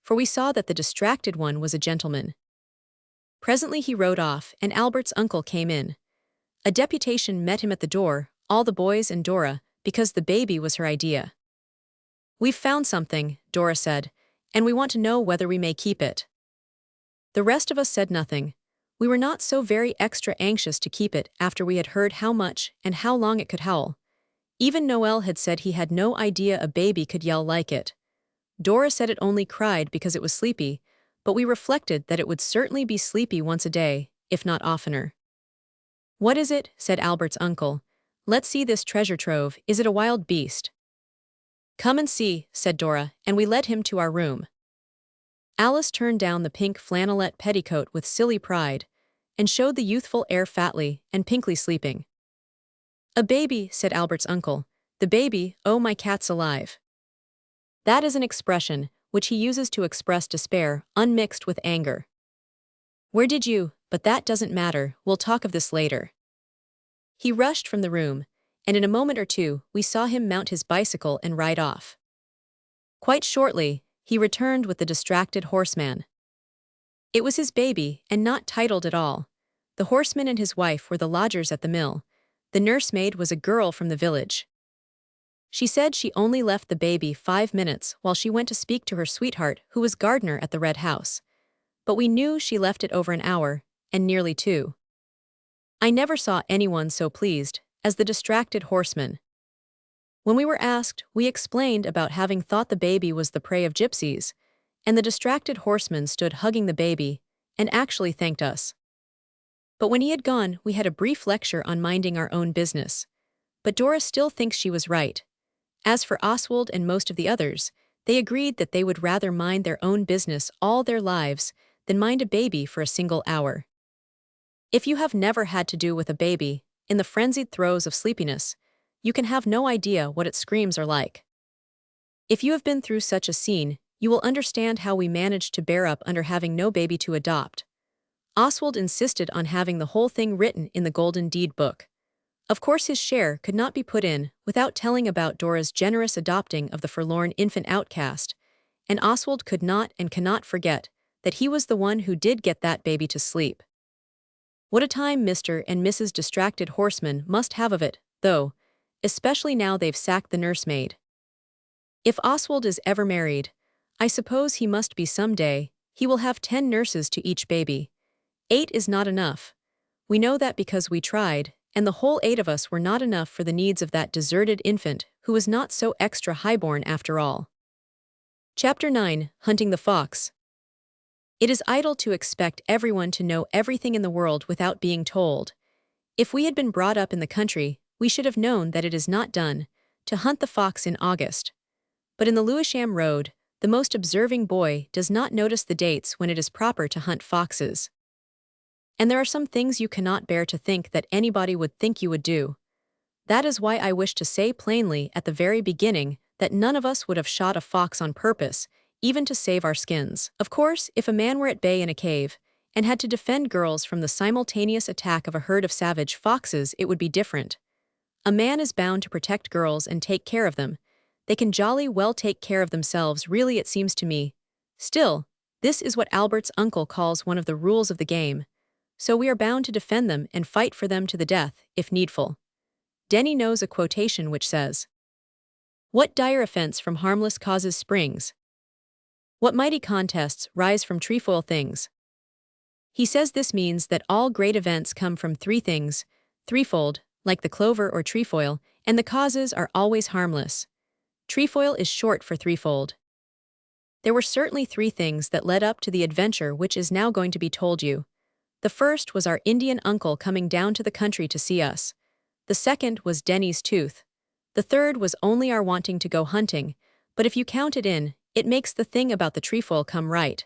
for we saw that the distracted one was a gentleman. Presently he rode off, and Albert's uncle came in. A deputation met him at the door, all the boys and Dora, because the baby was her idea. "We've found something," Dora said, "and we want to know whether we may keep it." The rest of us said nothing. We were not so very extra anxious to keep it after we had heard how much and how long it could howl. Even Noel had said he had no idea a baby could yell like it. Dora said it only cried because it was sleepy, but we reflected that it would certainly be sleepy once a day, if not oftener. "What is it?" said Albert's uncle. "Let's see this treasure trove. Is it a wild beast?" "Come and see," said Dora, and we led him to our room. Alice turned down the pink flannelette petticoat with silly pride, and showed the youthful heir fatly and pinkly sleeping. "A baby," said Albert's uncle. "The baby, oh my cat's alive." That is an expression which he uses to express despair unmixed with anger. "Where did you? But that doesn't matter, we'll talk of this later." He rushed from the room, and in a moment or two we saw him mount his bicycle and ride off. Quite shortly, he returned with the distracted horseman. It was his baby, and not titled at all. The horseman and his wife were the lodgers at the mill. The nursemaid was a girl from the village. She said she only left the baby 5 minutes while she went to speak to her sweetheart who was gardener at the Red House. But we knew she left it over an hour, and nearly 2. I never saw anyone so pleased as the distracted horseman. When we were asked, we explained about having thought the baby was the prey of gypsies, and the distracted horseman stood hugging the baby and actually thanked us. But when he had gone, we had a brief lecture on minding our own business. But Dora still thinks she was right. As for Oswald and most of the others, they agreed that they would rather mind their own business all their lives than mind a baby for a single hour. If you have never had to do with a baby, in the frenzied throes of sleepiness, you can have no idea what its screams are like. If you have been through such a scene, you will understand how we managed to bear up under having no baby to adopt. Oswald insisted on having the whole thing written in the Golden Deed book. Of course his share could not be put in without telling about Dora's generous adopting of the forlorn infant outcast, and Oswald could not and cannot forget that he was the one who did get that baby to sleep. What a time Mr. and Mrs. Distracted Horseman must have of it, though, especially now they've sacked the nursemaid. If Oswald is ever married, I suppose he must be some day. He will have 10 nurses to each baby. 8 is not enough. We know that because we tried, and the whole 8 of us were not enough for the needs of that deserted infant who was not so extra highborn after all. Chapter 9, Hunting the Fox. It is idle to expect everyone to know everything in the world without being told. If we had been brought up in the country, we should have known that it is not done to hunt the fox in August. But in the Lewisham Road, the most observing boy does not notice the dates when it is proper to hunt foxes. And there are some things you cannot bear to think that anybody would think you would do. That is why I wish to say plainly at the very beginning that none of us would have shot a fox on purpose, even to save our skins. Of course, if a man were at bay in a cave and had to defend girls from the simultaneous attack of a herd of savage foxes, it would be different. A man is bound to protect girls and take care of them. They can jolly well take care of themselves, really, it seems to me. Still, this is what Albert's uncle calls one of the rules of the game. So we are bound to defend them and fight for them to the death, if needful. Denny knows a quotation which says, "What dire offense from harmless causes springs? What mighty contests rise from trefoil things?" He says this means that all great events come from 3 things, threefold, like the clover or trefoil, and the causes are always harmless. Trefoil is short for threefold. There were certainly 3 things that led up to the adventure which is now going to be told you. The first was our Indian uncle coming down to the country to see us. The second was Denny's tooth. The third was only our wanting to go hunting, but if you count it in, it makes the thing about the trefoil come right.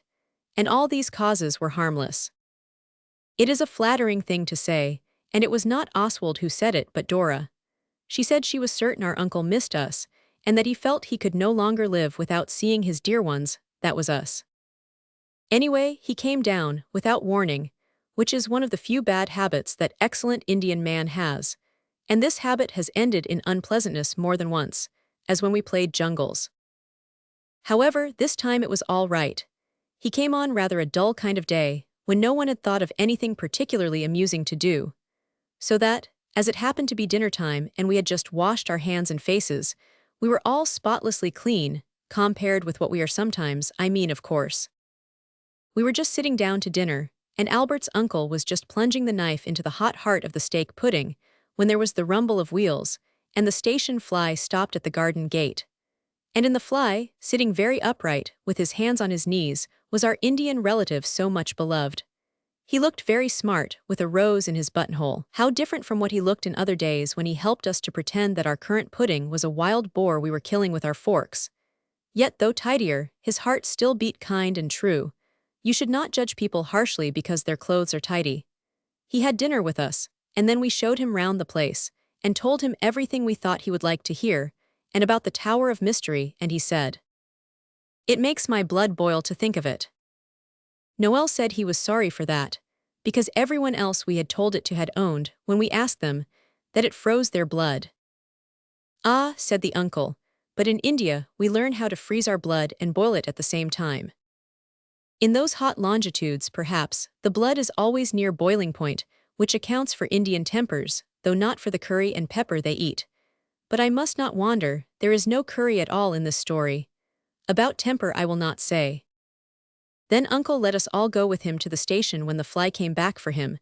And all these causes were harmless. It is a flattering thing to say, and it was not Oswald who said it but Dora. She said she was certain our uncle missed us, and that he felt he could no longer live without seeing his dear ones, that was us. Anyway, he came down, without warning, which is one of the few bad habits that excellent Indian man has, and this habit has ended in unpleasantness more than once, as when we played jungles. However, this time it was all right. He came on rather a dull kind of day, when no one had thought of anything particularly amusing to do. So that, as it happened to be dinner time and we had just washed our hands and faces, we were all spotlessly clean, compared with what we are sometimes, I mean of course. We were just sitting down to dinner, and Albert's uncle was just plunging the knife into the hot heart of the steak pudding, when there was the rumble of wheels, and the station fly stopped at the garden gate. And in the fly, sitting very upright, with his hands on his knees, was our Indian relative so much beloved. He looked very smart, with a rose in his buttonhole. How different from what he looked in other days when he helped us to pretend that our currant pudding was a wild boar we were killing with our forks. Yet though tidier, his heart still beat kind and true. You should not judge people harshly because their clothes are tidy. He had dinner with us, and then we showed him round the place, and told him everything we thought he would like to hear, and about the Tower of Mystery, and he said, "It makes my blood boil to think of it." Noel said he was sorry for that, because everyone else we had told it to had owned, when we asked them, that it froze their blood. "Ah," said the uncle, "but in India we learn how to freeze our blood and boil it at the same time. In those hot longitudes, perhaps, the blood is always near boiling point, which accounts for Indian tempers, though not for the curry and pepper they eat. But I must not wander, there is no curry at all in this story. About temper I will not say." Then uncle let us all go with him to the station when the fly came back for him,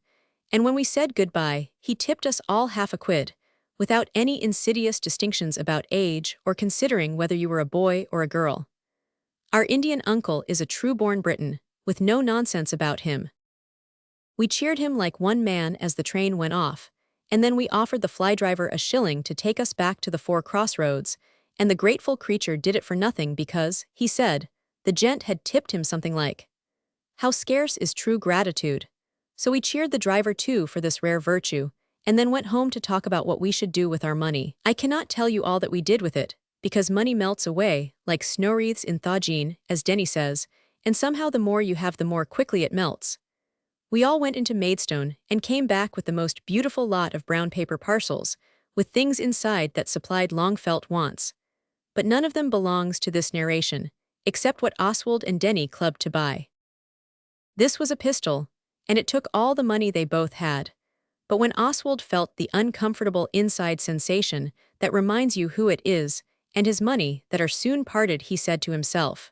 and when we said goodbye, he tipped us all half a quid, without any insidious distinctions about age or considering whether you were a boy or a girl. Our Indian uncle is a true-born Briton, with no nonsense about him. We cheered him like one man as the train went off, and then we offered the fly driver a shilling to take us back to the 4 crossroads, and the grateful creature did it for nothing because, he said, the gent had tipped him something like. How scarce is true gratitude. So we cheered the driver too for this rare virtue, and then went home to talk about what we should do with our money. I cannot tell you all that we did with it, because money melts away, like snow wreaths in Thajin, as Denny says, and somehow the more you have the more quickly it melts. We all went into Maidstone and came back with the most beautiful lot of brown paper parcels, with things inside that supplied long-felt wants. But none of them belongs to this narration, except what Oswald and Denny clubbed to buy. This was a pistol, and it took all the money they both had. But when Oswald felt the uncomfortable inside sensation that reminds you who it is, and his money that are soon parted, he said to himself,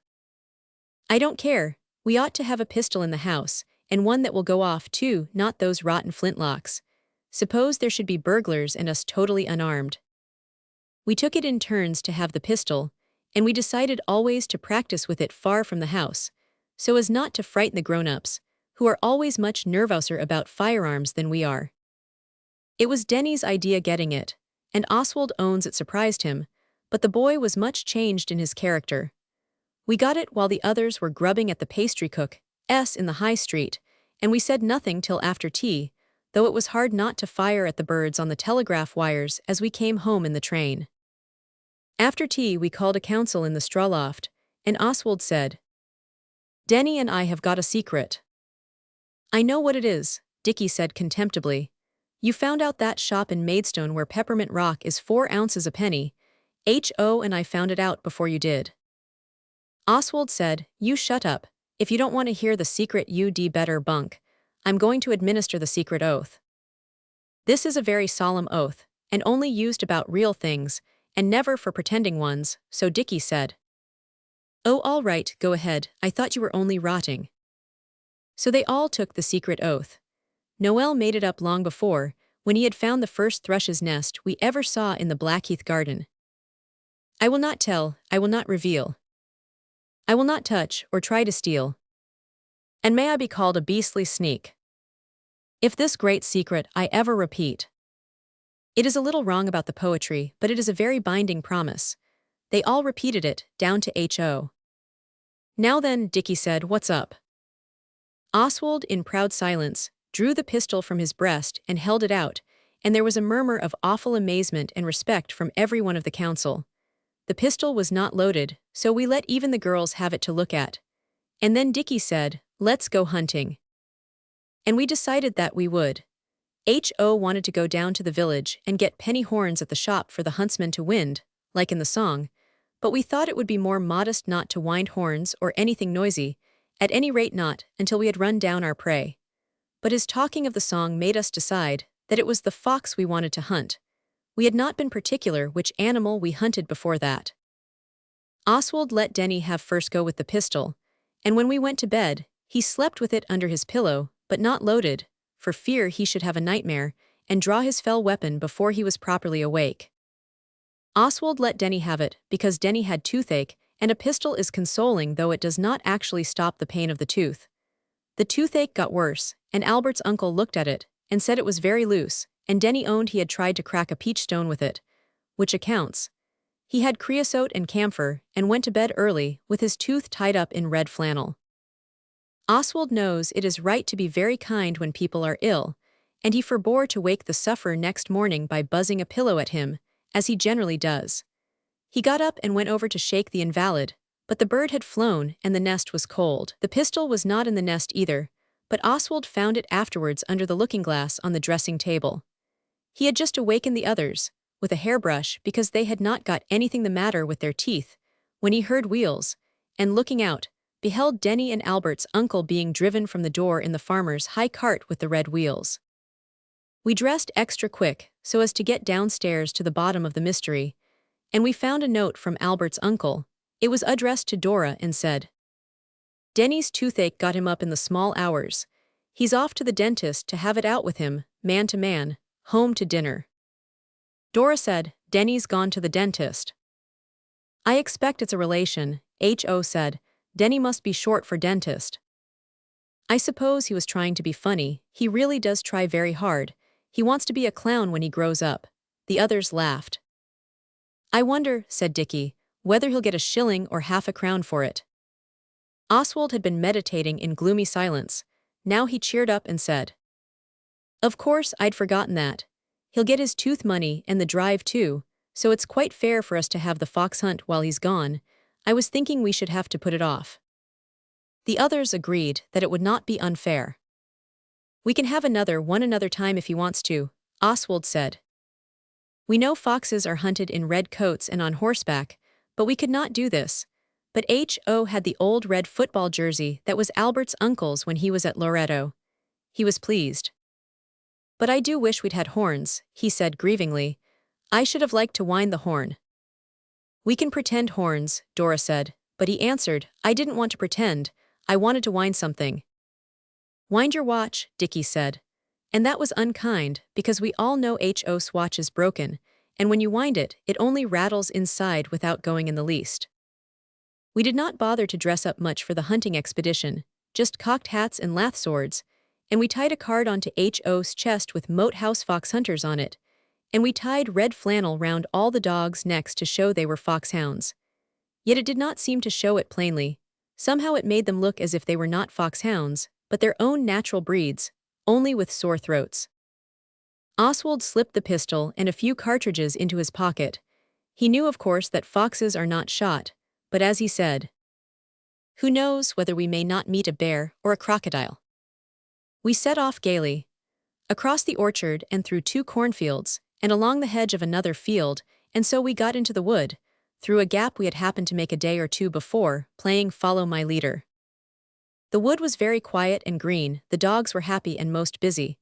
"I don't care, we ought to have a pistol in the house, and one that will go off too, not those rotten flintlocks. Suppose there should be burglars and us totally unarmed." We took it in turns to have the pistol, and we decided always to practice with it far from the house, so as not to frighten the grown-ups, who are always much nervouser about firearms than we are. It was Denny's idea getting it, and Oswald owns it surprised him, but the boy was much changed in his character. We got it while the others were grubbing at the pastry cook's in the High Street, and we said nothing till after tea, though it was hard not to fire at the birds on the telegraph wires as we came home in the train. After tea we called a council in the straw loft, and Oswald said, "Denny and I have got a secret." "I know what it is," Dickie said contemptibly. "You found out that shop in Maidstone where peppermint rock is 4 ounces a penny. And I found it out before you did." Oswald said, "You shut up. If you don't want to hear the secret you'd better bunk. I'm going to administer the secret oath. This is a very solemn oath, and only used about real things, and never for pretending ones," so Dickie said. "Oh, all right, go ahead, I thought you were only rotting." So they all took the secret oath. Noel made it up long before, when he had found the first thrush's nest we ever saw in the Blackheath garden. "I will not tell, I will not reveal. I will not touch or try to steal. And may I be called a beastly sneak." If this great secret I ever repeat. It is a little wrong about the poetry, but it is a very binding promise. They all repeated it, down to H.O. Now then, Dickie said, what's up? Oswald, in proud silence, drew the pistol from his breast and held it out, and there was a murmur of awful amazement and respect from every one of the council. The pistol was not loaded, so we let even the girls have it to look at. And then Dickie said, let's go hunting. And we decided that we would. H.O. wanted to go down to the village and get penny horns at the shop for the huntsman to wind, like in the song, but we thought it would be more modest not to wind horns or anything noisy, at any rate not until we had run down our prey. But his talking of the song made us decide that it was the fox we wanted to hunt. We had not been particular which animal we hunted before that. Oswald let Denny have first go with the pistol, and when we went to bed, he slept with it under his pillow, but not loaded, for fear he should have a nightmare and draw his fell weapon before he was properly awake. Oswald let Denny have it because Denny had toothache, and a pistol is consoling though it does not actually stop the pain of the tooth. The toothache got worse, and Albert's uncle looked at it and said it was very loose, and Denny owned he had tried to crack a peach stone with it, which accounts. He had creosote and camphor and went to bed early with his tooth tied up in red flannel. Oswald knows it is right to be very kind when people are ill, and he forbore to wake the sufferer next morning by buzzing a pillow at him, as he generally does. He got up and went over to shake the invalid, but the bird had flown and the nest was cold. The pistol was not in the nest either, but Oswald found it afterwards under the looking-glass on the dressing table. He had just awakened the others, with a hairbrush because they had not got anything the matter with their teeth, when he heard wheels, and looking out, beheld Denny and Albert's uncle being driven from the door in the farmer's high cart with the red wheels. We dressed extra quick so as to get downstairs to the bottom of the mystery, and we found a note from Albert's uncle. It was addressed to Dora and said, Denny's toothache got him up in the small hours. He's off to the dentist to have it out with him, man to man, home to dinner. Dora said, Denny's gone to the dentist. I expect it's a relation, H.O. said. Denny must be short for dentist. I suppose he was trying to be funny. He really does try very hard. He wants to be a clown when he grows up. The others laughed. I wonder, said Dickie, whether he'll get a shilling or half a crown for it. Oswald had been meditating in gloomy silence. Now he cheered up and said, Of course, I'd forgotten that. He'll get his tooth money and the drive too, so it's quite fair for us to have the fox hunt while he's gone. I was thinking we should have to put it off. The others agreed that it would not be unfair. We can have another time if he wants to, Oswald said. We know foxes are hunted in red coats and on horseback, but we could not do this. But H.O. had the old red football jersey that was Albert's uncle's when he was at Loretto. He was pleased. But I do wish we'd had horns, he said grievingly. I should have liked to wind the horn. We can pretend horns, Dora said, but he answered, I didn't want to pretend, I wanted to wind something. Wind your watch, Dickie said. And that was unkind, because we all know H.O.'s watch is broken, and when you wind it, it only rattles inside without going in the least. We did not bother to dress up much for the hunting expedition, just cocked hats and lath swords, and we tied a card onto H.O.'s chest with Moat House Fox Hunters on it, and we tied red flannel round all the dogs' necks to show they were foxhounds. Yet it did not seem to show it plainly. Somehow it made them look as if they were not foxhounds, but their own natural breeds, only with sore throats. Oswald slipped the pistol and a few cartridges into his pocket. He knew, of course, that foxes are not shot, but as he said, who knows whether we may not meet a bear or a crocodile? We set off gaily. Across the orchard and through 2 cornfields, and along the hedge of another field, and so we got into the wood, through a gap we had happened to make a day or two before, playing Follow My Leader. The wood was very quiet and green, the dogs were happy and most busy.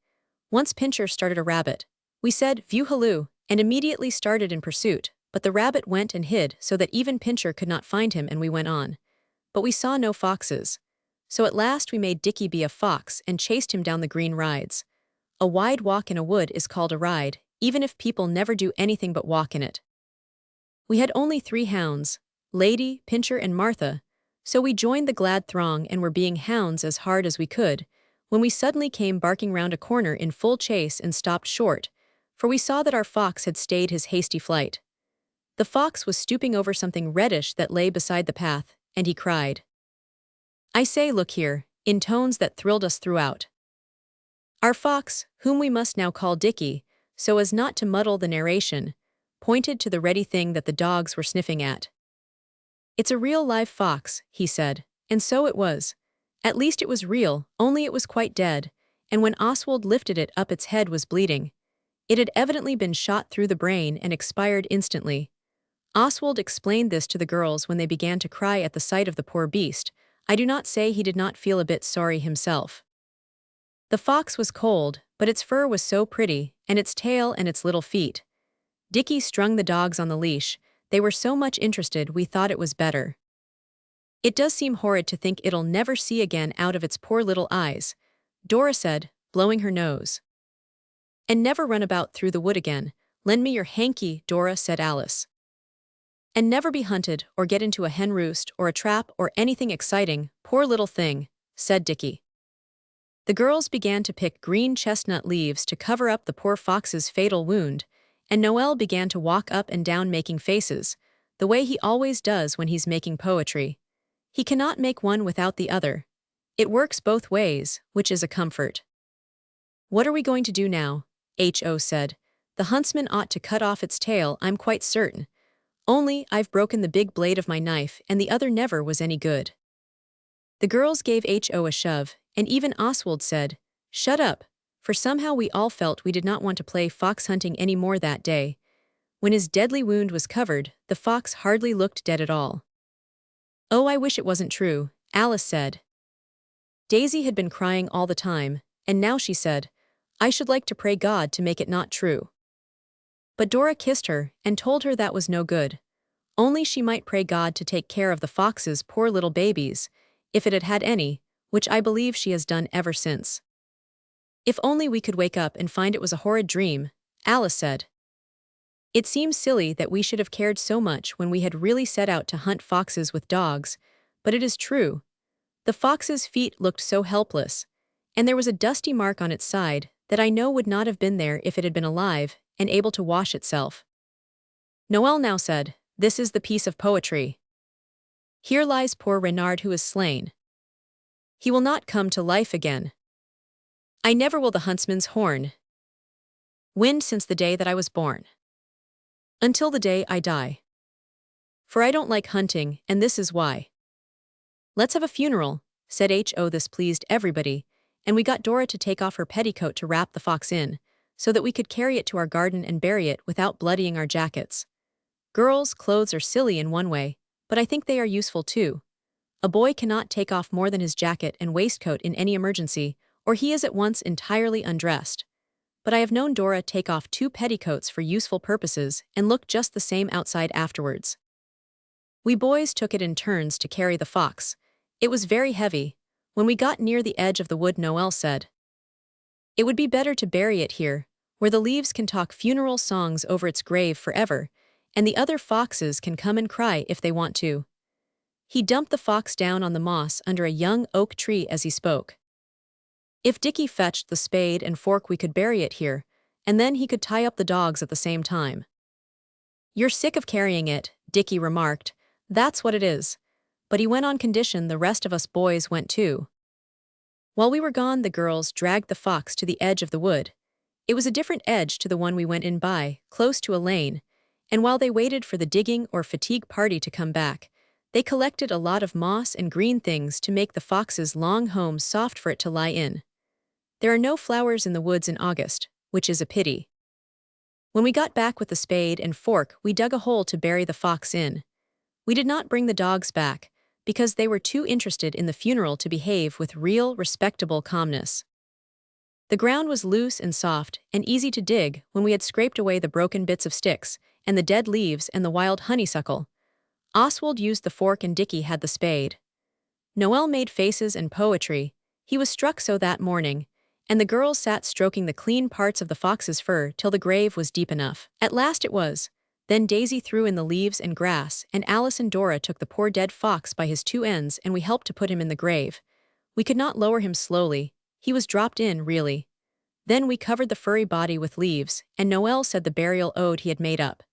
Once Pincher started a rabbit. We said, View halloo, and immediately started in pursuit, but the rabbit went and hid so that even Pincher could not find him, and we went on. But we saw no foxes. So at last we made Dickie be a fox and chased him down the green rides. A wide walk in a wood is called a ride, even if people never do anything but walk in it. We had only 3 hounds, Lady, Pincher, and Martha, so we joined the glad throng and were being hounds as hard as we could, when we suddenly came barking round a corner in full chase and stopped short, for we saw that our fox had stayed his hasty flight. The fox was stooping over something reddish that lay beside the path, and he cried, "I say, look here," in tones that thrilled us throughout. Our fox, whom we must now call Dickie, so as not to muddle the narration, pointed to the ready thing that the dogs were sniffing at. "It's a real live fox," he said, and so it was. At least it was real, only it was quite dead, and when Oswald lifted it up its head was bleeding. It had evidently been shot through the brain and expired instantly. Oswald explained this to the girls when they began to cry at the sight of the poor beast. I do not say he did not feel a bit sorry himself. The fox was cold, but its fur was so pretty, and its tail and its little feet. Dickie strung the dogs on the leash. They were so much interested we thought it was better. "It does seem horrid to think it'll never see again out of its poor little eyes," Dora said, blowing her nose. "And never run about through the wood again. Lend me your hanky," Dora said Alice. "And never be hunted or get into a hen roost or a trap or anything exciting, poor little thing," said Dickie. The girls began to pick green chestnut leaves to cover up the poor fox's fatal wound, and Noel began to walk up and down making faces, the way he always does when he's making poetry. He cannot make one without the other. It works both ways, which is a comfort. "What are we going to do now?" H.O. said. "The huntsman ought to cut off its tail, I'm quite certain. Only, I've broken the big blade of my knife and the other never was any good." The girls gave H.O. a shove, and even Oswald said, "Shut up," for somehow we all felt we did not want to play fox hunting any more that day. When his deadly wound was covered, the fox hardly looked dead at all. "Oh, I wish it wasn't true," Alice said. Daisy had been crying all the time, and now she said, "I should like to pray God to make it not true." But Dora kissed her and told her that was no good. Only she might pray God to take care of the fox's poor little babies, if it had had any, which I believe she has done ever since. "If only we could wake up and find it was a horrid dream," Alice said. "It seems silly that we should have cared so much when we had really set out to hunt foxes with dogs, but it is true. The fox's feet looked so helpless, and there was a dusty mark on its side that I know would not have been there if it had been alive and able to wash itself." Noel now said, "This is the piece of poetry. Here lies poor Reynard who is slain. He will not come to life again. I never will the huntsman's horn wind since the day that I was born, until the day I die. For I don't like hunting, and this is why." "Let's have a funeral," said H.O. This pleased everybody, and we got Dora to take off her petticoat to wrap the fox in, so that we could carry it to our garden and bury it without bloodying our jackets. Girls' clothes are silly in one way, but I think they are useful too. A boy cannot take off more than his jacket and waistcoat in any emergency, or he is at once entirely undressed. But I have known Dora take off 2 petticoats for useful purposes and look just the same outside afterwards. We boys took it in turns to carry the fox. It was very heavy. When we got near the edge of the wood, Noel said, "It would be better to bury it here, where the leaves can talk funeral songs over its grave forever, and the other foxes can come and cry if they want to." He dumped the fox down on the moss under a young oak tree as he spoke. If Dickie fetched the spade and fork we could bury it here, and then he could tie up the dogs at the same time. "You're sick of carrying it," Dickie remarked. "That's what it is." But he went on condition the rest of us boys went too. While we were gone, the girls dragged the fox to the edge of the wood. It was a different edge to the one we went in by, close to a lane, and while they waited for the digging or fatigue party to come back, they collected a lot of moss and green things to make the fox's long home soft for it to lie in. There are no flowers in the woods in August, which is a pity. When we got back with the spade and fork, we dug a hole to bury the fox in. We did not bring the dogs back, because they were too interested in the funeral to behave with real, respectable calmness. The ground was loose and soft and easy to dig when we had scraped away the broken bits of sticks and the dead leaves and the wild honeysuckle. Oswald used the fork and Dickie had the spade. Noel made faces and poetry. He was struck so that morning, and the girls sat stroking the clean parts of the fox's fur till the grave was deep enough. At last it was. Then Daisy threw in the leaves and grass, and Alice and Dora took the poor dead fox by his 2 ends and we helped to put him in the grave. We could not lower him slowly, He was dropped in, really. Then we covered the furry body with leaves, and Noel said the burial ode he had made up.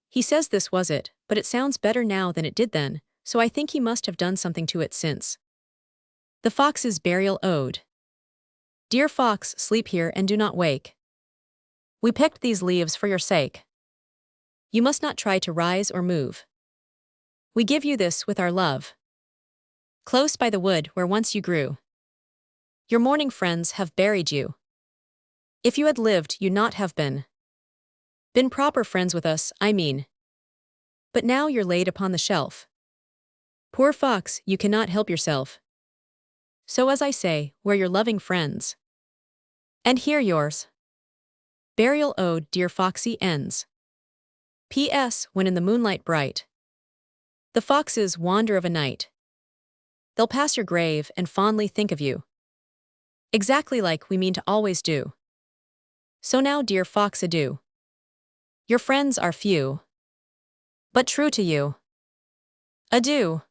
He says this was it, but it sounds better now than it did then, so I think he must have done something to it since. The Fox's Burial Ode. Dear fox, sleep here and do not wake. We picked these leaves for your sake. You must not try to rise or move. We give you this with our love. Close by the wood where once you grew. Your mourning friends have buried you. If you had lived, you'd not have been proper friends with us, I mean. But now you're laid upon the shelf. Poor fox, you cannot help yourself. So as I say, we're your loving friends. And here yours. Burial ode, dear foxy, ends. P.S. When in the moonlight bright the foxes wander of a night, they'll pass your grave and fondly think of you. Exactly like we mean to always do. So now, dear fox, adieu. Your friends are few, but true to you. Adieu.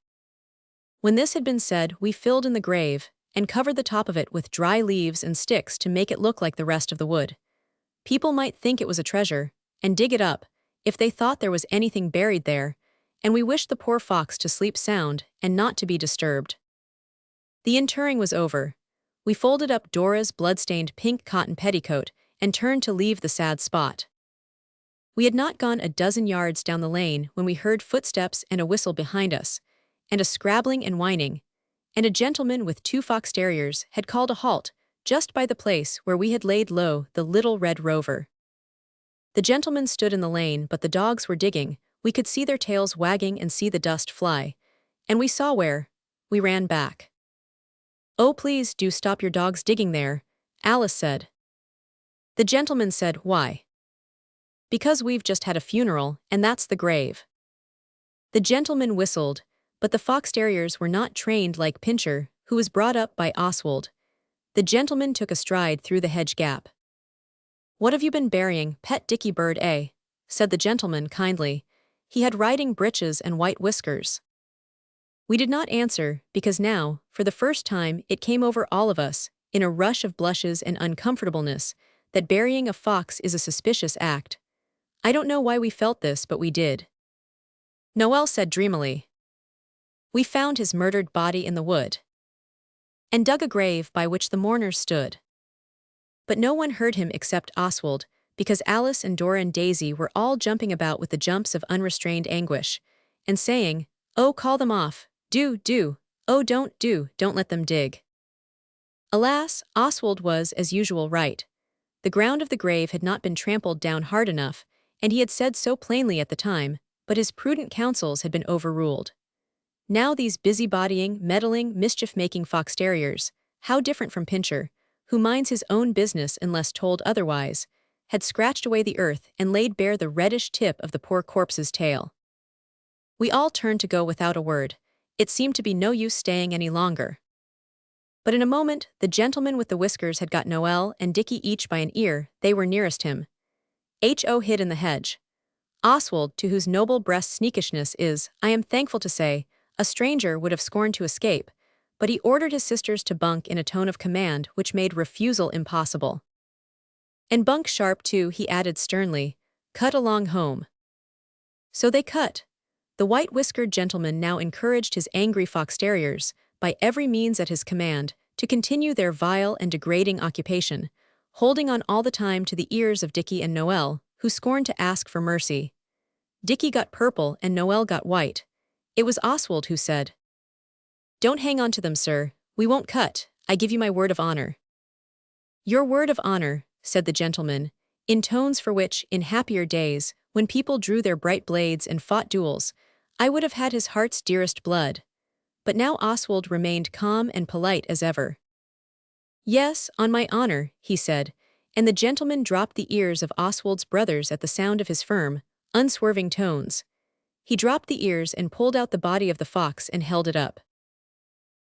When this had been said, we filled in the grave and covered the top of it with dry leaves and sticks to make it look like the rest of the wood. People might think it was a treasure and dig it up if they thought there was anything buried there, and we wished the poor fox to sleep sound and not to be disturbed. The interring was over. We folded up Dora's blood-stained pink cotton petticoat and turned to leave the sad spot. We had not gone a dozen yards down the lane when we heard footsteps and a whistle behind us, and a scrabbling and whining, and a gentleman with 2 fox terriers had called a halt just by the place where we had laid low the little red rover. The gentleman stood in the lane, but the dogs were digging. We could see their tails wagging and see the dust fly, and we saw where. We ran back. Oh, please do stop your dogs digging there, Alice said. The gentleman said, why? Because we've just had a funeral, and that's the grave. The gentleman whistled, but the fox terriers were not trained like Pincher, who was brought up by Oswald. The gentleman took a stride through the hedge gap. What have you been burying, pet Dicky bird, eh? Said the gentleman kindly. He had riding breeches and white whiskers. We did not answer, because now, for the first time, it came over all of us, in a rush of blushes and uncomfortableness, that burying a fox is a suspicious act. I don't know why we felt this, but we did. Noel said dreamily. We found his murdered body in the wood, and dug a grave by which the mourners stood. But no one heard him except Oswald, because Alice and Dora and Daisy were all jumping about with the jumps of unrestrained anguish, and saying, oh, call them off, do, oh, don't let them dig. Alas, Oswald was, as usual, right. The ground of the grave had not been trampled down hard enough, and he had said so plainly at the time, but his prudent counsels had been overruled. Now these busybodying, meddling, mischief-making fox terriers, how different from Pincher, who minds his own business unless told otherwise, had scratched away the earth and laid bare the reddish tip of the poor corpse's tail. We all turned to go without a word. It seemed to be no use staying any longer. But in a moment, the gentleman with the whiskers had got Noel and Dicky each by an ear. They were nearest him. H.O. hid in the hedge. Oswald, to whose noble breast sneakishness is, I am thankful to say, a stranger, would have scorned to escape, but he ordered his sisters to bunk in a tone of command which made refusal impossible. And bunk sharp too, he added sternly, cut along home. So they cut. The white-whiskered gentleman now encouraged his angry fox terriers, by every means at his command, to continue their vile and degrading occupation, holding on all the time to the ears of Dicky and Noel, who scorned to ask for mercy. Dicky got purple and Noel got white. It was Oswald who said, don't hang on to them, sir. We won't cut. I give you my word of honor. Your word of honor, said the gentleman, in tones for which, in happier days, when people drew their bright blades and fought duels, I would have had his heart's dearest blood. But now Oswald remained calm and polite as ever. Yes, on my honor, he said, and the gentleman dropped the ears of Oswald's brothers at the sound of his firm, unswerving tones. He dropped the ears and pulled out the body of the fox and held it up.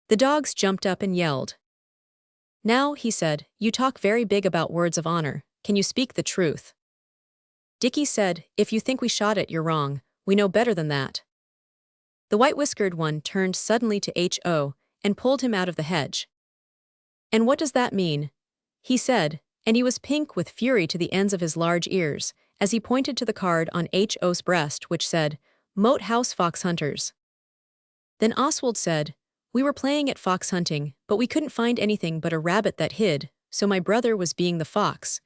The dogs jumped up and yelled. Now, he said, you talk very big about words of honor. Can you speak the truth? Dicky said, if you think we shot it, you're wrong. We know better than that. The white-whiskered one turned suddenly to H.O. and pulled him out of the hedge. "And what does that mean?" he said, and he was pink with fury to the ends of his large ears, as he pointed to the card on H.O.'s breast which said, Moat House Fox Hunters. Then Oswald said, "We were playing at fox hunting, but we couldn't find anything but a rabbit that hid, so my brother was being the fox.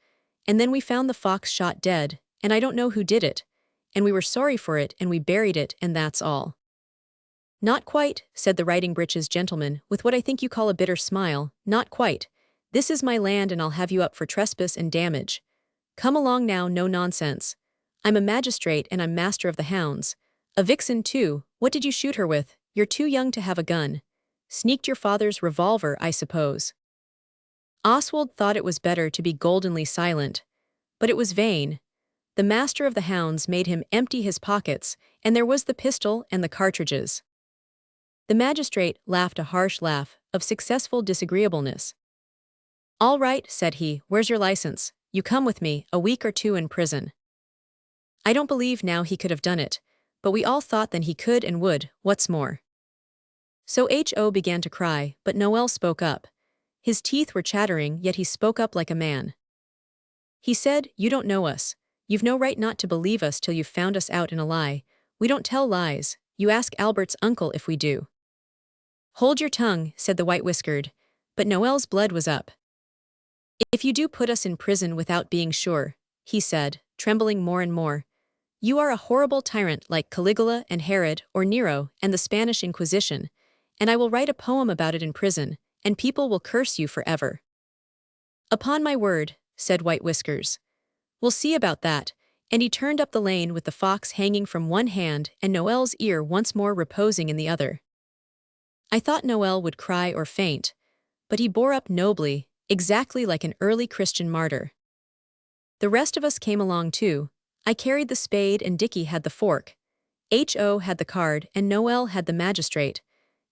And then we found the fox shot dead, and I don't know who did it. And we were sorry for it and we buried it and that's all." "Not quite," said the riding breeches gentleman, with what I think you call a bitter smile, "not quite. This is my land and I'll have you up for trespass and damage. Come along now, no nonsense. I'm a magistrate and I'm master of the hounds. A vixen too, what did you shoot her with? You're too young to have a gun. Sneaked your father's revolver, I suppose." Oswald thought it was better to be goldenly silent. But it was vain. The master of the hounds made him empty his pockets, and there was the pistol and the cartridges. The magistrate laughed a harsh laugh of successful disagreeableness. "All right," said he, "where's your license? You come with me, a week or two in prison." I don't believe now he could have done it, but we all thought then he could and would, what's more. So H.O. began to cry, but Noel spoke up. His teeth were chattering, yet he spoke up like a man. He said, "You don't know us. You've no right not to believe us till you've found us out in a lie. We don't tell lies. You ask Albert's uncle if we do." "Hold your tongue," said the white-whiskered, but Noel's blood was up. "If you do put us in prison without being sure," he said, trembling more and more, "you are a horrible tyrant like Caligula and Herod or Nero and the Spanish Inquisition, and I will write a poem about it in prison, and people will curse you forever." "Upon my word," said White Whiskers. "We'll see about that," and he turned up the lane with the fox hanging from one hand and Noel's ear once more reposing in the other. I thought Noel would cry or faint, but he bore up nobly, exactly like an early Christian martyr. The rest of us came along too. I carried the spade and Dickie had the fork. H.O. had the card and Noel had the magistrate.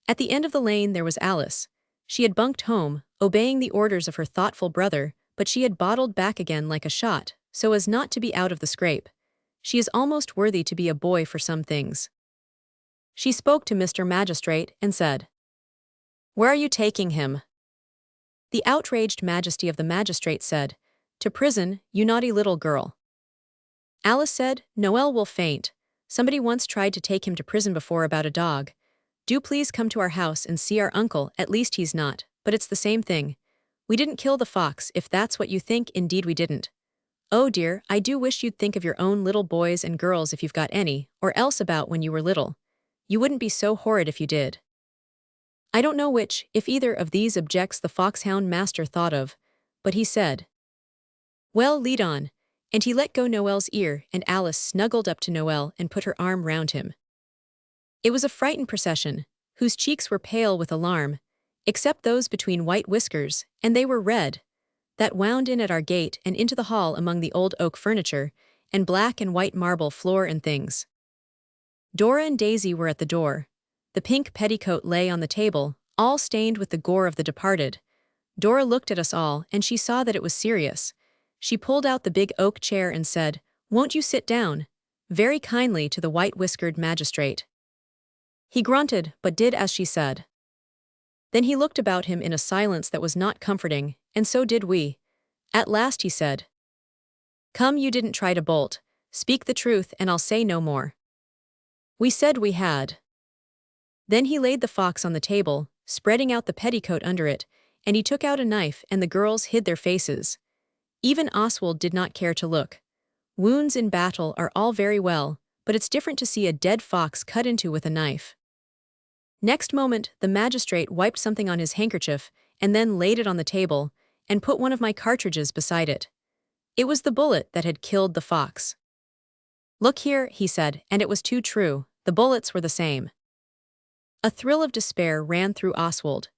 At the end of the lane there was Alice. She had bunked home, obeying the orders of her thoughtful brother, but she had bottled back again like a shot, so as not to be out of the scrape. She is almost worthy to be a boy for some things. She spoke to Mr. Magistrate and said, "Where are you taking him?" The outraged majesty of the magistrate said, "To prison, you naughty little girl." Alice said, "Noel will faint. Somebody once tried to take him to prison before about a dog. Do please come to our house and see our uncle, at least he's not, but it's the same thing. We didn't kill the fox, if that's what you think, indeed we didn't. Oh dear, I do wish you'd think of your own little boys and girls if you've got any, or else about when you were little. You wouldn't be so horrid if you did." I don't know which, if either of these objects the foxhound master thought of, but he said, "Well, lead on," and he let go Noel's ear and Alice snuggled up to Noel and put her arm round him. It was a frightened procession, whose cheeks were pale with alarm, except those between White Whiskers, and they were red, that wound in at our gate and into the hall among the old oak furniture, and black and white marble floor and things. Dora and Daisy were at the door. The pink petticoat lay on the table, all stained with the gore of the departed. Dora looked at us all, and she saw that it was serious. She pulled out the big oak chair and said, "Won't you sit down?" very kindly to the white-whiskered magistrate. He grunted, but did as she said. Then he looked about him in a silence that was not comforting, and so did we. At last he said, "Come, you didn't try to bolt. Speak the truth and I'll say no more." We said we had. Then he laid the fox on the table, spreading out the petticoat under it, and he took out a knife and the girls hid their faces. Even Oswald did not care to look. Wounds in battle are all very well, but it's different to see a dead fox cut into with a knife. Next moment, the magistrate wiped something on his handkerchief and then laid it on the table and put one of my cartridges beside it. It was the bullet that had killed the fox. "Look here," he said, and it was too true. The bullets were the same. A thrill of despair ran through Oswald.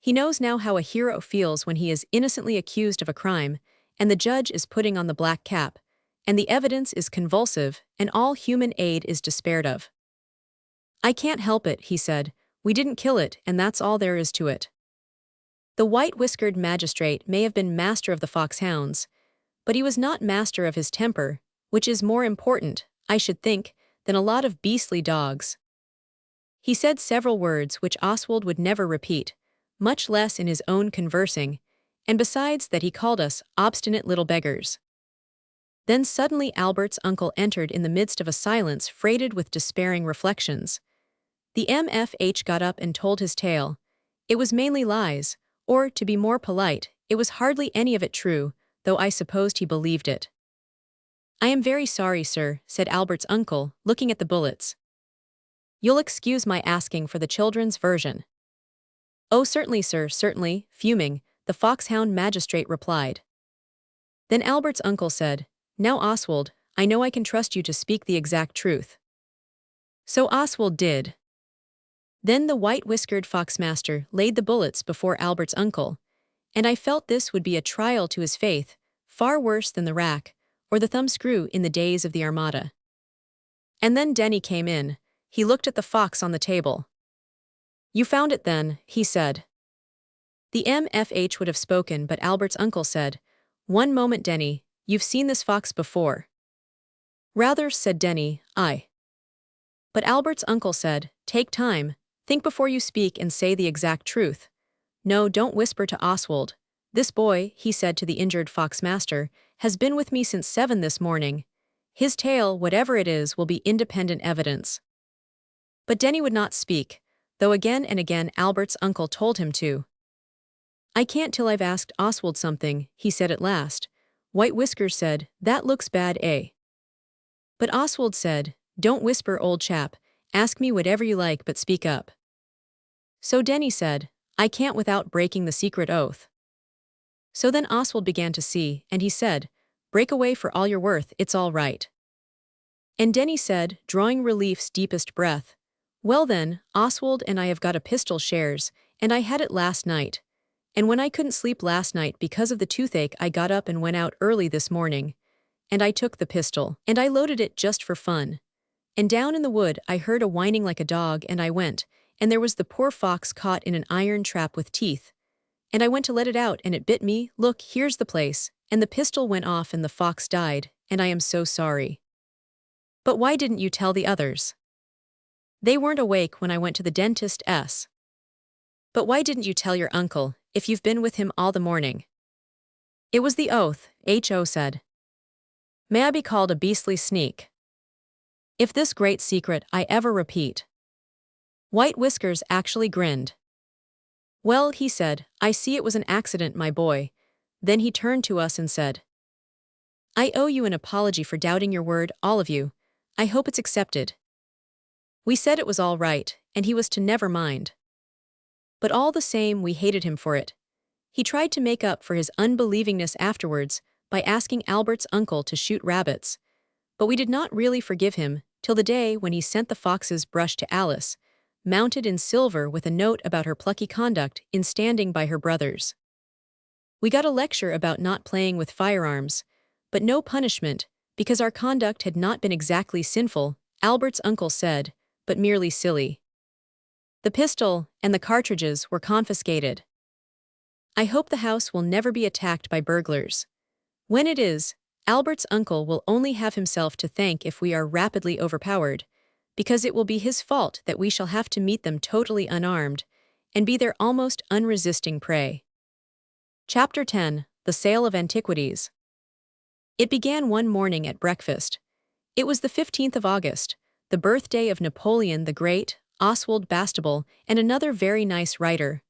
He knows now how a hero feels when he is innocently accused of a crime, and the judge is putting on the black cap, and the evidence is convulsive, and all human aid is despaired of. "I can't help it," he said. "We didn't kill it, and that's all there is to it." The white-whiskered magistrate may have been master of the foxhounds, but he was not master of his temper, which is more important, I should think, than a lot of beastly dogs. He said several words which Oswald would never repeat, much less in his own conversing, and besides that he called us obstinate little beggars. Then suddenly Albert's uncle entered in the midst of a silence freighted with despairing reflections. The MFH got up and told his tale. It was mainly lies, or, to be more polite, it was hardly any of it true, though I supposed he believed it. "I am very sorry, sir," said Albert's uncle, looking at the bullets. "You'll excuse my asking for the children's version." "Oh, certainly, sir, certainly," fuming, the foxhound magistrate replied. Then Albert's uncle said, "Now, Oswald, I know I can trust you to speak the exact truth." So Oswald did. Then the white-whiskered foxmaster laid the bullets before Albert's uncle, and I felt this would be a trial to his faith, far worse than the rack, or the thumbscrew in the days of the Armada. And then Denny came in. He looked at the fox on the table. "You found it then," he said. The MFH would have spoken, but Albert's uncle said, "One moment, Denny, you've seen this fox before." "Rather," said Denny, "I." But Albert's uncle said, "Take time, think before you speak and say the exact truth. No, don't whisper to Oswald. This boy," he said to the injured foxmaster, "has been with me since 7 this morning. His tale, whatever it is, will be independent evidence." But Denny would not speak, though again and again Albert's uncle told him to. "I can't till I've asked Oswald something," he said at last. White Whiskers said, "That looks bad, eh?" But Oswald said, "Don't whisper, old chap, ask me whatever you like but speak up." So Denny said, "I can't without breaking the secret oath." So then Oswald began to see, and he said, "Break away for all you're worth, it's all right." And Denny said, drawing relief's deepest breath, "Well then, Oswald and I have got a pistol shares, and I had it last night. And when I couldn't sleep last night because of the toothache, I got up and went out early this morning. And I took the pistol, and I loaded it just for fun. And down in the wood I heard a whining like a dog, and I went, and there was the poor fox caught in an iron trap with teeth. And I went to let it out, and it bit me. Look, here's the place. And the pistol went off and the fox died, and I am so sorry." "But why didn't you tell the others?" "They weren't awake when I went to the dentist's." "But why didn't you tell your uncle, if you've been with him all the morning?" "It was the oath," H.O. said. "May I be called a beastly sneak if this great secret I ever repeat?" White Whiskers actually grinned. "Well," he said, "I see it was an accident, my boy." Then he turned to us and said, "I owe you an apology for doubting your word, all of you. I hope it's accepted." We said it was all right, and he was to never mind. But all the same we hated him for it. He tried to make up for his unbelievingness afterwards by asking Albert's uncle to shoot rabbits. But we did not really forgive him till the day when he sent the fox's brush to Alice, mounted in silver with a note about her plucky conduct in standing by her brothers. We got a lecture about not playing with firearms, but no punishment, because our conduct had not been exactly sinful, Albert's uncle said, but merely silly. The pistol and the cartridges were confiscated. I hope the house will never be attacked by burglars. When it is, Albert's uncle will only have himself to thank if we are rapidly overpowered, because it will be his fault that we shall have to meet them totally unarmed, and be their almost unresisting prey. Chapter 10: The Sale of Antiquities. It began one morning at breakfast. It was the 15th of August, the birthday of Napoleon the Great, Oswald Bastable, and another very nice writer.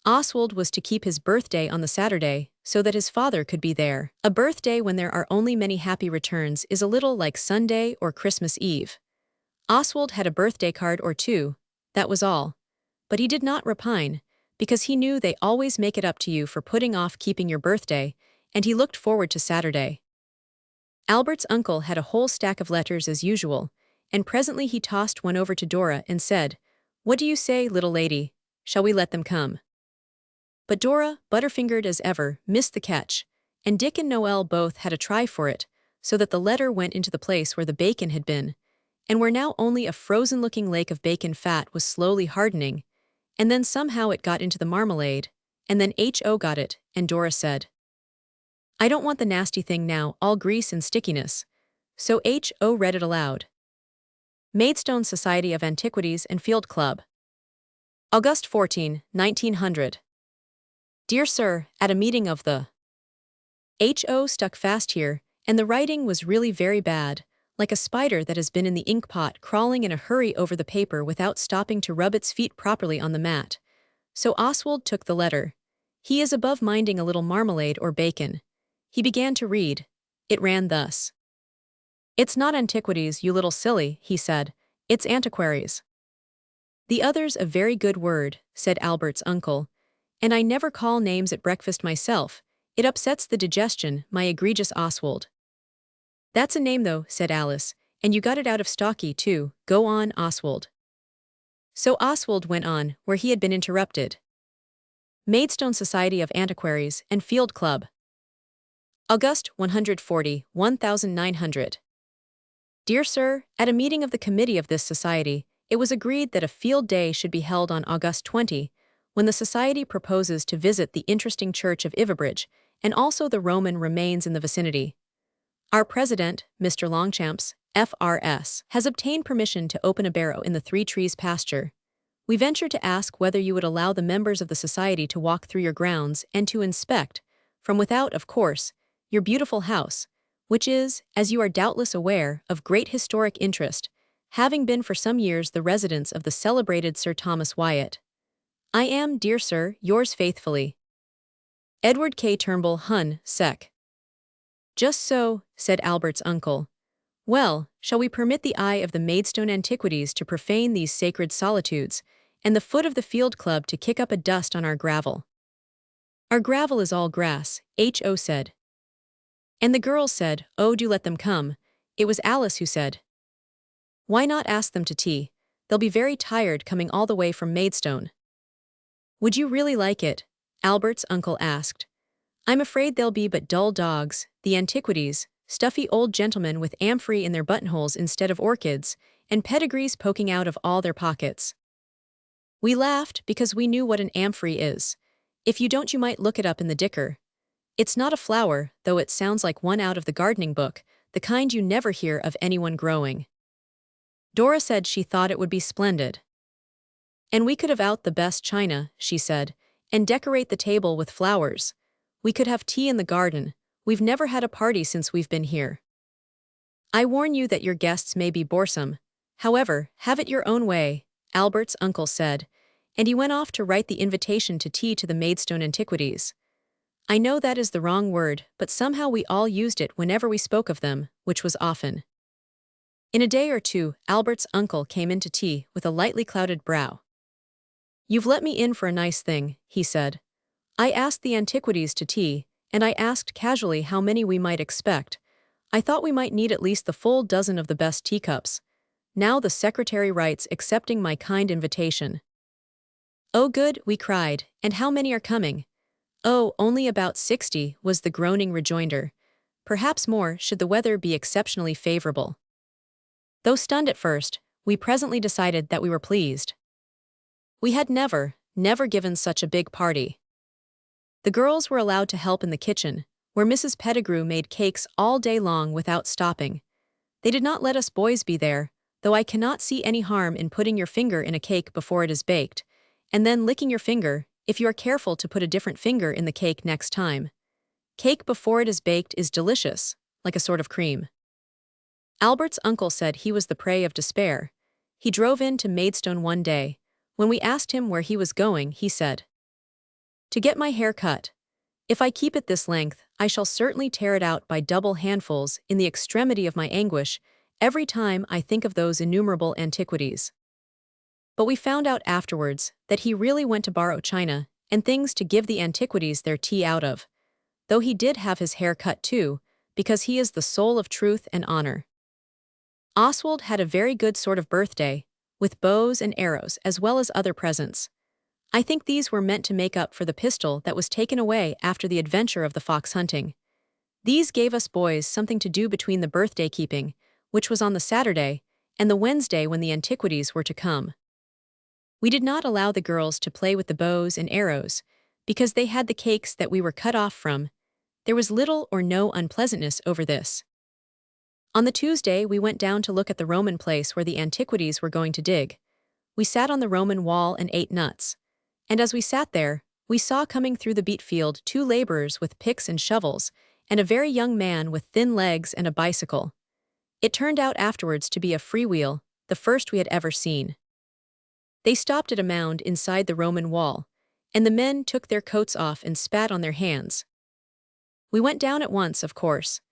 Oswald was to keep his birthday on the Saturday, so that his father could be there. A birthday when there are only many happy returns is a little like Sunday or Christmas Eve. Oswald had a birthday card or two, that was all. But he did not repine, because he knew they always make it up to you for putting off keeping your birthday, and he looked forward to Saturday. Albert's uncle had a whole stack of letters as usual, and presently he tossed one over to Dora and said, "What do you say, little lady? Shall we let them come?" But Dora, butterfingered as ever, missed the catch, and Dick and Noel both had a try for it, so that the letter went into the place where the bacon had been, and where now only a frozen-looking lake of bacon fat was slowly hardening, and then somehow it got into the marmalade, and then H.O. got it, and Dora said, "I don't want the nasty thing now, all grease and stickiness." So H.O. read it aloud. Maidstone Society of Antiquities and Field Club. August 14, 1900. Dear Sir, at a meeting of the HO stuck fast here, and the writing was really very bad, like a spider that has been in the inkpot crawling in a hurry over the paper without stopping to rub its feet properly on the mat. So Oswald took the letter. He is above minding a little marmalade or bacon. He began to read. It ran thus. It's not antiquities, you little silly, he said. It's antiquaries. The other's a very good word, said Albert's uncle. And I never call names at breakfast myself. It upsets the digestion, my egregious Oswald. That's a name though, said Alice, and you got it out of Stocky too. Go on, Oswald. So Oswald went on, where he had been interrupted. Maidstone Society of Antiquaries and Field Club. August 140, 1900. Dear Sir, at a meeting of the committee of this society, it was agreed that a field day should be held on August 20, when the society proposes to visit the interesting church of Ivabridge and also the Roman remains in the vicinity. Our president, Mr. Longchamps, FRS, has obtained permission to open a barrow in the Three Trees pasture. We venture to ask whether you would allow the members of the society to walk through your grounds and to inspect, from without, of course, your beautiful house, which is, as you are doubtless aware, of great historic interest, having been for some years the residence of the celebrated Sir Thomas Wyatt. I am, dear Sir, yours faithfully, Edward K. Turnbull, Hun, Sec. Just so, said Albert's uncle. Well, shall we permit the eye of the Maidstone antiquities to profane these sacred solitudes, and the foot of the field club to kick up a dust on our gravel? Our gravel is all grass, H.O. said. And the girls said, oh, do let them come. It was Alice who said, why not ask them to tea? They'll be very tired coming all the way from Maidstone. Would you really like it? Albert's uncle asked. I'm afraid they'll be but dull dogs, the antiquities, stuffy old gentlemen with amphorae in their buttonholes instead of orchids, and pedigrees poking out of all their pockets. We laughed because we knew what an amphorae is. If you don't, you might look it up in the Dicker. It's not a flower, though it sounds like one out of the gardening book, the kind you never hear of anyone growing. Dora said she thought it would be splendid. And we could have out the best china, she said, and decorate the table with flowers. We could have tea in the garden. We've never had a party since we've been here. I warn you that your guests may be boresome. However, have it your own way, Albert's uncle said, and he went off to write the invitation to tea to the Maidstone antiquities. I know that is the wrong word, but somehow we all used it whenever we spoke of them, which was often. In a day or two, Albert's uncle came in to tea with a lightly clouded brow. You've let me in for a nice thing, he said. I asked the antiquities to tea, and I asked casually how many we might expect. I thought we might need at least the full dozen of the best teacups. Now the secretary writes accepting my kind invitation. Oh good, we cried, and how many are coming? Oh, only about 60, was the groaning rejoinder. Perhaps more, should the weather be exceptionally favorable. Though stunned at first, we presently decided that we were pleased. We had never given such a big party. The girls were allowed to help in the kitchen, where Mrs. Pettigrew made cakes all day long without stopping. They did not let us boys be there, though I cannot see any harm in putting your finger in a cake before it is baked, and then licking your finger, if you are careful to put a different finger in the cake next time. Cake before it is baked is delicious, like a sort of cream. Albert's uncle said he was the prey of despair. He drove in to Maidstone one day. When we asked him where he was going, he said, to get my hair cut. If I keep it this length, I shall certainly tear it out by double handfuls in the extremity of my anguish every time I think of those innumerable antiquities. But we found out afterwards that he really went to borrow china and things to give the antiquities their tea out of, though he did have his hair cut too, because he is the soul of truth and honor. Oswald had a very good sort of birthday, with bows and arrows as well as other presents. I think these were meant to make up for the pistol that was taken away after the adventure of the fox hunting. These gave us boys something to do between the birthday keeping, which was on the Saturday, and the Wednesday when the antiquities were to come. We did not allow the girls to play with the bows and arrows, because they had the cakes that we were cut off from. There was little or no unpleasantness over this. On the Tuesday we went down to look at the Roman place where the antiquities were going to dig. we sat on the Roman wall and ate nuts. And as we sat there, we saw coming through the beet field 2 laborers with picks and shovels, and a very young man with thin legs and a bicycle. It turned out afterwards to be a freewheel, the first we had ever seen. They stopped at a mound inside the Roman wall, and the men took their coats off and spat on their hands. We went down at once, of course.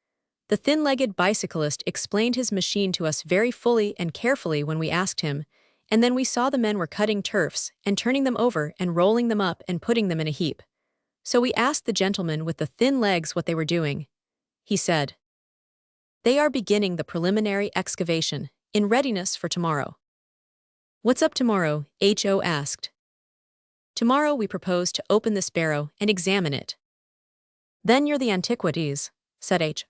The thin-legged bicyclist explained his machine to us very fully and carefully when we asked him, and then we saw the men were cutting turfs and turning them over and rolling them up and putting them in a heap. So we asked the gentleman with the thin legs what they were doing. He said, "They are beginning the preliminary excavation, in readiness for tomorrow." "What's up tomorrow?" H.O. asked. "Tomorrow we propose to open this barrow and examine it." "Then you're the antiquities," said H.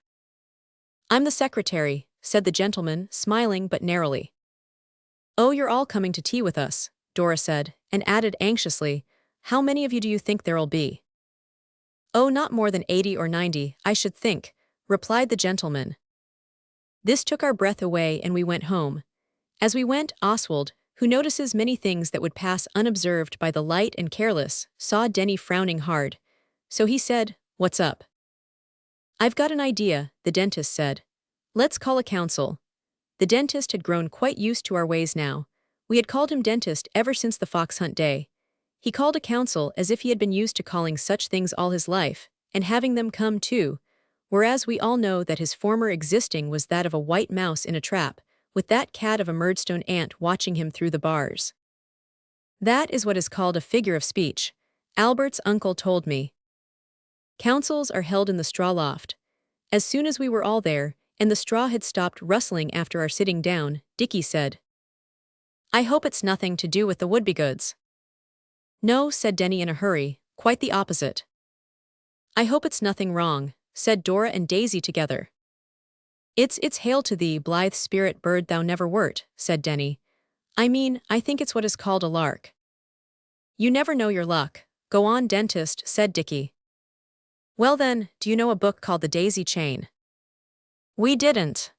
"I'm the secretary," said the gentleman, smiling but narrowly. "Oh, you're all coming to tea with us," Dora said, and added anxiously, "How many of you do you think there'll be?" "Oh, not more than 80 or 90, I should think," replied the gentleman. This took our breath away and we went home. As we went, Oswald, who notices many things that would pass unobserved by the light and careless, saw Denny frowning hard. So he said, "What's up?" "I've got an idea," the dentist said. "Let's call a council." The dentist had grown quite used to our ways now. We had called him dentist ever since the fox hunt day. He called a council as if he had been used to calling such things all his life, and having them come too, whereas we all know that his former existing was that of a white mouse in a trap, with that cat of a Murdstone ant watching him through the bars. That is what is called a figure of speech, Albert's uncle told me. Councils are held in the straw loft. As soon as we were all there, and the straw had stopped rustling after our sitting down, Dickie said, "I hope it's nothing to do with the Wouldbegoods." "No," said Denny in a hurry, "quite the opposite." "I hope it's nothing wrong," said Dora and Daisy together. It's hail to thee, blithe spirit bird thou never wert," said Denny. "I mean, I think it's what is called a lark." "You never know your luck. Go on, dentist," said Dickie. "Well then, do you know a book called The Daisy Chain?" "We didn't."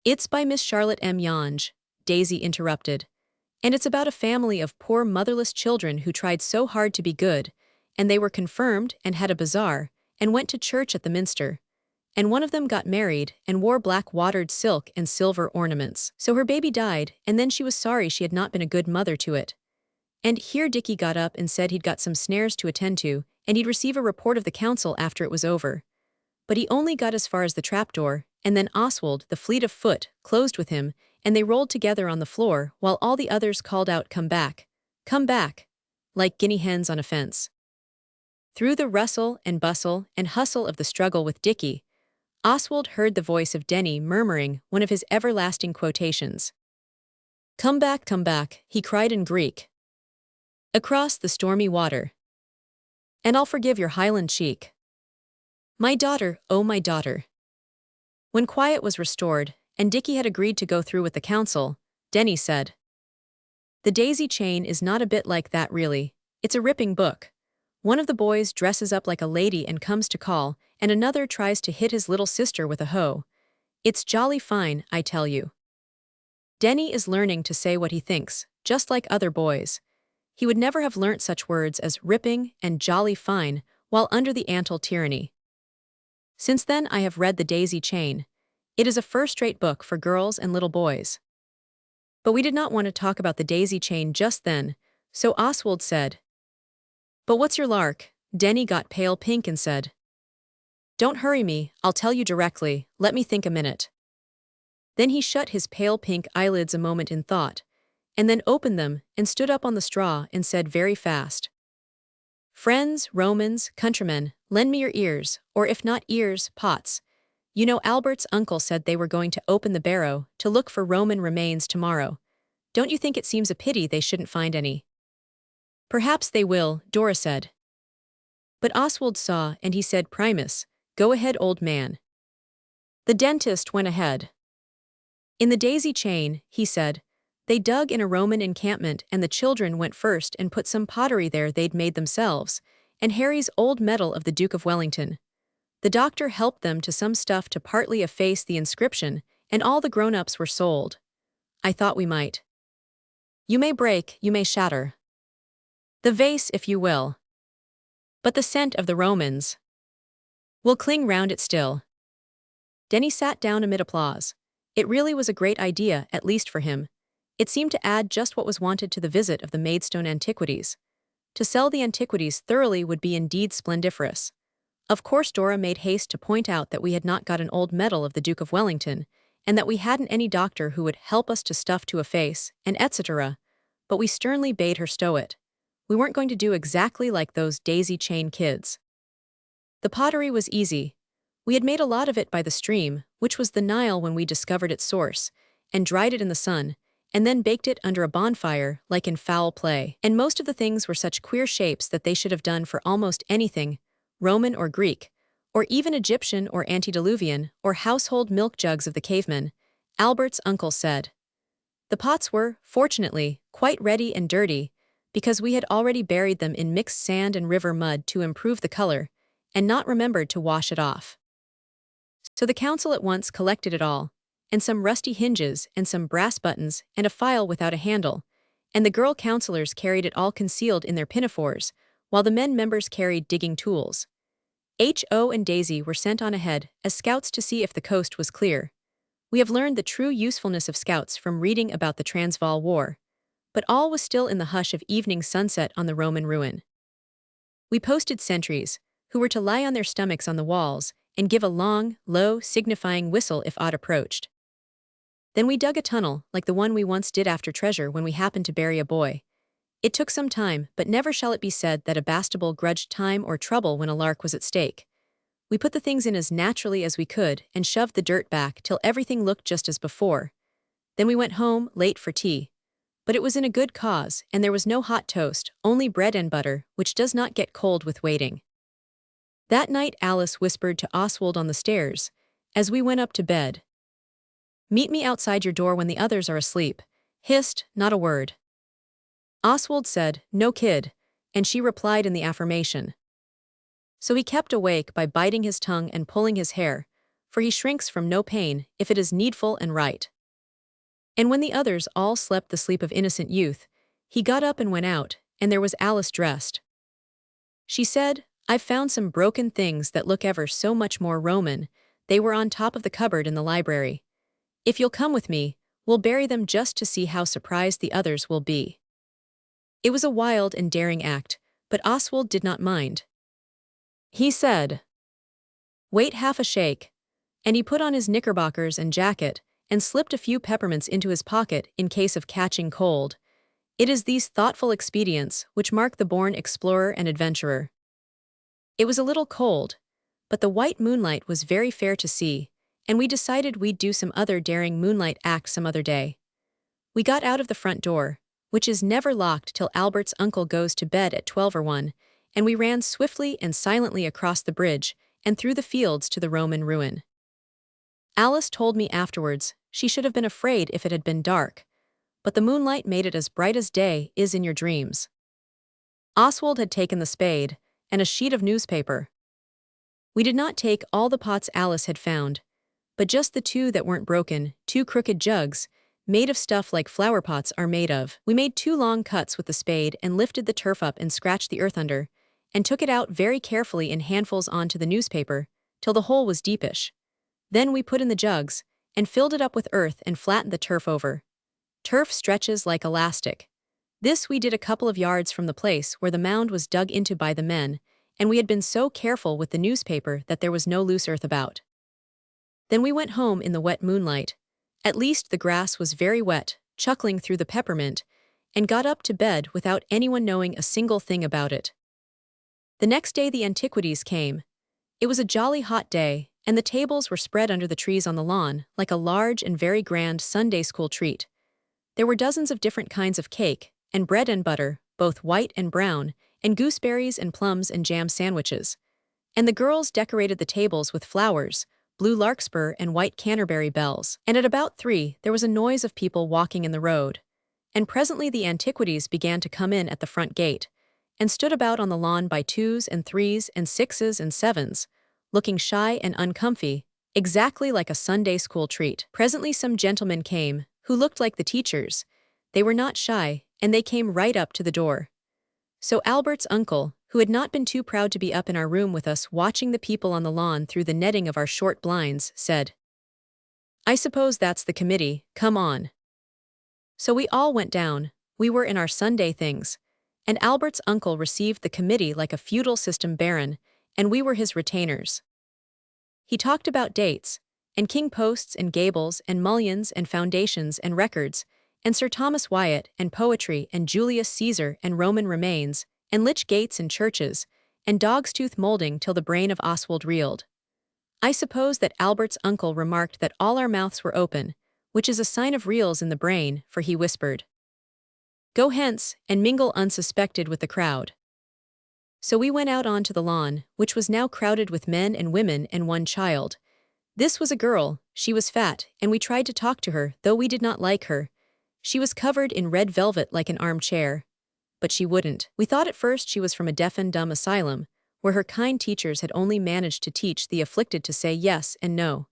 "It's by Miss Charlotte M. Yonge," Daisy interrupted. "And it's about a family of poor motherless children who tried so hard to be good, and they were confirmed and had a bazaar, and went to church at the minster. And one of them got married and wore black watered silk and silver ornaments. So her baby died, and then she was sorry she had not been a good mother to it. And here Dickie got up and said he'd got some snares to attend to, and he'd receive a report of the council after it was over. But he only got as far as the trapdoor, and then Oswald, the fleet of foot, closed with him, and they rolled together on the floor while all the others called out, come back, like guinea hens on a fence." Through the rustle and bustle and hustle of the struggle with Dickie, Oswald heard the voice of Denny murmuring one of his everlasting quotations. Come back," he cried in Greek. "Across the stormy water. And I'll forgive your Highland cheek. My daughter, oh my daughter." When quiet was restored, and Dickie had agreed to go through with the council, Denny said, "The Daisy Chain is not a bit like that really. It's a ripping book. One of the boys dresses up like a lady and comes to call, and another tries to hit his little sister with a hoe. It's jolly fine, I tell you." Denny is learning to say what he thinks, just like other boys. He would never have learnt such words as ripping and jolly fine while under the Antle tyranny. Since then I have read The Daisy Chain. It is a first-rate book for girls and little boys. But we did not want to talk about The Daisy Chain just then, so Oswald said, "But what's your lark?" Denny got pale pink and said, "Don't hurry me, I'll tell you directly, let me think a minute." Then he shut his pale pink eyelids a moment in thought, and then opened them and stood up on the straw and said very fast, "Friends, Romans, countrymen, lend me your ears, or if not ears, pots. You know Albert's uncle said they were going to open the barrow to look for Roman remains tomorrow. Don't you think it seems a pity they shouldn't find any?" "Perhaps they will," Dora said. But Oswald saw, and he said, "Primus, go ahead, old man." The dentist went ahead. "In the Daisy Chain," he said, "they dug in a Roman encampment and the children went first and put some pottery there they'd made themselves, and Harry's old medal of the Duke of Wellington. The doctor helped them to some stuff to partly efface the inscription, and all the grown-ups were sold. I thought we might You may break, you may shatter the vase if you will, but the scent of the Romans will cling round it still. Denny sat down amid applause. It really was a great idea, at least for him. It seemed to add just what was wanted to the visit of the Maidstone antiquities. To sell the antiquities thoroughly would be indeed splendiferous. Of course Dora made haste to point out that we had not got an old medal of the Duke of Wellington, and that we hadn't any doctor who would help us to stuff to a face, and etc., but we sternly bade her stow it. We weren't going to do exactly like those daisy-chain kids. The pottery was easy. We had made a lot of it by the stream, which was the Nile when we discovered its source, and dried it in the sun, and then baked it under a bonfire like in foul play. And most of the things were such queer shapes that they should have done for almost anything, Roman or Greek, or even Egyptian or antediluvian, or household milk jugs of the cavemen, Albert's uncle said. The pots were, fortunately, quite ready and dirty, because we had already buried them in mixed sand and river mud to improve the color, and not remembered to wash it off. So the council at once collected it all, and some rusty hinges and some brass buttons and a file without a handle, and the girl councillors carried it all concealed in their pinafores, while the men members carried digging tools. H.O. and Daisy were sent on ahead as scouts to see if the coast was clear. We have learned the true usefulness of scouts from reading about the Transvaal War, but all was still in the hush of evening sunset on the Roman ruin. We posted sentries, who were to lie on their stomachs on the walls and give a long, low, signifying whistle if aught approached. Then we dug a tunnel, like the one we once did after treasure when we happened to bury a boy. It took some time, but never shall it be said that a Bastable grudged time or trouble when a lark was at stake. We put the things in as naturally as we could and shoved the dirt back till everything looked just as before. Then we went home, late for tea. But it was in a good cause, and there was no hot toast, only bread and butter, which does not get cold with waiting. That night Alice whispered to Oswald on the stairs, as we went up to bed. "Meet me outside your door when the others are asleep." Hissed, not a word. Oswald said, "No kid," and she replied in the affirmation. So he kept awake by biting his tongue and pulling his hair, for he shrinks from no pain if it is needful and right. And when the others all slept the sleep of innocent youth, he got up and went out, and there was Alice dressed. She said, "I've found some broken things that look ever so much more Roman. They were on top of the cupboard in the library. If you'll come with me, we'll bury them just to see how surprised the others will be." It was a wild and daring act, but Oswald did not mind. He said, "Wait half a shake," and he put on his knickerbockers and jacket, and slipped a few peppermints into his pocket in case of catching cold. It is these thoughtful expedients which mark the born explorer and adventurer. It was a little cold, but the white moonlight was very fair to see, and we decided we'd do some other daring moonlight act some other day. We got out of the front door, which is never locked till Albert's uncle goes to bed at 12 or 1, and we ran swiftly and silently across the bridge and through the fields to the Roman ruin. Alice told me afterwards she should have been afraid if it had been dark, but the moonlight made it as bright as day is in your dreams. Oswald had taken the spade and a sheet of newspaper. We did not take all the pots Alice had found, but just the 2 that weren't broken, 2 crooked jugs, made of stuff like flower pots are made of. We made 2 long cuts with the spade and lifted the turf up and scratched the earth under, and took it out very carefully in handfuls onto the newspaper, till the hole was deepish. Then we put in the jugs, and filled it up with earth and flattened the turf over. Turf stretches like elastic. This we did a couple of yards from the place where the mound was dug into by the men, and we had been so careful with the newspaper that there was no loose earth about. Then we went home in the wet moonlight. At least the grass was very wet, chuckling through the peppermint, and got up to bed without anyone knowing a single thing about it. The next day the antiquities came. It was a jolly hot day, and the tables were spread under the trees on the lawn, like a large and very grand Sunday school treat. There were dozens of different kinds of cake, and bread and butter, both white and brown, and gooseberries and plums and jam sandwiches. And the girls decorated the tables with flowers, blue larkspur and white Canterbury bells. And at about 3 there was a noise of people walking in the road. And presently the antiquities began to come in at the front gate, and stood about on the lawn by 2s and 3s and 6s and 7s, looking shy and uncomfy, exactly like a Sunday school treat. Presently some gentlemen came, who looked like the teachers. They were not shy, and they came right up to the door. So Albert's uncle, who had not been too proud to be up in our room with us watching the people on the lawn through the netting of our short blinds, said, "I suppose that's the committee, come on." So we all went down, we were in our Sunday things, and Albert's uncle received the committee like a feudal system baron, and we were his retainers. He talked about dates, and king posts and gables and mullions and foundations and records, and Sir Thomas Wyatt and poetry and Julius Caesar and Roman remains, and lich gates and churches, and dog's tooth molding till the brain of Oswald reeled. I suppose that Albert's uncle remarked that all our mouths were open, which is a sign of reels in the brain, for he whispered, "Go hence, and mingle unsuspected with the crowd." So we went out onto the lawn, which was now crowded with men and women and one child. This was a girl, she was fat, and we tried to talk to her, though we did not like her. She was covered in red velvet like an armchair. But she wouldn't. We thought at first she was from a deaf and dumb asylum, where her kind teachers had only managed to teach the afflicted to say yes and no.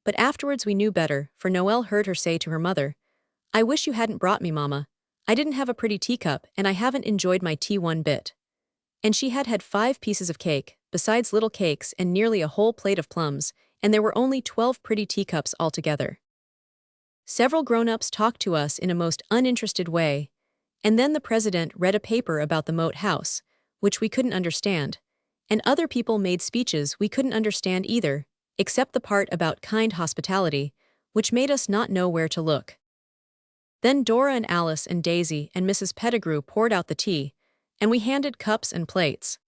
But afterwards we knew better, for Noel heard her say to her mother, "I wish you hadn't brought me, Mama. I didn't have a pretty teacup, and I haven't enjoyed my tea one bit." And she had had 5 pieces of cake, besides little cakes and nearly a whole plate of plums, and there were only 12 pretty teacups altogether. Several grown-ups talked to us in a most uninterested way, and then the president read a paper about the moat house, which we couldn't understand, and other people made speeches we couldn't understand either, except the part about kind hospitality, which made us not know where to look. Then Dora and Alice and Daisy and Mrs. Pettigrew poured out the tea, and we handed cups and plates.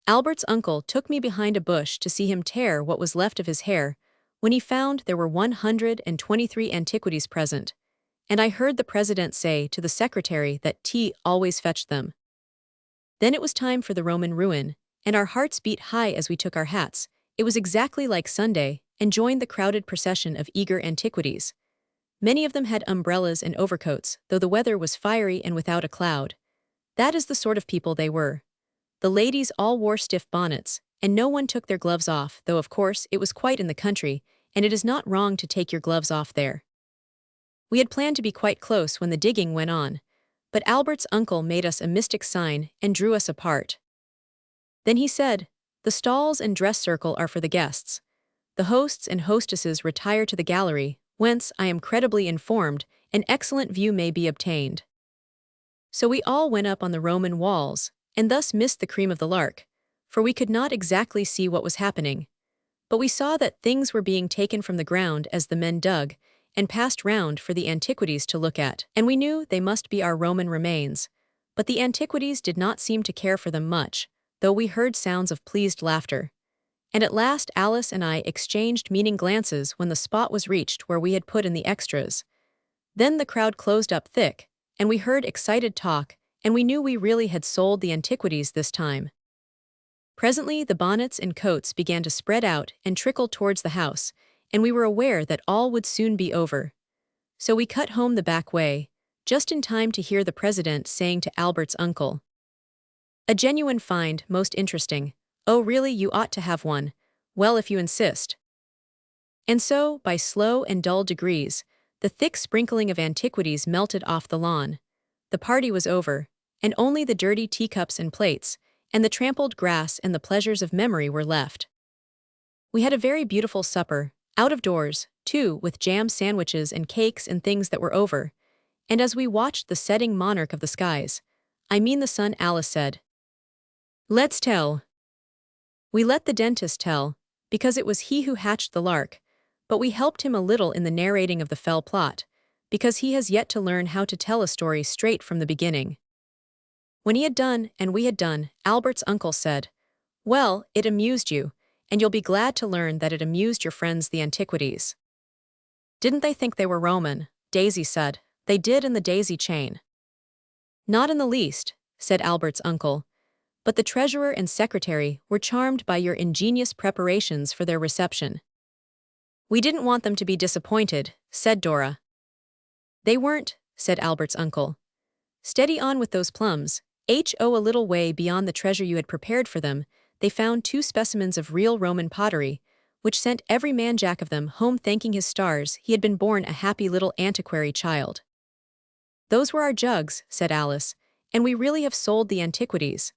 Albert's uncle took me behind a bush to see him tear what was left of his hair, when he found there were 123 antiquities present, and I heard the president say to the secretary that tea always fetched them. Then it was time for the Roman ruin, and our hearts beat high as we took our hats. It was exactly like Sunday, and joined the crowded procession of eager antiquities. Many of them had umbrellas and overcoats, though the weather was fiery and without a cloud. That is the sort of people they were. The ladies all wore stiff bonnets, and no one took their gloves off, though of course it was quite in the country, and it is not wrong to take your gloves off there. We had planned to be quite close when the digging went on, but Albert's uncle made us a mystic sign and drew us apart. Then he said, "The stalls and dress circle are for the guests. The hosts and hostesses retire to the gallery, whence, I am credibly informed, an excellent view may be obtained." So we all went up on the Roman walls, and thus missed the cream of the lark, for we could not exactly see what was happening. But we saw that things were being taken from the ground as the men dug, and passed round for the antiquities to look at, and we knew they must be our Roman remains. But the antiquities did not seem to care for them much, though we heard sounds of pleased laughter. And at last Alice and I exchanged meaning glances when the spot was reached where we had put in the extras. Then the crowd closed up thick, and we heard excited talk, and we knew we really had sold the antiquities this time. Presently the bonnets and coats began to spread out and trickle towards the house, and we were aware that all would soon be over. So we cut home the back way, just in time to hear the president saying to Albert's uncle, "A genuine find, most interesting. Oh really, you ought to have one. Well, if you insist." And so, by slow and dull degrees, the thick sprinkling of antiquities melted off the lawn. The party was over, and only the dirty teacups and plates, and the trampled grass and the pleasures of memory were left. We had a very beautiful supper, out of doors, too, with jam sandwiches and cakes and things that were over, and as we watched the setting monarch of the skies, I mean the sun, Alice said, "Let's tell." We let the dentist tell, because it was he who hatched the lark, but we helped him a little in the narrating of the fell plot, because he has yet to learn how to tell a story straight from the beginning. When he had done, and we had done, Albert's uncle said, "Well, it amused you, and you'll be glad to learn that it amused your friends the antiquities." "Didn't they think they were Roman?" Daisy said. "They did in the daisy chain." "Not in the least," said Albert's uncle, "but the treasurer and secretary were charmed by your ingenious preparations for their reception." "We didn't want them to be disappointed," said Dora. "They weren't," said Albert's uncle. "Steady on with those plums. A little way beyond the treasure you had prepared for them, they found 2 specimens of real Roman pottery, which sent every man jack of them home thanking his stars he had been born a happy little antiquary child." "Those were our jugs," said Alice, "and we really have sold the antiquities."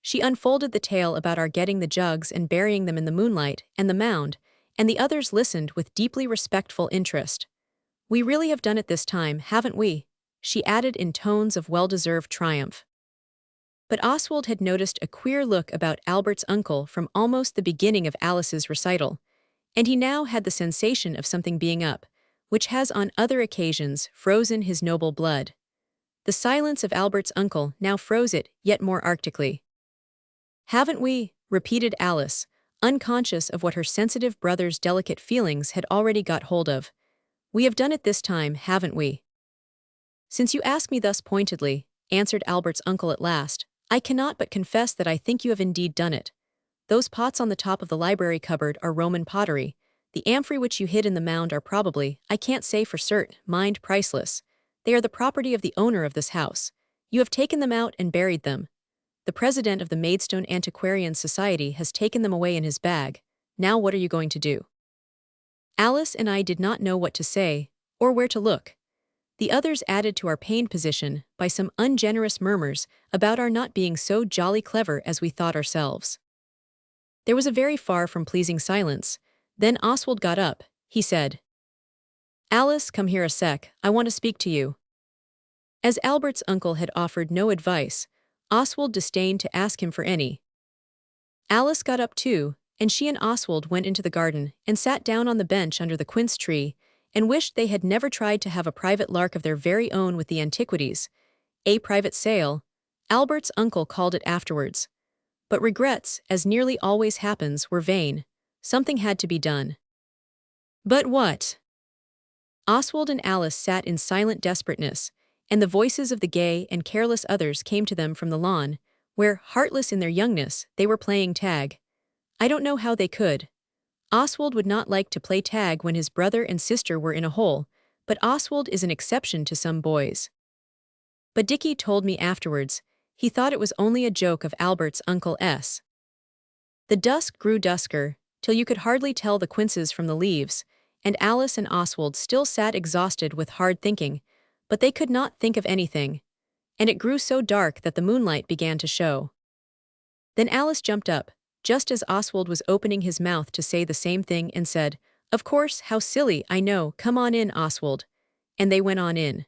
She unfolded the tale about our getting the jugs and burying them in the moonlight and the mound, and the others listened with deeply respectful interest. "We really have done it this time, haven't we?" she added in tones of well-deserved triumph. But Oswald had noticed a queer look about Albert's uncle from almost the beginning of Alice's recital, and he now had the sensation of something being up, which has on other occasions frozen his noble blood. The silence of Albert's uncle now froze it yet more arctically. "Haven't we?" repeated Alice, unconscious of what her sensitive brother's delicate feelings had already got hold of. "We have done it this time, haven't we?" "Since you ask me thus pointedly," answered Albert's uncle at last, "I cannot but confess that I think you have indeed done it. Those pots on the top of the library cupboard are Roman pottery. The amphorae which you hid in the mound are probably, I can't say for certain, mind priceless. They are the property of the owner of this house. You have taken them out and buried them. The president of the Maidstone Antiquarian Society has taken them away in his bag. Now what are you going to do?" Alice and I did not know what to say, or where to look. The others added to our pained position by some ungenerous murmurs about our not being so jolly clever as we thought ourselves. There was a very far from pleasing silence. Then Oswald got up. He said, "Alice, come here a sec, I want to speak to you." As Albert's uncle had offered no advice, Oswald disdained to ask him for any. Alice got up too, and she and Oswald went into the garden and sat down on the bench under the quince tree and wished they had never tried to have a private lark of their very own with the antiquities. A private sale, Albert's uncle called it afterwards. But regrets, as nearly always happens, were vain. Something had to be done. But what? Oswald and Alice sat in silent desperateness, and the voices of the gay and careless others came to them from the lawn, where, heartless in their youngness, they were playing tag. I don't know how they could. Oswald would not like to play tag when his brother and sister were in a hole, but Oswald is an exception to some boys. But Dickie told me afterwards, he thought it was only a joke of Albert's Uncle S. The dusk grew dusker, till you could hardly tell the quinces from the leaves, and Alice and Oswald still sat exhausted with hard thinking, but they could not think of anything, and it grew so dark that the moonlight began to show. Then Alice jumped up, just as Oswald was opening his mouth to say the same thing, and said, "Of course, how silly, I know, come on in, Oswald." And they went on in.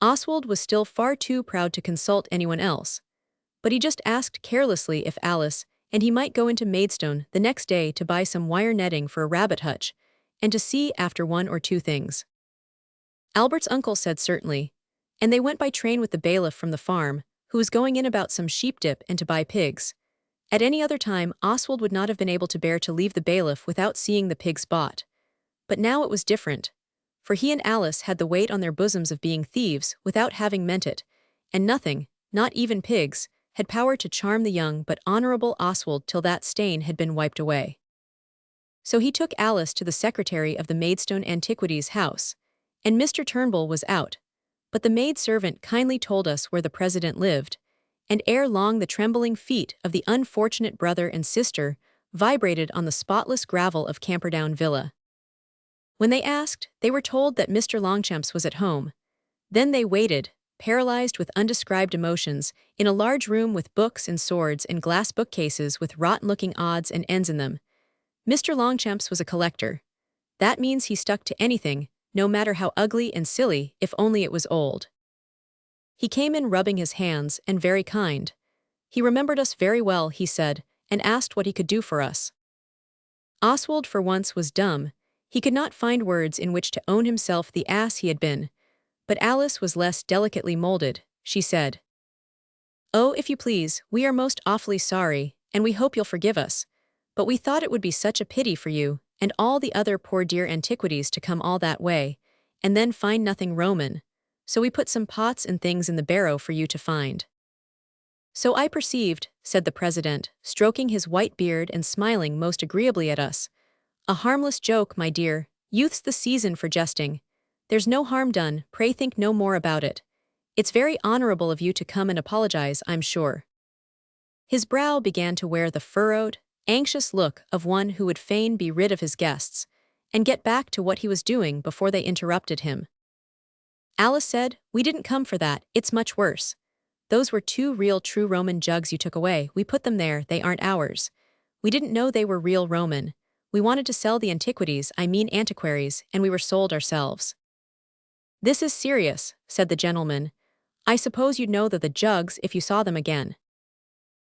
Oswald was still far too proud to consult anyone else, but he just asked carelessly if Alice and he might go into Maidstone the next day to buy some wire netting for a rabbit hutch, and to see after one or two things. Albert's uncle said certainly, and they went by train with the bailiff from the farm, who was going in about some sheep dip and to buy pigs. At any other time, Oswald would not have been able to bear to leave the bailiff without seeing the pigs bought. But now it was different, for he and Alice had the weight on their bosoms of being thieves without having meant it, and nothing, not even pigs, had power to charm the young but honorable Oswald till that stain had been wiped away. So he took Alice to the secretary of the Maidstone Antiquities house, and Mr. Turnbull was out, but the maid-servant kindly told us where the president lived, and ere long the trembling feet of the unfortunate brother and sister vibrated on the spotless gravel of Camperdown Villa. When they asked, they were told that Mr. Longchamps was at home. Then they waited, paralyzed with undescribed emotions, in a large room with books and swords and glass bookcases with rotten-looking odds and ends in them. Mr. Longchamps was a collector. That means he stuck to anything, no matter how ugly and silly, if only it was old. He came in rubbing his hands, and very kind. He remembered us very well, he said, and asked what he could do for us. Oswald for once was dumb. He could not find words in which to own himself the ass he had been. But Alice was less delicately molded. She said, "Oh, if you please, we are most awfully sorry, and we hope you'll forgive us. But we thought it would be such a pity for you, and all the other poor dear antiquities to come all that way, and then find nothing Roman. So we put some pots and things in the barrow for you to find." "So I perceived," said the president, stroking his white beard and smiling most agreeably at us. "A harmless joke, my dear. Youth's the season for jesting. There's no harm done, pray think no more about it. It's very honorable of you to come and apologize, I'm sure." His brow began to wear the furrowed, anxious look of one who would fain be rid of his guests, and get back to what he was doing before they interrupted him. Alice said, "We didn't come for that, it's much worse. Those were two real true Roman jugs you took away. We put them there, they aren't ours. We didn't know they were real Roman. We wanted to sell the antiquities, I mean antiquaries, and we were sold ourselves." "This is serious," said the gentleman. "I suppose you'd know the jugs if you saw them again."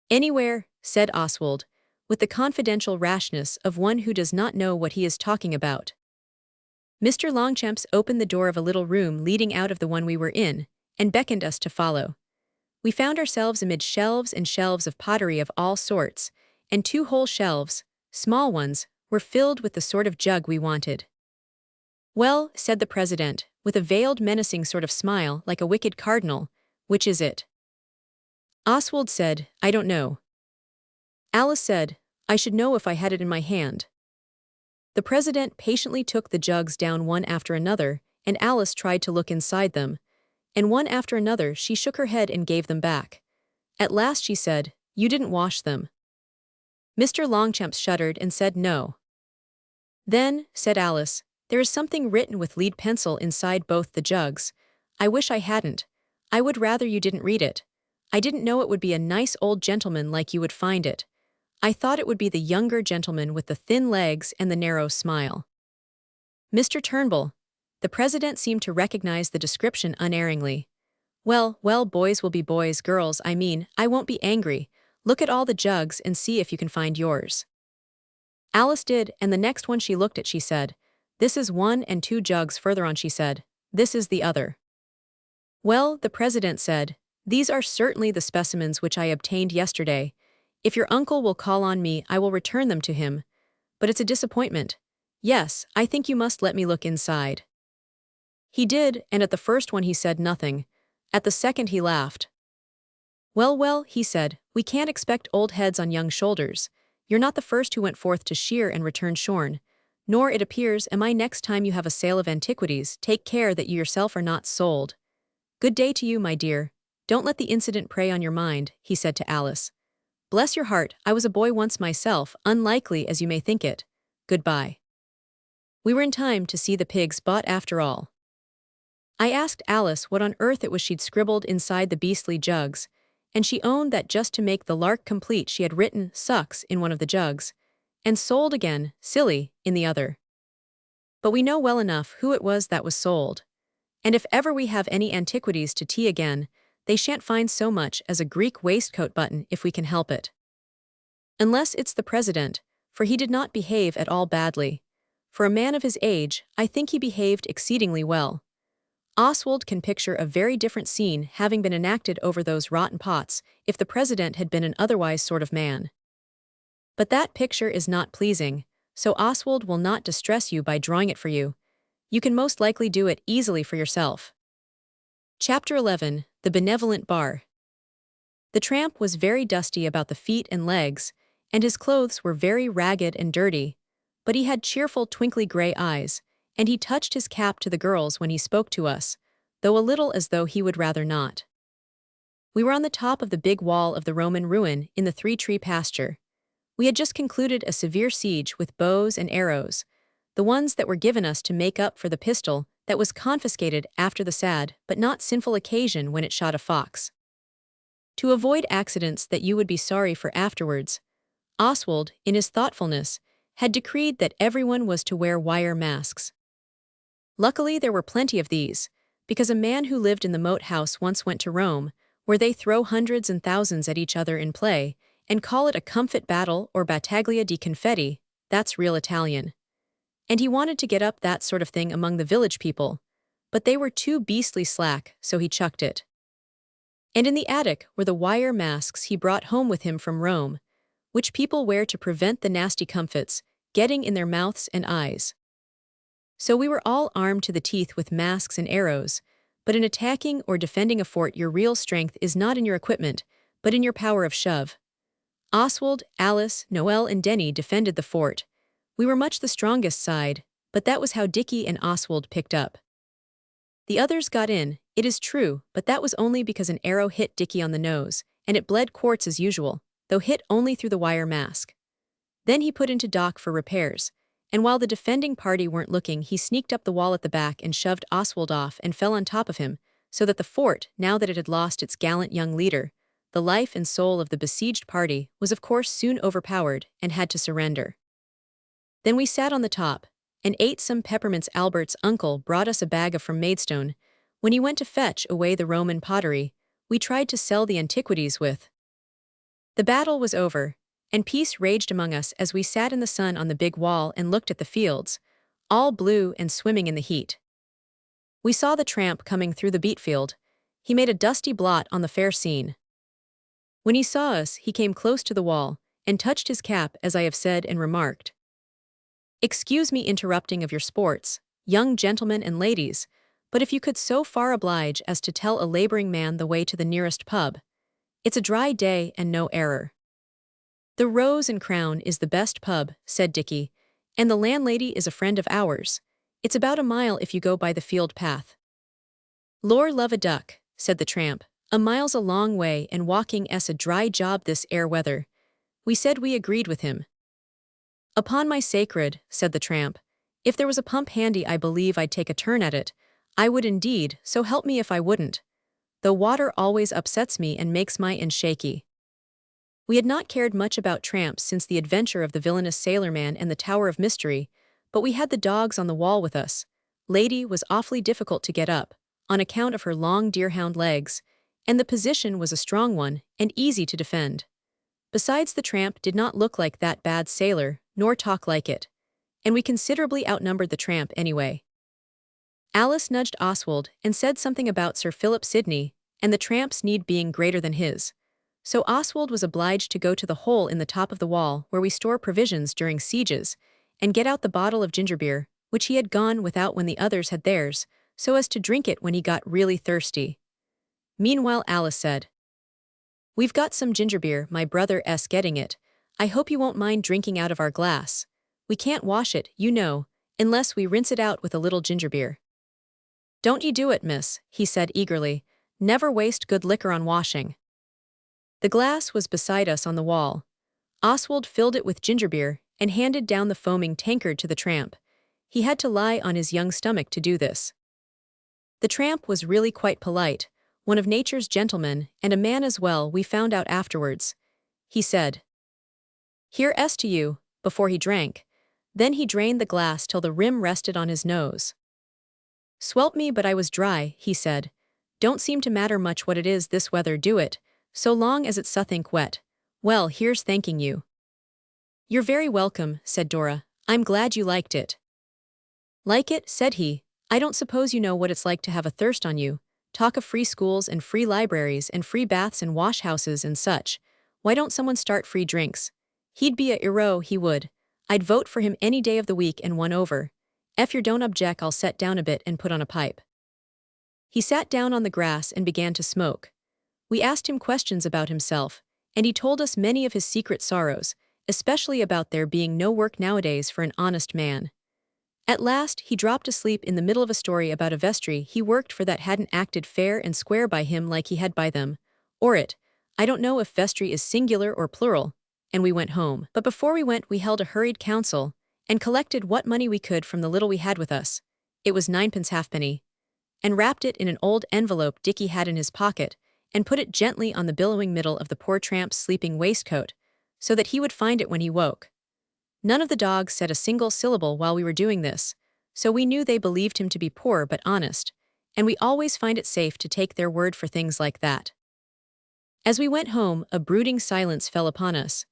"Anywhere," said Oswald, with the confidential rashness of one who does not know what he is talking about. Mr. Longchamps opened the door of a little room leading out of the one we were in, and beckoned us to follow. We found ourselves amid shelves and shelves of pottery of all sorts, and two whole shelves, small ones, were filled with the sort of jug we wanted. "Well," said the president, with a veiled menacing sort of smile like a wicked cardinal, "which is it?" Oswald said, "I don't know." Alice said, "I should know if I had it in my hand." The president patiently took the jugs down one after another, and Alice tried to look inside them, and one after another she shook her head and gave them back. At last she said, "You didn't wash them." Mr. Longchamps shuddered and said no. "Then," said Alice, "there is something written with lead pencil inside both the jugs. I wish I hadn't. I would rather you didn't read it. I didn't know it would be a nice old gentleman like you would find it. I thought it would be the younger gentleman with the thin legs and the narrow smile." "Mr. Turnbull." The president seemed to recognize the description unerringly. Well, boys will be boys, girls, I mean, I won't be angry. Look at all the jugs and see if you can find yours." Alice did, and the next one she looked at she said, "This is one, and two jugs further on she said, "This is the other." "Well," the president said, "these are certainly the specimens which I obtained yesterday. If your uncle will call on me, I will return them to him. But it's a disappointment. Yes, I think you must let me look inside." He did, and at the first one he said nothing. At the second he laughed. Well, he said, "we can't expect old heads on young shoulders. You're not the first who went forth to shear and returned shorn. Nor, it appears, am I next time you have a sale of antiquities. Take care that you yourself are not sold. Good day to you, my dear. Don't let the incident prey on your mind," he said to Alice. "Bless your heart, I was a boy once myself, unlikely as you may think it. Goodbye." We were in time to see the pigs bought after all. I asked Alice what on earth it was she'd scribbled inside the beastly jugs, and she owned that just to make the lark complete she had written "sucks" in one of the jugs, and "sold again, silly" in the other. But we know well enough who it was that was sold. And if ever we have any antiquities to tea again, they shan't find so much as a Greek waistcoat button if we can help it. Unless it's the president, for he did not behave at all badly. For a man of his age, I think he behaved exceedingly well. Oswald can picture a very different scene having been enacted over those rotten pots if the president had been an otherwise sort of man. But that picture is not pleasing, so Oswald will not distress you by drawing it for you. You can most likely do it easily for yourself. Chapter 11, The Benevolent Bar. The tramp was very dusty about the feet and legs, and his clothes were very ragged and dirty, but he had cheerful twinkly gray eyes, and he touched his cap to the girls when he spoke to us, though a little as though he would rather not. We were on the top of the big wall of the Roman ruin in the three-tree pasture. We had just concluded a severe siege with bows and arrows, the ones that were given us to make up for the pistol that was confiscated after the sad but not sinful occasion when it shot a fox. To avoid accidents that you would be sorry for afterwards, Oswald, in his thoughtfulness, had decreed that everyone was to wear wire masks. Luckily there were plenty of these, because a man who lived in the moat house once went to Rome, where they throw hundreds and thousands at each other in play, and call it a comfit battle or battaglia di confetti, that's real Italian. And he wanted to get up that sort of thing among the village people, but they were too beastly slack, so he chucked it. And in the attic were the wire masks he brought home with him from Rome, which people wear to prevent the nasty comfits getting in their mouths and eyes. So we were all armed to the teeth with masks and arrows, but in attacking or defending a fort your real strength is not in your equipment, but in your power of shove. Oswald, Alice, Noel and Denny defended the fort. We were much the strongest side, but that was how Dickie and Oswald picked up. The others got in, it is true, but that was only because an arrow hit Dickie on the nose, and it bled quarts as usual, though hit only through the wire mask. Then he put into dock for repairs, and while the defending party weren't looking, he sneaked up the wall at the back and shoved Oswald off and fell on top of him, so that the fort, now that it had lost its gallant young leader, the life and soul of the besieged party, was of course soon overpowered and had to surrender. Then we sat on the top and ate some peppermints. Albert's uncle brought us a bag of from Maidstone. When he went to fetch away the Roman pottery, we tried to sell the antiquities with. The battle was over, and peace raged among us as we sat in the sun on the big wall and looked at the fields, all blue and swimming in the heat. We saw the tramp coming through the beet field. He made a dusty blot on the fair scene. When he saw us, he came close to the wall and touched his cap, as I have said, and remarked, "Excuse me interrupting of your sports, young gentlemen and ladies, but if you could so far oblige as to tell a laboring man the way to the nearest pub. It's a dry day and no error." "The Rose and Crown is the best pub," said Dicky, "and the landlady is a friend of ours. It's about a mile if you go by the field path." "Lor love a duck," said the tramp, "a mile's a long way and walking's a dry job this air weather." We said we agreed with him. "Upon my sacred," said the tramp, "if there was a pump handy I believe I'd take a turn at it. I would indeed, so help me if I wouldn't. Though water always upsets me and makes my end shaky." We had not cared much about tramps since the adventure of the villainous sailorman and the Tower of Mystery, but we had the dogs on the wall with us. Lady was awfully difficult to get up, on account of her long deerhound legs, and the position was a strong one and easy to defend. Besides, the tramp did not look like that bad sailor, nor talk like it, and we considerably outnumbered the tramp anyway. Alice nudged Oswald and said something about Sir Philip Sidney and the tramp's need being greater than his. So Oswald was obliged to go to the hole in the top of the wall where we store provisions during sieges, and get out the bottle of ginger beer, which he had gone without when the others had theirs, so as to drink it when he got really thirsty. Meanwhile Alice said, "We've got some ginger beer, my brother's getting it. I hope you won't mind drinking out of our glass. We can't wash it, you know, unless we rinse it out with a little ginger beer." "Don't ye do it, miss," he said eagerly. "Never waste good liquor on washing." The glass was beside us on the wall. Oswald filled it with ginger beer and handed down the foaming tankard to the tramp. He had to lie on his young stomach to do this. The tramp was really quite polite, one of nature's gentlemen, and a man as well, we found out afterwards. He said, "Here's to you," before he drank. Then he drained the glass till the rim rested on his nose. "Swelp me, but I was dry," he said. "Don't seem to matter much what it is this weather, do it, so long as it's suthink wet. Well, here's thanking you." "You're very welcome," said Dora. "I'm glad you liked it." "Like it?" said he. "I don't suppose you know what it's like to have a thirst on you. Talk of free schools and free libraries and free baths and wash houses and such. Why don't someone start free drinks? He'd be a hero, he would. I'd vote for him any day of the week and won over. If you don't object, I'll set down a bit and put on a pipe." He sat down on the grass and began to smoke. We asked him questions about himself, and he told us many of his secret sorrows, especially about there being no work nowadays for an honest man. At last, he dropped asleep in the middle of a story about a vestry he worked for that hadn't acted fair and square by him like he had by them, or it. I don't know if vestry is singular or plural, and we went home. But before we went, we held a hurried council, and collected what money we could from the little we had with us. It was 9 halfpenny, and wrapped it in an old envelope Dicky had in his pocket, and put it gently on the billowing middle of the poor tramp's sleeping waistcoat, so that he would find it when he woke. None of the dogs said a single syllable while we were doing this, so we knew they believed him to be poor but honest, and we always find it safe to take their word for things like that. As we went home, a brooding silence fell upon us.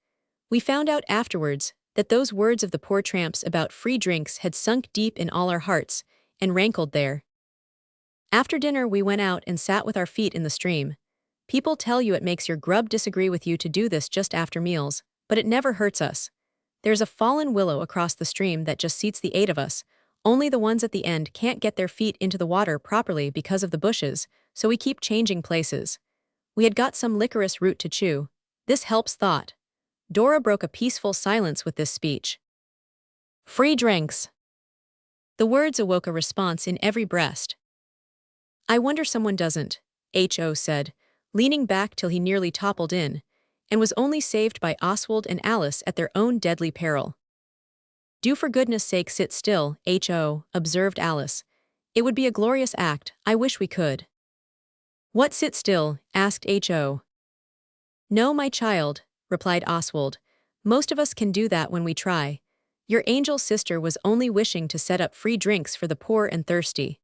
We found out afterwards that those words of the poor tramp's about free drinks had sunk deep in all our hearts, and rankled there. After dinner we went out and sat with our feet in the stream. People tell you it makes your grub disagree with you to do this just after meals, but it never hurts us. There's a fallen willow across the stream that just seats the 8 of us, only the ones at the end can't get their feet into the water properly because of the bushes, so we keep changing places. We had got some licorice root to chew. This helps thought. Dora broke a peaceful silence with this speech. "Free drinks." The words awoke a response in every breast. "I wonder someone doesn't," H.O. said, leaning back till he nearly toppled in, and was only saved by Oswald and Alice at their own deadly peril. Do for goodness sake sit still, observed Alice. It would be a glorious act, I wish we could. What sit still? Asked Ho. No, my child, replied Oswald. Most of us can do that when we try. Your angel sister was only wishing to set up free drinks for the poor and thirsty.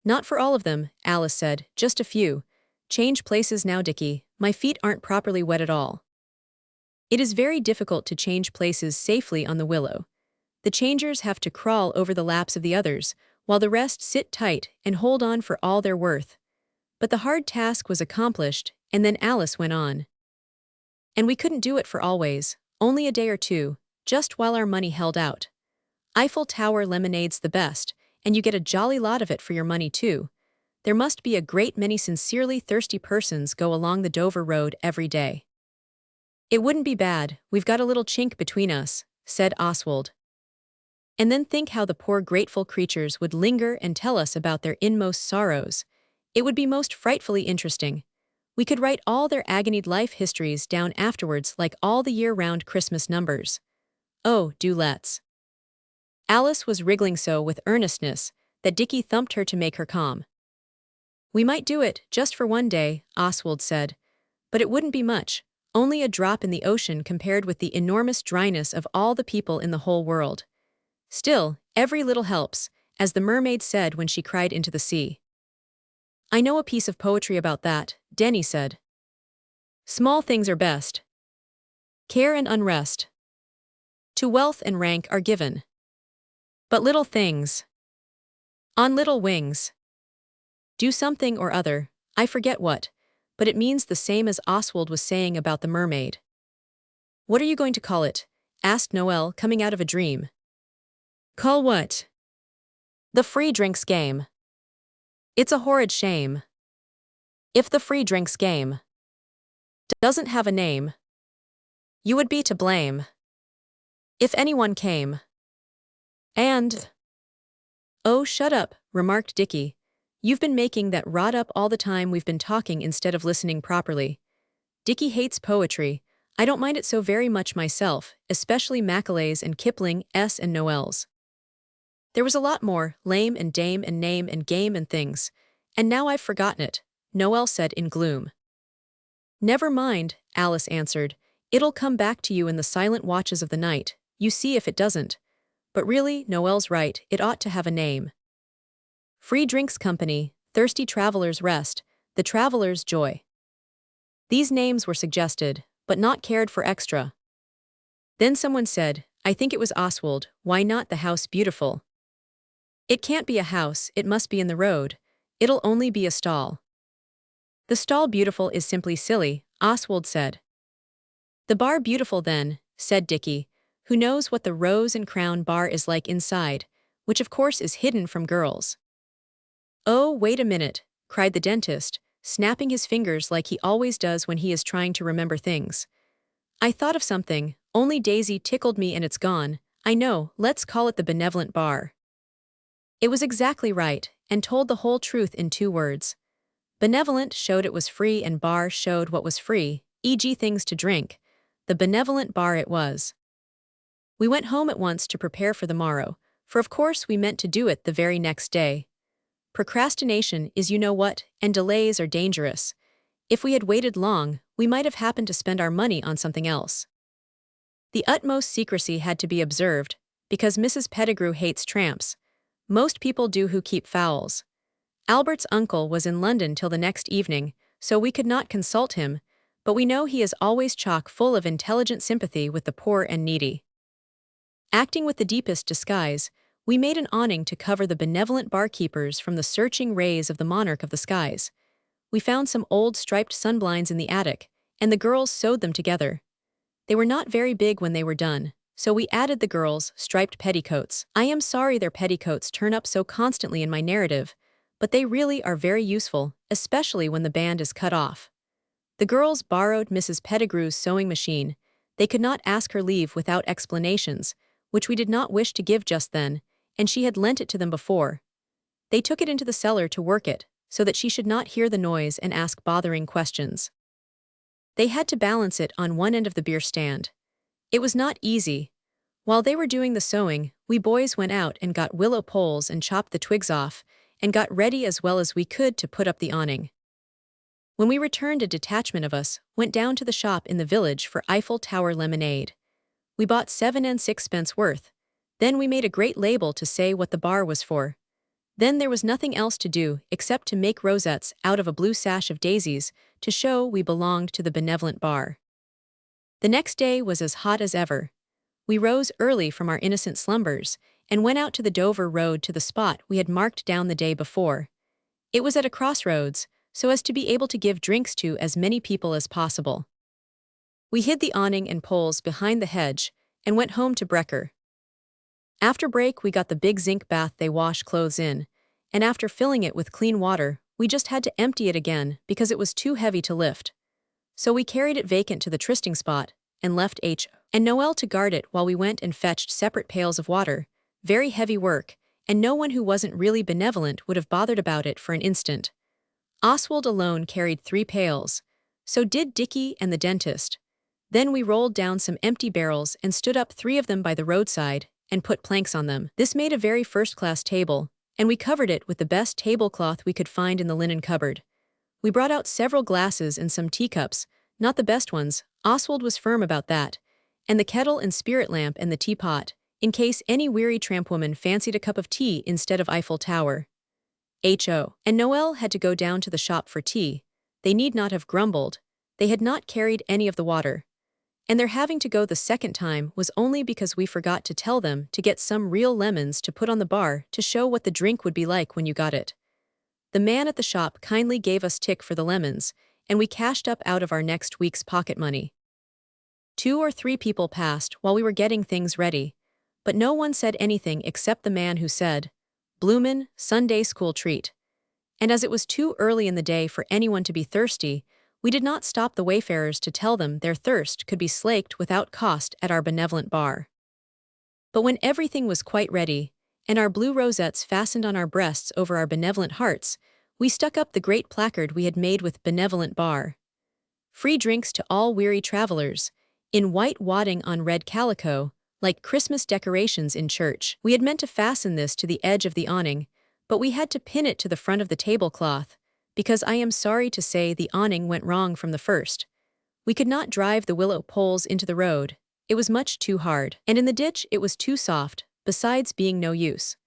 Not for all of them, Alice said, just a few. Change places now, Dickie, my feet aren't properly wet at all. It is very difficult to change places safely on the Willow. The changers have to crawl over the laps of the others, while the rest sit tight and hold on for all they're worth. But the hard task was accomplished, and then Alice went on. And we couldn't do it for always, only a day or two, just while our money held out. Eiffel Tower lemonade's the best, and you get a jolly lot of it for your money too. There must be a great many sincerely thirsty persons go along the Dover Road every day. It wouldn't be bad, we've got a little chink between us, said Oswald. And then think how the poor grateful creatures would linger and tell us about their inmost sorrows. It would be most frightfully interesting. We could write all their agonied life histories down afterwards like all the year-round Christmas numbers. Oh, do let's. Alice was wriggling so with earnestness that Dickie thumped her to make her calm. We might do it, just for one day, Oswald said. But it wouldn't be much, only a drop in the ocean compared with the enormous dryness of all the people in the whole world. Still, every little helps, as the mermaid said when she cried into the sea. I know a piece of poetry about that, Denny said. Small things are best. Care and unrest to wealth and rank are given. But little things, on little wings, do something or other, I forget what, but it means the same as Oswald was saying about the mermaid. What are you going to call it? Asked Noel, coming out of a dream. Call what? The free drinks game. It's a horrid shame. If the free drinks game doesn't have a name, you would be to blame. If anyone came and... Oh, shut up, remarked Dickie. You've been making that rot up all the time we've been talking instead of listening properly. Dickie hates poetry. I don't mind it so very much myself, especially Macaulay's and Kipling, S. and Noel's. There was a lot more, lame and dame and name and game and things. And now I've forgotten it, Noel said in gloom. Never mind, Alice answered. It'll come back to you in the silent watches of the night, you see if it doesn't. But really, Noel's right, it ought to have a name. Free Drinks Company, Thirsty Traveler's Rest, The Traveler's Joy. These names were suggested, but not cared for extra. Then someone said, I think it was Oswald, why not the House Beautiful? It can't be a house, it must be in the road. It'll only be a stall. The stall Beautiful is simply silly, Oswald said. The bar Beautiful then, said Dickie, who knows what the Rose and Crown bar is like inside, which of course is hidden from girls. Oh, wait a minute, cried the dentist, snapping his fingers like he always does when he is trying to remember things. I thought of something, only Daisy tickled me and it's gone. I know, let's call it the Benevolent Bar. It was exactly right, and told the whole truth in 2 words. Benevolent showed it was free and bar showed what was free, e.g. things to drink. The Benevolent Bar it was. We went home at once to prepare for the morrow, for of course we meant to do it the very next day. Procrastination is you know what, and delays are dangerous. If we had waited long, we might have happened to spend our money on something else. The utmost secrecy had to be observed, because Mrs. Pettigrew hates tramps. Most people do who keep fowls. Albert's uncle was in London till the next evening, so we could not consult him, but we know he is always chock full of intelligent sympathy with the poor and needy. Acting with the deepest disguise, we made an awning to cover the benevolent barkeepers from the searching rays of the monarch of the skies. We found some old striped sunblinds in the attic, and the girls sewed them together. They were not very big when they were done, so we added the girls' striped petticoats. I am sorry their petticoats turn up so constantly in my narrative, but they really are very useful, especially when the band is cut off. The girls borrowed Mrs. Pettigrew's sewing machine. They could not ask her leave without explanations, which we did not wish to give just then, and she had lent it to them before. They took it into the cellar to work it, so that she should not hear the noise and ask bothering questions. They had to balance it on one end of the beer stand. It was not easy. While they were doing the sewing, we boys went out and got willow poles and chopped the twigs off, and got ready as well as we could to put up the awning. When we returned, a detachment of us went down to the shop in the village for Eiffel Tower lemonade. We bought 7 and 6 worth. Then we made a great label to say what the bar was for. Then there was nothing else to do except to make rosettes out of a blue sash of daisies to show we belonged to the benevolent bar. The next day was as hot as ever. We rose early from our innocent slumbers and went out to the Dover road to the spot we had marked down the day before. It was at a crossroads, so as to be able to give drinks to as many people as possible. We hid the awning and poles behind the hedge and went home to Brecker. After break, we got the big zinc bath they wash clothes in, and after filling it with clean water, we just had to empty it again because it was too heavy to lift. So we carried it vacant to the trysting spot and left H and Noel to guard it while we went and fetched separate pails of water. Very heavy work, and no one who wasn't really benevolent would have bothered about it for an instant. Oswald alone carried 3 pails. So did Dickie and the dentist. Then we rolled down some empty barrels and stood up 3 of them by the roadside and put planks on them. This made a very first-class table, and we covered it with the best tablecloth we could find in the linen cupboard. We brought out several glasses and some teacups, not the best ones, Oswald was firm about that, and the kettle and spirit lamp and the teapot, in case any weary trampwoman fancied a cup of tea instead of Eiffel Tower. H.O. and Noel had to go down to the shop for tea. They need not have grumbled. They had not carried any of the water. And their having to go the second time was only because we forgot to tell them to get some real lemons to put on the bar to show what the drink would be like when you got it. The man at the shop kindly gave us tick for the lemons, and we cashed up out of our next week's pocket money. 2 or 3 people passed while we were getting things ready, but no one said anything except the man who said, "Bloomin' Sunday school treat." And as it was too early in the day for anyone to be thirsty, we did not stop the wayfarers to tell them their thirst could be slaked without cost at our benevolent bar. But when everything was quite ready, and our blue rosettes fastened on our breasts over our benevolent hearts, we stuck up the great placard we had made with "Benevolent Bar. Free drinks to all weary travelers," in white wadding on red calico, like Christmas decorations in church. We had meant to fasten this to the edge of the awning, but we had to pin it to the front of the tablecloth, because I am sorry to say the awning went wrong from the first. We could not drive the willow poles into the road. It was much too hard, and in the ditch it was too soft, besides being no use.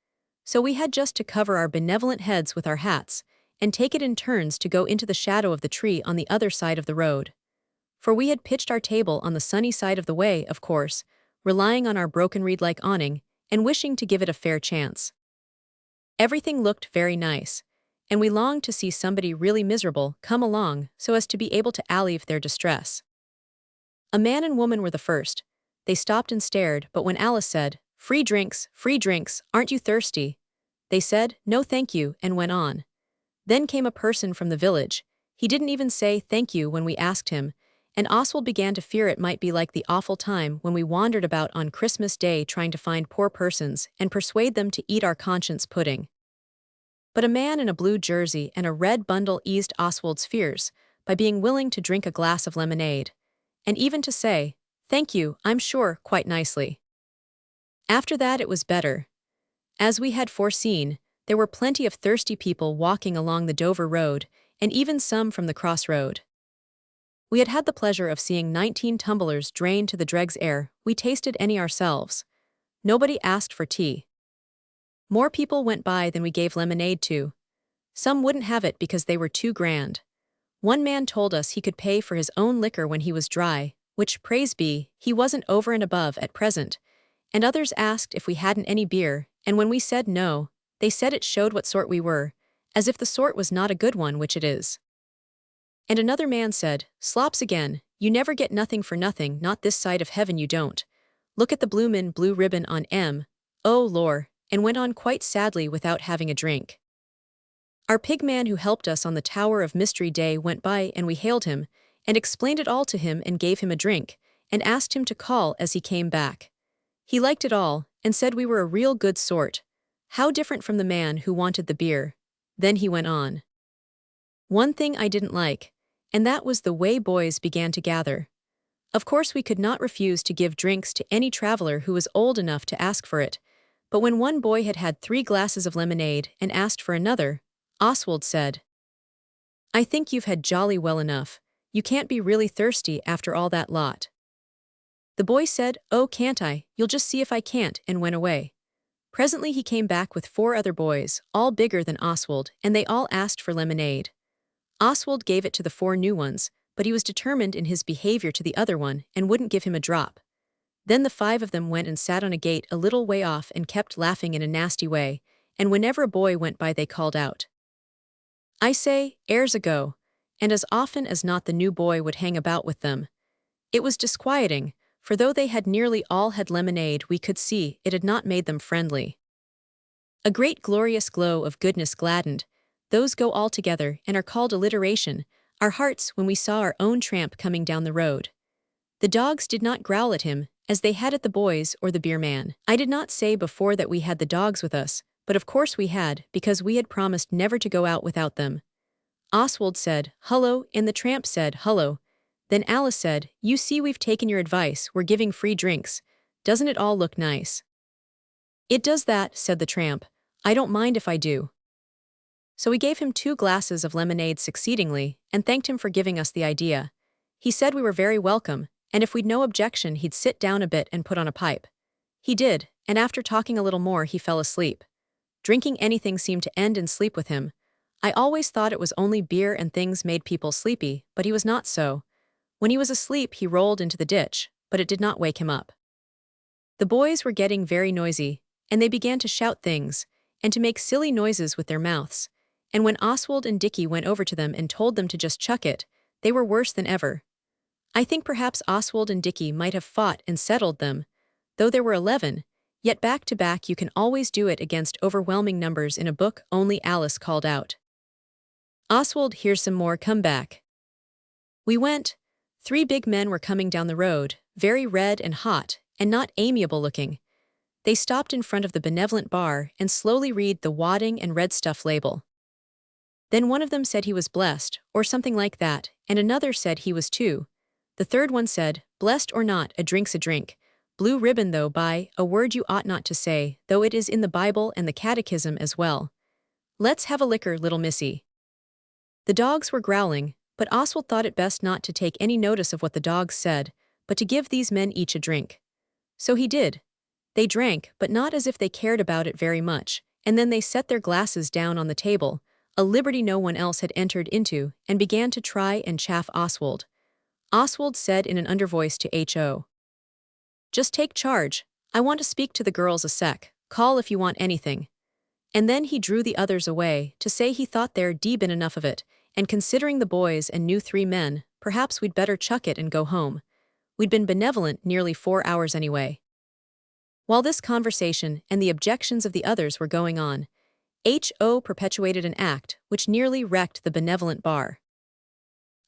So we had just to cover our benevolent heads with our hats, and take it in turns to go into the shadow of the tree on the other side of the road. For we had pitched our table on the sunny side of the way, of course, relying on our broken reed-like awning, and wishing to give it a fair chance. Everything looked very nice, and we longed to see somebody really miserable come along so as to be able to alleviate their distress. A man and woman were the first. They stopped and stared, but when Alice said, free drinks, aren't you thirsty?" They said, "No thank you," and went on. Then came a person from the village. He didn't even say thank you when we asked him, and Oswald began to fear it might be like the awful time when we wandered about on Christmas Day trying to find poor persons and persuade them to eat our conscience pudding. But a man in a blue jersey and a red bundle eased Oswald's fears by being willing to drink a glass of lemonade, and even to say, "Thank you, I'm sure," quite nicely. After that it was better. As we had foreseen, there were plenty of thirsty people walking along the Dover road, and even some from the crossroad. We had had the pleasure of seeing 19 tumblers drain to the dregs ere we tasted any ourselves. Nobody asked for tea. More people went by than we gave lemonade to. Some wouldn't have it because they were too grand. One man told us he could pay for his own liquor when he was dry, which, praise be, he wasn't over and above at present, and others asked if we hadn't any beer, and when we said no, they said it showed what sort we were, as if the sort was not a good one, which it is. And another man said, "Slops again, you never get nothing for nothing, not this side of heaven you don't. Look at the bloomin' blue ribbon on M. Oh, lor," and went on quite sadly without having a drink. Our pig man who helped us on the Tower of Mystery Day went by and we hailed him, and explained it all to him and gave him a drink, and asked him to call as he came back. He liked it all, and said we were a real good sort. How different from the man who wanted the beer. Then he went on. One thing I didn't like, and that was the way boys began to gather. Of course we could not refuse to give drinks to any traveler who was old enough to ask for it, but when one boy had had 3 glasses of lemonade and asked for another, Oswald said, "I think you've had jolly well enough. You can't be really thirsty after all that lot." The boy said, "Oh, can't I? You'll just see if I can't," and went away. Presently he came back with 4 other boys, all bigger than Oswald, and they all asked for lemonade. Oswald gave it to the 4 new ones, but he was determined in his behavior to the other one and wouldn't give him a drop. Then the 5 of them went and sat on a gate a little way off and kept laughing in a nasty way, and whenever a boy went by they called out, "I say, 'ere's a go," and as often as not the new boy would hang about with them. It was disquieting, for though they had nearly all had lemonade we could see it had not made them friendly. A great glorious glow of goodness gladdened, those go all together and are called alliteration, our hearts when we saw our own tramp coming down the road. The dogs did not growl at him, as they had at the boys or the beer man. I did not say before that we had the dogs with us, but of course we had, because we had promised never to go out without them. Oswald said, "Hullo," and the tramp said, "Hullo." Then Alice said, "You see we've taken your advice, we're giving free drinks. Doesn't it all look nice?" "It does that," said the tramp. "I don't mind if I do." So we gave him 2 glasses of lemonade succeedingly, and thanked him for giving us the idea. He said we were very welcome, and if we'd no objection he'd sit down a bit and put on a pipe. He did, and after talking a little more he fell asleep. Drinking anything seemed to end in sleep with him. I always thought it was only beer and things made people sleepy, but he was not so. When he was asleep he rolled into the ditch, but it did not wake him up. The boys were getting very noisy, and they began to shout things, and to make silly noises with their mouths, and when Oswald and Dickie went over to them and told them to just chuck it, they were worse than ever. I think perhaps Oswald and Dickie might have fought and settled them, though there were 11, yet back to back you can always do it against overwhelming numbers in a book. Only Alice called out, "Oswald, here's some more, come back." We went. 3 big men were coming down the road, very red and hot, and not amiable looking. They stopped in front of the benevolent bar and slowly read the wadding and red stuff label. Then one of them said he was blessed, or something like that, and another said he was too. The third one said, "Blessed or not, a drink's a drink. Blue ribbon though, by a word you ought not to say, though it is in the Bible and the Catechism as well. Let's have a liquor, little missy." The dogs were growling, but Oswald thought it best not to take any notice of what the dogs said, but to give these men each a drink. So he did. They drank, but not as if they cared about it very much, and then they set their glasses down on the table, a liberty no one else had entered into, and began to try and chaff Oswald. Oswald said in an undervoice to H.O., "Just take charge. I want to speak to the girls a sec. Call if you want anything." And then he drew the others away, to say he thought there'd been enough of it, and considering the boys and new 3 men, perhaps we'd better chuck it and go home. We'd been benevolent nearly 4 hours anyway. While this conversation and the objections of the others were going on, H.O. perpetuated an act which nearly wrecked the benevolent bar.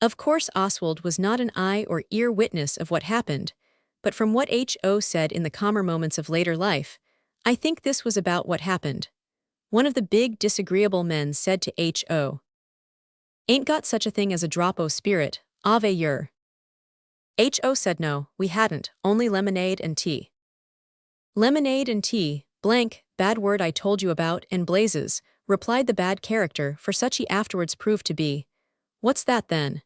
Of course Oswald was not an eye or ear witness of what happened, but from what H.O. said in the calmer moments of later life, I think this was about what happened. One of the big disagreeable men said to H.O., "Ain't got such a thing as a drop o' spirit, ave yer." H.O. said no, we hadn't, only lemonade and tea. "Lemonade and tea, blank, bad word I told you about, and blazes," replied the bad character, for such he afterwards proved to be. "What's that then?"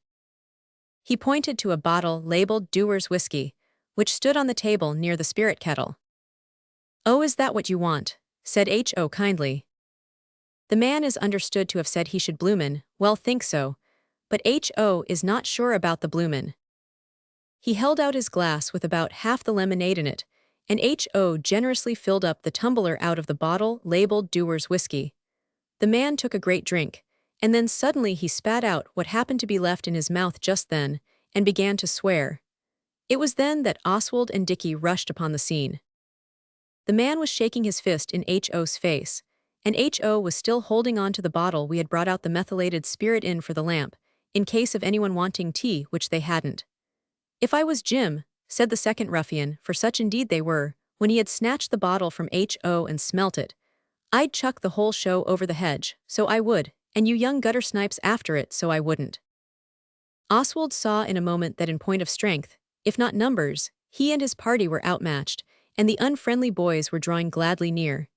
He pointed to a bottle labeled Dewar's whiskey, which stood on the table near the spirit kettle. "Oh, is that what you want?" said H.O. kindly. The man is understood to have said he should bloomin', well think so, but H.O. is not sure about the bloomin'. He held out his glass with about half the lemonade in it, and H.O. generously filled up the tumbler out of the bottle labeled Dewar's whiskey. The man took a great drink, and then suddenly he spat out what happened to be left in his mouth just then, and began to swear. It was then that Oswald and Dickie rushed upon the scene. The man was shaking his fist in H.O.'s face, and H.O. was still holding on to the bottle we had brought out the methylated spirit in for the lamp, in case of anyone wanting tea, which they hadn't. "If I was Jim," said the second ruffian, for such indeed they were, when he had snatched the bottle from H.O. and smelt it, "I'd chuck the whole show over the hedge, so I would, and you young gutter snipes after it, so I wouldn't." Oswald saw in a moment that in point of strength, If not numbers, he and his party were outmatched, and the unfriendly boys were drawing gladly near.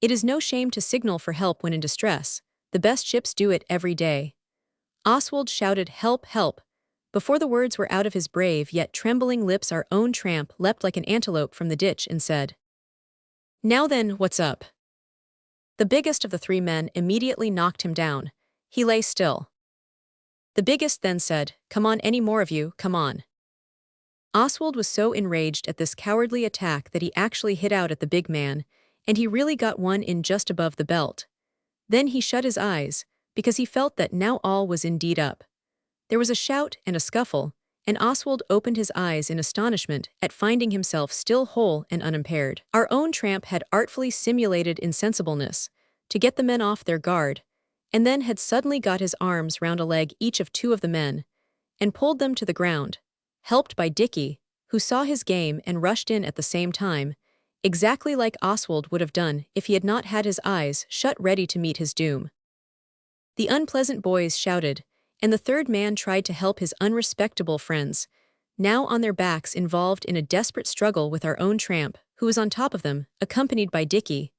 It is no shame to signal for help when in distress. The best ships do it every day. Oswald shouted, "Help, help!" Before the words were out of his brave yet trembling lips, our own tramp leapt like an antelope from the ditch and said, "Now then, what's up?" The biggest of the three men immediately knocked him down. He lay still. The biggest then said, "Come on, any more of you, come on." Oswald was so enraged at this cowardly attack that he actually hit out at the big man, and he really got one in just above the belt. Then he shut his eyes, because he felt that now all was indeed up. There was a shout and a scuffle, and Oswald opened his eyes in astonishment at finding himself still whole and unimpaired. Our own tramp had artfully simulated insensibleness to get the men off their guard, and then had suddenly got his arms round a leg each of two of the men, and pulled them to the ground, helped by Dickie, who saw his game and rushed in at the same time, exactly like Oswald would have done if he had not had his eyes shut ready to meet his doom. The unpleasant boys shouted, and the third man tried to help his unrespectable friends, now on their backs involved in a desperate struggle with our own tramp, who was on top of them, accompanied by Dickie.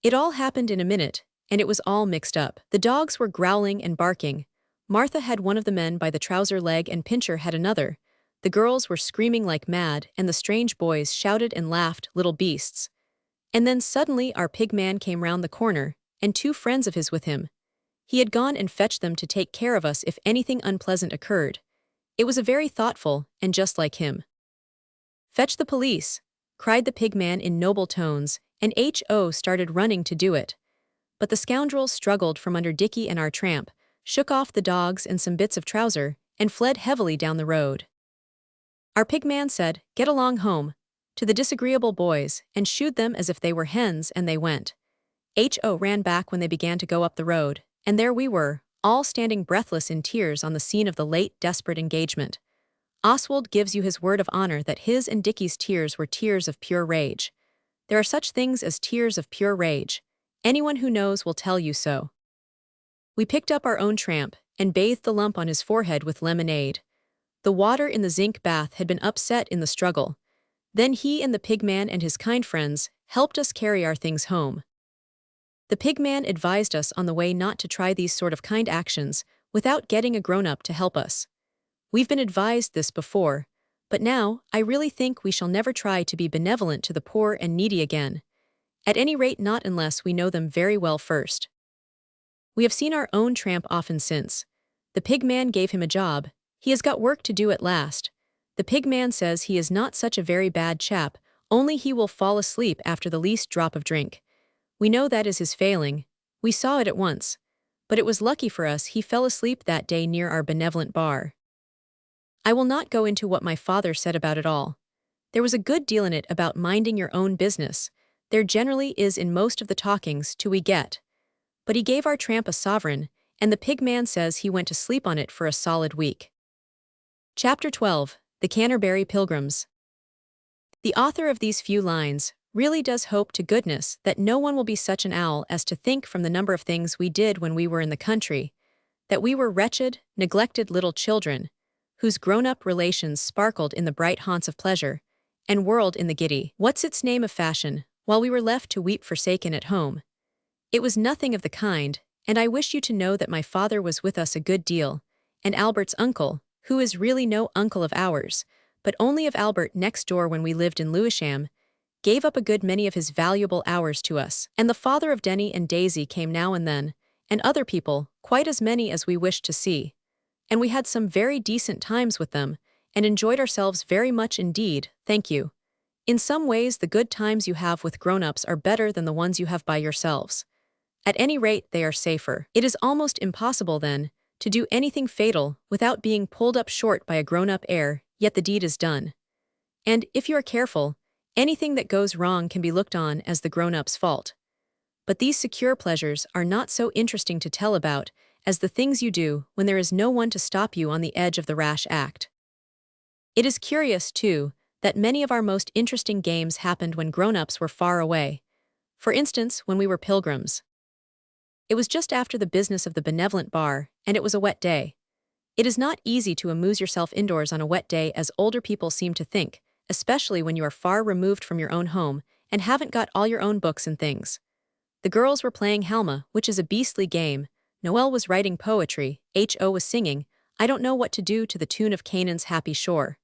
It all happened in a minute, and it was all mixed up. The dogs were growling and barking. Martha had one of the men by the trouser leg and Pincher had another. The girls were screaming like mad, and the strange boys shouted and laughed, little beasts. And then suddenly our pig man came round the corner, and two friends of his with him. He had gone and fetched them to take care of us if anything unpleasant occurred. It was a very thoughtful, and just like him. "Fetch the police," cried the pig man in noble tones, and H.O. started running to do it. But the scoundrels struggled from under Dickie and our tramp, shook off the dogs and some bits of trouser, and fled heavily down the road. Our pig man said, "Get along home," to the disagreeable boys, and shooed them as if they were hens, and they went. H.O. ran back when they began to go up the road, and there we were, all standing breathless in tears on the scene of the late desperate engagement. Oswald gives you his word of honor that his and Dickie's tears were tears of pure rage. There are such things as tears of pure rage. Anyone who knows will tell you so. We picked up our own tramp, and bathed the lump on his forehead with lemonade. The water in the zinc bath had been upset in the struggle. Then he and the pig man and his kind friends helped us carry our things home. The pig man advised us on the way not to try these sort of kind actions without getting a grown-up to help us. We've been advised this before, but now I really think we shall never try to be benevolent to the poor and needy again. At any rate not unless we know them very well first. We have seen our own tramp often since. The pig man gave him a job. He has got work to do at last. The pig man says he is not such a very bad chap, only he will fall asleep after the least drop of drink. We know that is his failing. We saw it at once. But it was lucky for us he fell asleep that day near our benevolent bar. I will not go into what my father said about it all. There was a good deal in it about minding your own business. There generally is in most of the talkings till we get. But he gave our tramp a sovereign, and the pig man says he went to sleep on it for a solid week. Chapter 12. The Canterbury Pilgrims. The author of these few lines really does hope to goodness that no one will be such an owl as to think from the number of things we did when we were in the country, that we were wretched, neglected little children, whose grown-up relations sparkled in the bright haunts of pleasure, and whirled in the giddy what's its name of fashion, while we were left to weep forsaken at home. It was nothing of the kind, and I wish you to know that my father was with us a good deal, and Albert's uncle, who is really no uncle of ours, but only of Albert next door when we lived in Lewisham, gave up a good many of his valuable hours to us, and the father of Denny and Daisy came now and then, and other people, quite as many as we wished to see. And we had some very decent times with them, and enjoyed ourselves very much indeed, thank you. In some ways the good times you have with grown-ups are better than the ones you have by yourselves. At any rate they are safer. It is almost impossible then, to do anything fatal without being pulled up short by a grown-up heir, yet the deed is done. And, if you are careful, anything that goes wrong can be looked on as the grown-up's fault. But these secure pleasures are not so interesting to tell about as the things you do when there is no one to stop you on the edge of the rash act. It is curious, too, that many of our most interesting games happened when grown-ups were far away. For instance, when we were pilgrims. It was just after the business of the benevolent bar, and it was a wet day. It is not easy to amuse yourself indoors on a wet day as older people seem to think, especially when you are far removed from your own home and haven't got all your own books and things. The girls were playing Halma, which is a beastly game. Noel was writing poetry, H.O. was singing, I don't know what to do to the tune of Canaan's happy shore.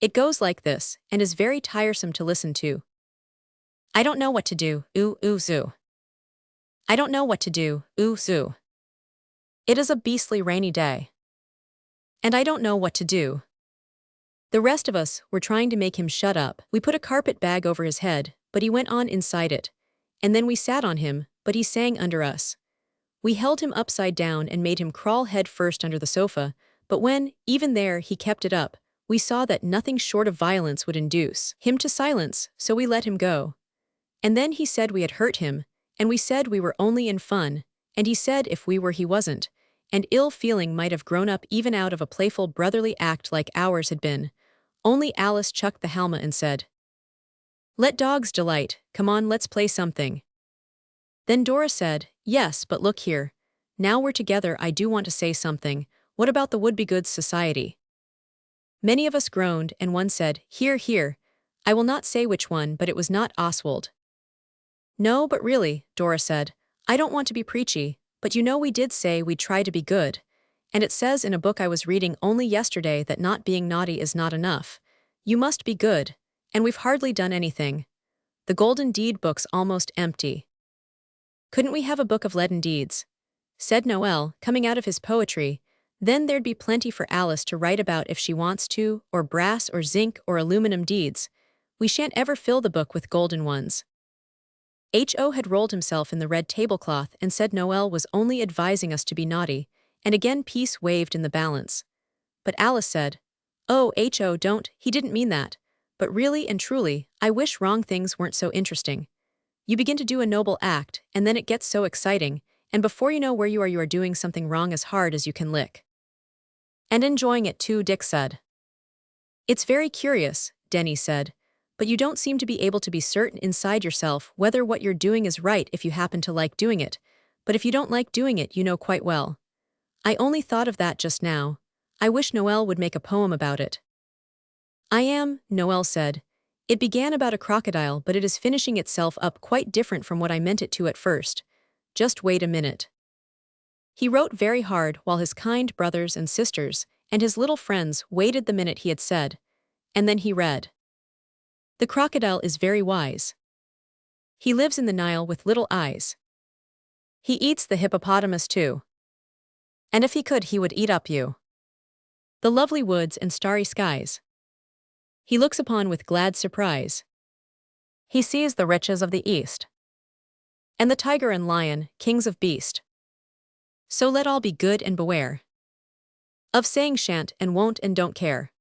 It goes like this, and is very tiresome to listen to. I don't know what to do, ooh, ooh, zoo. I don't know what to do, ooh, zoo. It is a beastly rainy day. And I don't know what to do. The rest of us were trying to make him shut up. We put a carpet bag over his head, but he went on inside it. And then we sat on him, but he sang under us. We held him upside down and made him crawl head first under the sofa, but when, even there, he kept it up, we saw that nothing short of violence would induce him to silence, so we let him go. And then he said we had hurt him, and we said we were only in fun, and he said if we were he wasn't, and ill feeling might have grown up even out of a playful brotherly act like ours had been. Only Alice chucked the Halma and said, Let dogs delight, come on let's play something. Then Dora said, Yes, but look here. Now we're together I do want to say something, what about the Wouldbegoods Society? Many of us groaned and one said, Hear, hear. I will not say which one but it was not Oswald. No, but really, Dora said, I don't want to be preachy, but you know we did say we'd try to be good. And it says in a book I was reading only yesterday that not being naughty is not enough. You must be good, and we've hardly done anything. The Golden Deed book's almost empty. Couldn't we have a book of leaden deeds? Said Noel, coming out of his poetry. Then there'd be plenty for Alice to write about if she wants to, or brass or zinc or aluminum deeds. We shan't ever fill the book with golden ones. H.O. had rolled himself in the red tablecloth and said Noel was only advising us to be naughty, and again peace waved in the balance. But Alice said, Oh, H.O. don't, he didn't mean that. But really and truly, I wish wrong things weren't so interesting. You begin to do a noble act, and then it gets so exciting, and before you know where you are doing something wrong as hard as you can lick. And enjoying it too, Dick said. It's very curious, Denny said, but you don't seem to be able to be certain inside yourself whether what you're doing is right if you happen to like doing it, but if you don't like doing it you know quite well. I only thought of that just now. I wish Noel would make a poem about it. I am, Noel said. It began about a crocodile but it is finishing itself up quite different from what I meant it to at first. Just wait a minute. He wrote very hard while his kind brothers and sisters and his little friends waited the minute he had said. And then he read. The crocodile is very wise. He lives in the Nile with little eyes. He eats the hippopotamus too. And if he could he would eat up you. The lovely woods and starry skies. He looks upon with glad surprise. He sees the riches of the East. And the tiger and lion, kings of beast. So let all be good and beware. Of saying shan't and won't and don't care.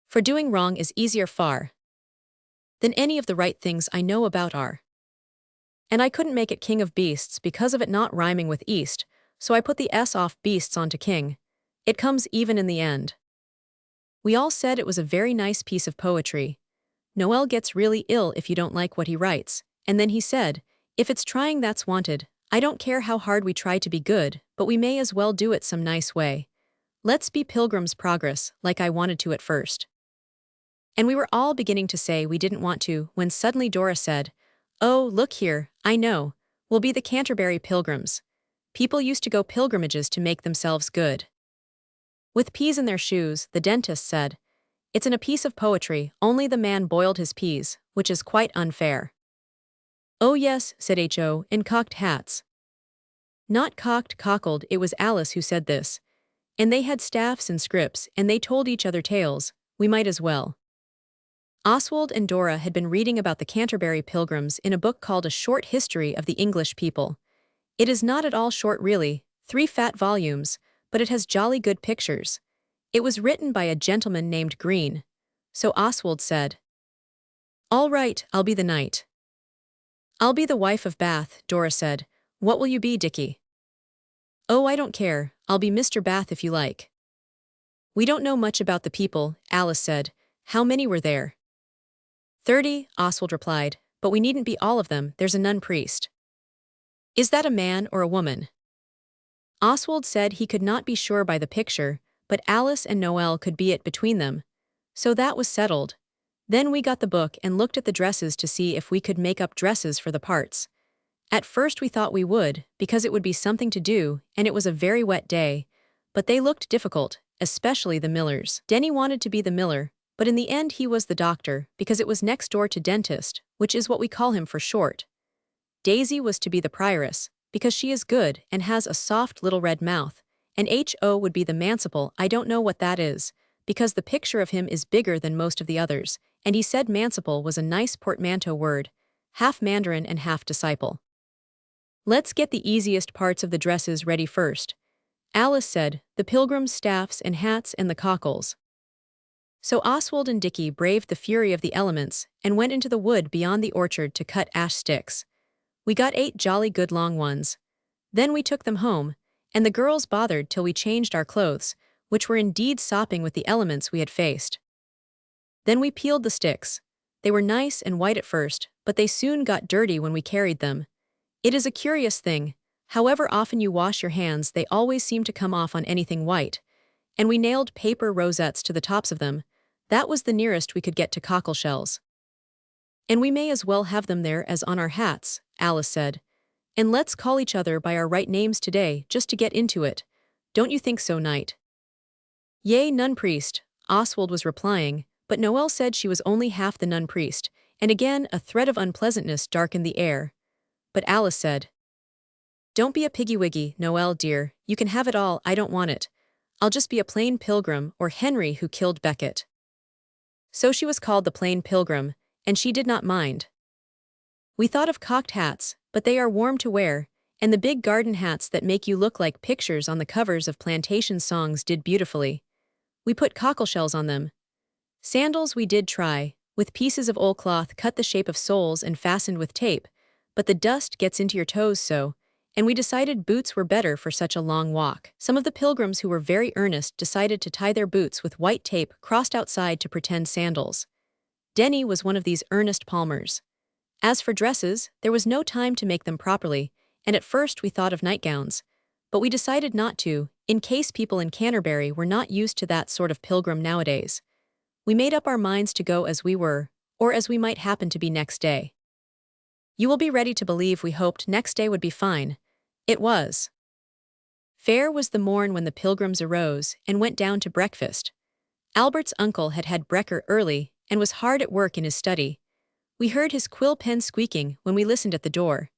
For doing wrong is easier far than any of the right things I know about are. And I couldn't make it king of beasts because of it not rhyming with east, so I put the S off beasts onto king. It comes even in the end. We all said it was a very nice piece of poetry. Noel gets really ill if you don't like what he writes, and then he said, if it's trying that's wanted, I don't care how hard we try to be good, but we may as well do it some nice way. Let's be Pilgrim's Progress, like I wanted to at first. And we were all beginning to say we didn't want to, when suddenly Dora said, Oh, look here, I know, we'll be the Canterbury Pilgrims. People used to go pilgrimages to make themselves good. With peas in their shoes, the dentist said, It's in a piece of poetry, only the man boiled his peas, which is quite unfair. Oh yes, said H.O., in cocked hats. Not cocked, cockled, it was Alice who said this. And they had staffs and scrips, and they told each other tales, we might as well. Oswald and Dora had been reading about the Canterbury Pilgrims in a book called A Short History of the English People. It is not at all short really, 3 fat volumes, but it has jolly good pictures. It was written by a gentleman named Green. So Oswald said, All right, I'll be the knight. I'll be the wife of Bath, Dora said. What will you be, Dickie? Oh, I don't care, I'll be Mr. Bath if you like. We don't know much about the people, Alice said. How many were there? 30, Oswald replied, but we needn't be all of them, there's a nun priest. Is that a man or a woman? Oswald said he could not be sure by the picture, but Alice and Noel could be it between them. So that was settled. Then we got the book and looked at the dresses to see if we could make up dresses for the parts. At first we thought we would, because it would be something to do, and it was a very wet day, but they looked difficult, especially the Millers. Denny wanted to be the miller, but in the end he was the doctor, because it was next door to dentist, which is what we call him for short. Daisy was to be the prioress, because she is good and has a soft little red mouth, and H.O. would be the manciple. I don't know what that is, because the picture of him is bigger than most of the others, and he said manciple was a nice portmanteau word, half Mandarin and half disciple. Let's get the easiest parts of the dresses ready first, Alice said, the pilgrims' staffs and hats and the cockles. So Oswald and Dickie braved the fury of the elements and went into the wood beyond the orchard to cut ash sticks. We got 8 jolly good long ones. Then we took them home, and the girls bothered till we changed our clothes, which were indeed sopping with the elements we had faced. Then we peeled the sticks. They were nice and white at first, but they soon got dirty when we carried them. It is a curious thing, however often you wash your hands they always seem to come off on anything white, and we nailed paper rosettes to the tops of them. That was the nearest we could get to cockle shells. And we may as well have them there as on our hats, Alice said. And let's call each other by our right names today, just to get into it. Don't you think so, Knight? Yea, nun-priest, Oswald was replying, but Noel said she was only half the nun-priest, and again a thread of unpleasantness darkened the air. But Alice said, "Don't be a piggy-wiggy, Noel dear, you can have it all, I don't want it. I'll just be a plain pilgrim or Henry who killed Becket." So she was called the plain pilgrim, and she did not mind. We thought of cocked hats, but they are warm to wear, and the big garden hats that make you look like pictures on the covers of plantation songs did beautifully. We put cockle shells on them. Sandals we did try, with pieces of old cloth cut the shape of soles and fastened with tape, but the dust gets into your toes so, and we decided boots were better for such a long walk. Some of the pilgrims who were very earnest decided to tie their boots with white tape crossed outside to pretend sandals. Denny was one of these earnest palmers. As for dresses, there was no time to make them properly, and at first we thought of nightgowns, but we decided not to, in case people in Canterbury were not used to that sort of pilgrim nowadays. We made up our minds to go as we were, or as we might happen to be next day. You will be ready to believe we hoped next day would be fine. It was. Fair was the morn when the pilgrims arose and went down to breakfast. Albert's uncle had had brekker early and was hard at work in his study. We heard his quill pen squeaking when we listened at the door.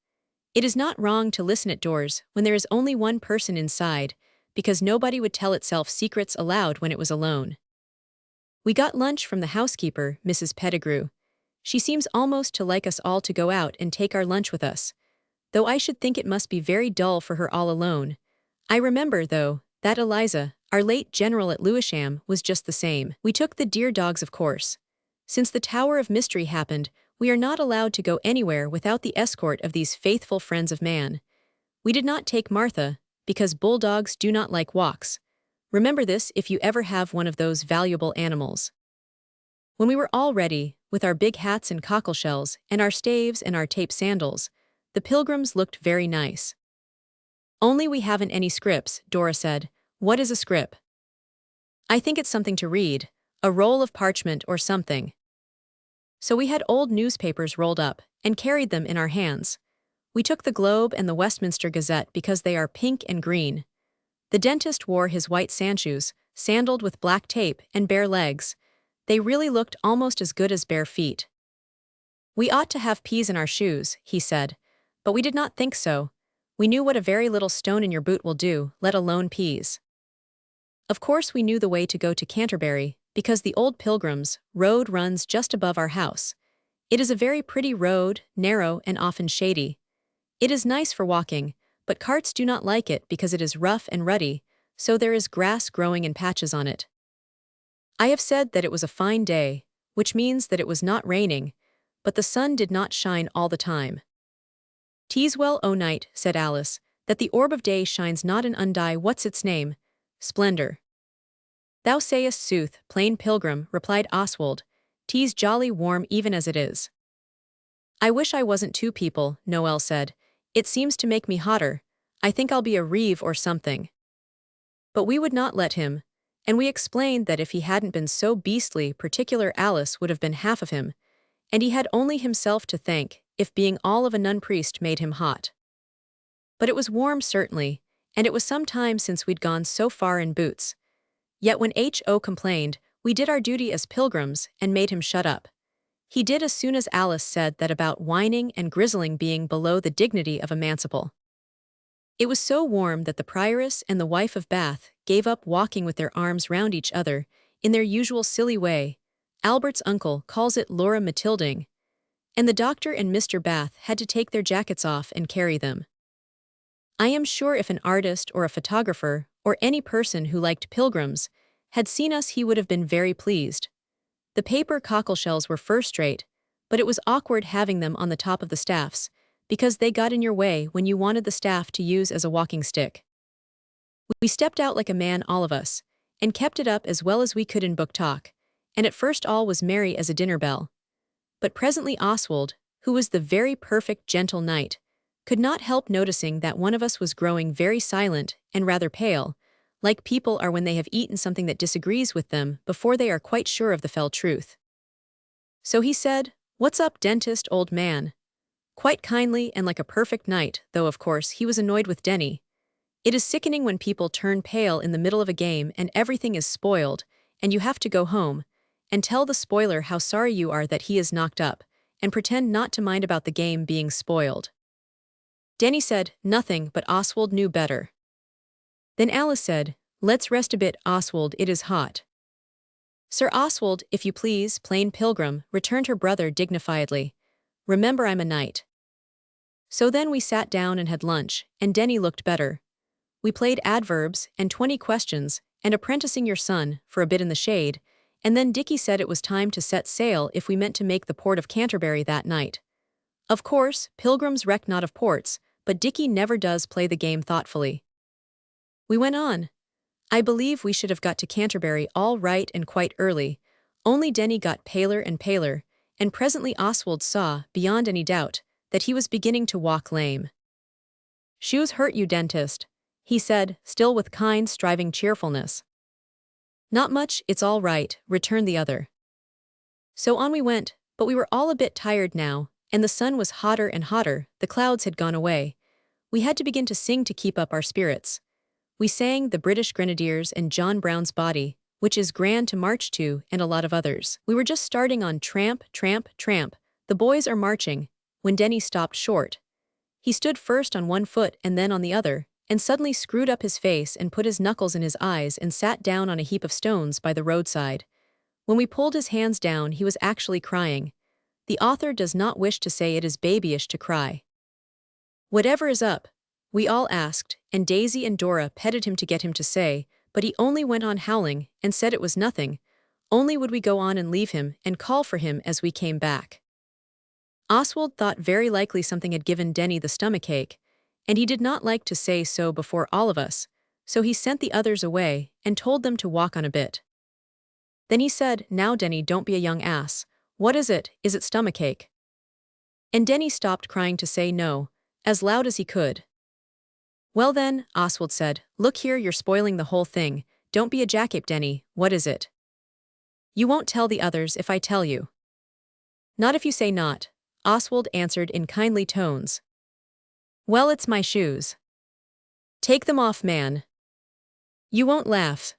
It is not wrong to listen at doors when there is only one person inside, because nobody would tell itself secrets aloud when it was alone. We got lunch from the housekeeper, Mrs. Pettigrew. She seems almost to like us all to go out and take our lunch with us, though I should think it must be very dull for her all alone. I remember, though, that Eliza, our late general at Lewisham, was just the same. We took the dear dogs, of course. Since the Tower of Mystery happened, we are not allowed to go anywhere without the escort of these faithful friends of man. We did not take Martha, because bulldogs do not like walks. Remember this if you ever have one of those valuable animals. When we were all ready, with our big hats and cockle shells, and our staves and our tape sandals, the pilgrims looked very nice. "Only we haven't any scrips," Dora said. "What is a scrip?" "I think it's something to read, a roll of parchment or something." So we had old newspapers rolled up, and carried them in our hands. We took the Globe and the Westminster Gazette because they are pink and green. The dentist wore his white sandshoes, sandaled with black tape, and bare legs. They really looked almost as good as bare feet. "We ought to have peas in our shoes," he said, but we did not think so. We knew what a very little stone in your boot will do, let alone peas. Of course we knew the way to go to Canterbury, because the old Pilgrims' road runs just above our house. It is a very pretty road, narrow and often shady. It is nice for walking, but carts do not like it because it is rough and rutty, so there is grass growing in patches on it. I have said that it was a fine day, which means that it was not raining, but the sun did not shine all the time. "'Tis well, O night," said Alice, "that the orb of day shines not in undie what's its name, splendor." "Thou sayest sooth, plain pilgrim," replied Oswald. "'Tis jolly warm even as it is." "I wish I wasn't two people," Noel said. "It seems to make me hotter. I think I'll be a reeve or something." But we would not let him. and we explained that if he hadn't been so beastly particular Alice would have been half of him, and he had only himself to thank if being all of a nun-priest made him hot. But it was warm certainly, and it was some time since we'd gone so far in boots. Yet when H.O. complained, we did our duty as pilgrims and made him shut up. He did as soon as Alice said that about whining and grizzling being below the dignity of a manciple. It was so warm that the prioress and the wife of Bath gave up walking with their arms round each other, in their usual silly way. Albert's uncle calls it Laura Matilding, and the doctor and Mr. Bath had to take their jackets off and carry them. I am sure if an artist or a photographer, or any person who liked pilgrims, had seen us he would have been very pleased. The paper cockleshells were first-rate, but it was awkward having them on the top of the staffs, because they got in your way when you wanted the staff to use as a walking stick. We stepped out like a man all of us, and kept it up as well as we could in book talk, and at first all was merry as a dinner bell. But presently Oswald, who was the very perfect gentle knight, could not help noticing that one of us was growing very silent and rather pale, like people are when they have eaten something that disagrees with them before they are quite sure of the fell truth. So he said, "What's up, dentist, old man?" Quite kindly and like a perfect knight, though of course he was annoyed with Denny. It is sickening when people turn pale in the middle of a game and everything is spoiled, and you have to go home, and tell the spoiler how sorry you are that he is knocked up, and pretend not to mind about the game being spoiled. Denny said, "Nothing, but Oswald knew better." Then Alice said, "Let's rest a bit, Oswald, it is hot." "Sir Oswald, if you please, plain pilgrim," returned her brother dignifiedly. "Remember I'm a knight." So then we sat down and had lunch, and Denny looked better. We played adverbs, and 20 questions, and apprenticing your son, for a bit in the shade, and then Dicky said it was time to set sail if we meant to make the port of Canterbury that night. Of course, pilgrims reck not of ports, but Dicky never does play the game thoughtfully. We went on. I believe we should have got to Canterbury all right and quite early, only Denny got paler and paler, and presently Oswald saw, beyond any doubt, that he was beginning to walk lame. "Shoes hurt you, dentist," he said, still with kind, striving cheerfulness. "Not much, it's all right," returned the other. So on we went, but we were all a bit tired now, and the sun was hotter and hotter, the clouds had gone away. We had to begin to sing to keep up our spirits. We sang the British Grenadiers and John Brown's Body, which is grand to march to, and a lot of others. We were just starting on Tramp, Tramp, Tramp, the boys are marching, when Denny stopped short. He stood first on one foot and then on the other, and suddenly screwed up his face and put his knuckles in his eyes and sat down on a heap of stones by the roadside. When we pulled his hands down he was actually crying. The author does not wish to say it is babyish to cry. "Whatever is up?" we all asked, and Daisy and Dora petted him to get him to say, but he only went on howling, and said it was nothing, only would we go on and leave him and call for him as we came back. Oswald thought very likely something had given Denny the stomachache, and he did not like to say so before all of us, so he sent the others away and told them to walk on a bit. Then he said, "Now Denny, don't be a young ass. What is it stomachache?" And Denny stopped crying to say no, as loud as he could. "Well then," Oswald said, "look here, you're spoiling the whole thing. Don't be a jackape, Denny, what is it?" "You won't tell the others if I tell you." "Not if you say not," Oswald answered in kindly tones. "Well, it's my shoes." "Take them off, man. You won't laugh."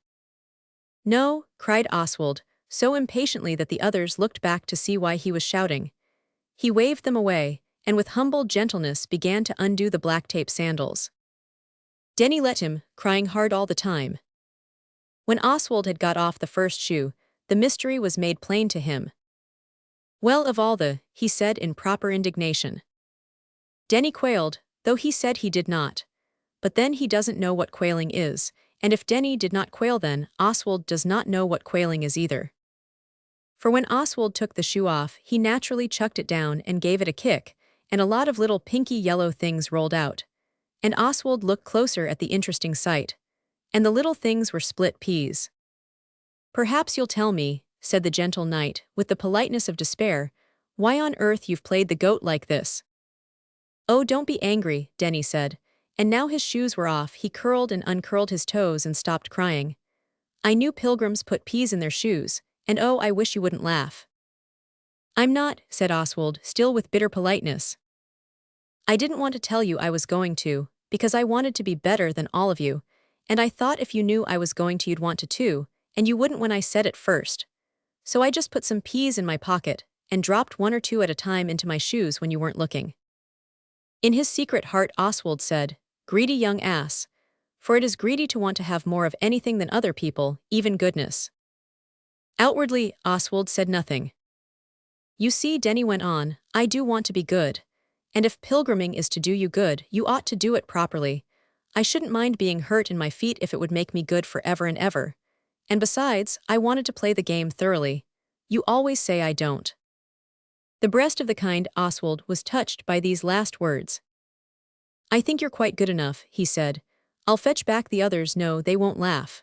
"No," cried Oswald, so impatiently that the others looked back to see why he was shouting. He waved them away, and with humble gentleness began to undo the black tape sandals. Denny let him, crying hard all the time. When Oswald had got off the first shoe, the mystery was made plain to him. "Well, of all the," he said in proper indignation. Denny quailed, though he said he did not. But then he doesn't know what quailing is, and if Denny did not quail then, Oswald does not know what quailing is either. For when Oswald took the shoe off, he naturally chucked it down and gave it a kick, and a lot of little pinky yellow things rolled out. And Oswald looked closer at the interesting sight. And the little things were split peas. "Perhaps you'll tell me," said the gentle knight, with the politeness of despair, "why on earth you've played the goat like this." "Oh, don't be angry," Denny said, and now his shoes were off he curled and uncurled his toes and stopped crying. I knew pilgrims put peas in their shoes, and oh, I wish you wouldn't laugh. I'm not, said Oswald, still with bitter politeness. I didn't want to tell you I was going to, because I wanted to be better than all of you, and I thought if you knew I was going to you'd want to too, and you wouldn't when I said it first. So I just put some peas in my pocket, and dropped one or two at a time into my shoes when you weren't looking. In his secret heart Oswald said, greedy young ass, for it is greedy to want to have more of anything than other people, even goodness. Outwardly, Oswald said nothing. You see, Denny went on, I do want to be good. And if pilgriming is to do you good, you ought to do it properly. I shouldn't mind being hurt in my feet if it would make me good forever and ever. And besides, I wanted to play the game thoroughly. You always say I don't. The breast of the kind Oswald was touched by these last words. I think you're quite good enough, he said. I'll fetch back the others. No, they won't laugh.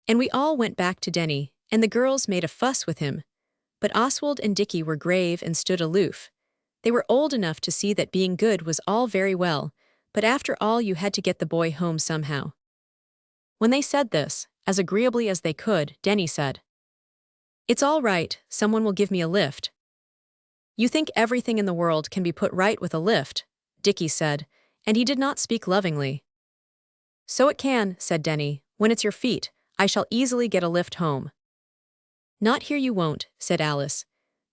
And we all went back to Denny, and the girls made a fuss with him. But Oswald and Dickie were grave and stood aloof. They were old enough to see that being good was all very well, but after all you had to get the boy home somehow. When they said this, as agreeably as they could, Denny said, It's all right, someone will give me a lift. You think everything in the world can be put right with a lift, Dickie said, and he did not speak lovingly. So it can, said Denny, when it's your feet, I shall easily get a lift home. Not here you won't, said Alice.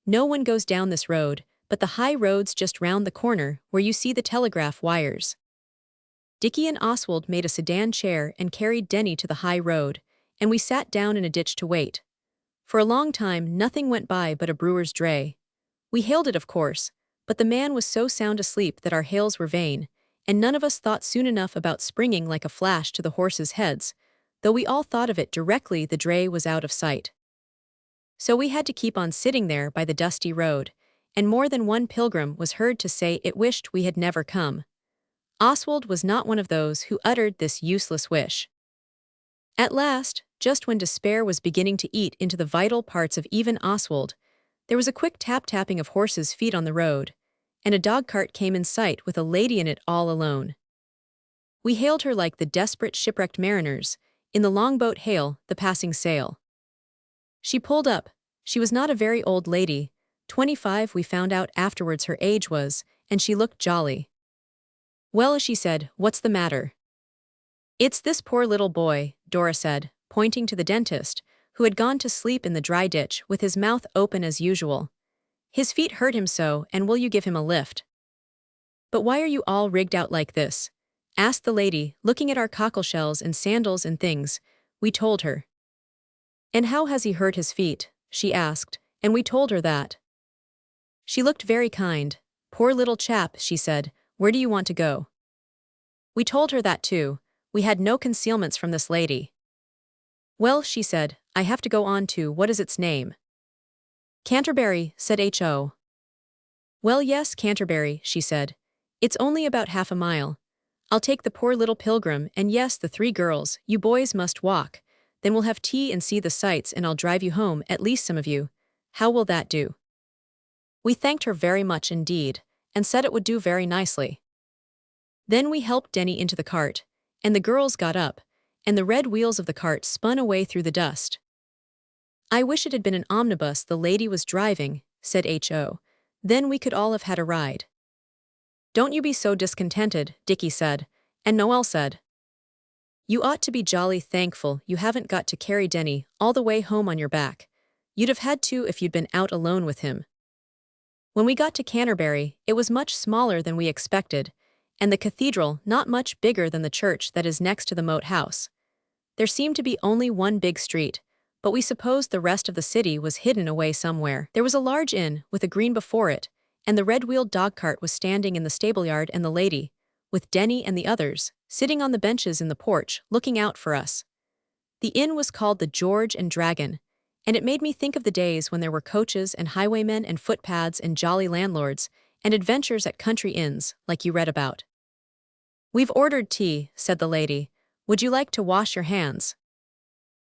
No one goes down this road, but the high road's just round the corner where you see the telegraph wires. Dickie and Oswald made a sedan chair and carried Denny to the high road, and we sat down in a ditch to wait. For a long time nothing went by but a brewer's dray. We hailed it, of course, but the man was so sound asleep that our hails were vain, and none of us thought soon enough about springing like a flash to the horses' heads, though we all thought of it directly the dray was out of sight. So we had to keep on sitting there by the dusty road, and more than one pilgrim was heard to say it wished we had never come. Oswald was not one of those who uttered this useless wish. At last, just when despair was beginning to eat into the vital parts of even Oswald, there was a quick tap-tapping of horses' feet on the road, and a dog-cart came in sight with a lady in it all alone. We hailed her like the desperate shipwrecked mariners, in the longboat hail the passing sail. She pulled up. She was not a very old lady, 25 we found out afterwards her age was, and she looked jolly. Well, she said, what's the matter? It's this poor little boy, Dora said, pointing to the dentist, who had gone to sleep in the dry ditch with his mouth open as usual. His feet hurt him so, and will you give him a lift? But why are you all rigged out like this? Asked the lady, looking at our cockleshells and sandals and things. We told her. And how has he hurt his feet? She asked, and we told her that. She looked very kind. Poor little chap, she said, where do you want to go? We told her that too. We had no concealments from this lady. Well, she said, I have to go on to what is its name? Canterbury, said H.O. Well, yes, Canterbury, she said. It's only about half a mile. I'll take the poor little pilgrim, and yes, the 3 girls, you boys must walk. Then we'll have tea and see the sights, and I'll drive you home, at least some of you. How will that do? We thanked her very much indeed, and said it would do very nicely. Then we helped Denny into the cart, and the girls got up, and the red wheels of the cart spun away through the dust. I wish it had been an omnibus the lady was driving, said H.O. Then we could all have had a ride. Don't you be so discontented, Dickie said, and Noel said. You ought to be jolly thankful you haven't got to carry Denny all the way home on your back. You'd have had to if you'd been out alone with him. When we got to Canterbury, it was much smaller than we expected, and the cathedral not much bigger than the church that is next to the moat house. There seemed to be only one big street, but we supposed the rest of the city was hidden away somewhere. There was a large inn with a green before it, and the red-wheeled dog-cart was standing in the stable-yard, and the lady, with Denny and the others, sitting on the benches in the porch, looking out for us. The inn was called the George and Dragon, and it made me think of the days when there were coaches and highwaymen and footpads and jolly landlords, and adventures at country inns, like you read about. We've ordered tea, said the lady. Would you like to wash your hands?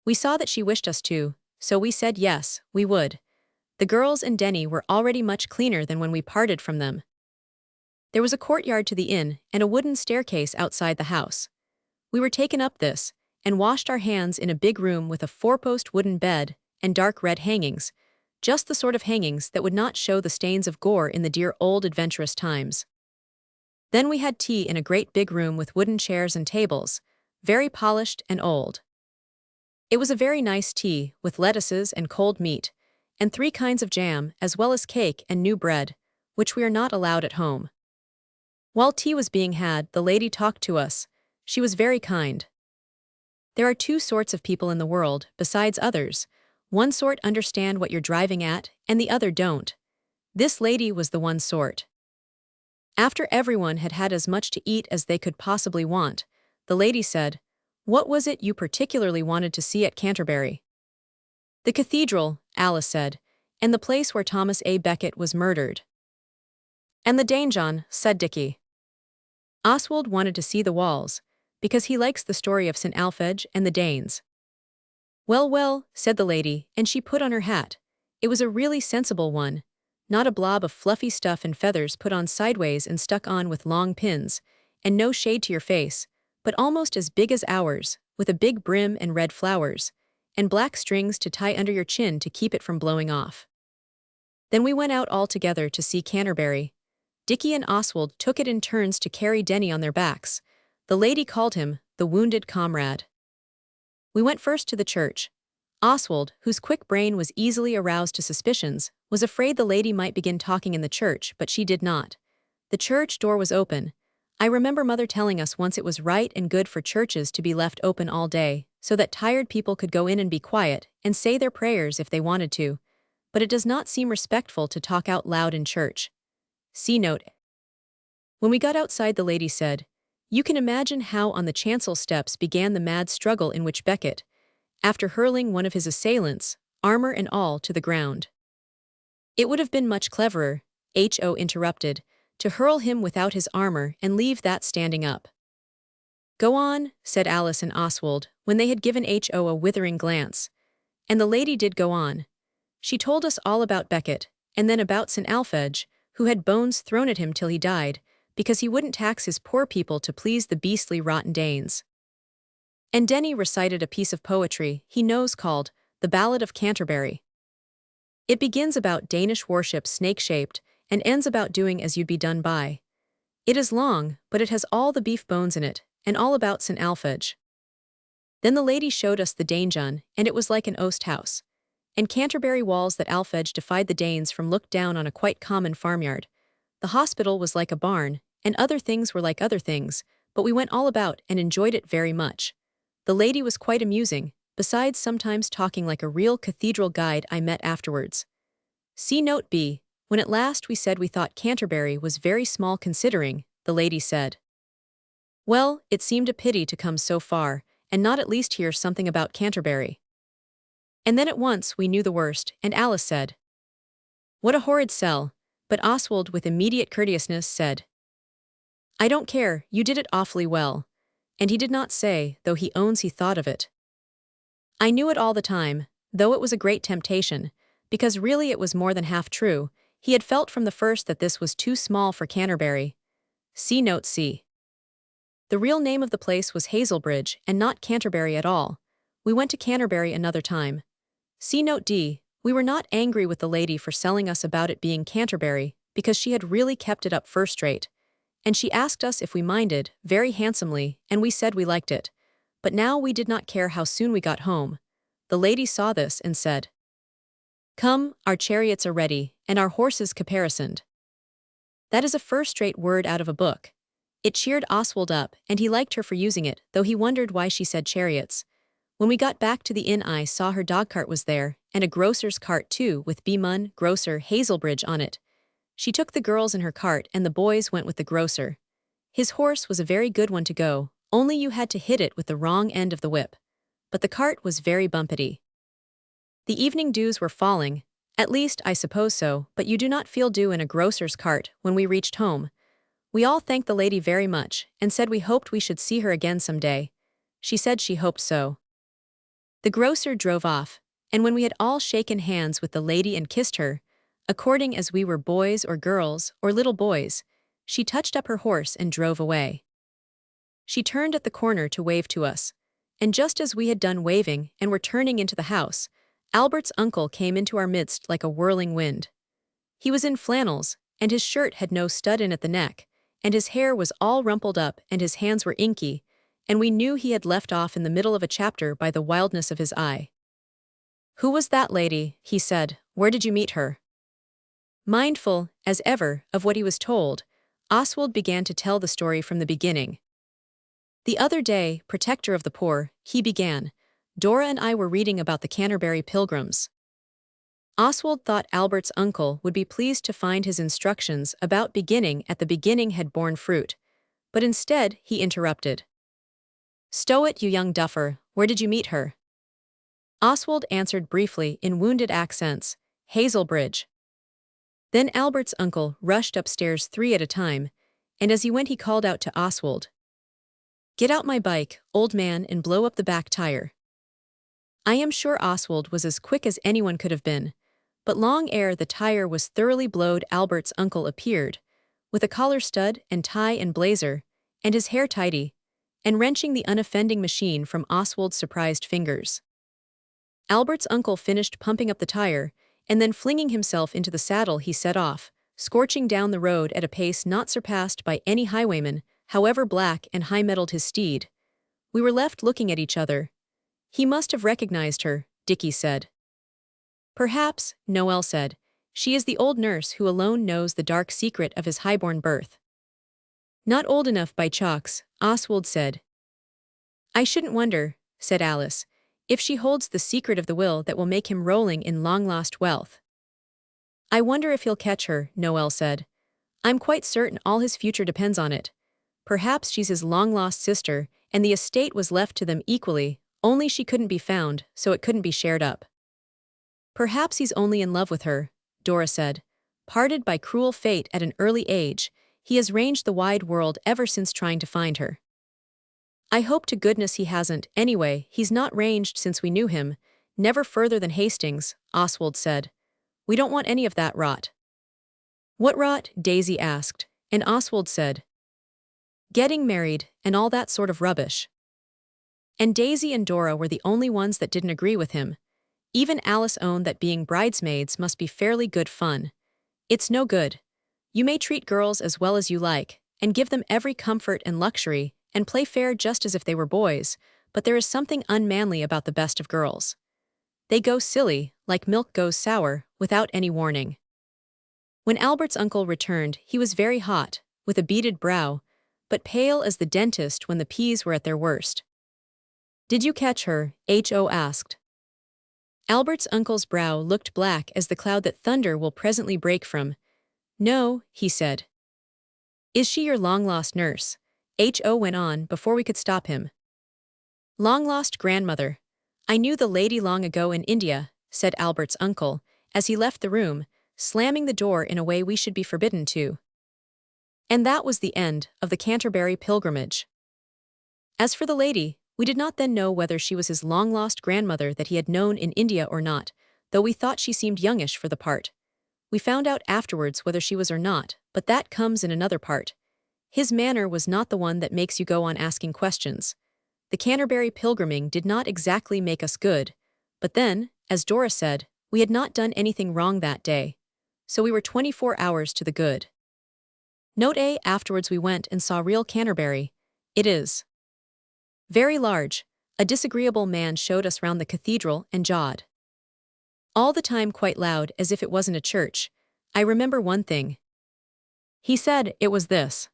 We saw that she wished us to, so we said yes, we would. The girls and Denny were already much cleaner than when we parted from them. There was a courtyard to the inn and a wooden staircase outside the house. We were taken up this, and washed our hands in a big room with a four-post wooden bed and dark red hangings, just the sort of hangings that would not show the stains of gore in the dear old adventurous times. Then we had tea in a great big room with wooden chairs and tables, very polished and old. It was a very nice tea, with lettuces and cold meat, and 3 kinds of jam, as well as cake and new bread, which we are not allowed at home. While tea was being had, the lady talked to us. She was very kind. There are 2 sorts of people in the world, besides others. One sort understand what you're driving at, and the other don't. This lady was the one sort. After everyone had had as much to eat as they could possibly want, the lady said, "What was it you particularly wanted to see at Canterbury?" "The cathedral," Alice said, "and the place where Thomas A. Becket was murdered." "And the donjon," said Dickie. Oswald wanted to see the walls, because he likes the story of St. Alphege and the Danes. "Well, well," said the lady, and she put on her hat. It was a really sensible one, not a blob of fluffy stuff and feathers put on sideways and stuck on with long pins, and no shade to your face, but almost as big as ours, with a big brim and red flowers, and black strings to tie under your chin to keep it from blowing off. Then we went out all together to see Canterbury. Dickie and Oswald took it in turns to carry Denny on their backs. The lady called him the wounded comrade. We went first to the church. Oswald, whose quick brain was easily aroused to suspicions, was afraid the lady might begin talking in the church, but she did not. The church door was open. I remember Mother telling us once it was right and good for churches to be left open all day, so that tired people could go in and be quiet, and say their prayers if they wanted to. But it does not seem respectful to talk out loud in church. See note. When we got outside, the lady said, "You can imagine how on the chancel steps began the mad struggle in which Becket, after hurling one of his assailants, armor and all, to the ground. It would have been much cleverer," H.O. interrupted, "to hurl him without his armor and leave that standing up." "Go on," said Alice and Oswald, when they had given H.O. a withering glance. And the lady did go on. She told us all about Becket, and then about St. Alphege, who had bones thrown at him till he died, because he wouldn't tax his poor people to please the beastly rotten Danes. And Denny recited a piece of poetry he knows called The Ballad of Canterbury. It begins about Danish worship snake-shaped and ends about doing as you'd be done by. It is long, but it has all the beef bones in it, and all about St. Alphege. Then the lady showed us the donjon, and it was like an oast house. And Canterbury walls that Alphege defied the Danes from looked down on a quite common farmyard. The hospital was like a barn, and other things were like other things, but we went all about and enjoyed it very much. The lady was quite amusing, besides sometimes talking like a real cathedral guide I met afterwards. See note B. When at last we said we thought Canterbury was very small considering, the lady said, "Well, it seemed a pity to come so far, and not at least hear something about Canterbury." And then at once we knew the worst, and Alice said, "What a horrid sell," but Oswald with immediate courteousness said, "I don't care, you did it awfully well." And he did not say, though he owns he thought of it. I knew it all the time, though it was a great temptation, because really it was more than half true. He had felt from the first that this was too small for Canterbury. See note C. The real name of the place was Hazelbridge, and not Canterbury at all. We went to Canterbury another time. See note D. We were not angry with the lady for selling us about it being Canterbury, because she had really kept it up first-rate. And she asked us if we minded, very handsomely, and we said we liked it. But now we did not care how soon we got home. The lady saw this and said, "Come, our chariots are ready, and our horses caparisoned." That is a first-rate word out of a book. It cheered Oswald up, and he liked her for using it, though he wondered why she said chariots. When we got back to the inn, I saw her dogcart was there, and a grocer's cart too, with B. Grocer, Hazelbridge on it. She took the girls in her cart and the boys went with the grocer. His horse was a very good one to go, only you had to hit it with the wrong end of the whip. But the cart was very bumpety. The evening dews were falling, at least I suppose so, but you do not feel dew in a grocer's cart. When we reached home, we all thanked the lady very much and said we hoped we should see her again some day. She said she hoped so. The grocer drove off, and when we had all shaken hands with the lady and kissed her, according as we were boys or girls or little boys, she touched up her horse and drove away. She turned at the corner to wave to us, and just as we had done waving and were turning into the house, Albert's uncle came into our midst like a whirling wind. He was in flannels, and his shirt had no stud in at the neck, and his hair was all rumpled up and his hands were inky, and we knew he had left off in the middle of a chapter by the wildness of his eye. "Who was that lady?" he said. "Where did you meet her?" Mindful, as ever, of what he was told, Oswald began to tell the story from the beginning. "The other day, protector of the poor," he began, "Dora and I were reading about the Canterbury Pilgrims." Oswald thought Albert's uncle would be pleased to find his instructions about beginning at the beginning had borne fruit, but instead he interrupted. "Stow it, you young duffer, where did you meet her?" Oswald answered briefly in wounded accents, "Hazelbridge." Then Albert's uncle rushed upstairs 3 at a time, and as he went he called out to Oswald, "Get out my bike, old man, and blow up the back tire." I am sure Oswald was as quick as anyone could have been, but long ere the tire was thoroughly blowed Albert's uncle appeared, with a collar stud and tie and blazer, and his hair tidy, and wrenching the unoffending machine from Oswald's surprised fingers. Albert's uncle finished pumping up the tire, and then flinging himself into the saddle he set off, scorching down the road at a pace not surpassed by any highwayman, however black and high-mettled his steed. We were left looking at each other. "He must have recognized her," Dickie said. "Perhaps," Noel said. "She is the old nurse who alone knows the dark secret of his highborn birth." "Not old enough by chalks," Oswald said. "I shouldn't wonder," said Alice, "if she holds the secret of the will that will make him rolling in long-lost wealth." "I wonder if he'll catch her," Noel said. "I'm quite certain all his future depends on it. Perhaps she's his long-lost sister, and the estate was left to them equally, only she couldn't be found, so it couldn't be shared up." "Perhaps he's only in love with her," Dora said. "Parted by cruel fate at an early age, he has ranged the wide world ever since trying to find her." "I hope to goodness he hasn't. Anyway, he's not ranged since we knew him, never further than Hastings," Oswald said. "We don't want any of that rot." "What rot?" Daisy asked, and Oswald said, "Getting married, and all that sort of rubbish." And Daisy and Dora were the only ones that didn't agree with him. Even Alice owned that being bridesmaids must be fairly good fun. "It's no good. You may treat girls as well as you like, and give them every comfort and luxury, and play fair just as if they were boys, but there is something unmanly about the best of girls. They go silly, like milk goes sour, without any warning." When Albert's uncle returned, he was very hot, with a beaded brow, but pale as the dentist when the peas were at their worst. "Did you catch her?" H.O. asked. Albert's uncle's brow looked black as the cloud that thunder will presently break from. "No," he said. "Is she your long-lost nurse?" H.O. went on before we could stop him. "Long-lost grandmother. I knew the lady long ago in India," said Albert's uncle, as he left the room, slamming the door in a way we should be forbidden to. And that was the end of the Canterbury pilgrimage. As for the lady, we did not then know whether she was his long-lost grandmother that he had known in India or not, though we thought she seemed youngish for the part. We found out afterwards whether she was or not, but that comes in another part. His manner was not the one that makes you go on asking questions. The Canterbury pilgriming did not exactly make us good, but then, as Dora said, we had not done anything wrong that day, so we were 24 hours to the good. Note A. Afterwards we went and saw real Canterbury. It is very large. A disagreeable man showed us round the cathedral and jawed. All the time quite loud as if it wasn't a church. I remember one thing. He said it was this.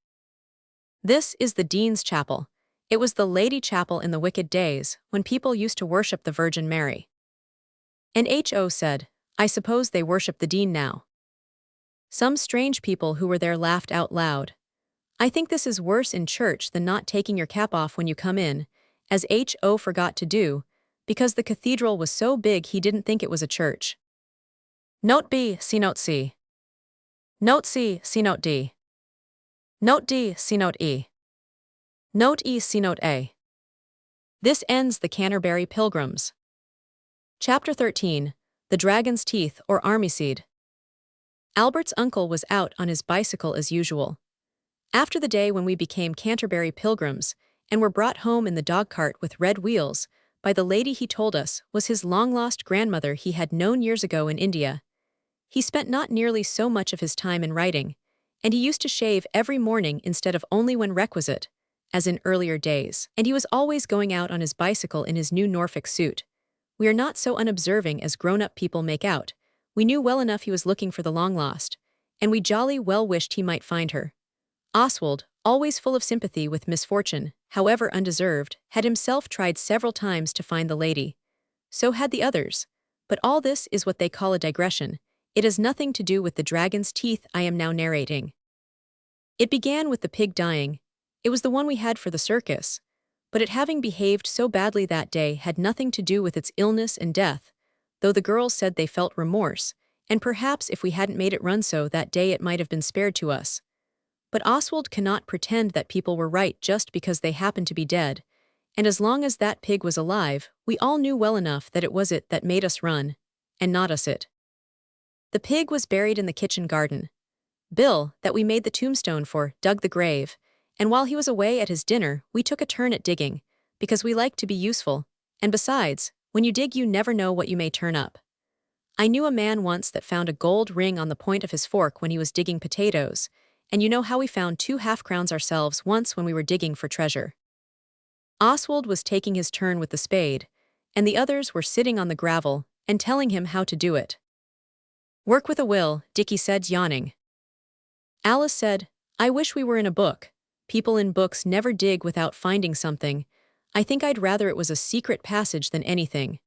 "This is the Dean's Chapel. It was the Lady Chapel in the wicked days, when people used to worship the Virgin Mary." And H.O. said, "I suppose they worship the Dean now." Some strange people who were there laughed out loud. "I think this is worse in church than not taking your cap off when you come in," as H.O. forgot to do, because the cathedral was so big he didn't think it was a church. Note B, see Note C. Note C, see Note D. Note D, see Note E. Note E, see Note A. This ends the Canterbury Pilgrims. Chapter 13, The Dragon's Teeth or Army Seed. Albert's uncle was out on his bicycle as usual. After the day when we became Canterbury Pilgrims, and were brought home in the dog-cart with red wheels by the lady he told us was his long-lost grandmother he had known years ago in India. He spent not nearly so much of his time in writing, and he used to shave every morning instead of only when requisite, as in earlier days, and he was always going out on his bicycle in his new Norfolk suit. We are not so unobserving as grown-up people make out. We knew well enough he was looking for the long-lost, and we jolly well wished he might find her. Oswald, always full of sympathy with misfortune, however undeserved, had himself tried several times to find the lady. So had the others. But all this is what they call a digression. It has nothing to do with the dragon's teeth I am now narrating. It began with the pig dying. It was the one we had for the circus. But it having behaved so badly that day had nothing to do with its illness and death, though the girls said they felt remorse, and perhaps if we hadn't made it run so that day it might have been spared to us. But Oswald cannot pretend that people were right just because they happened to be dead, and as long as that pig was alive, we all knew well enough that it was it that made us run, and not us it. The pig was buried in the kitchen garden. Bill, that we made the tombstone for, dug the grave, and while he was away at his dinner, we took a turn at digging, because we like to be useful, and besides, when you dig you never know what you may turn up. I knew a man once that found a gold ring on the point of his fork when he was digging potatoes, and you know how we found 2 half-crowns ourselves once when we were digging for treasure. Oswald was taking his turn with the spade, and the others were sitting on the gravel and telling him how to do it. "Work with a will," Dickie said, yawning. Alice said, "I wish we were in a book. People in books never dig without finding something. I think I'd rather it was a secret passage than anything."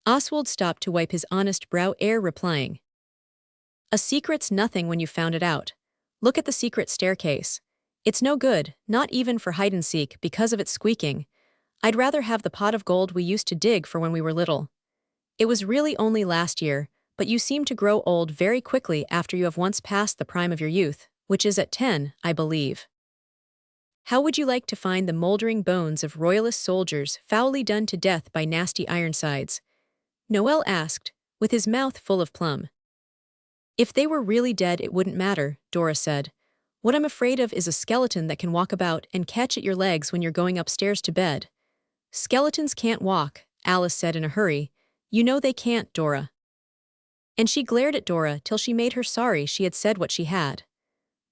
Oswald stopped to wipe his honest brow ere replying. "A secret's nothing when you've found it out. Look at the secret staircase. It's no good, not even for hide-and-seek because of its squeaking. I'd rather have the pot of gold we used to dig for when we were little. It was really only last year, but you seem to grow old very quickly after you have once passed the prime of your youth, which is at 10, I believe. How would you like to find the mouldering bones of royalist soldiers foully done to death by nasty Ironsides?" Noel asked, with his mouth full of plum. "If they were really dead it wouldn't matter," Dora said. "What I'm afraid of is a skeleton that can walk about and catch at your legs when you're going upstairs to bed." "Skeletons can't walk," Alice said in a hurry. "You know they can't, Dora." And she glared at Dora till she made her sorry she had said what she had.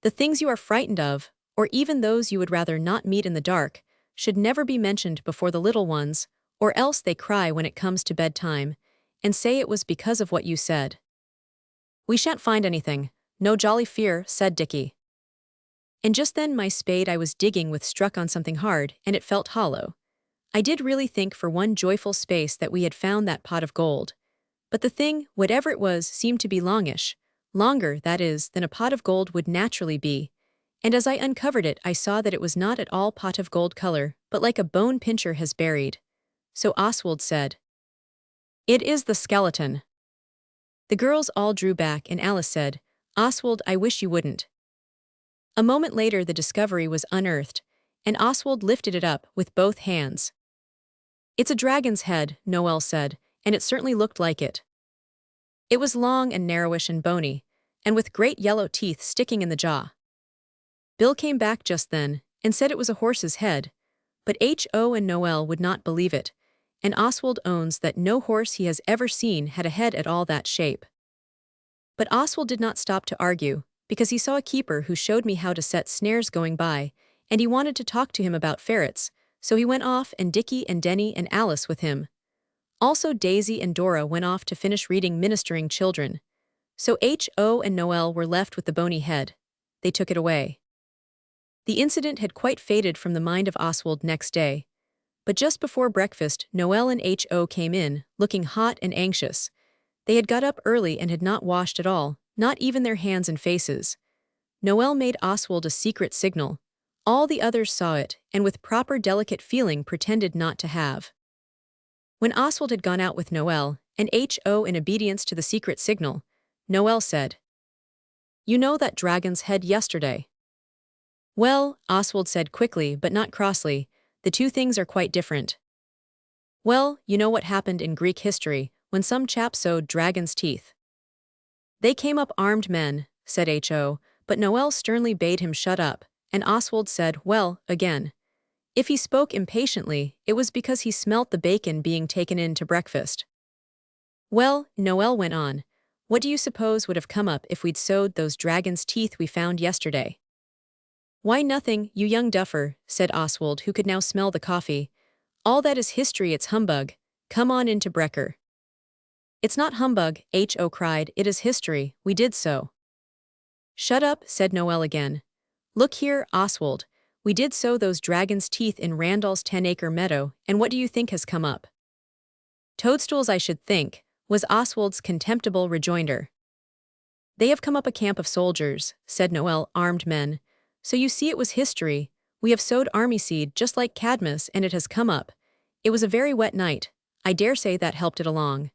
The things you are frightened of, or even those you would rather not meet in the dark, should never be mentioned before the little ones, or else they cry when it comes to bedtime, and say it was because of what you said. "We shan't find anything, no jolly fear," said Dickie. And just then my spade I was digging with struck on something hard, and it felt hollow. I did really think for one joyful space that we had found that pot of gold. But the thing, whatever it was, seemed to be longish, longer, that is, than a pot of gold would naturally be, and as I uncovered it I saw that it was not at all pot of gold color, but like a bone pincher has buried. So Oswald said, "It is the skeleton." The girls all drew back and Alice said, "Oswald, I wish you wouldn't." A moment later the discovery was unearthed, and Oswald lifted it up with both hands. "It's a dragon's head," Noel said, and it certainly looked like it. It was long and narrowish and bony, and with great yellow teeth sticking in the jaw. Bill came back just then, and said it was a horse's head, but H.O. and Noel would not believe it, and Oswald owns that no horse he has ever seen had a head at all that shape. But Oswald did not stop to argue, because he saw a keeper who showed me how to set snares going by, and he wanted to talk to him about ferrets, so he went off and Dickie and Denny and Alice with him. Also Daisy and Dora went off to finish reading Ministering Children. So H.O. and Noel were left with the bony head. They took it away. The incident had quite faded from the mind of Oswald next day. But just before breakfast, Noel and H.O. came in, looking hot and anxious. They had got up early and had not washed at all, not even their hands and faces. Noel made Oswald a secret signal. All the others saw it, and with proper delicate feeling pretended not to have. When Oswald had gone out with Noel, and H.O. in obedience to the secret signal, Noel said, "You know that dragon's head yesterday?" "Well," Oswald said quickly but not crossly, "the two things are quite different." "Well, you know what happened in Greek history, when some chap sewed dragon's teeth." "They came up armed men," said H.O., but Noel sternly bade him shut up, and Oswald said, "Well, again. If he spoke impatiently, it was because he smelt the bacon being taken in to breakfast. Well, Noel went on, what do you suppose would have come up if we'd sewed those dragon's teeth we found yesterday? Why nothing, you young duffer, said Oswald, who could now smell the coffee. All that is history, it's humbug. Come on into brekker. It's not humbug, H.O. cried, it is history, we did so. Shut up, said Noel again. Look here, Oswald, we did sow those dragon's teeth in Randall's 10-acre meadow, and what do you think has come up? Toadstools, I should think, was Oswald's contemptible rejoinder. They have come up a camp of soldiers, said Noel, armed men. So you see it was history, we have sowed army seed just like Cadmus and it has come up. It was a very wet night, I dare say that helped it along.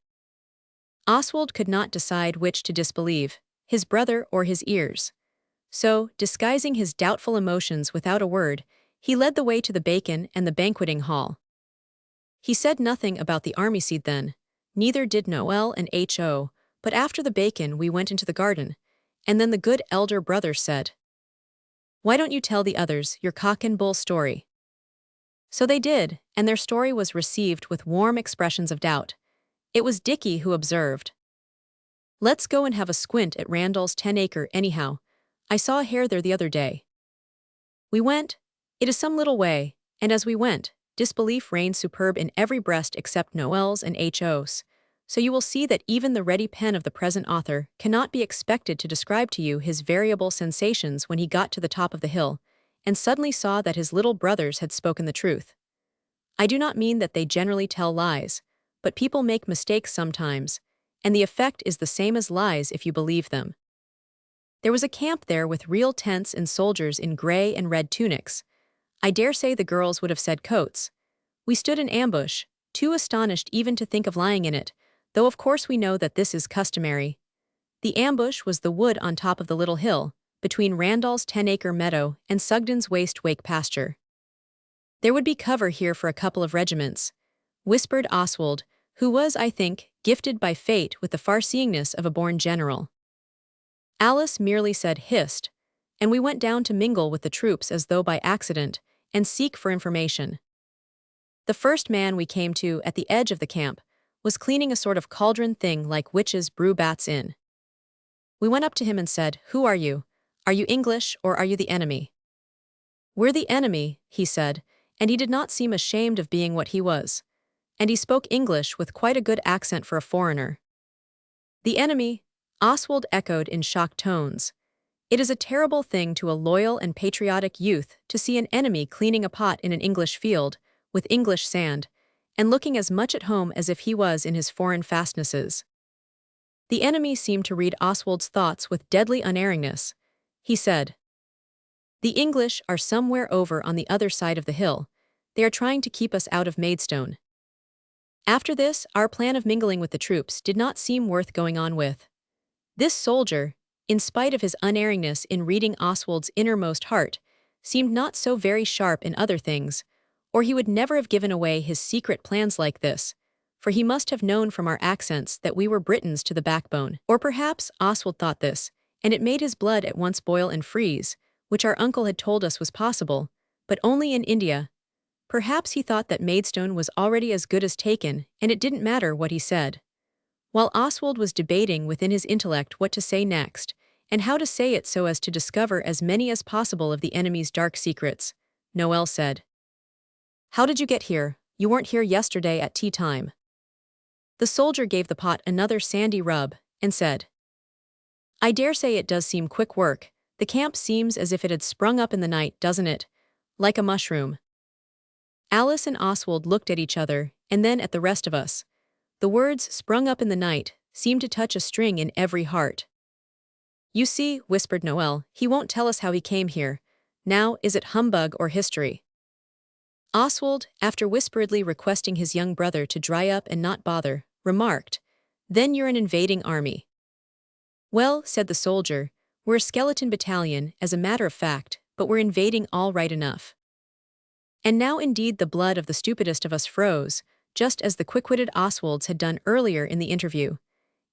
Oswald could not decide which to disbelieve, his brother or his ears. So, disguising his doubtful emotions without a word, he led the way to the bacon and the banqueting hall. He said nothing about the army seed then, neither did Noel and H.O., but after the bacon we went into the garden, and then the good elder brother said, why don't you tell the others your cock and bull story? So they did, and their story was received with warm expressions of doubt. It was Dickie who observed, let's go and have a squint at Randall's 10-acre anyhow. I saw a hare there the other day. We went. It is some little way, and as we went, disbelief reigned superb in every breast except Noel's and H.O.'s. So you will see that even the ready pen of the present author cannot be expected to describe to you his variable sensations when he got to the top of the hill, and suddenly saw that his little brothers had spoken the truth. I do not mean that they generally tell lies, but people make mistakes sometimes, and the effect is the same as lies if you believe them. There was a camp there with real tents and soldiers in gray and red tunics. I dare say the girls would have said coats. We stood in ambush, too astonished even to think of lying in it, though of course we know that this is customary. The ambush was the wood on top of the little hill, between Randall's 10-acre meadow and Sugden's waste-wake pasture. There would be cover here for a couple of regiments, whispered Oswald, who was, I think, gifted by fate with the far-seeingness of a born general. Alice merely said hist, and we went down to mingle with the troops as though by accident, and seek for information. The first man we came to at the edge of the camp was cleaning a sort of cauldron thing like witches brew bats in. We went up to him and said, who are you? Are you English or are you the enemy? We're the enemy, he said, and he did not seem ashamed of being what he was. And he spoke English with quite a good accent for a foreigner. The enemy, Oswald echoed in shocked tones. It is a terrible thing to a loyal and patriotic youth to see an enemy cleaning a pot in an English field, with English sand, and looking as much at home as if he was in his foreign fastnesses. The enemy seemed to read Oswald's thoughts with deadly unerringness. He said, the English are somewhere over on the other side of the hill. They are trying to keep us out of Maidstone. After this, our plan of mingling with the troops did not seem worth going on with. This soldier, in spite of his unerringness in reading Oswald's innermost heart, seemed not so very sharp in other things, or he would never have given away his secret plans like this, for he must have known from our accents that we were Britons to the backbone. Or perhaps Oswald thought this, and it made his blood at once boil and freeze, which our uncle had told us was possible, but only in India. Perhaps he thought that Maidstone was already as good as taken, and it didn't matter what he said. While Oswald was debating within his intellect what to say next, and how to say it so as to discover as many as possible of the enemy's dark secrets, Noel said, how did you get here? You weren't here yesterday at tea time. The soldier gave the pot another sandy rub, and said, I dare say it does seem quick work. The camp seems as if it had sprung up in the night, doesn't it? Like a mushroom. Alice and Oswald looked at each other, and then at the rest of us. The words sprung up in the night seemed to touch a string in every heart. You see, whispered Noel, he won't tell us how he came here. Now, is it humbug or history? Oswald, after whisperedly requesting his young brother to dry up and not bother, remarked, then you're an invading army. Well, said the soldier, we're a skeleton battalion, as a matter of fact, but we're invading all right enough. And now indeed the blood of the stupidest of us froze, just as the quick-witted Oswald's had done earlier in the interview.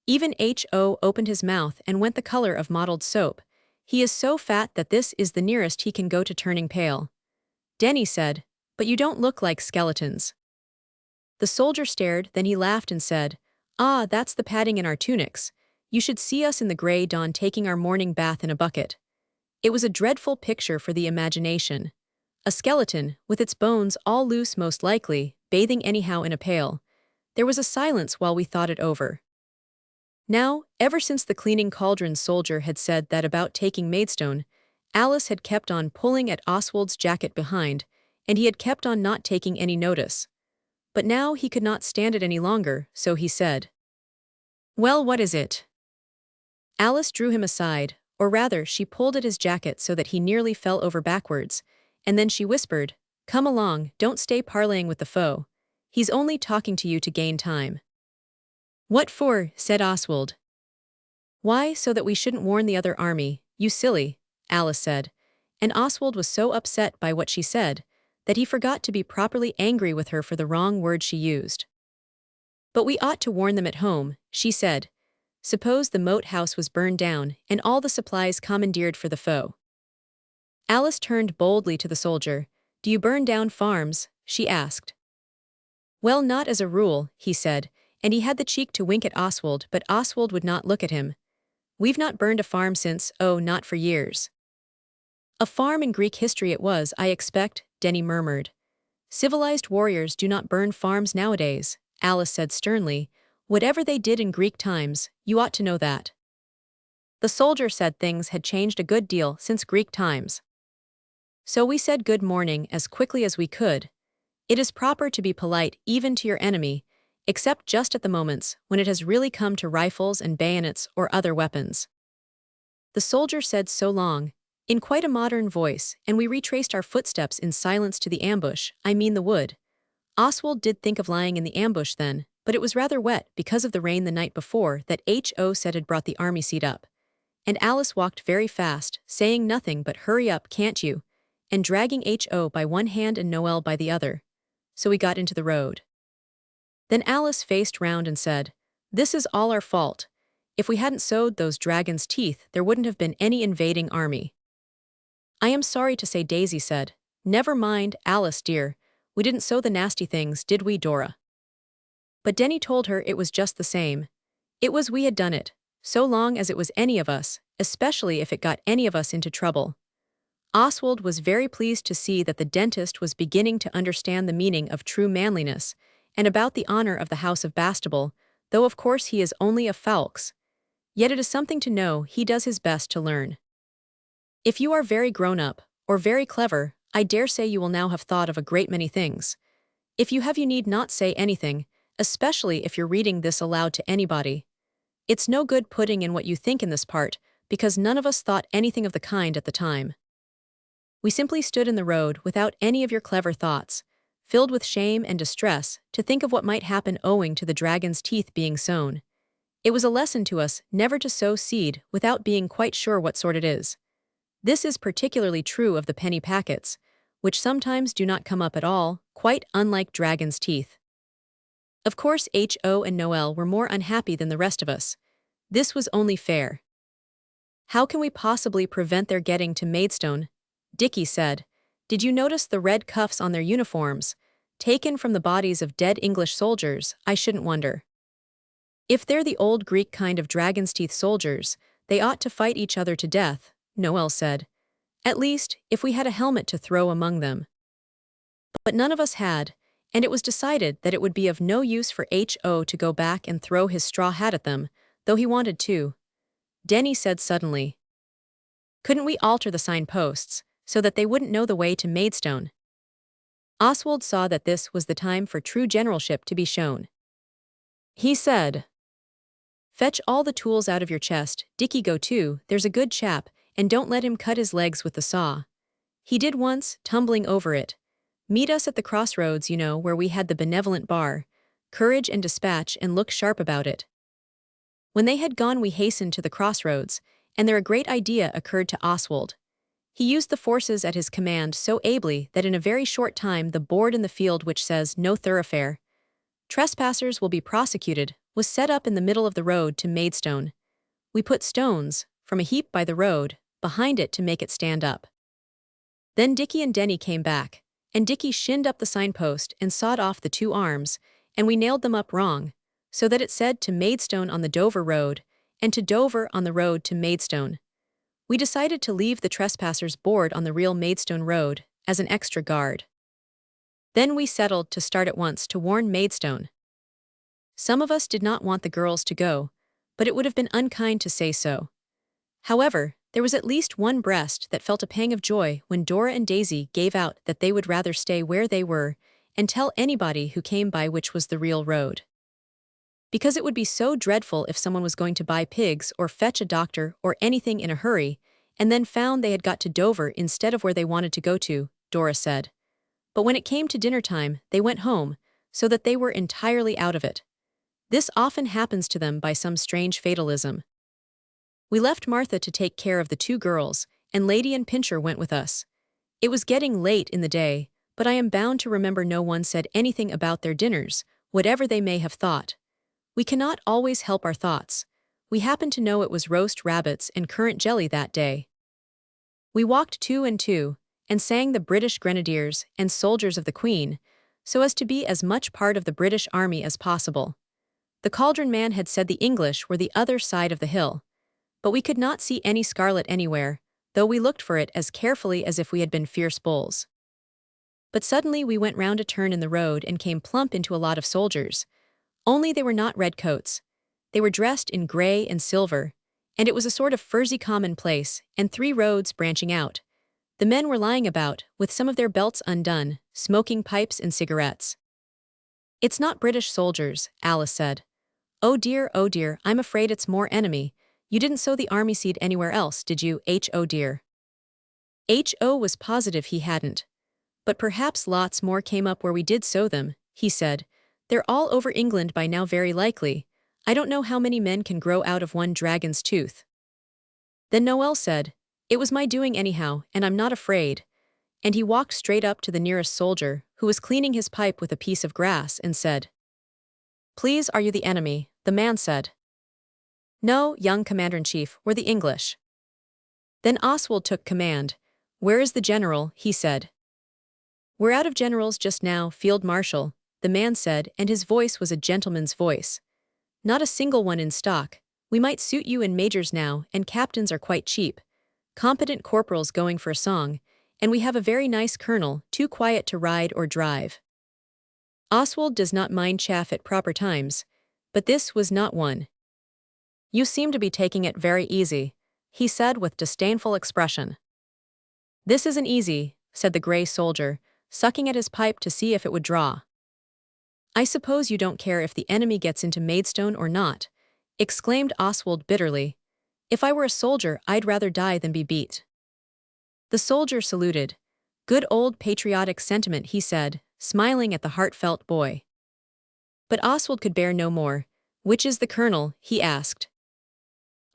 Even H.O. opened his mouth and went the color of mottled soap. He is so fat that this is the nearest he can go to turning pale. Denny said, But you don't look like skeletons." The soldier stared, then he laughed and said, "Ah, that's the padding in our tunics. You should see us in the gray dawn taking our morning bath in a bucket." It was a dreadful picture for the imagination. A skeleton, with its bones all loose most likely, bathing anyhow in a pail. There was a silence while we thought it over. Now, ever since the cleaning cauldron soldier had said that about taking Maidstone, Alice had kept on pulling at Oswald's jacket behind, and he had kept on not taking any notice. But now he could not stand it any longer, so he said, "Well, what is it?" Alice drew him aside, or rather she pulled at his jacket so that he nearly fell over backwards, and then she whispered, "Come along, don't stay parleying with the foe. He's only talking to you to gain time." "What for?" said Oswald. "Why, so that we shouldn't warn the other army, you silly," Alice said, and Oswald was so upset by what she said that he forgot to be properly angry with her for the wrong word she used. "But we ought to warn them at home," she said. "Suppose the moat house was burned down and all the supplies commandeered for the foe." Alice turned boldly to the soldier. "Do you burn down farms?" she asked. "Well, not as a rule," he said, and he had the cheek to wink at Oswald, but Oswald would not look at him. "We've not burned a farm since, oh, not for years." "A farm in Greek history it was, I expect," Denny murmured. "Civilized warriors do not burn farms nowadays," Alice said sternly. "Whatever they did in Greek times, you ought to know that." The soldier said things had changed a good deal since Greek times. So we said good morning as quickly as we could. It is proper to be polite even to your enemy, except just at the moments when it has really come to rifles and bayonets or other weapons. The soldier said so long, in quite a modern voice, and we retraced our footsteps in silence to the ambush, I mean the wood. Oswald did think of lying in the ambush then, but it was rather wet because of the rain the night before that H.O. said had brought the army seat up. And Alice walked very fast, saying nothing but "Hurry up, can't you?" and dragging H.O. by one hand and Noel by the other. So we got into the road. Then Alice faced round and said, "This is all our fault. If we hadn't sowed those dragons' teeth, there wouldn't have been any invading army." "I am sorry to say," Daisy said. "Never mind, Alice dear. We didn't sow the nasty things, did we, Dora?" But Denny told her it was just the same. It was we had done it, so long as it was any of us, especially if it got any of us into trouble. Oswald was very pleased to see that the dentist was beginning to understand the meaning of true manliness, and about the honor of the house of Bastable, though of course he is only a Fawkes. Yet it is something to know he does his best to learn. If you are very grown up, or very clever, I dare say you will now have thought of a great many things. If you have, you need not say anything, especially if you're reading this aloud to anybody. It's no good putting in what you think in this part, because none of us thought anything of the kind at the time. We simply stood in the road without any of your clever thoughts, filled with shame and distress to think of what might happen owing to the dragon's teeth being sown. It was a lesson to us never to sow seed without being quite sure what sort it is. This is particularly true of the penny packets, which sometimes do not come up at all, quite unlike dragon's teeth. Of course H.O. and Noel were more unhappy than the rest of us. This was only fair. "How can we possibly prevent their getting to Maidstone?" Dickie said. "Did you notice the red cuffs on their uniforms? Taken from the bodies of dead English soldiers, I shouldn't wonder. If they're the old Greek kind of dragon's teeth soldiers, they ought to fight each other to death," Noel said. "At least, if we had a helmet to throw among them." But none of us had, and it was decided that it would be of no use for H.O. to go back and throw his straw hat at them, though he wanted to. Denny said suddenly, "Couldn't we alter the signposts, so that they wouldn't know the way to Maidstone?" Oswald saw that this was the time for true generalship to be shown. He said, "Fetch all the tools out of your chest, Dickie go too, there's a good chap, and don't let him cut his legs with the saw." He did once, tumbling over it. "Meet us at the crossroads, you know, where we had the benevolent bar. Courage and dispatch, and look sharp about it." When they had gone we hastened to the crossroads, and there a great idea occurred to Oswald. He used the forces at his command so ably that in a very short time the board in the field which says "No thoroughfare. Trespassers will be prosecuted" was set up in the middle of the road to Maidstone. We put stones, from a heap by the road, behind it to make it stand up. Then Dickie and Denny came back, and Dickie shinned up the signpost and sawed off the two arms, and we nailed them up wrong, so that it said to Maidstone on the Dover Road, and to Dover on the road to Maidstone. We decided to leave the trespassers board on the real Maidstone Road, as an extra guard. Then we settled to start at once to warn Maidstone. Some of us did not want the girls to go, but it would have been unkind to say so. However, there was at least one breast that felt a pang of joy when Dora and Daisy gave out that they would rather stay where they were and tell anybody who came by which was the real road. Because it would be so dreadful if someone was going to buy pigs or fetch a doctor or anything in a hurry, and then found they had got to Dover instead of where they wanted to go to, Dora said. But when it came to dinner time, they went home, so that they were entirely out of it. This often happens to them by some strange fatalism. We left Martha to take care of the two girls, and Lady and Pincher went with us. It was getting late in the day, but I am bound to remember no one said anything about their dinners, whatever they may have thought. We cannot always help our thoughts. We happened to know it was roast rabbits and currant jelly that day. We walked two and two, and sang the British Grenadiers and Soldiers of the Queen, so as to be as much part of the British Army as possible. The Cauldron Man had said the English were the other side of the hill, but we could not see any scarlet anywhere, though we looked for it as carefully as if we had been fierce bulls. But suddenly we went round a turn in the road and came plump into a lot of soldiers. Only they were not red coats. They were dressed in grey and silver, and it was a sort of furzy commonplace, and 3 roads branching out. The men were lying about, with some of their belts undone, smoking pipes and cigarettes. "It's not British soldiers," Alice said. Oh dear, I'm afraid it's more enemy. You didn't sow the army seed anywhere else, did you, H.O. dear?" H.O. was positive he hadn't. "But perhaps lots more came up where we did sow them," he said. "They're all over England by now very likely. I don't know how many men can grow out of one dragon's tooth." Then Noel said, "It was my doing anyhow, and I'm not afraid." And he walked straight up to the nearest soldier, who was cleaning his pipe with a piece of grass, and said, "Please, are you the enemy?" The man said. "No, young Commander-in-Chief, we're the English." Then Oswald took command. "Where is the general?" he said. "We're out of generals just now, Field Marshal," the man said, and his voice was a gentleman's voice. "Not a single one in stock. We might suit you in majors now, and captains are quite cheap. Competent corporals going for a song, and we have a very nice colonel, too quiet to ride or drive." Oswald does not mind chaff at proper times, but this was not one. "You seem to be taking it very easy," he said with disdainful expression. "This isn't easy," said the grey soldier, sucking at his pipe to see if it would draw. "I suppose you don't care if the enemy gets into Maidstone or not," exclaimed Oswald bitterly. "If I were a soldier, I'd rather die than be beat." The soldier saluted. "Good old patriotic sentiment," he said, smiling at the heartfelt boy. But Oswald could bear no more. "Which is the colonel?" he asked.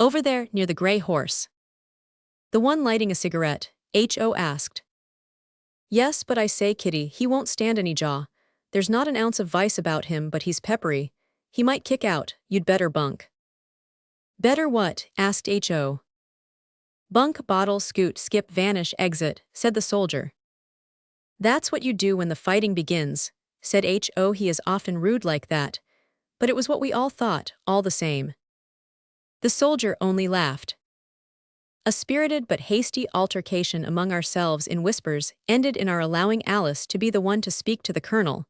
"Over there, near the grey horse." "The one lighting a cigarette?" H.O. asked. "Yes, but I say, Kitty, he won't stand any jaw. There's not an ounce of vice about him, but he's peppery. He might kick out. You'd better bunk." "Better what?" asked H.O. "Bunk, bottle, scoot, skip, vanish, exit," said the soldier. "That's what you do when the fighting begins," said H.O. "He is often rude like that. But it was what we all thought, all the same." The soldier only laughed. A spirited but hasty altercation among ourselves in whispers ended in our allowing Alice to be the one to speak to the colonel.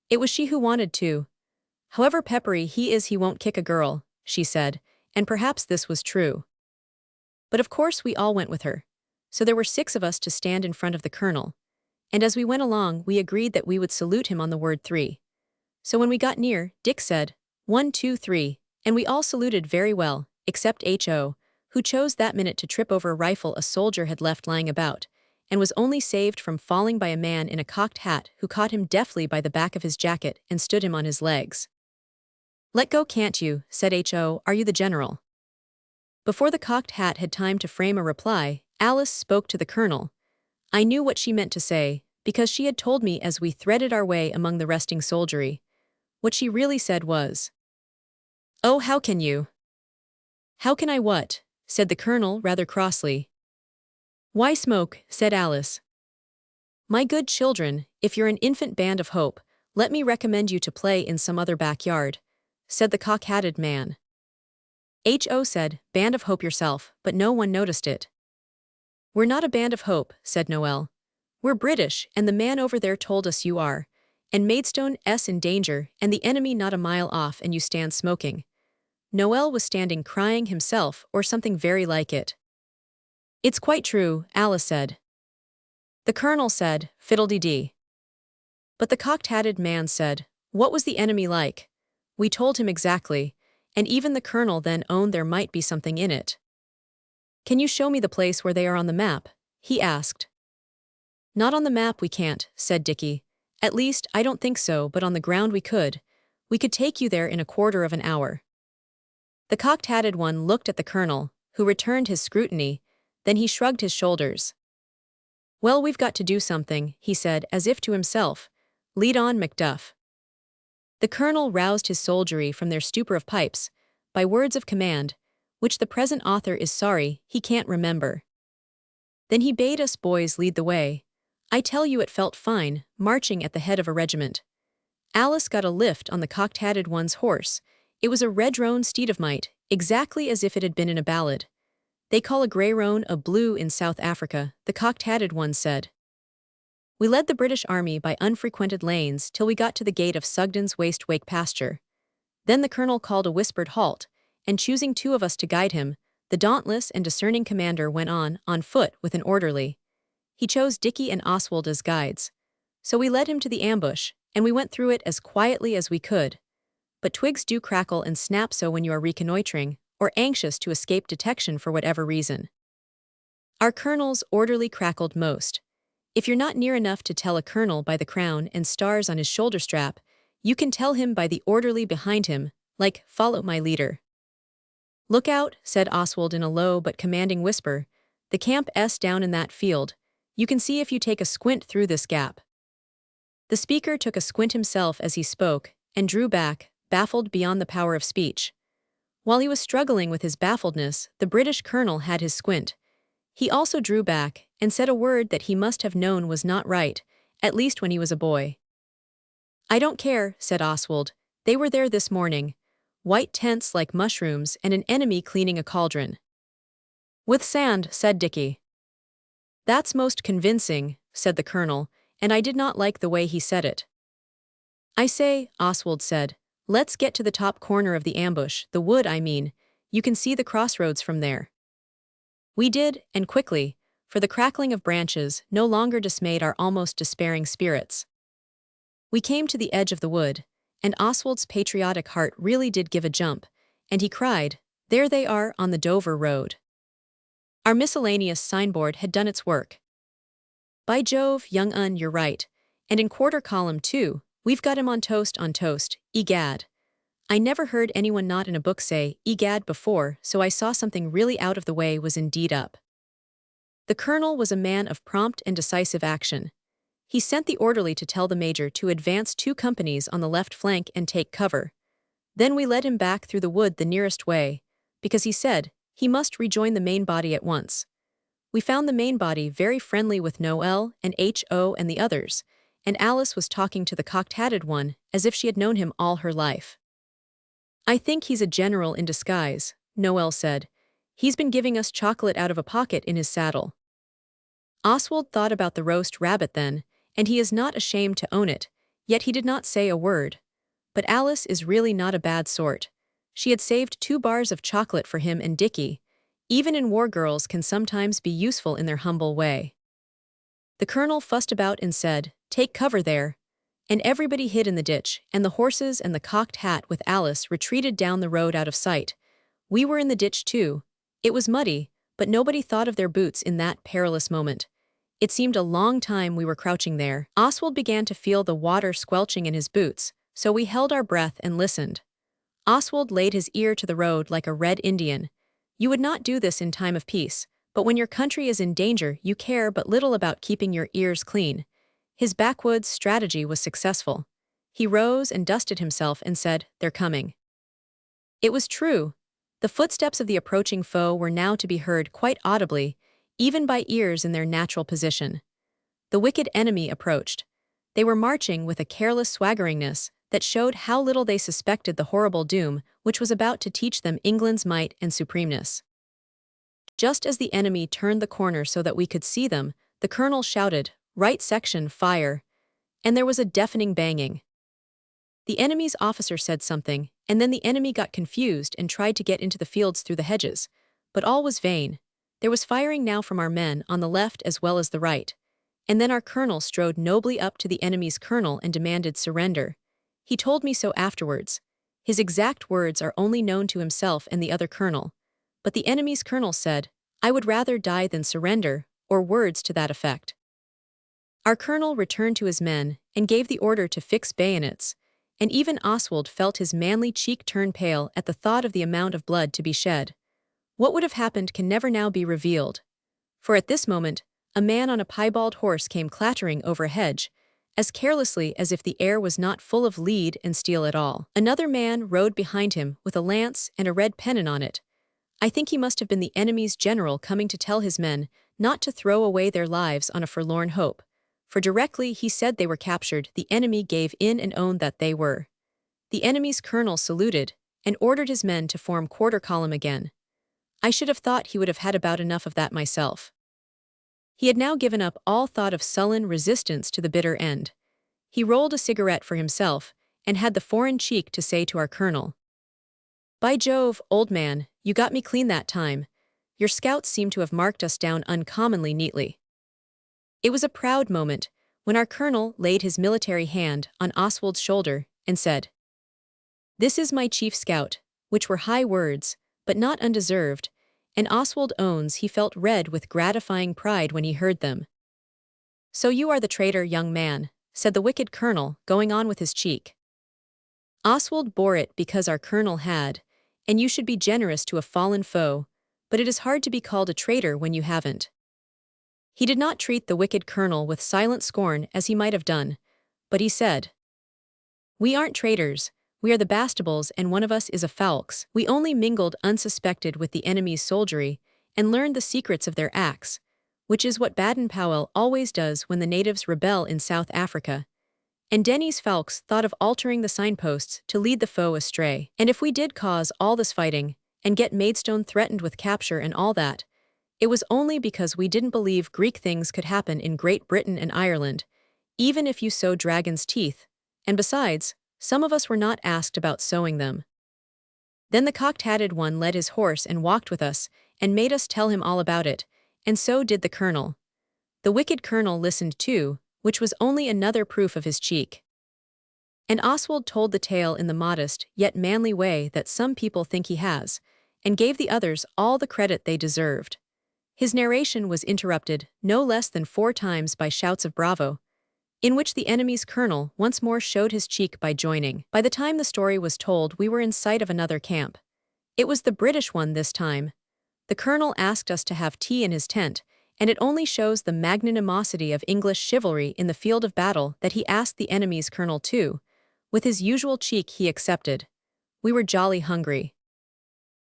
It was she who wanted to. "However peppery he is, he won't kick a girl," she said, and perhaps this was true. But of course we all went with her. So there were 6 of us to stand in front of the colonel. And as we went along, we agreed that we would salute him on the word 3. So when we got near, Dick said, 1, 2, 3, and we all saluted very well, except H.O., who chose that minute to trip over a rifle a soldier had left lying about, and was only saved from falling by a man in a cocked hat who caught him deftly by the back of his jacket and stood him on his legs. "Let go, can't you?" said H.O. "Are you the general?" Before the cocked hat had time to frame a reply, Alice spoke to the colonel. I knew what she meant to say, because she had told me as we threaded our way among the resting soldiery. What she really said was, "Oh, how can you?" "How can I what?" said the colonel rather crossly. "Why smoke," said Alice. My good children, if you're an infant band of hope, let me recommend you to play in some other backyard, said the cock-hatted man. Ho said, Band of hope yourself, but no one noticed it. We're not a band of hope, said Noel. We're British, and the man over there told us you are, and Maidstone's in danger, and the enemy not a mile off, and you stand smoking. Noel was standing crying himself, or something very like it. It's quite true, Alice said. The Colonel said, Fiddle-dee-dee. But the cocked-hatted man said, What was the enemy like? We told him exactly, and even the Colonel then owned there might be something in it. Can you show me the place where they are on the map? He asked. Not on the map we can't, said Dickie. At least, I don't think so, but on the ground we could. We could take you there in a quarter of an hour. The cocked-hatted one looked at the Colonel, who returned his scrutiny, then he shrugged his shoulders. Well, we've got to do something, he said, as if to himself. Lead on, Macduff. The Colonel roused his soldiery from their stupor of pipes, by words of command, which the present author is sorry he can't remember. Then he bade us boys lead the way. I tell you it felt fine, marching at the head of a regiment. Alice got a lift on the cocked-hatted one's horse. It was a red-roan steed of might, exactly as if it had been in a ballad. They call a grey roan a blue in South Africa, the cocked-hatted one said. We led the British army by unfrequented lanes till we got to the gate of Sugden's waste-wake pasture. Then the Colonel called a whispered halt, and choosing 2 of us to guide him, the dauntless and discerning commander went on foot with an orderly. He chose Dickie and Oswald as guides. So we led him to the ambush, and we went through it as quietly as we could. But twigs do crackle and snap so when you are reconnoitering, or anxious to escape detection for whatever reason. Our Colonel's orderly crackled most. If you're not near enough to tell a colonel by the crown and stars on his shoulder strap, you can tell him by the orderly behind him, like, follow my leader. Look out, said Oswald in a low but commanding whisper. The camp's down in that field. You can see if you take a squint through this gap. The speaker took a squint himself as he spoke, and drew back, baffled beyond the power of speech. While he was struggling with his baffledness, the British colonel had his squint. He also drew back, and said a word that he must have known was not right, at least when he was a boy. I don't care, said Oswald. They were there this morning. White tents like mushrooms and an enemy cleaning a cauldron. With sand, said Dickie. That's most convincing, said the colonel, and I did not like the way he said it. I say, Oswald said, let's get to the top corner of the ambush, the wood I mean. You can see the crossroads from there. We did, and quickly, for the crackling of branches no longer dismayed our almost despairing spirits. We came to the edge of the wood, and Oswald's patriotic heart really did give a jump, and he cried, There they are on the Dover Road. Our miscellaneous signboard had done its work. By Jove, young un, you're right, and in quarter column too, we've got him on toast, egad. I never heard anyone not in a book say egad before, so I saw something really out of the way was indeed up. The colonel was a man of prompt and decisive action. He sent the orderly to tell the major to advance 2 companies on the left flank and take cover. Then we led him back through the wood the nearest way, because he said he must rejoin the main body at once. We found the main body very friendly with Noel and Ho and the others, and Alice was talking to the cocked-hatted one as if she had known him all her life. I think he's a general in disguise, Noel said. He's been giving us chocolate out of a pocket in his saddle. Oswald thought about the roast rabbit then, and he is not ashamed to own it, yet he did not say a word. But Alice is really not a bad sort. She had saved 2 bars of chocolate for him and Dickie. Even in war, girls can sometimes be useful in their humble way. The colonel fussed about and said, Take cover there. And everybody hid in the ditch, and the horses and the cocked hat with Alice retreated down the road out of sight. We were in the ditch too. It was muddy, but nobody thought of their boots in that perilous moment. It seemed a long time we were crouching there. Oswald began to feel the water squelching in his boots, so we held our breath and listened. Oswald laid his ear to the road like a red Indian. You would not do this in time of peace, but when your country is in danger you care but little about keeping your ears clean. His backwoods strategy was successful. He rose and dusted himself and said, They're coming. It was true. The footsteps of the approaching foe were now to be heard quite audibly, even by ears in their natural position. The wicked enemy approached. They were marching with a careless swaggeringness that showed how little they suspected the horrible doom which was about to teach them England's might and supremeness. Just as the enemy turned the corner so that we could see them, the colonel shouted, "Right section, fire!" And there was a deafening banging. The enemy's officer said something, and then the enemy got confused and tried to get into the fields through the hedges. But all was vain. There was firing now from our men on the left as well as the right. And then our colonel strode nobly up to the enemy's colonel and demanded surrender. He told me so afterwards. His exact words are only known to himself and the other colonel. But the enemy's colonel said, "I would rather die than surrender," or words to that effect. Our colonel returned to his men and gave the order to fix bayonets, and even Oswald felt his manly cheek turn pale at the thought of the amount of blood to be shed. What would have happened can never now be revealed. For at this moment, a man on a piebald horse came clattering over a hedge, as carelessly as if the air was not full of lead and steel at all. Another man rode behind him with a lance and a red pennon on it. I think he must have been the enemy's general coming to tell his men not to throw away their lives on a forlorn hope. For directly he said they were captured, the enemy gave in and owned that they were. The enemy's colonel saluted and ordered his men to form quarter column again. I should have thought he would have had about enough of that myself. He had now given up all thought of sullen resistance to the bitter end. He rolled a cigarette for himself and had the foreign cheek to say to our colonel, "By Jove, old man, you got me clean that time. Your scouts seem to have marked us down uncommonly neatly." It was a proud moment when our colonel laid his military hand on Oswald's shoulder and said, "This is my chief scout," which were high words, but not undeserved, and Oswald owns he felt red with gratifying pride when he heard them. "So you are the traitor, young man," said the wicked colonel, going on with his cheek. Oswald bore it because our colonel had, and you should be generous to a fallen foe, but it is hard to be called a traitor when you haven't. He did not treat the wicked colonel with silent scorn as he might have done, but he said, "We aren't traitors. We are the Bastables, and one of us is a Fowlks. We only mingled unsuspected with the enemy's soldiery and learned the secrets of their acts, which is what Baden-Powell always does when the natives rebel in South Africa. And Denny's Fowlks thought of altering the signposts to lead the foe astray. And if we did cause all this fighting and get Maidstone threatened with capture and all that, it was only because we didn't believe Greek things could happen in Great Britain and Ireland, even if you sow dragon's teeth, and besides, some of us were not asked about sowing them." Then the cocked-hatted one led his horse and walked with us, and made us tell him all about it, and so did the colonel. The wicked colonel listened too, which was only another proof of his cheek. And Oswald told the tale in the modest yet manly way that some people think he has, and gave the others all the credit they deserved. His narration was interrupted no less than 4 times by shouts of bravo, in which the enemy's colonel once more showed his cheek by joining. By the time the story was told, we were in sight of another camp. It was the British one this time. The colonel asked us to have tea in his tent, and it only shows the magnanimosity of English chivalry in the field of battle that he asked the enemy's colonel too. With his usual cheek he accepted. We were jolly hungry.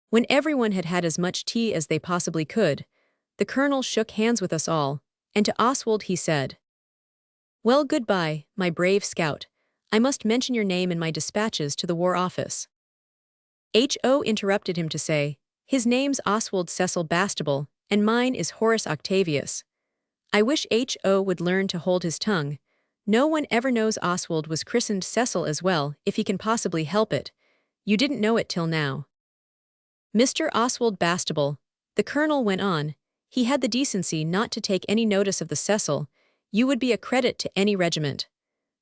When everyone had had as much tea as they possibly could, the colonel shook hands with us all, and to Oswald he said, "Well, goodbye, my brave scout. I must mention your name in my dispatches to the War Office." H.O. interrupted him to say, "His name's Oswald Cecil Bastable, and mine is Horace Octavius." I wish H.O. would learn to hold his tongue. No one ever knows Oswald was christened Cecil as well, if he can possibly help it. You didn't know it till now. "Mr. Oswald Bastable," the colonel went on, "he had the decency not to take any notice of the Cecil. You would be a credit to any regiment.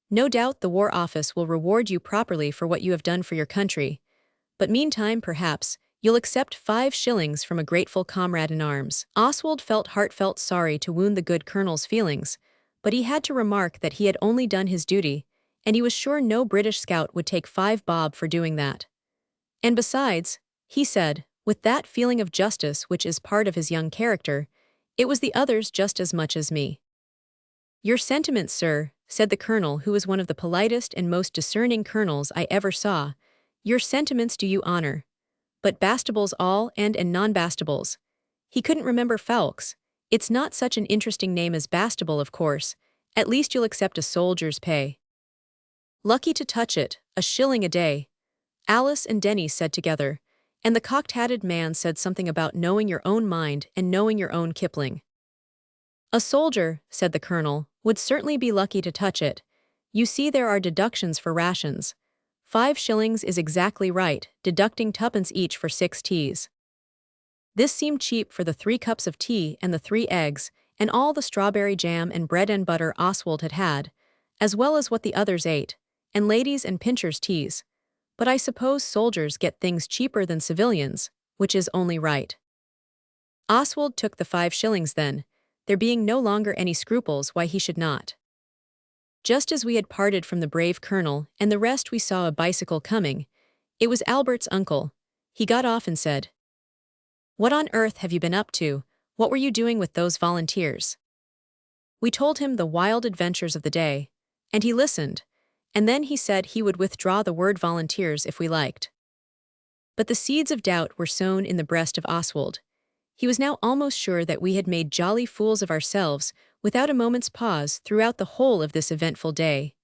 No doubt the War Office will reward you properly for what you have done for your country. But meantime, perhaps, you'll accept 5 shillings from a grateful comrade in arms." Oswald felt heartfelt sorry to wound the good colonel's feelings, but he had to remark that he had only done his duty, and he was sure no British scout would take 5 bob for doing that. "And besides," he said, with that feeling of justice which is part of his young character, "it was the others just as much as me." "Your sentiments, sir," said the colonel, who was one of the politest and most discerning colonels I ever saw, "your sentiments do you honor. But Bastables all and non-Bastables." He couldn't remember Fowlks. It's not such an interesting name as Bastable, of course, At least you'll accept a soldier's pay. Lucky to touch it, a shilling a day, Alice and Denny said together, and the cocked-hatted man said something about knowing your own mind and knowing your own Kipling. A soldier, said the colonel, would certainly be lucky to touch it. You see, there are deductions for rations. 5 shillings is exactly right, deducting 2pence each for 6 teas. This seemed cheap for the 3 cups of tea and the 3 eggs, and all the strawberry jam and bread and butter Oswald had had, as well as what the others ate, and ladies' and pinchers' teas. But I suppose soldiers get things cheaper than civilians, which is only right. Oswald took the 5 shillings then, there being no longer any scruples why he should not. Just as we had parted from the brave colonel and the rest we saw a bicycle coming. It was Albert's uncle. He got off and said, "What on earth have you been up to? What were you doing with those volunteers?" We told him the wild adventures of the day, and he listened, and then he said he would withdraw the word volunteers if we liked. But the seeds of doubt were sown in the breast of Oswald. He was now almost sure that we had made jolly fools of ourselves without a moment's pause throughout the whole of this eventful day.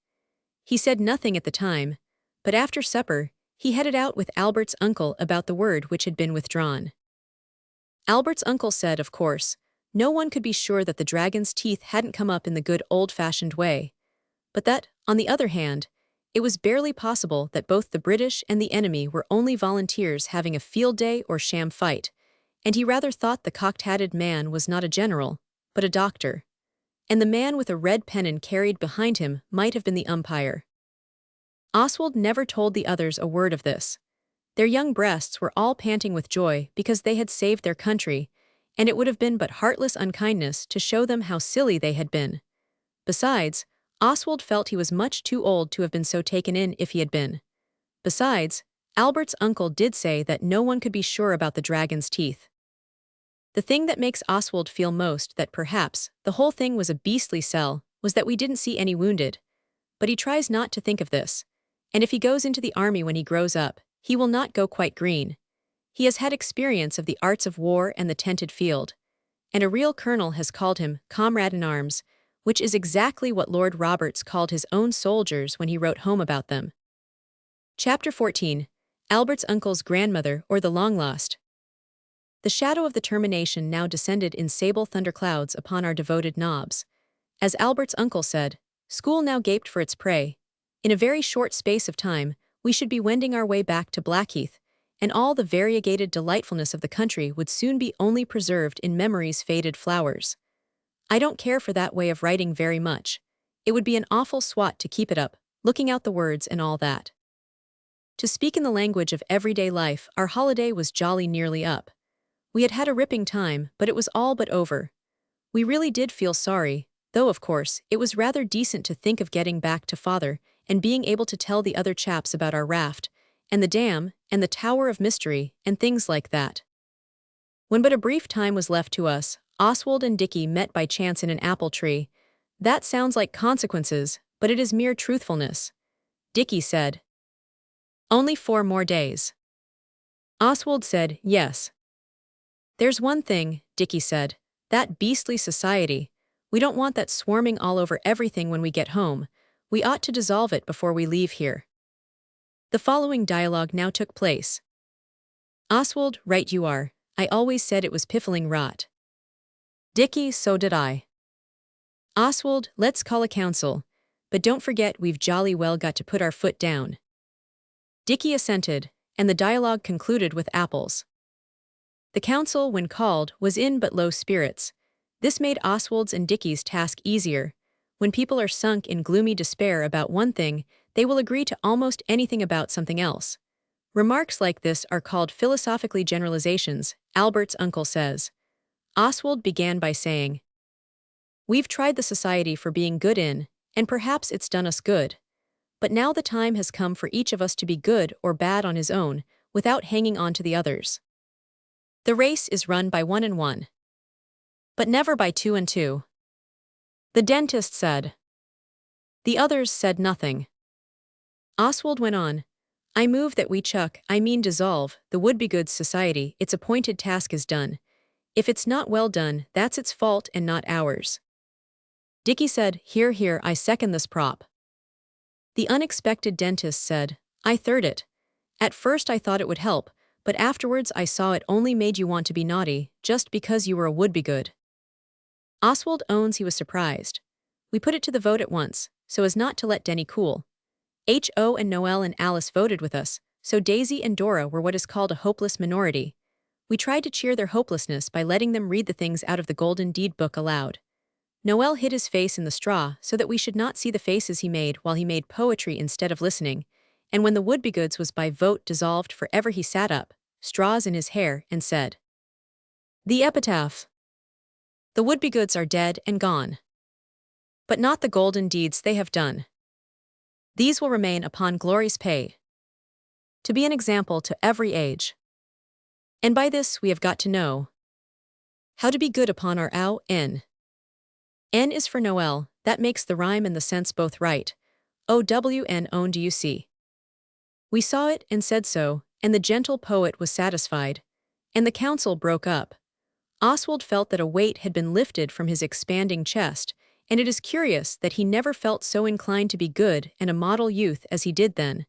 He said nothing at the time, but after supper, he headed out with Albert's uncle about the word which had been withdrawn. Albert's uncle said, of course, no one could be sure that the dragon's teeth hadn't come up in the good old-fashioned way, but that, on the other hand, it was barely possible that both the British and the enemy were only volunteers having a field day or sham fight, and he rather thought the cocked-hatted man was not a general, but a doctor, and the man with a red pennon carried behind him might have been the umpire. Oswald never told the others a word of this. Their young breasts were all panting with joy because they had saved their country, and it would have been but heartless unkindness to show them how silly they had been. Besides, Oswald felt he was much too old to have been so taken in if he had been. Besides, Albert's uncle did say that no one could be sure about the dragon's teeth. The thing that makes Oswald feel most that perhaps the whole thing was a beastly sell was that we didn't see any wounded. But he tries not to think of this, and if he goes into the army when he grows up, he will not go quite green. He has had experience of the arts of war and the tented field, and a real colonel has called him comrade in arms, which is exactly what Lord Roberts called his own soldiers when he wrote home about them. Chapter 14. Albert's uncle's grandmother or the long-lost. The shadow of the termination now descended in sable thunderclouds upon our devoted knobs. As Albert's uncle said, school now gaped for its prey. In a very short space of time, we should be wending our way back to Blackheath, and all the variegated delightfulness of the country would soon be only preserved in memory's faded flowers. I don't care for that way of writing very much. It would be an awful swat to keep it up, looking out the words and all that. To speak in the language of everyday life, our holiday was jolly nearly up. We had had a ripping time, but it was all but over. We really did feel sorry, though of course, it was rather decent to think of getting back to father and being able to tell the other chaps about our raft, and the dam, and the Tower of Mystery, and things like that. When but a brief time was left to us, Oswald and Dickie met by chance in an apple tree. That sounds like consequences, but it is mere truthfulness. Dickie said, "Only 4 more days." Oswald said, "Yes." "There's one thing," Dickie said, "that beastly society. We don't want that swarming all over everything when we get home. We ought to dissolve it before we leave here." The following dialogue now took place. Oswald, "Right you are. I always said it was piffling rot." Dickie, "So did I." Oswald, "Let's call a council. But don't forget we've jolly well got to put our foot down." Dickie assented, and the dialogue concluded with apples. The council, when called, was in but low spirits. This made Oswald's and Dickie's task easier. When people are sunk in gloomy despair about one thing, they will agree to almost anything about something else. Remarks like this are called philosophically generalizations, Albert's uncle says. Oswald began by saying, "We've tried the society for being good in, and perhaps it's done us good. But now the time has come for each of us to be good or bad on his own, without hanging on to the others. The race is run by 1 and 1. But never by 2 and 2. The dentist said." The others said nothing. Oswald went on, "I move that we dissolve, the Wouldbegoods society. Its appointed task is done. If it's not well done, that's its fault and not ours." Dickie said, "Here, here, I second this prop." The unexpected dentist said, "I third it. At first I thought it would help, but afterwards I saw it only made you want to be naughty, just because you were a would-be-good." Oswald owns he was surprised. We put it to the vote at once, so as not to let Denny cool. Ho and Noel and Alice voted with us, so Daisy and Dora were what is called a hopeless minority. We tried to cheer their hopelessness by letting them read the things out of the Golden Deed book aloud. Noel hid his face in the straw so that we should not see the faces he made while he made poetry instead of listening, and when the Wouldbegoods was by vote dissolved forever he sat up, straws in his hair, and said, "The epitaph. The Wouldbegoods are dead and gone. But not the golden deeds they have done. These will remain upon glory's pay, to be an example to every age. And by this we have got to know how to be good upon our N. N is for Noel, that makes the rhyme and the sense both right. OWN own do you see? We saw it and said so, and the gentle poet was satisfied, and the council broke up. Oswald felt that a weight had been lifted from his expanding chest, and it is curious that he never felt so inclined to be good and a model youth as he did then.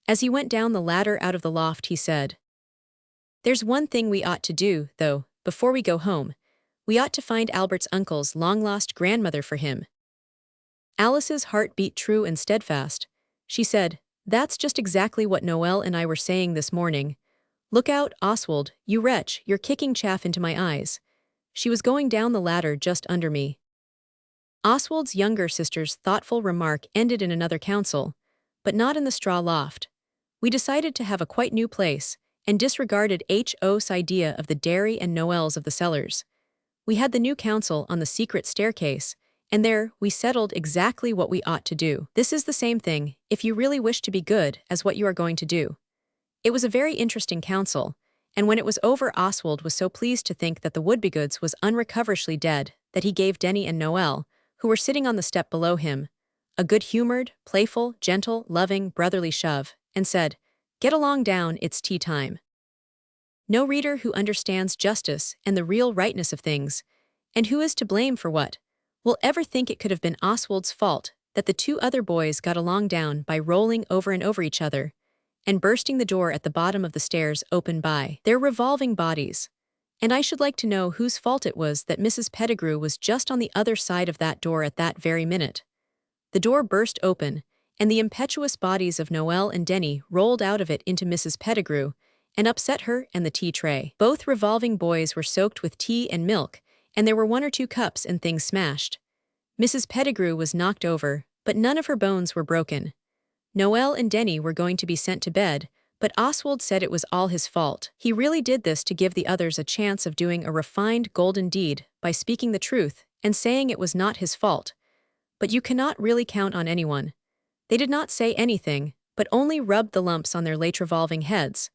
As he went down the ladder out of the loft he said, "There's one thing we ought to do, though, before we go home. We ought to find Albert's uncle's long-lost grandmother for him." Alice's heart beat true and steadfast. She said, "That's just exactly what Noel and I were saying this morning. Look out, Oswald, you wretch, you're kicking chaff into my eyes." She was going down the ladder just under me. Oswald's younger sister's thoughtful remark ended in another council, but not in the straw loft. We decided to have a quite new place, and disregarded H.O.'s idea of the dairy and Noel's of the cellars. We had the new council on the secret staircase, and there we settled exactly what we ought to do. This is the same thing, if you really wish to be good, as what you are going to do. It was a very interesting council, and when it was over Oswald was so pleased to think that the Wouldbegoods was unrecoverably dead that he gave Denny and Noel, who were sitting on the step below him, a good-humored, playful, gentle, loving, brotherly shove, and said, "Get along down, it's tea time." No reader who understands justice and the real rightness of things, and who is to blame for what, will ever think it could have been Oswald's fault that the two other boys got along down by rolling over and over each other, and bursting the door at the bottom of the stairs open by their revolving bodies. And I should like to know whose fault it was that Mrs. Pettigrew was just on the other side of that door at that very minute. The door burst open, and the impetuous bodies of Noel and Denny rolled out of it into Mrs. Pettigrew, and upset her and the tea tray. Both revolving boys were soaked with tea and milk, and there were 1 or 2 cups and things smashed. Mrs. Pettigrew was knocked over, but none of her bones were broken. Noel and Denny were going to be sent to bed, but Oswald said it was all his fault. He really did this to give the others a chance of doing a refined golden deed by speaking the truth and saying it was not his fault. But you cannot really count on anyone. They did not say anything, but only rubbed the lumps on their late revolving heads.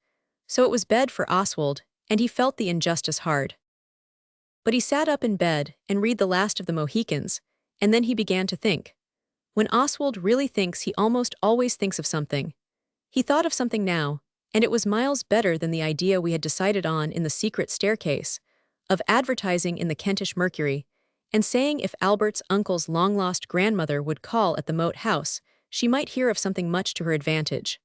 So it was bed for Oswald, and he felt the injustice hard. But he sat up in bed and read the last of the Mohicans, and then he began to think. When Oswald really thinks, he almost always thinks of something. He thought of something now, and it was miles better than the idea we had decided on in the secret staircase, of advertising in the Kentish Mercury, and saying if Albert's uncle's long-lost grandmother would call at the Moat House, she might hear of something much to her advantage.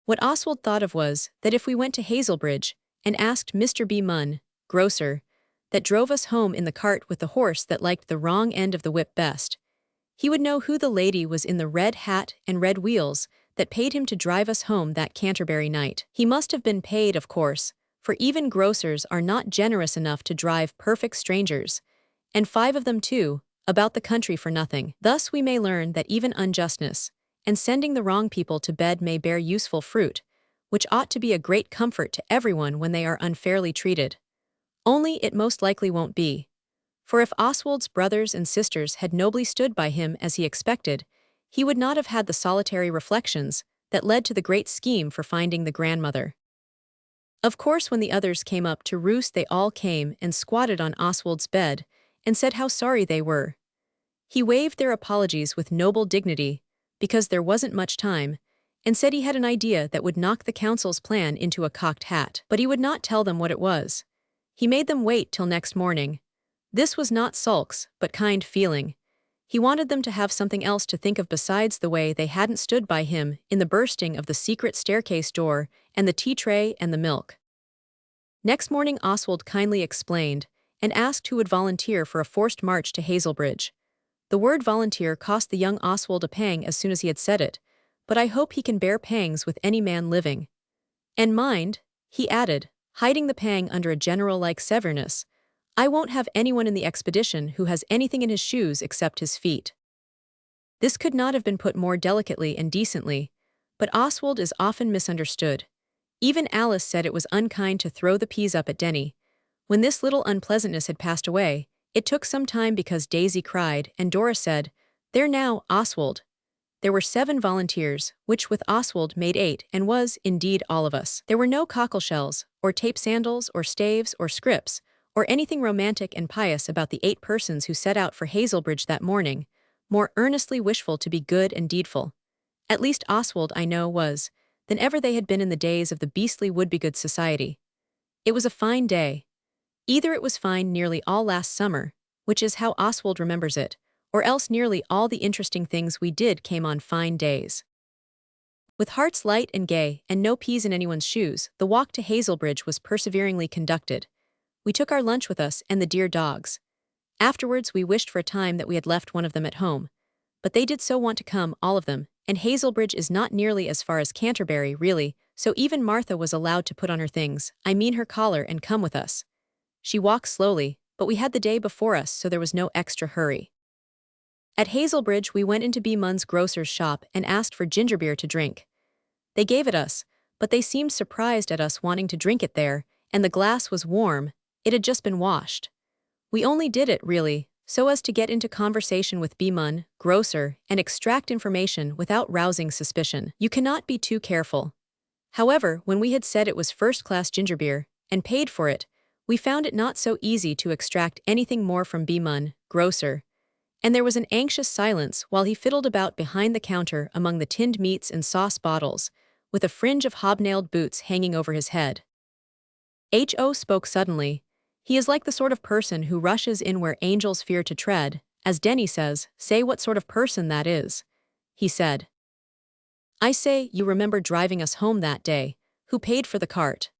What Oswald thought of was that if we went to Hazelbridge and asked Mr. B. Munn, grocer, that drove us home in the cart with the horse that liked the wrong end of the whip best, he would know who the lady was in the red hat and red wheels that paid him to drive us home that Canterbury night. He must have been paid, of course, for even grocers are not generous enough to drive perfect strangers, and 5 of them too, about the country for nothing. Thus we may learn that even unjustness, and sending the wrong people to bed may bear useful fruit, which ought to be a great comfort to everyone when they are unfairly treated. Only it most likely won't be. For if Oswald's brothers and sisters had nobly stood by him as he expected, he would not have had the solitary reflections that led to the great scheme for finding the grandmother. Of course, when the others came up to roost, they all came and squatted on Oswald's bed and said how sorry they were. He waived their apologies with noble dignity, because there wasn't much time, and said he had an idea that would knock the council's plan into a cocked hat. But he would not tell them what it was. He made them wait till next morning. This was not sulks, but kind feeling. He wanted them to have something else to think of besides the way they hadn't stood by him in the bursting of the secret staircase door and the tea tray and the milk. Next morning Oswald kindly explained and asked who would volunteer for a forced march to Hazelbridge. The word volunteer cost the young Oswald a pang as soon as he had said it, but I hope he can bear pangs with any man living. And mind, he added, hiding the pang under a general-like severness, I won't have anyone in the expedition who has anything in his shoes except his feet. This could not have been put more delicately and decently, but Oswald is often misunderstood. Even Alice said it was unkind to throw the peas up at Denny. When this little unpleasantness had passed away, it took some time because Daisy cried and Dora said, "There now, Oswald." There were 7 volunteers, which with Oswald made 8 and was, indeed, all of us. There were no cockleshells, or tape sandals, or staves, or scrips, or anything romantic and pious about the 8 persons who set out for Hazelbridge that morning, more earnestly wishful to be good and deedful. At least Oswald, I know, was, than ever they had been in the days of the beastly Wouldbegoods society. It was a fine day. Either it was fine nearly all last summer, which is how Oswald remembers it, or else nearly all the interesting things we did came on fine days. With hearts light and gay and no peas in anyone's shoes, the walk to Hazelbridge was perseveringly conducted. We took our lunch with us and the dear dogs. Afterwards we wished for a time that we had left one of them at home. But they did so want to come, all of them, and Hazelbridge is not nearly as far as Canterbury, really, so even Martha was allowed to put on her things, I mean her collar, and come with us. She walked slowly, but we had the day before us so there was no extra hurry. At Hazelbridge we went into B. Munn's grocer's shop and asked for ginger beer to drink. They gave it us, but they seemed surprised at us wanting to drink it there, and the glass was warm, it had just been washed. We only did it, really, so as to get into conversation with B. Munn, grocer, and extract information without rousing suspicion. You cannot be too careful. However, when we had said it was first-class ginger beer, and paid for it, we found it not so easy to extract anything more from B. Munn, grocer, and there was an anxious silence while he fiddled about behind the counter among the tinned meats and sauce bottles, with a fringe of hobnailed boots hanging over his head. H.O. spoke suddenly. He is like the sort of person who rushes in where angels fear to tread, as Denny says, say what sort of person that is. He said, I say, you remember driving us home that day, who paid for the cart?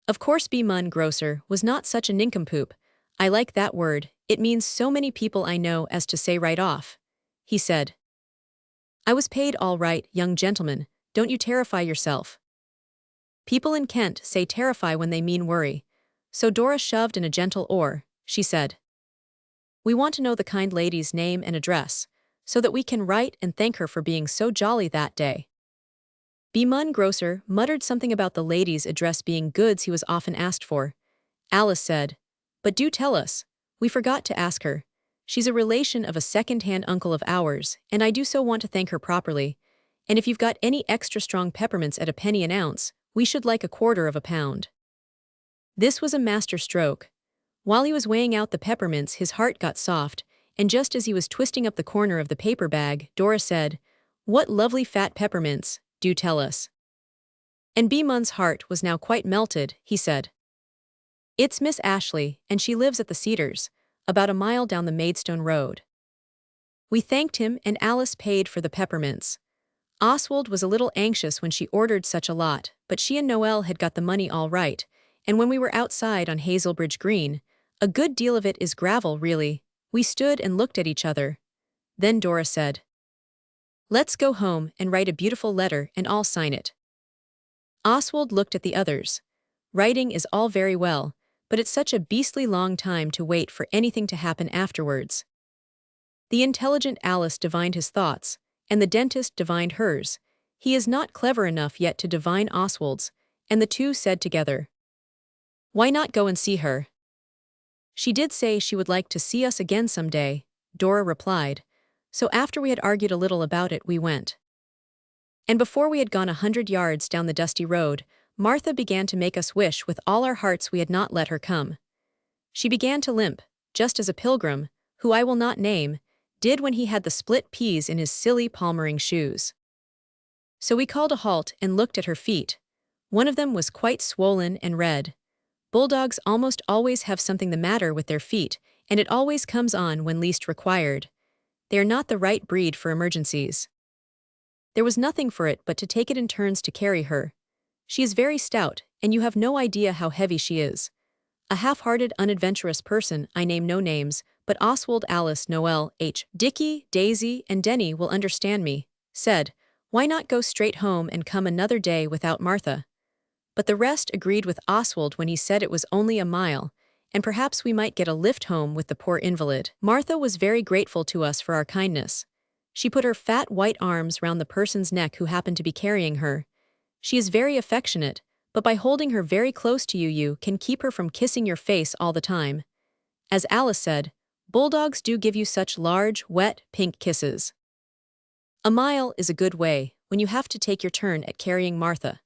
Of course B. Munn, grocer, was not such a nincompoop. I like that word, it means so many people I know as to say right off. He said, I was paid all right, young gentleman, don't you terrify yourself. People in Kent say terrify when they mean worry. So Dora shoved in a gentle oar, she said. We want to know the kind lady's name and address, so that we can write and thank her for being so jolly that day. B. Munn, grocer, muttered something about the lady's address being goods he was often asked for. Alice said, but do tell us, we forgot to ask her. She's a relation of a second-hand uncle of ours, and I do so want to thank her properly, and if you've got any extra strong peppermints at a penny an ounce, we should like 1/4 of a pound. This was a master stroke. While he was weighing out the peppermints, his heart got soft, and just as he was twisting up the corner of the paper bag, Dora said, What lovely fat peppermints, do tell us. And B. Munn's heart was now quite melted, he said. It's Miss Ashley, and she lives at the Cedars, about a mile down the Maidstone Road. We thanked him, and Alice paid for the peppermints. Oswald was a little anxious when she ordered such a lot, but she and Noel had got the money all right, and when we were outside on Hazelbridge Green, a good deal of it is gravel, really, we stood and looked at each other. Then Dora said, Let's go home and write a beautiful letter and I'll sign it. Oswald looked at the others. Writing is all very well, but it's such a beastly long time to wait for anything to happen afterwards. The intelligent Alice divined his thoughts, and the dentist divined hers. He is not clever enough yet to divine Oswald's, and the two said together, Why not go and see her? She did say she would like to see us again some day, Dora replied, so after we had argued a little about it we went. And before we had gone 100 yards down the dusty road, Martha began to make us wish with all our hearts we had not let her come. She began to limp, just as a pilgrim, who I will not name, did when he had the split peas in his silly palmering shoes. So we called a halt and looked at her feet. One of them was quite swollen and red. Bulldogs almost always have something the matter with their feet, and it always comes on when least required. They are not the right breed for emergencies. There was nothing for it but to take it in turns to carry her. She is very stout, and you have no idea how heavy she is. A half-hearted, unadventurous person, I name no names, but Oswald, Alice, Noel, Dickie, Daisy, and Denny will understand me, said, "Why not go straight home and come another day without Martha?" But the rest agreed with Oswald when he said it was only a mile, and perhaps we might get a lift home with the poor invalid. Martha was very grateful to us for our kindness. She put her fat white arms round the person's neck who happened to be carrying her. She is very affectionate, but by holding her very close to you, you can keep her from kissing your face all the time. As Alice said, bulldogs do give you such large, wet, pink kisses. A mile is a good way when you have to take your turn at carrying Martha.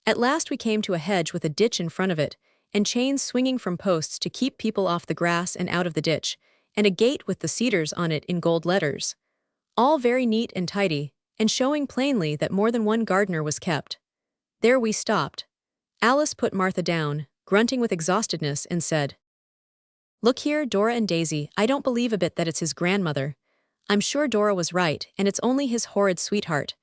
At last we came to a hedge with a ditch in front of it, and chains swinging from posts to keep people off the grass and out of the ditch, and a gate with the cedars on it in gold letters. All very neat and tidy, and showing plainly that more than one gardener was kept. There we stopped. Alice put Martha down, grunting with exhaustedness, and said, "Look here, Dora and Daisy, I don't believe a bit that it's his grandmother. I'm sure Dora was right, and it's only his horrid sweetheart.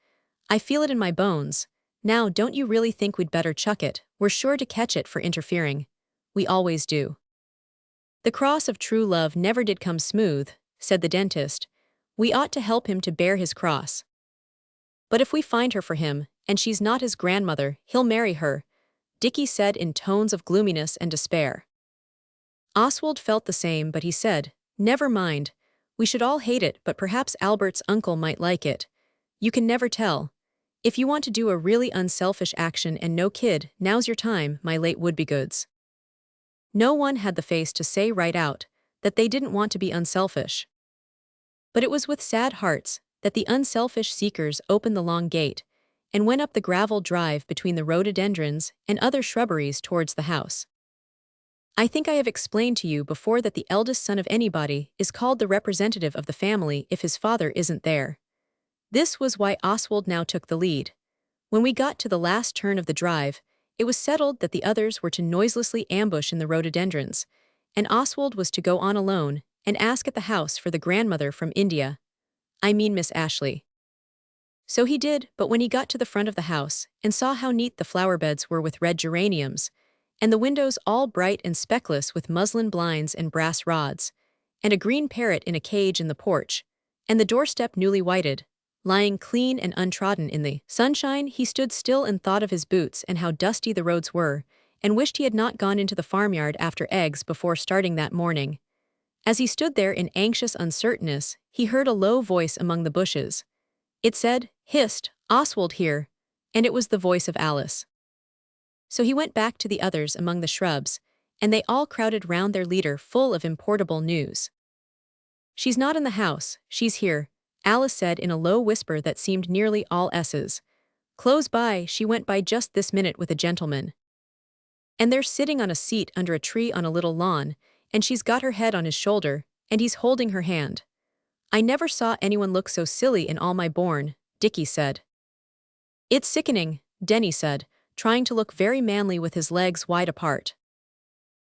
I feel it in my bones. Now, don't you really think we'd better chuck it? We're sure to catch it for interfering. We always do." "The cross of true love never did come smooth," said the dentist. "We ought to help him to bear his cross. But if we find her for him, and she's not his grandmother, he'll marry her," Dickie said in tones of gloominess and despair. Oswald felt the same, but he said, "Never mind. We should all hate it, but perhaps Albert's uncle might like it. You can never tell. If you want to do a really unselfish action and no kid, now's your time, my late Wouldbegoods." No one had the face to say right out that they didn't want to be unselfish. But it was with sad hearts that the unselfish seekers opened the long gate and went up the gravel drive between the rhododendrons and other shrubberies towards the house. I think I have explained to you before that the eldest son of anybody is called the representative of the family if his father isn't there. This was why Oswald now took the lead. When we got to the last turn of the drive, it was settled that the others were to noiselessly ambush in the rhododendrons, and Oswald was to go on alone and ask at the house for the grandmother from India. I mean Miss Ashley. So he did, but when he got to the front of the house and saw how neat the flower beds were with red geraniums, and the windows all bright and speckless with muslin blinds and brass rods, and a green parrot in a cage in the porch, and the doorstep newly whited, lying clean and untrodden in the sunshine, he stood still and thought of his boots and how dusty the roads were, and wished he had not gone into the farmyard after eggs before starting that morning. As he stood there in anxious uncertainness, he heard a low voice among the bushes. It said, "Hist, Oswald here," and it was the voice of Alice. So he went back to the others among the shrubs, and they all crowded round their leader full of importable news. "She's not in the house, she's here," Alice said in a low whisper that seemed nearly all S's. "Close by, she went by just this minute with a gentleman. And they're sitting on a seat under a tree on a little lawn, and she's got her head on his shoulder, and he's holding her hand. I never saw anyone look so silly in all my born," Dickie said. "It's sickening," Denny said, trying to look very manly with his legs wide apart.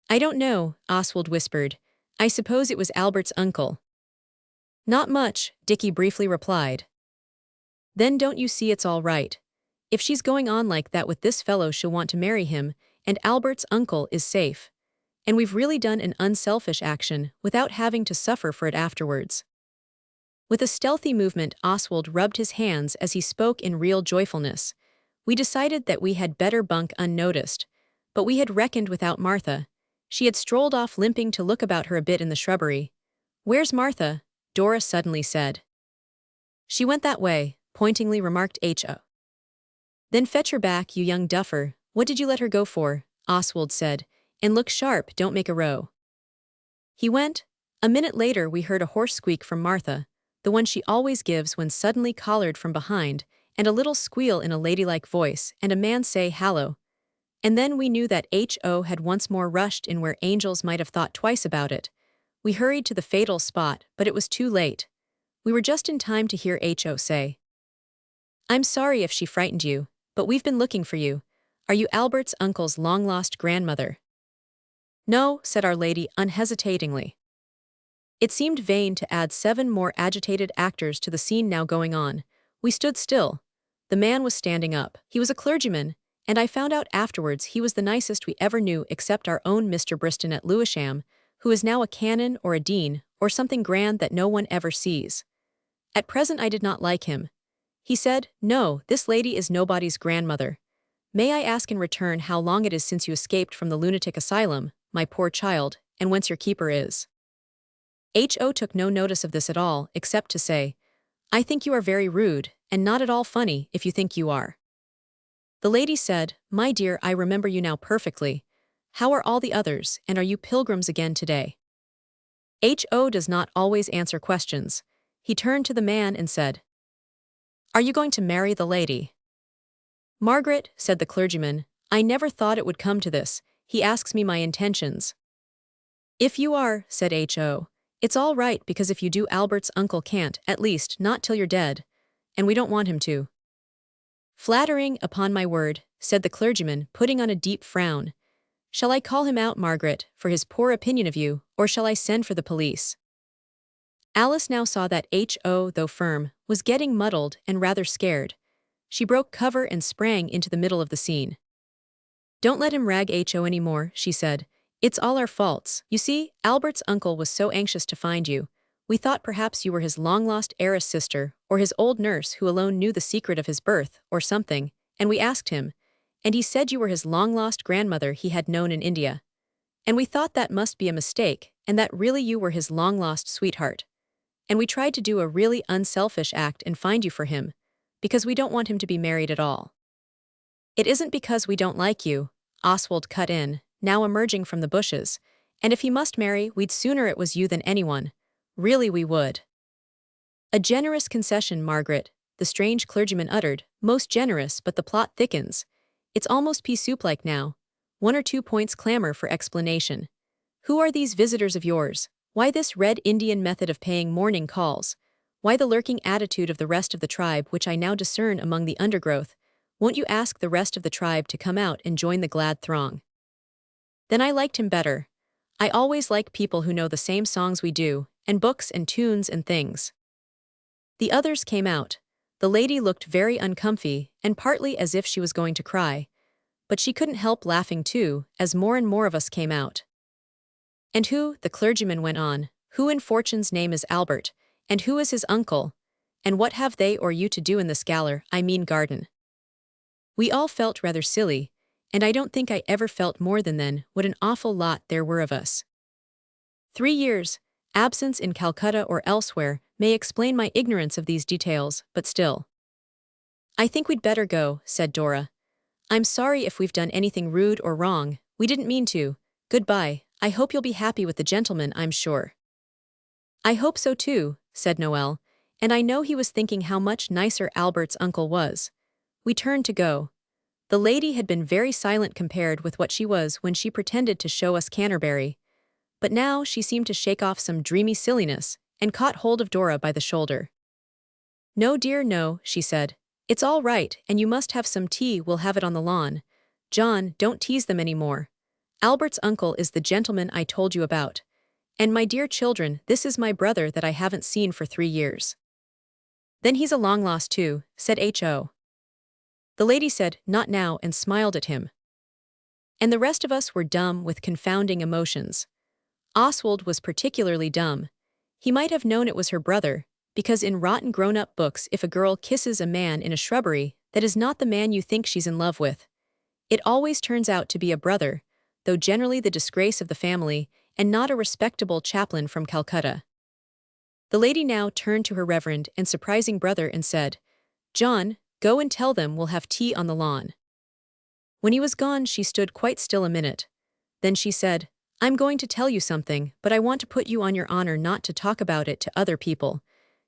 "I don't know," Oswald whispered. "I suppose it was Albert's uncle." "Not much," Dickie briefly replied. "Then don't you see it's all right? If she's going on like that with this fellow, she'll want to marry him, and Albert's uncle is safe. And we've really done an unselfish action without having to suffer for it afterwards." With a stealthy movement, Oswald rubbed his hands as he spoke in real joyfulness. "We decided that we had better bunk unnoticed, but we had reckoned without Martha. She had strolled off limping to look about her a bit in the shrubbery." "Where's Martha?" Dora suddenly said. "She went that way," pointingly remarked H.O. "Then fetch her back, you young duffer. What did you let her go for?" Oswald said. "And look sharp, don't make a row." He went. A minute later we heard a hoarse squeak from Martha, the one she always gives when suddenly collared from behind, and a little squeal in a ladylike voice, and a man say, "Hallo." And then we knew that H.O. had once more rushed in where angels might have thought twice about it. We hurried to the fatal spot, but it was too late. We were just in time to hear H.O. say, "I'm sorry if she frightened you, but we've been looking for you. Are you Albert's uncle's long-lost grandmother?" "No," said Our Lady unhesitatingly. It seemed vain to add 7 more agitated actors to the scene now going on. We stood still. The man was standing up. He was a clergyman, and I found out afterwards he was the nicest we ever knew except our own Mr. Briston at Lewisham, who is now a canon or a dean, or something grand that no one ever sees. At present I did not like him. He said, "No, this lady is nobody's grandmother. May I ask in return how long it is since you escaped from the lunatic asylum, my poor child, and whence your keeper is?" H.O. took no notice of this at all, except to say, "I think you are very rude, and not at all funny, if you think you are." The lady said, "My dear, I remember you now perfectly. How are all the others, and are you pilgrims again today?" H.O. does not always answer questions. He turned to the man and said, "Are you going to marry the lady?" "Margaret," said the clergyman, "I never thought it would come to this. He asks me my intentions." "If you are," said H.O., "it's all right, because if you do, Albert's uncle can't, at least, not till you're dead. And we don't want him to." "Flattering, upon my word," said the clergyman, putting on a deep frown. "Shall I call him out, Margaret, for his poor opinion of you, or shall I send for the police?" Alice now saw that H.O., though firm, was getting muddled and rather scared. She broke cover and sprang into the middle of the scene. "Don't let him rag H.O. any more," she said. "It's all our faults. You see, Albert's uncle was so anxious to find you. We thought perhaps you were his long-lost heiress sister, or his old nurse who alone knew the secret of his birth, or something, and we asked him, and he said you were his long-lost grandmother he had known in India. And we thought that must be a mistake, and that really you were his long-lost sweetheart. And we tried to do a really unselfish act and find you for him, because we don't want him to be married at all." "It isn't because we don't like you," Oswald cut in, now emerging from the bushes, "and if he must marry, we'd sooner it was you than anyone. Really we would." "A generous concession, Margaret," the strange clergyman uttered, "most generous, but the plot thickens. It's almost pea soup-like now. 1 or 2 points clamor for explanation. Who are these visitors of yours? Why this Red Indian method of paying morning calls? Why the lurking attitude of the rest of the tribe which I now discern among the undergrowth? Won't you ask the rest of the tribe to come out and join the glad throng?" Then I liked him better. I always like people who know the same songs we do, and books and tunes and things. The others came out. The lady looked very uncomfy, and partly as if she was going to cry. But she couldn't help laughing too, as more and more of us came out. "And who," the clergyman went on, "who in fortune's name is Albert, and who is his uncle? And what have they or you to do in this garden?" We all felt rather silly, and I don't think I ever felt more than then what an awful lot there were of us. 3 years, absence in Calcutta or elsewhere, may explain my ignorance of these details, but still. "I think we'd better go," said Dora. "I'm sorry if we've done anything rude or wrong. We didn't mean to. Goodbye. I hope you'll be happy with the gentleman, I'm sure." "I hope so too," said Noel, and I know he was thinking how much nicer Albert's uncle was. We turned to go. The lady had been very silent compared with what she was when she pretended to show us Canterbury, but now she seemed to shake off some dreamy silliness, and caught hold of Dora by the shoulder. "No, dear, no," she said. "It's all right, and you must have some tea. We'll have it on the lawn. John, don't tease them any more. Albert's uncle is the gentleman I told you about. And my dear children, this is my brother that I haven't seen for 3 years." "Then he's a long-lost too," said H.O. The lady said, "Not now," and smiled at him. And the rest of us were dumb with confounding emotions. Oswald was particularly dumb. He might have known it was her brother, because in rotten grown-up books if a girl kisses a man in a shrubbery, that is not the man you think she's in love with. It always turns out to be a brother, though generally the disgrace of the family, and not a respectable chaplain from Calcutta. The lady now turned to her reverend and surprising brother and said, "John, go and tell them we'll have tea on the lawn." When he was gone, she stood quite still a minute. Then she said, "I'm going to tell you something, but I want to put you on your honor not to talk about it to other people.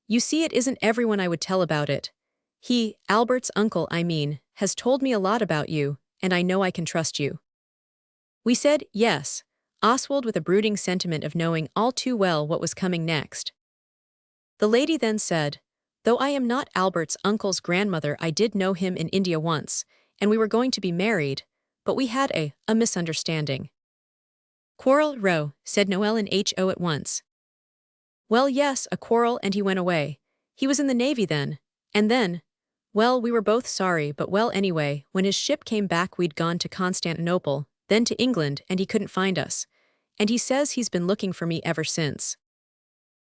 You see, it isn't everyone I would tell about it. He, Albert's uncle I mean, has told me a lot about you, and I know I can trust you." We said, "Yes," Oswald with a brooding sentiment of knowing all too well what was coming next. The lady then said, "Though I am not Albert's uncle's grandmother, I did know him in India once, and we were going to be married, but we had a misunderstanding." "Quarrel row," said Noel and H.O. at once. Well, yes, a quarrel and he went away. He was in the Navy then. And then, well, we were both sorry, but well anyway, when his ship came back we'd gone to Constantinople, then to England, and he couldn't find us. And he says he's been looking for me ever since.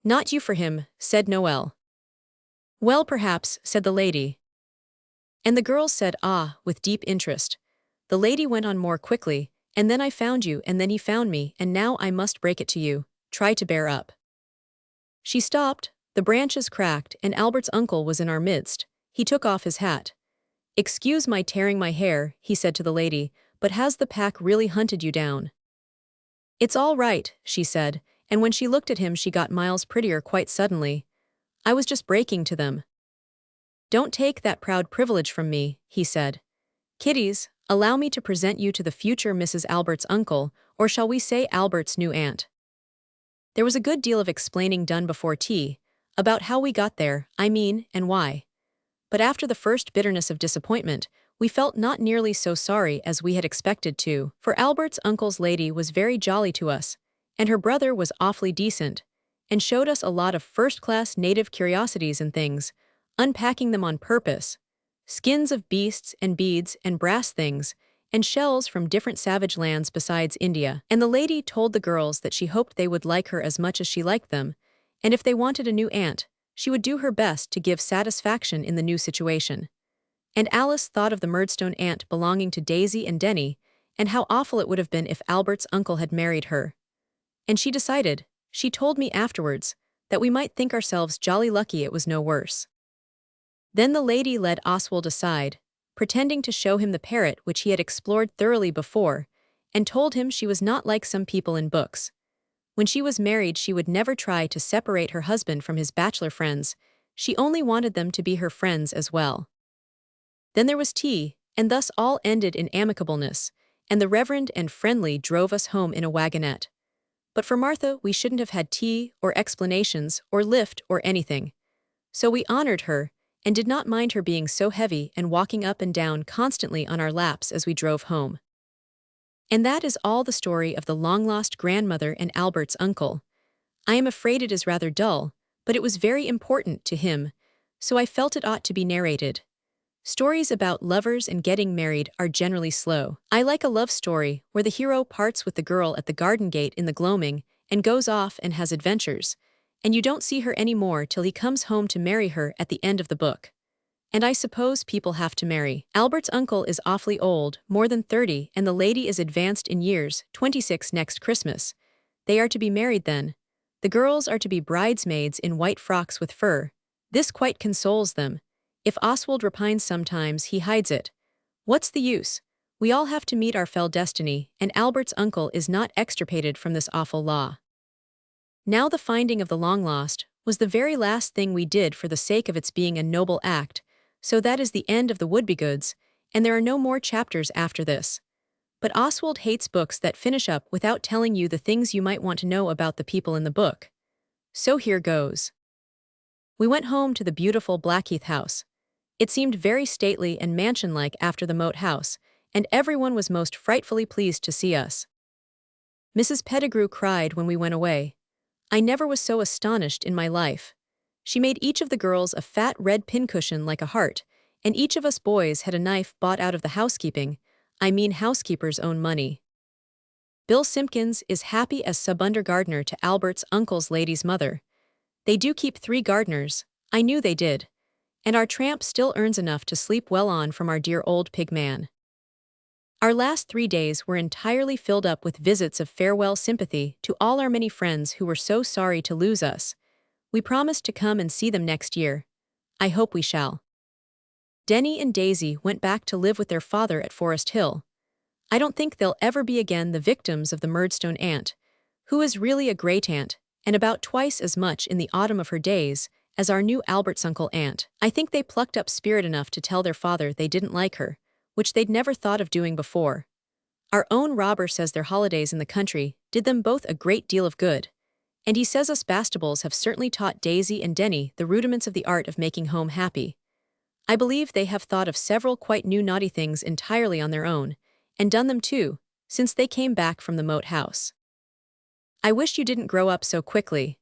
Not you for him, said Noel. Well, perhaps, said the lady. And the girls said ah, with deep interest. The lady went on more quickly, and then I found you and then he found me, and now I must break it to you, try to bear up. She stopped, the branches cracked, and Albert's uncle was in our midst. He took off his hat. Excuse my tearing my hair, he said to the lady, but has the pack really hunted you down? It's all right, she said, and when she looked at him she got miles prettier quite suddenly. I was just breaking to them. Don't take that proud privilege from me, he said. Kiddies, allow me to present you to the future Mrs. Albert's uncle, or shall we say Albert's new aunt. There was a good deal of explaining done before tea, about how we got there, I mean, and why. But after the first bitterness of disappointment, we felt not nearly so sorry as we had expected to, for Albert's uncle's lady was very jolly to us, and her brother was awfully decent, and showed us a lot of first-class native curiosities and things, unpacking them on purpose, skins of beasts and beads and brass things, and shells from different savage lands besides India. And the lady told the girls that she hoped they would like her as much as she liked them, and if they wanted a new aunt, she would do her best to give satisfaction in the new situation. And Alice thought of the Murdstone aunt belonging to Daisy and Denny, and how awful it would have been if Albert's uncle had married her. And she decided, she told me afterwards, that we might think ourselves jolly lucky it was no worse. Then the lady led Oswald aside, pretending to show him the parrot which he had explored thoroughly before, and told him she was not like some people in books. When she was married she would never try to separate her husband from his bachelor friends, she only wanted them to be her friends as well. Then there was tea, and thus all ended in amicableness, and the Reverend and Friendly drove us home in a wagonette. But for Martha we shouldn't have had tea, or explanations, or lift, or anything. So we honored her, and did not mind her being so heavy and walking up and down constantly on our laps as we drove home. And that is all the story of the long-lost grandmother and Albert's uncle. I am afraid it is rather dull, but it was very important to him, so I felt it ought to be narrated. Stories about lovers and getting married are generally slow. I like a love story where the hero parts with the girl at the garden gate in the gloaming and goes off and has adventures, and you don't see her any more till he comes home to marry her at the end of the book. And I suppose people have to marry. Albert's uncle is awfully old, more than 30, and the lady is advanced in years, 26 next Christmas. They are to be married then. The girls are to be bridesmaids in white frocks with fur. This quite consoles them. If Oswald repines sometimes, he hides it. What's the use? We all have to meet our fell destiny, and Albert's uncle is not extirpated from this awful law. Now the finding of the long-lost was the very last thing we did for the sake of its being a noble act, so that is the end of the Wouldbegoods, and there are no more chapters after this. But Oswald hates books that finish up without telling you the things you might want to know about the people in the book. So here goes. We went home to the beautiful Blackheath house. It seemed very stately and mansion-like after the moat house, and everyone was most frightfully pleased to see us. Mrs. Pettigrew cried when we went away. I never was so astonished in my life. She made each of the girls a fat red pincushion like a heart, and each of us boys had a knife bought out of the housekeeping, I mean housekeeper's own money. Bill Simpkins is happy as sub-under gardener to Albert's uncle's lady's mother. They do keep 3 gardeners, I knew they did, and our tramp still earns enough to sleep well on from our dear old pig man. Our last 3 days were entirely filled up with visits of farewell sympathy to all our many friends who were so sorry to lose us. We promised to come and see them next year. I hope we shall. Denny and Daisy went back to live with their father at Forest Hill. I don't think they'll ever be again the victims of the Murdstone aunt, who is really a great aunt, and about twice as much in the autumn of her days as our new Albert's uncle aunt. I think they plucked up spirit enough to tell their father they didn't like her, which they'd never thought of doing before. Our own Robber says their holidays in the country did them both a great deal of good, and he says us Bastables have certainly taught Daisy and Denny the rudiments of the art of making home happy. I believe they have thought of several quite new naughty things entirely on their own, and done them too, since they came back from the moat house. I wish you didn't grow up so quickly.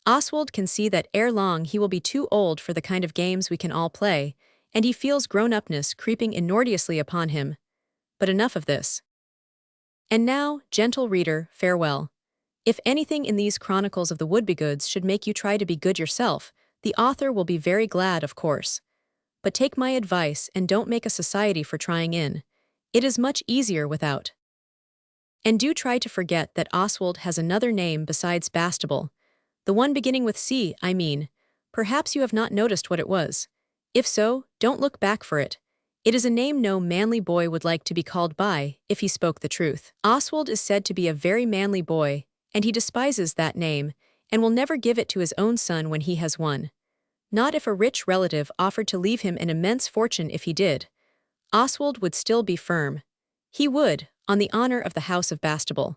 Oswald can see that ere long he will be too old for the kind of games we can all play, and he feels grown-upness creeping inordiously upon him. But enough of this. And now, gentle reader, farewell. If anything in these chronicles of the Wouldbegoods should make you try to be good yourself, the author will be very glad, of course. But take my advice and don't make a society for trying in. It is much easier without. And do try to forget that Oswald has another name besides Bastable. The one beginning with C, I mean. Perhaps you have not noticed what it was. If so, don't look back for it. It is a name no manly boy would like to be called by, if he spoke the truth. Oswald is said to be a very manly boy, and he despises that name, and will never give it to his own son when he has one. Not if a rich relative offered to leave him an immense fortune. If he did, Oswald would still be firm. He would, on the honor of the House of Bastable.